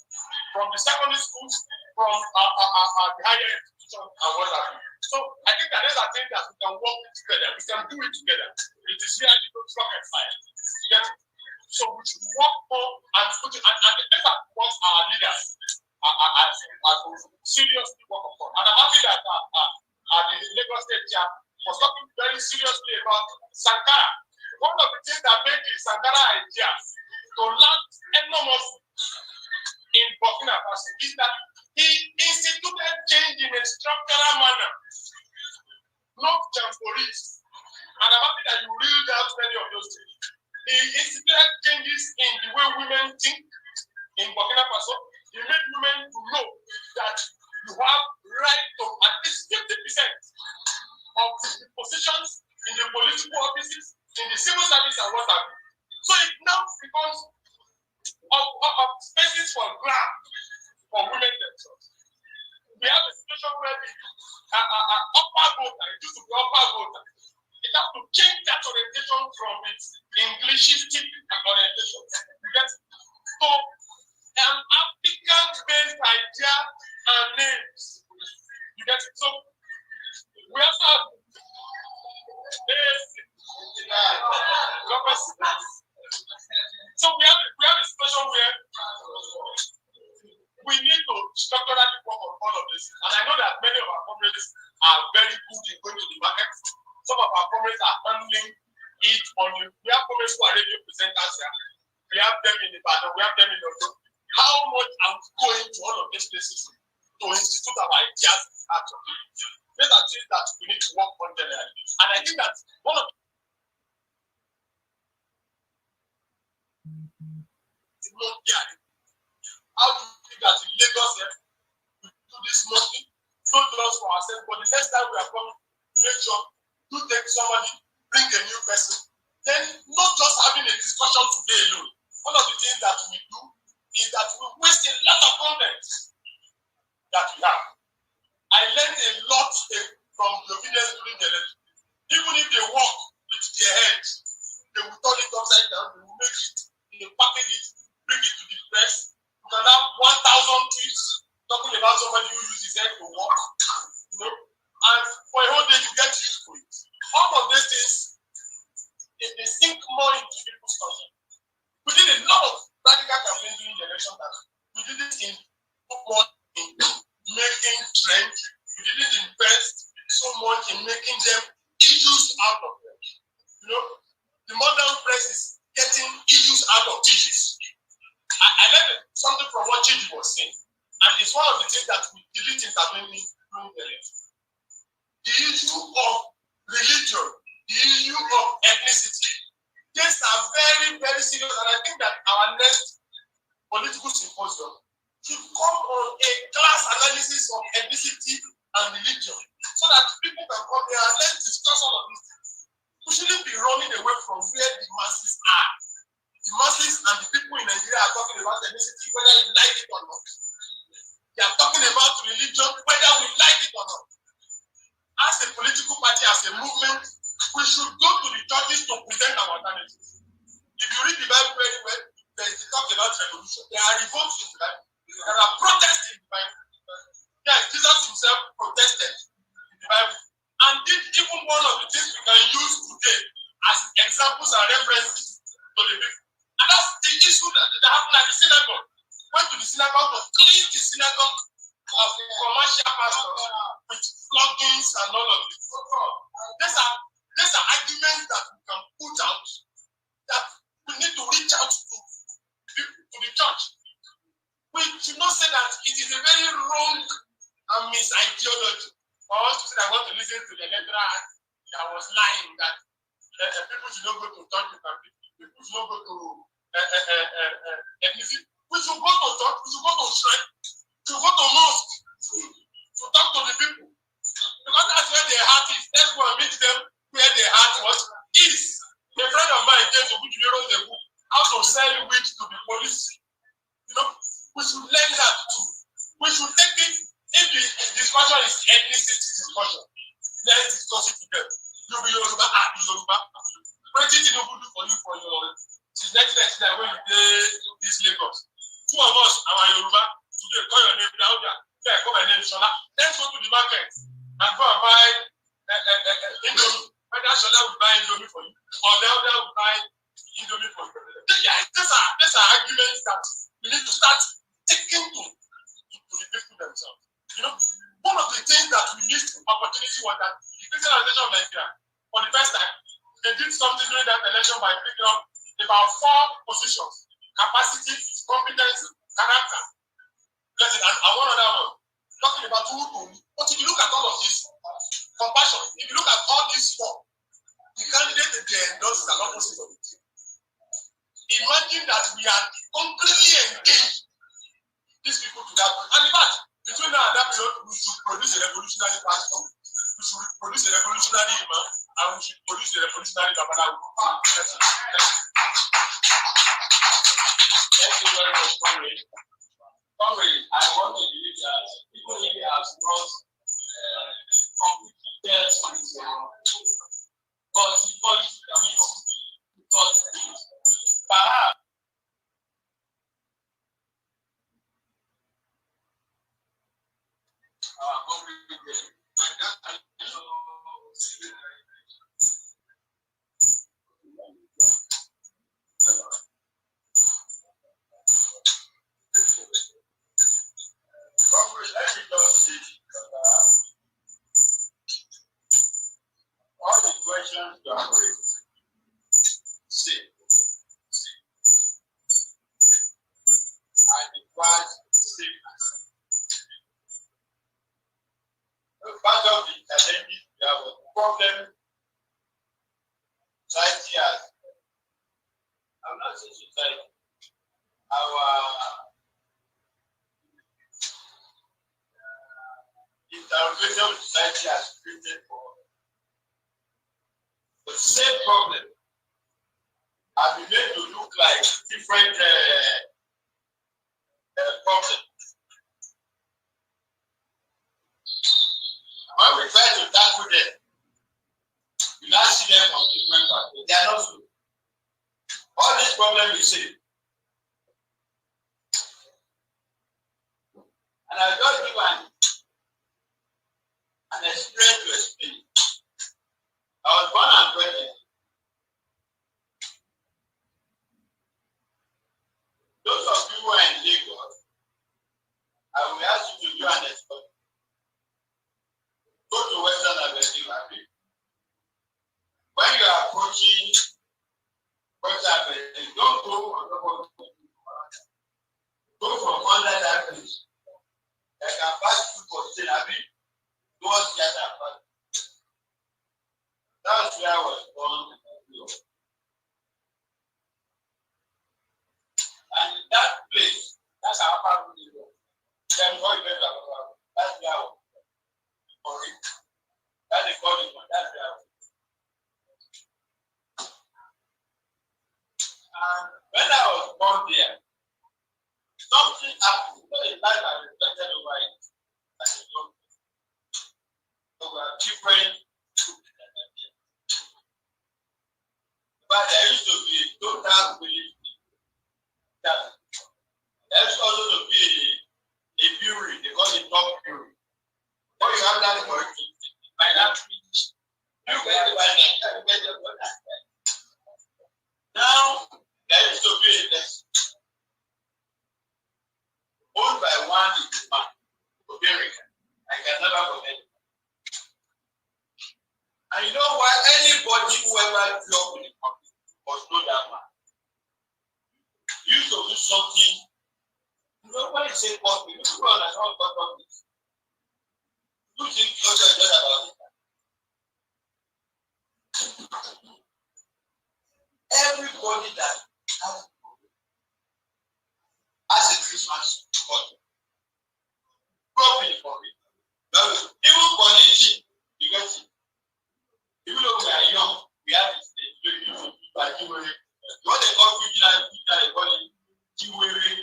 from the secondary schools, from the higher institutions and what have you. So I think that these are things that we can work together, we can do it together. It is really not rocket science. Get it? So we should work on and put it, and the thing that wants our leaders seriously work upon. And I'm happy that the Lagos State Chair was talking very seriously about Sankara. One of the things that made the Sankara idea to last enormously in Burkina Faso is that he instituted change in a structural manner, not jamborees. And I'm happy that you read out many of those things. He instituted changes in the way women think in Burkina Faso. He made women to know that you have right to at least 50% of the positions in the political offices, in the civil service and what have you. So it now becomes of spaces for grab for women themselves. We have a situation where the upper voter, it used to be upper voter, it has to change that orientation from its Englishistic orientation. Because so an African-based idea and names. You get it? So we also have so we have a situation where we need to structurally work on all of this. And I know that many of our comrades are very good in going to the market. Some of our comrades are handling it on the. We have comrades who are radio presenters here. We have them in the battle, we have them in the room. How much are we going to all of these places to institute our ideas out of it? These are things that we need to work on generally. And I think that one of how do you think that in Lagos we do this mostly, not just for ourselves, but the next time we are coming, make sure to take somebody, bring a new person, then not just having a discussion today alone. One of the things that we do is that we waste a lot of content that we have. I learned a lot from the obedience during the election. Even if they work with their heads, they will turn it upside down, they will make it, they will package it, bring it to the press. You can have 1,000 tweets talking about somebody who uses his head to work, you know, and for a whole day you get used to it. All of these things, if they sink more into people's culture, one of the things that we didn't intervene in during the election. The issue of religion, the issue of ethnicity, these are very, very serious, and I think that our next political symposium should come on a class analysis of ethnicity and religion, so that people can come here and let's discuss all of these things. We shouldn't be running away from where the masses are. The masses and the people in Nigeria are talking about ethnicity, whether you like it or not. They are talking about religion, whether we like it or not. As a political party, as a movement, we should go to the churches to present our alternatives. If you read the Bible very well, there is talk about revolution. There are revolts in the Bible. There are protests in the Bible. Yes, Jesus himself protested in the Bible. And did even one of the things we can use today as examples and references to the people. And that's the issue that happened at the synagogue. Went to the synagogue to clean the synagogue of the commercial pastors with floggings and all of this. These are arguments that we can put out, that we need to reach out to the church. We should not say that it is a very wrong and misideology for us to say that I want to listen to the electoral act that was lying, that people should not go to church, people should not go to ethnicity. We should go to church, we should go to shrine, we should go to mosque to talk to the people. Because that's where their heart is. Let's go and meet them where their heart is. A friend of mine came to wrote the book, How to Sell Wheat to the Police. You know, we should learn that too. We should take it, if the discussion is ethnicity discussion, let's discuss it together. You be Yoruba, I be Yoruba. What did you do for you for your since 1999 when you did this Lagos? Two of us, our Yoruba, today call your name Dauda, yeah, call my name Shola. Let's go to the market and go and buy Indomie. Whether Shola will buy Indomie for you, or Dauda will buy Indomie for you. Yeah, these are arguments that we need to start taking to the people themselves. You know, one of the things that we missed opportunity was that the Christian organization of Nigeria, for the first time, they did something during that election by picking up about 4 positions: capacity, competence, character, and one other one. Talking about who to. But if you look at all of this, compassion, if you look at all these 4, the candidate that they endorse is an opposite of it. Imagine that we are completely engaged these people to that point. And in fact, between now and that period, we should produce a revolutionary pastor, we should produce a revolutionary imam, and we should produce a revolutionary babalawo. Thank you very much, Conway. Conway, I want to believe that people really have not completely dealt with perhaps all the questions you have raised, and the word sameness. Part of the challenges we have, a problem society has. I'm not saying society. Our interrogation society has created for the same problem has been made to look like different problems. When we try to tackle them, we now see them from different parts. They are not so. All these problems we see. And I'll just give an experience to explain. I was born and bred in. Those of you who are in Lagos, I will ask you to do an experiment. Go to Western Avenue. When you are approaching Western Avenue, don't go on top of the go from under that bridge. And when I was born there, something happened. In life I reflected over it. As a young person. So we are different. But there used to be a total belief that there used also to be a brewery, they call it top brewery. But you have that for it. By that speech, you get it by that. Now, there used to be a desk owned by one man, American. I can never forget it. And you know why? Anybody who ever grew up in the country was know that man. You used to do something. You know when you say coffee, you don't understand what coffee is. You think you're just about it. Everybody that has a Christmas party, probably for me. Even politicians, you get it. Even though we are young, we have this you want to call vigilante, they call it Kiwere.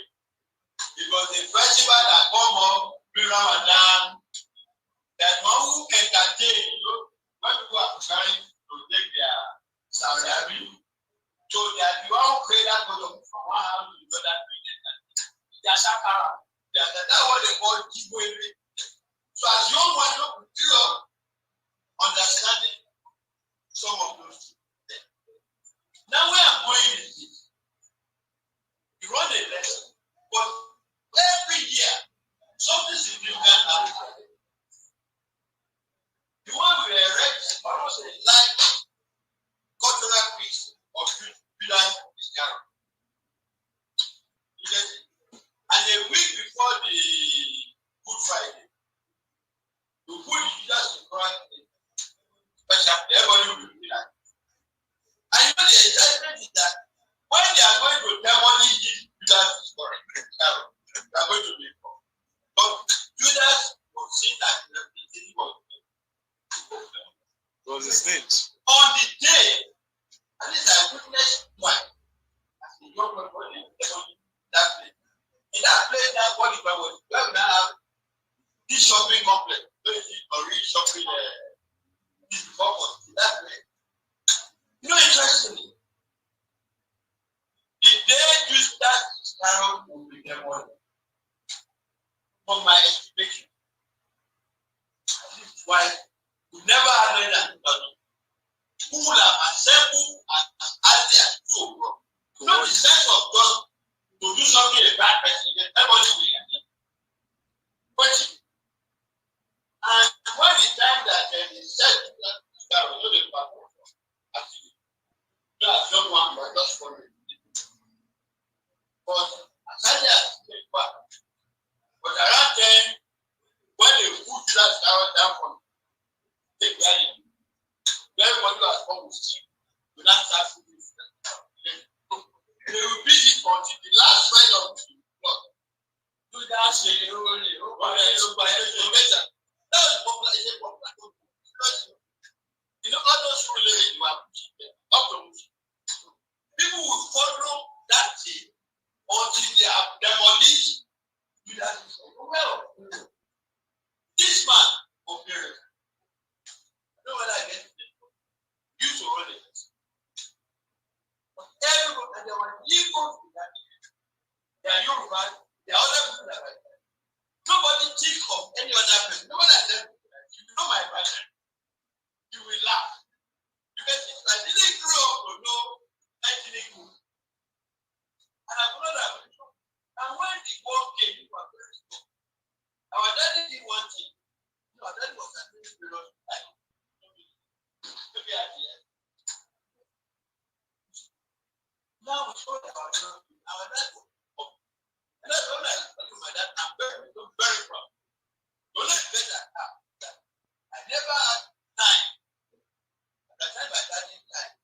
It was a festival that come up during Ramadan. That one who entertain, when people are trying to take their salary, so that you all create that from one house to the other. That's what they call Kiwere. So as young ones, you grew up understanding some of those things. Now where I'm going is this. You run a lesson, but every year, something significant happens. The one we erect almost a live cultural piece of Judas Iscariot. And a week before the Good Friday, you put the Judas Iscariot special, everybody will be like. And you know the excitement is that when they are going to demolish this Judas Iscariot, they are going to be involved. But Judas was seen as the representative of was his name. on the day, at least I witnessed one. As a young man, that place. In that place, that one is where we now have this shopping complex. Or shopping this purpose. In that place. You know, interestingly, the day you start Iscariot will be demolished. From my estimation, this is why we never had that who will have assembled as their two. Not the sense of just to do something a bad person, everybody will get it. But and when the time that they said that Iscariot, no, they perform actually. That's not one, but just for it. But as early as but around 10, when they put that Iscariot down from the garden, everybody was come with you. We not start food. They will beat it until the last friend of the blood. Do that shit, you know, that's popular. You know, all those relays you are pushing them up to people will follow that thing until they have demolished. Well, this man, okay, I don't know whether I get it. Used to run it. But everyone, and there were evil in that area. They are Yoruba, they are other people that are like that. Nobody thinks of any other person. Nobody said, you know my brother, you will laugh. Because I didn't grow up to know ethnic group. And I could not have. And when the war came, we were very strong. Our daddy did one thing. Our daddy was at this period. Maybe at the end. Now we talk about our dad. And that's all I talk to my dad. I'm very proud. The only better that I never had time. At the time my dad didn't die.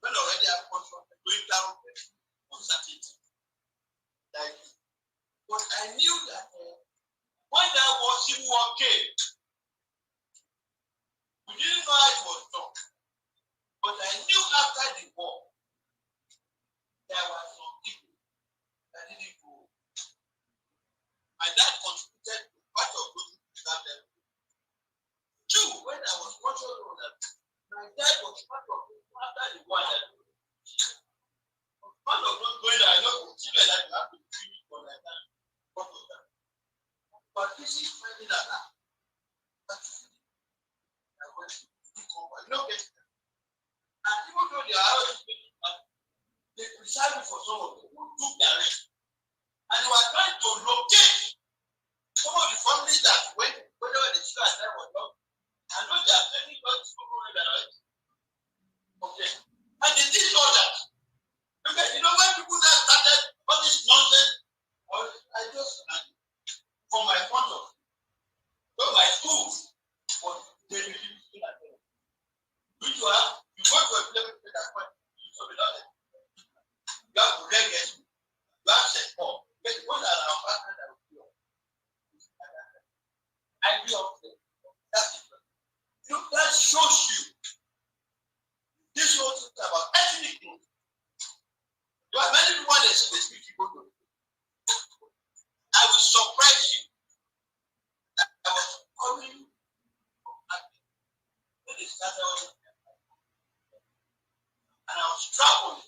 When already I've gone from going down on certainty. Like, but I knew When there was civil war came, we didn't know how it was done. But I knew after the war, there were some people that didn't go. My dad contributed to part of those that level. Two, when I was conscious of that, my dad was part of it after the war. Part of not going there, I know children that you have to treat it for like that. Part of that. But this is finding that out. I went to the company. No, get it. And even though they are always making money, they preserve it for some of them who took their rest. And they were trying to locate some of the families that went, whenever the children and that was done. I know they are many guns over there, right? Okay. And they did all that. Because you know when people now started all this nonsense, I just from my point of view, so my school was very difficult at them. Which you have, you go to a place that point, you so be done. You have to register, you have set up. But what are our partners that will do? I do up there. That's it. You know, that shows you. This shows about ethnic group. There are many people that speak people. I will surprise you. I was coming when they started and I was traveling.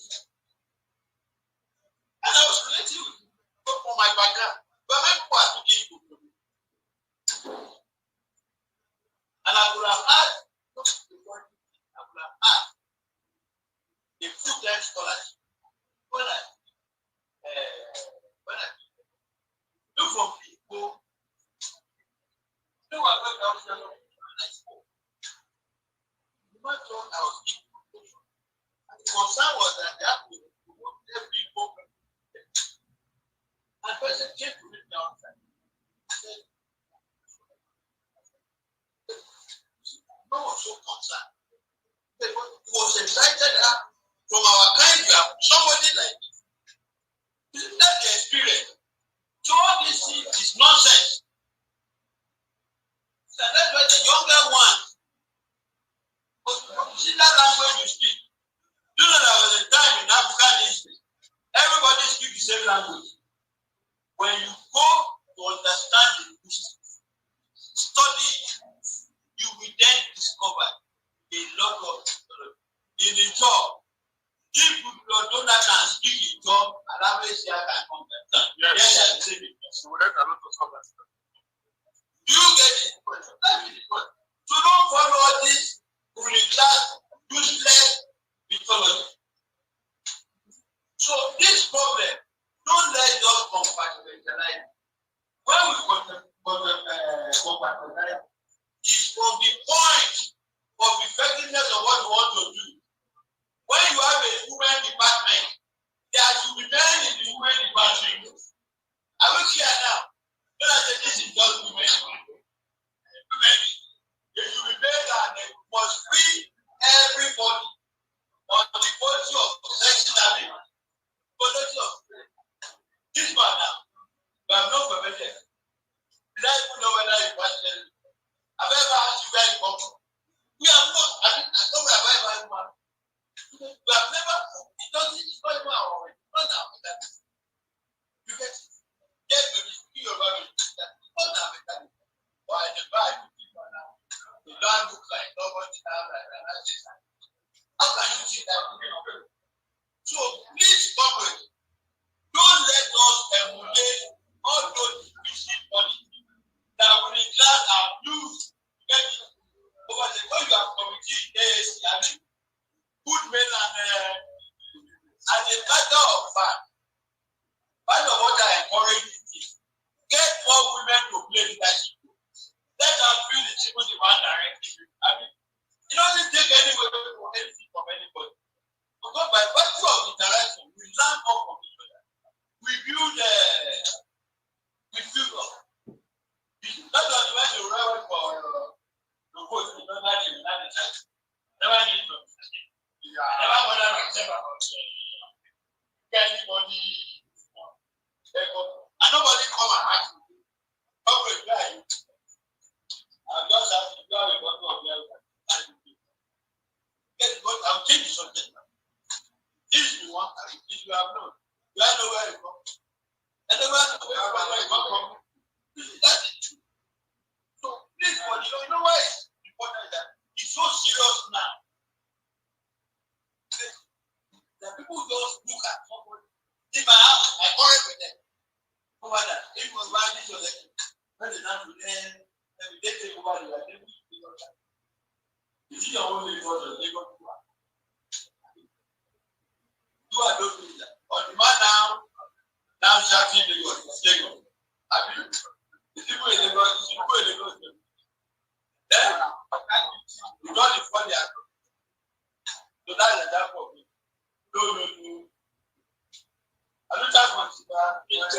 And I was relating with people from my background. But my people are speaking people. And I would have had a full-time scholarship. When I look from people, what I was doing when I spoke. The man thought I was equal. And the concern was that they have to promote their people. And the person came to me outside. I said, no one was so concerned. He was excited that from our kind, you have somebody like this. Isn't that the experience? So all this is nonsense. So that's why the younger ones, see that language you speak. You know there was a time in African history, everybody speaks the same language. When you go to understand the linguistics, study it, you will then discover a lot of in the job. If you don't speak in job, allow me to say I can understand. Yes, I say it. So we have a lot of understand. You get it? That is the point. So don't follow all this class, useless mythology. So this problem, don't let us compartmentalize. When we compartmentalize, it's from the point of effectiveness of what we want to do. When you have a women department, there should be men in the women department. I will clear now. When I say this is just women, it should be made and they must free everybody on the quality of sexuality. Quality of this man now, we have no permission. Did I even know whether you want to? I've ever asked you where you come from. We have not, I don't know where one. We have never, it doesn't, it's not even our way. It's not our that. You get it? Yes, we will speak about it. It's not our mentality. Or in the back, people now. They don't look like nobody now, like an artist. How can you see that? So please, comrades, don't let us emulate all those recent policies that will in class are used to get it. Over the way you have committed ASC, I mean, good men and as a matter of fact, part of what I encourage is get more this was when the time to end, and they take over the identity. Is it your own Lagos or Lagos? You are not doing that. Or the man now shouting Lagos, Lagos. Have you? The people in Lagos, then you don't inform their. So that's the type of it. No. ALUTA CONTINUA.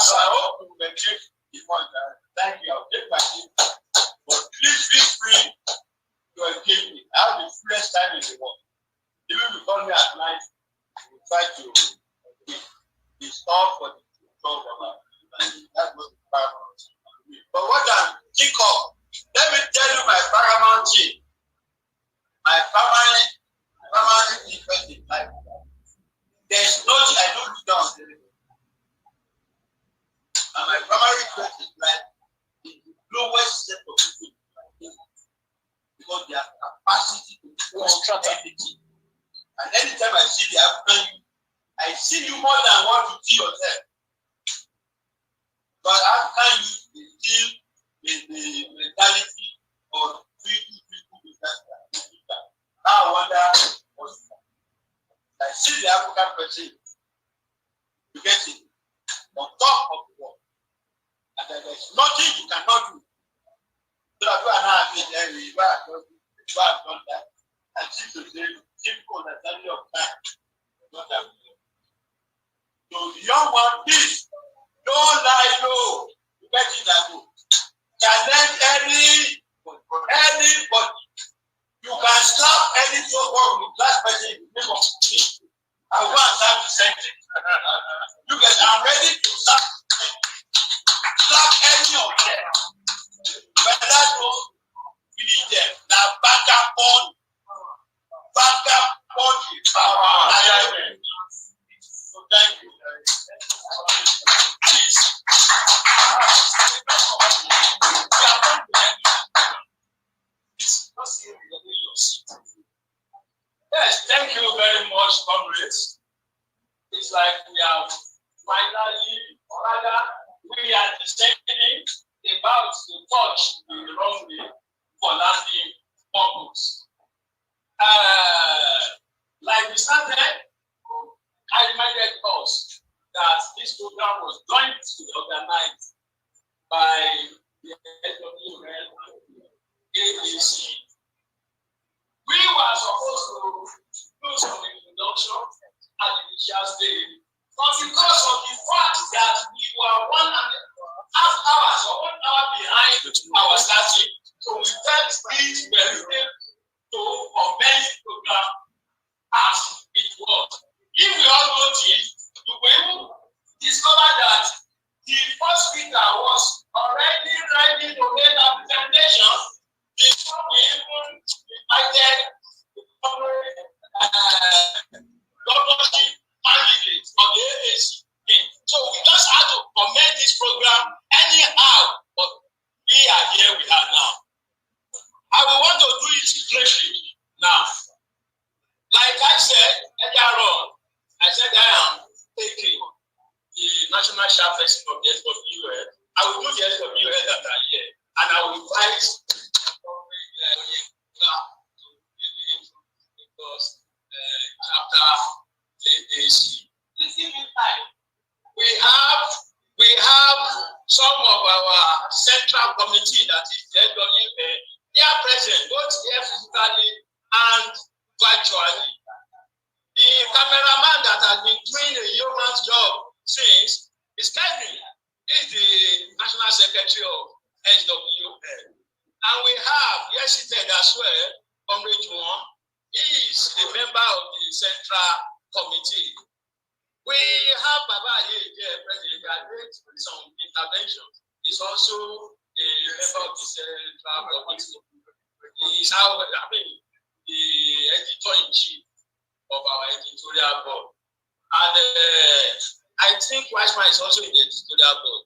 So I hope you will take the point. Thank you. I'll take my name. But please feel free to engage me. I have the fullest time in the world. Even if you call me at night, we try to install for the talk about. That's what the paramount. But what I'm think of, let me tell you my paramount thing. My permanent defense in life. There's nothing I don't do down there. And my primary defense in life is the lowest set of people because their capacity to construct everything. And anytime I see the African youth, I see you more than what you see yourself. But African youth is still in the mentality of people. Now I wonder what's that. I see the African person, you get it, on top of the world. And there's nothing you cannot do. So that's why now I mean, you have done that. And simple understanding of time. Not that. So the young one, please, don't lie low. You get it that go. Challenge anybody. You can slap any so-called class person in the name of me. I want to have the sentence. You guys are ready to slap any of them. But that was finish them. Now back up on the power. So thank you. Please. Yes, thank you very much, comrades. It's like we have finally, or rather, we are descending about to touch the runway for landing purpose. Like we started, I reminded us that this program was jointly organized by the SWL and ABC. We were supposed to do some introduction at the initial stage, but because of the fact that we were 1.5 hours or 1 hour behind our starting, so we felt it very to commence the program as it was. If we all notice, we will discover that the first speaker was already ready to make a presentation before we even invited the governorship candidates of the AAC. So we just had to comment this program anyhow, but we are here we are now. I will want to do it briefly now. Like I said earlier on, I said I am taking the national chairperson of the SWL. I will do the SWL that are here, and I will invite because chapter AAC. Please give me time. We have some of our central committee that is the SWL. They are present both here physically and virtually. The cameraman that has been doing a yeoman's job since is Kevin. He's the national secretary of SWL. And we have yesterday as well, Comrade Juan. He is a member of the central committee. We have Baba here, President, that made some interventions. He's also a member of the central committee. He's the editor-in-chief of our editorial board. And I think Wiseman is also in the editorial board.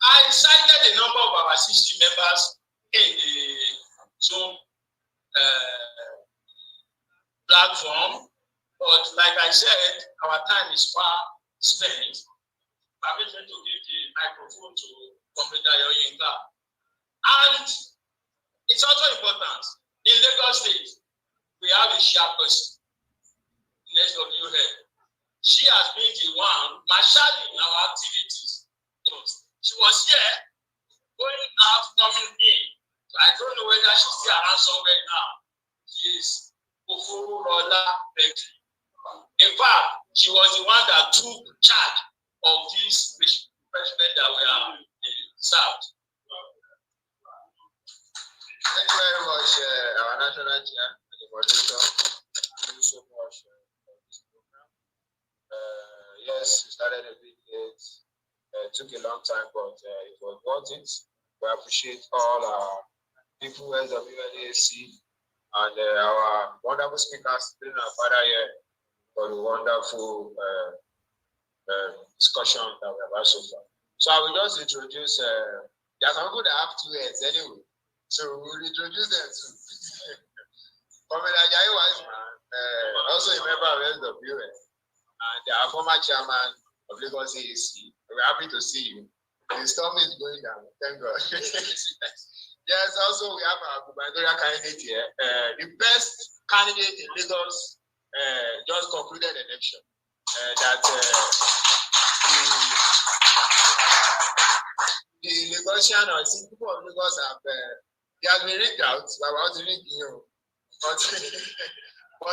I cited a number of our 60 members in the Zoom platform, but like I said, our time is far spent, permit me to give the microphone to Comrade Ayoyinka. And it's also important, in Lagos State, we have a chairperson, next of you here. She has been the one marshalling our activities. She was here, going out, coming in. I don't know whether she's still around somewhere now. She is Oforola Betty. In fact, she was the one that took charge of this refreshment that we are served. Thank you very much, our national chair, the moderator. Thank you so much for this program. Yes, we started a bit late. It took a long time, but it was worth it. We appreciate all our people, SWNAC, and our wonderful speakers, including our father here, for the wonderful discussion that we have had so far. So I will just introduce, there are some people that have 2 heads anyway. So we'll introduce them to Comrade Ajayi Wiseman, also a member of SWS, and our former chairman of Lagos AAC. We're happy to see you. The storm is going down, thank God. Yes, also we have our gubernatorial candidate here. The best candidate in Lagos just concluded election. The Lagosian or people of Lagos have they have been rigged out, but I want to rig you. But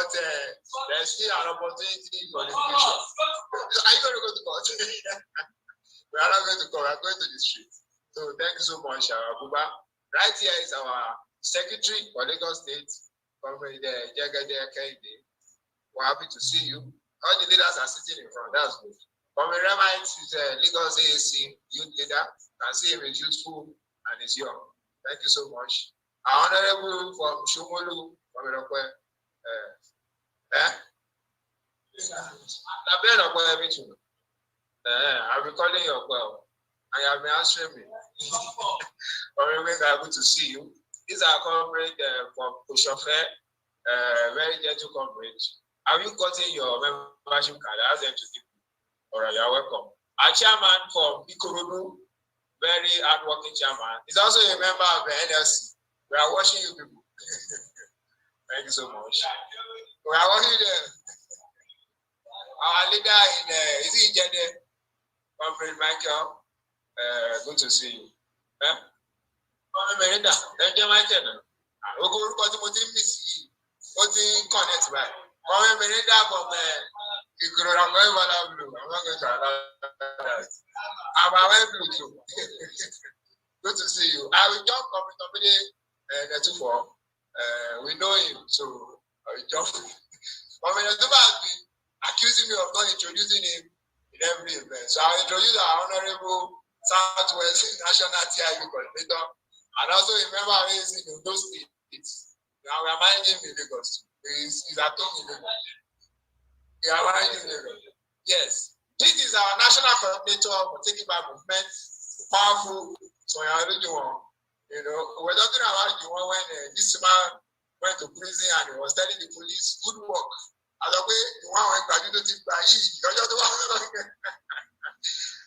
there's still an opportunity for the future. Are you going to go to court? We are not going to court, we are going to the street. So thank you so much, Abuba. Right here is our secretary for Lagos State, Comrade Jagade Kaide. We're happy to see you. All the leaders are sitting in front, that's good. Comrade Remite is Lagos AAC youth leader. You can see him is youthful and is young. Thank you so much. Our honorable from Shumolu, I'll be calling you well. And you have been answering me. Always good to see you. These are comrade from Koshofe, very gentle comrade. Have you gotten your membership card? I asked them to give you. All right, you're welcome. Our chairman from Ikorodu, very hardworking chairman. He's also a member of the NLC. We are watching you people. Thank you so much. We are watching them. Our leader in is he in Jede? Comrade Michael. Good to see you. Comrade Melinda, thank you, Michael. We'll go to the connect by. Comrade Melinda from I'm not going to allow that. I'm aware blue too. Good to see you. I will jump on the 2-4. We know him, so I will jump. But when the has been accusing me of not introducing him in every event, so I'll introduce our honorable Southwest National TIU coordinator, and also a member of his in those states. Now we are managing in Lagos. He's at home in Lagos. We are managing in Lagos. Yes. This is our national coordinator for taking back movement, powerful. So you know, we're talking about the one when this man went to prison and he was telling the police, good work. And the way the one went graduated by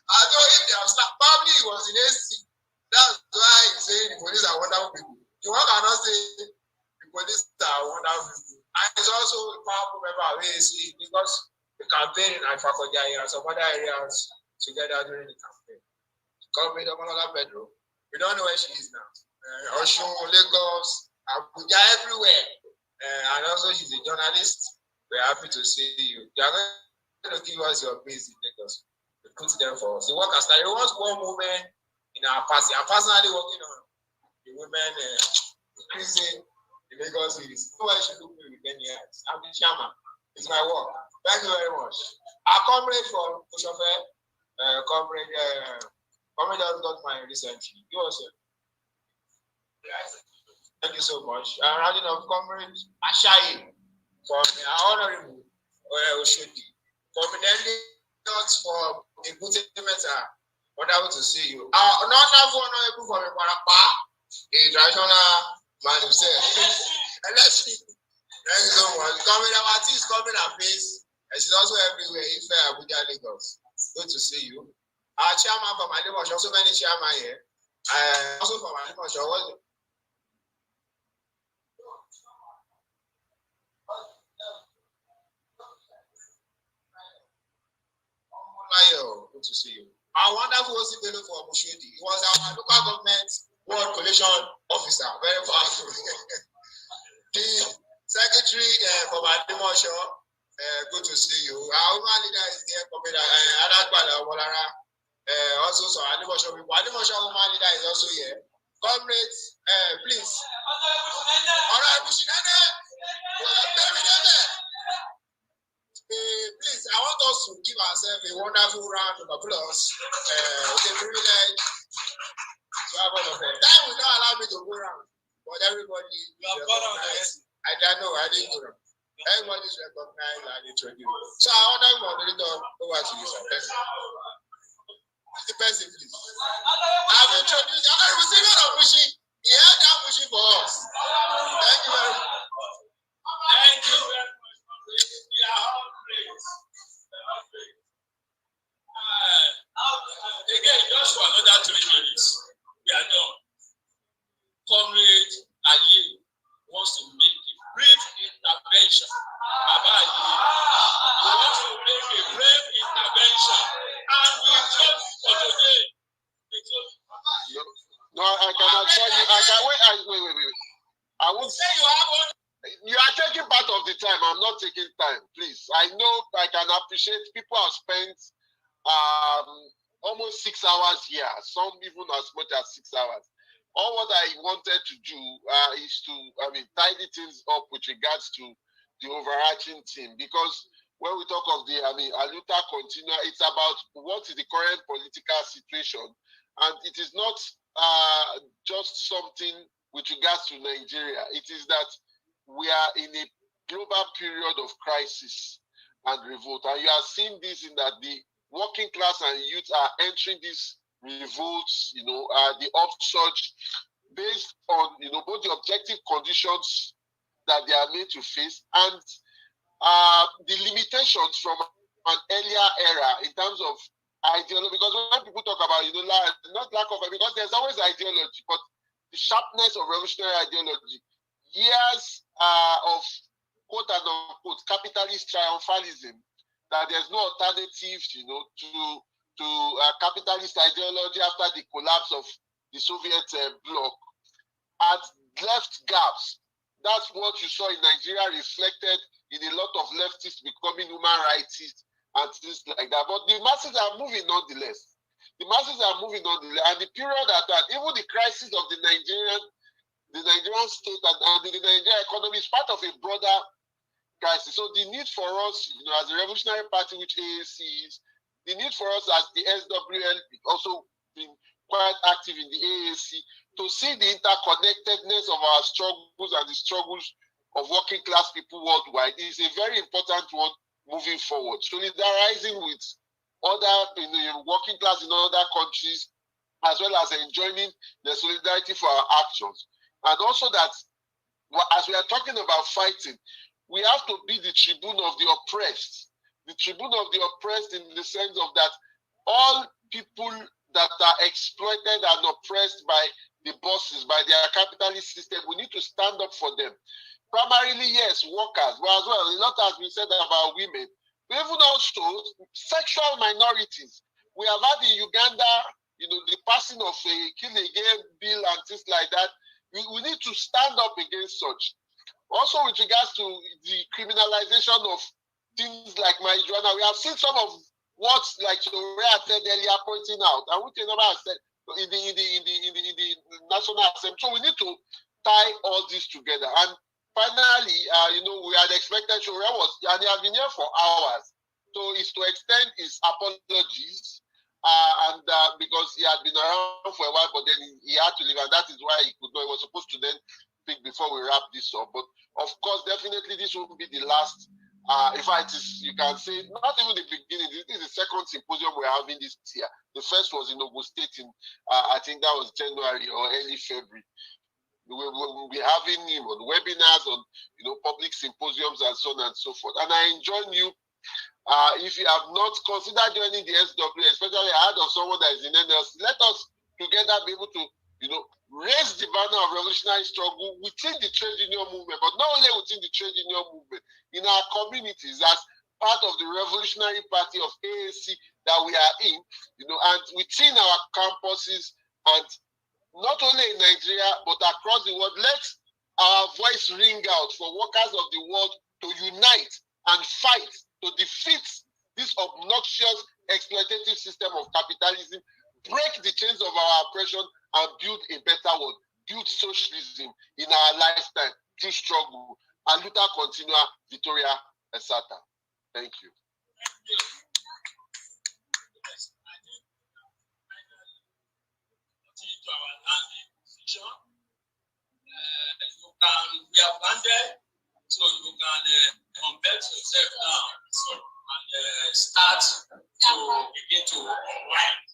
I told him they have stopped. Probably he was in AC. That's why he's saying the police are wonderful people. The one cannot say the police are wonderful people. And he's also a powerful member of AAC because the campaign in Alfakoja and some other areas together during the campaign. Comrade Omolola Pedro, we don't know where she is now. Oshun, Lagos, Abuja, everywhere. And also she's a journalist. We're happy to see you. You are going to give us your base in Lagos. We put them for us. The work has started. There was one woman in our party. I'm personally working on the women increasing the Lagos cities. No one should look me with any eyes. I'm the chairman. It's my work. Thank you very much. Our comrade from Koshofe, comrade just got mine recently. You also. Thank you so much. Rounding of comrade Ashai from our honorable Oshodi. Prominently not from a good matter. Wonderful to see you. Not honorable from a Parapa, a traditional man himself. And let's see. Thank you so much. Comrade Amati is coming at pace. And she's also everywhere. Ife, Abuja, Lagos. Good to see you. Our chairman from Adimosh, also many chairman here. Also from Adimosh, good to see you. Our wonderful Osibelo for Mushodi. He was our local government ward collation officer. Very powerful. The secretary from Adimosh, good to see you. Our woman leader is there, also so Adimosh people. Adimosh woman leader is also here. Comrades, please. All right, Mushinane. Please, I want us to give ourselves a wonderful round of applause. It's a privilege to have all of them. Time will not allow me to go around, but everybody is recognized. I don't know, I didn't go around. Everybody is recognized and introduced. So I want to moderator over to you, sir. The person, please. I've introduced, I'm going to receive it of pushing. He had that pushing for us. Thank you very much. Thank you very much. We are all praised. Again, just for another 3 minutes, we are done. Comrade Ali wants to make a brief intervention. About he wants to make a brief intervention, and we close for today. No, I cannot tell you. I can wait. I won't say you have one. You are taking part of the time. I'm not taking time, please. I know I can appreciate people have spent almost 6 hours here, some even as much as 6 hours. All what I wanted to do is to, tidy things up with regards to the overarching theme, because when we talk of the, ALUTA CONTINUA, it's about what is the current political situation, and it is not just something with regards to Nigeria. It is that we are in a global period of crisis and revolt, and you are seeing this in that the working class and youth are entering these revolts, the upsurge based on, both the objective conditions that they are made to face and the limitations from an earlier era in terms of ideology. Because when people talk about, not lack of, because there's always ideology, but the sharpness of revolutionary ideology, years of quote and unquote capitalist triumphalism, that there's no alternative, to capitalist ideology after the collapse of the Soviet bloc, had left gaps. That's what you saw in Nigeria reflected in a lot of leftists becoming human rightists and things like that. But the masses are moving nonetheless. The masses are moving nonetheless. And the period at that, even the crisis of the Nigerian state and the Nigerian economy is part of a broader crisis. So the need for us, as a revolutionary party, which AAC is, the need for us as the SWL, also being quite active in the AAC, to see the interconnectedness of our struggles and the struggles of working class people worldwide is a very important one moving forward. Solidarizing with other working class in other countries, as well as enjoying the solidarity for our actions. And also that, as we are talking about fighting, we have to be the tribune of the oppressed. The tribune of the oppressed in the sense of that all people that are exploited and oppressed by the bosses, by their capitalist system, we need to stand up for them. Primarily, yes, workers, but as well, a lot has been said about women. But even also sexual minorities. We have had in Uganda, the passing of a kill again bill and things like that. We need to stand up against such. Also, with regards to the criminalization of things like marijuana, we have seen some of what, like Soraya said earlier, pointing out, and which another has said in the National Assembly. So we need to tie all this together. And finally, we had expected Soraya and he has been here for hours. So it's to extend his apologies, because he had been around for a while, but then he had to leave, and that is why he could not. He was supposed to then speak before we wrap this up. But of course, definitely this will be the last. In fact, you can say not even the beginning. This is the second symposium we're having this year. The first was in Ogun State in I think that was January or early February. We'll be having him on webinars, on public symposiums and so on and so forth. And I enjoin you If you have not considered joining the SW, especially I heard of someone that is in NLC, let us together be able to, raise the banner of revolutionary struggle within the trade union movement, but not only within the trade union movement, in our communities as part of the revolutionary party of AAC that we are in, and within our campuses, and not only in Nigeria, but across the world. Let our voice ring out for workers of the world to unite and fight to defeat this obnoxious exploitative system of capitalism, break the chains of our oppression, and build a better world, build socialism in our lifetime through struggle. ALUTA CONTINUA, Victoria Esata. Thank you. We have landed, so you can compare yourself now and start to begin to unwind.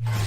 you.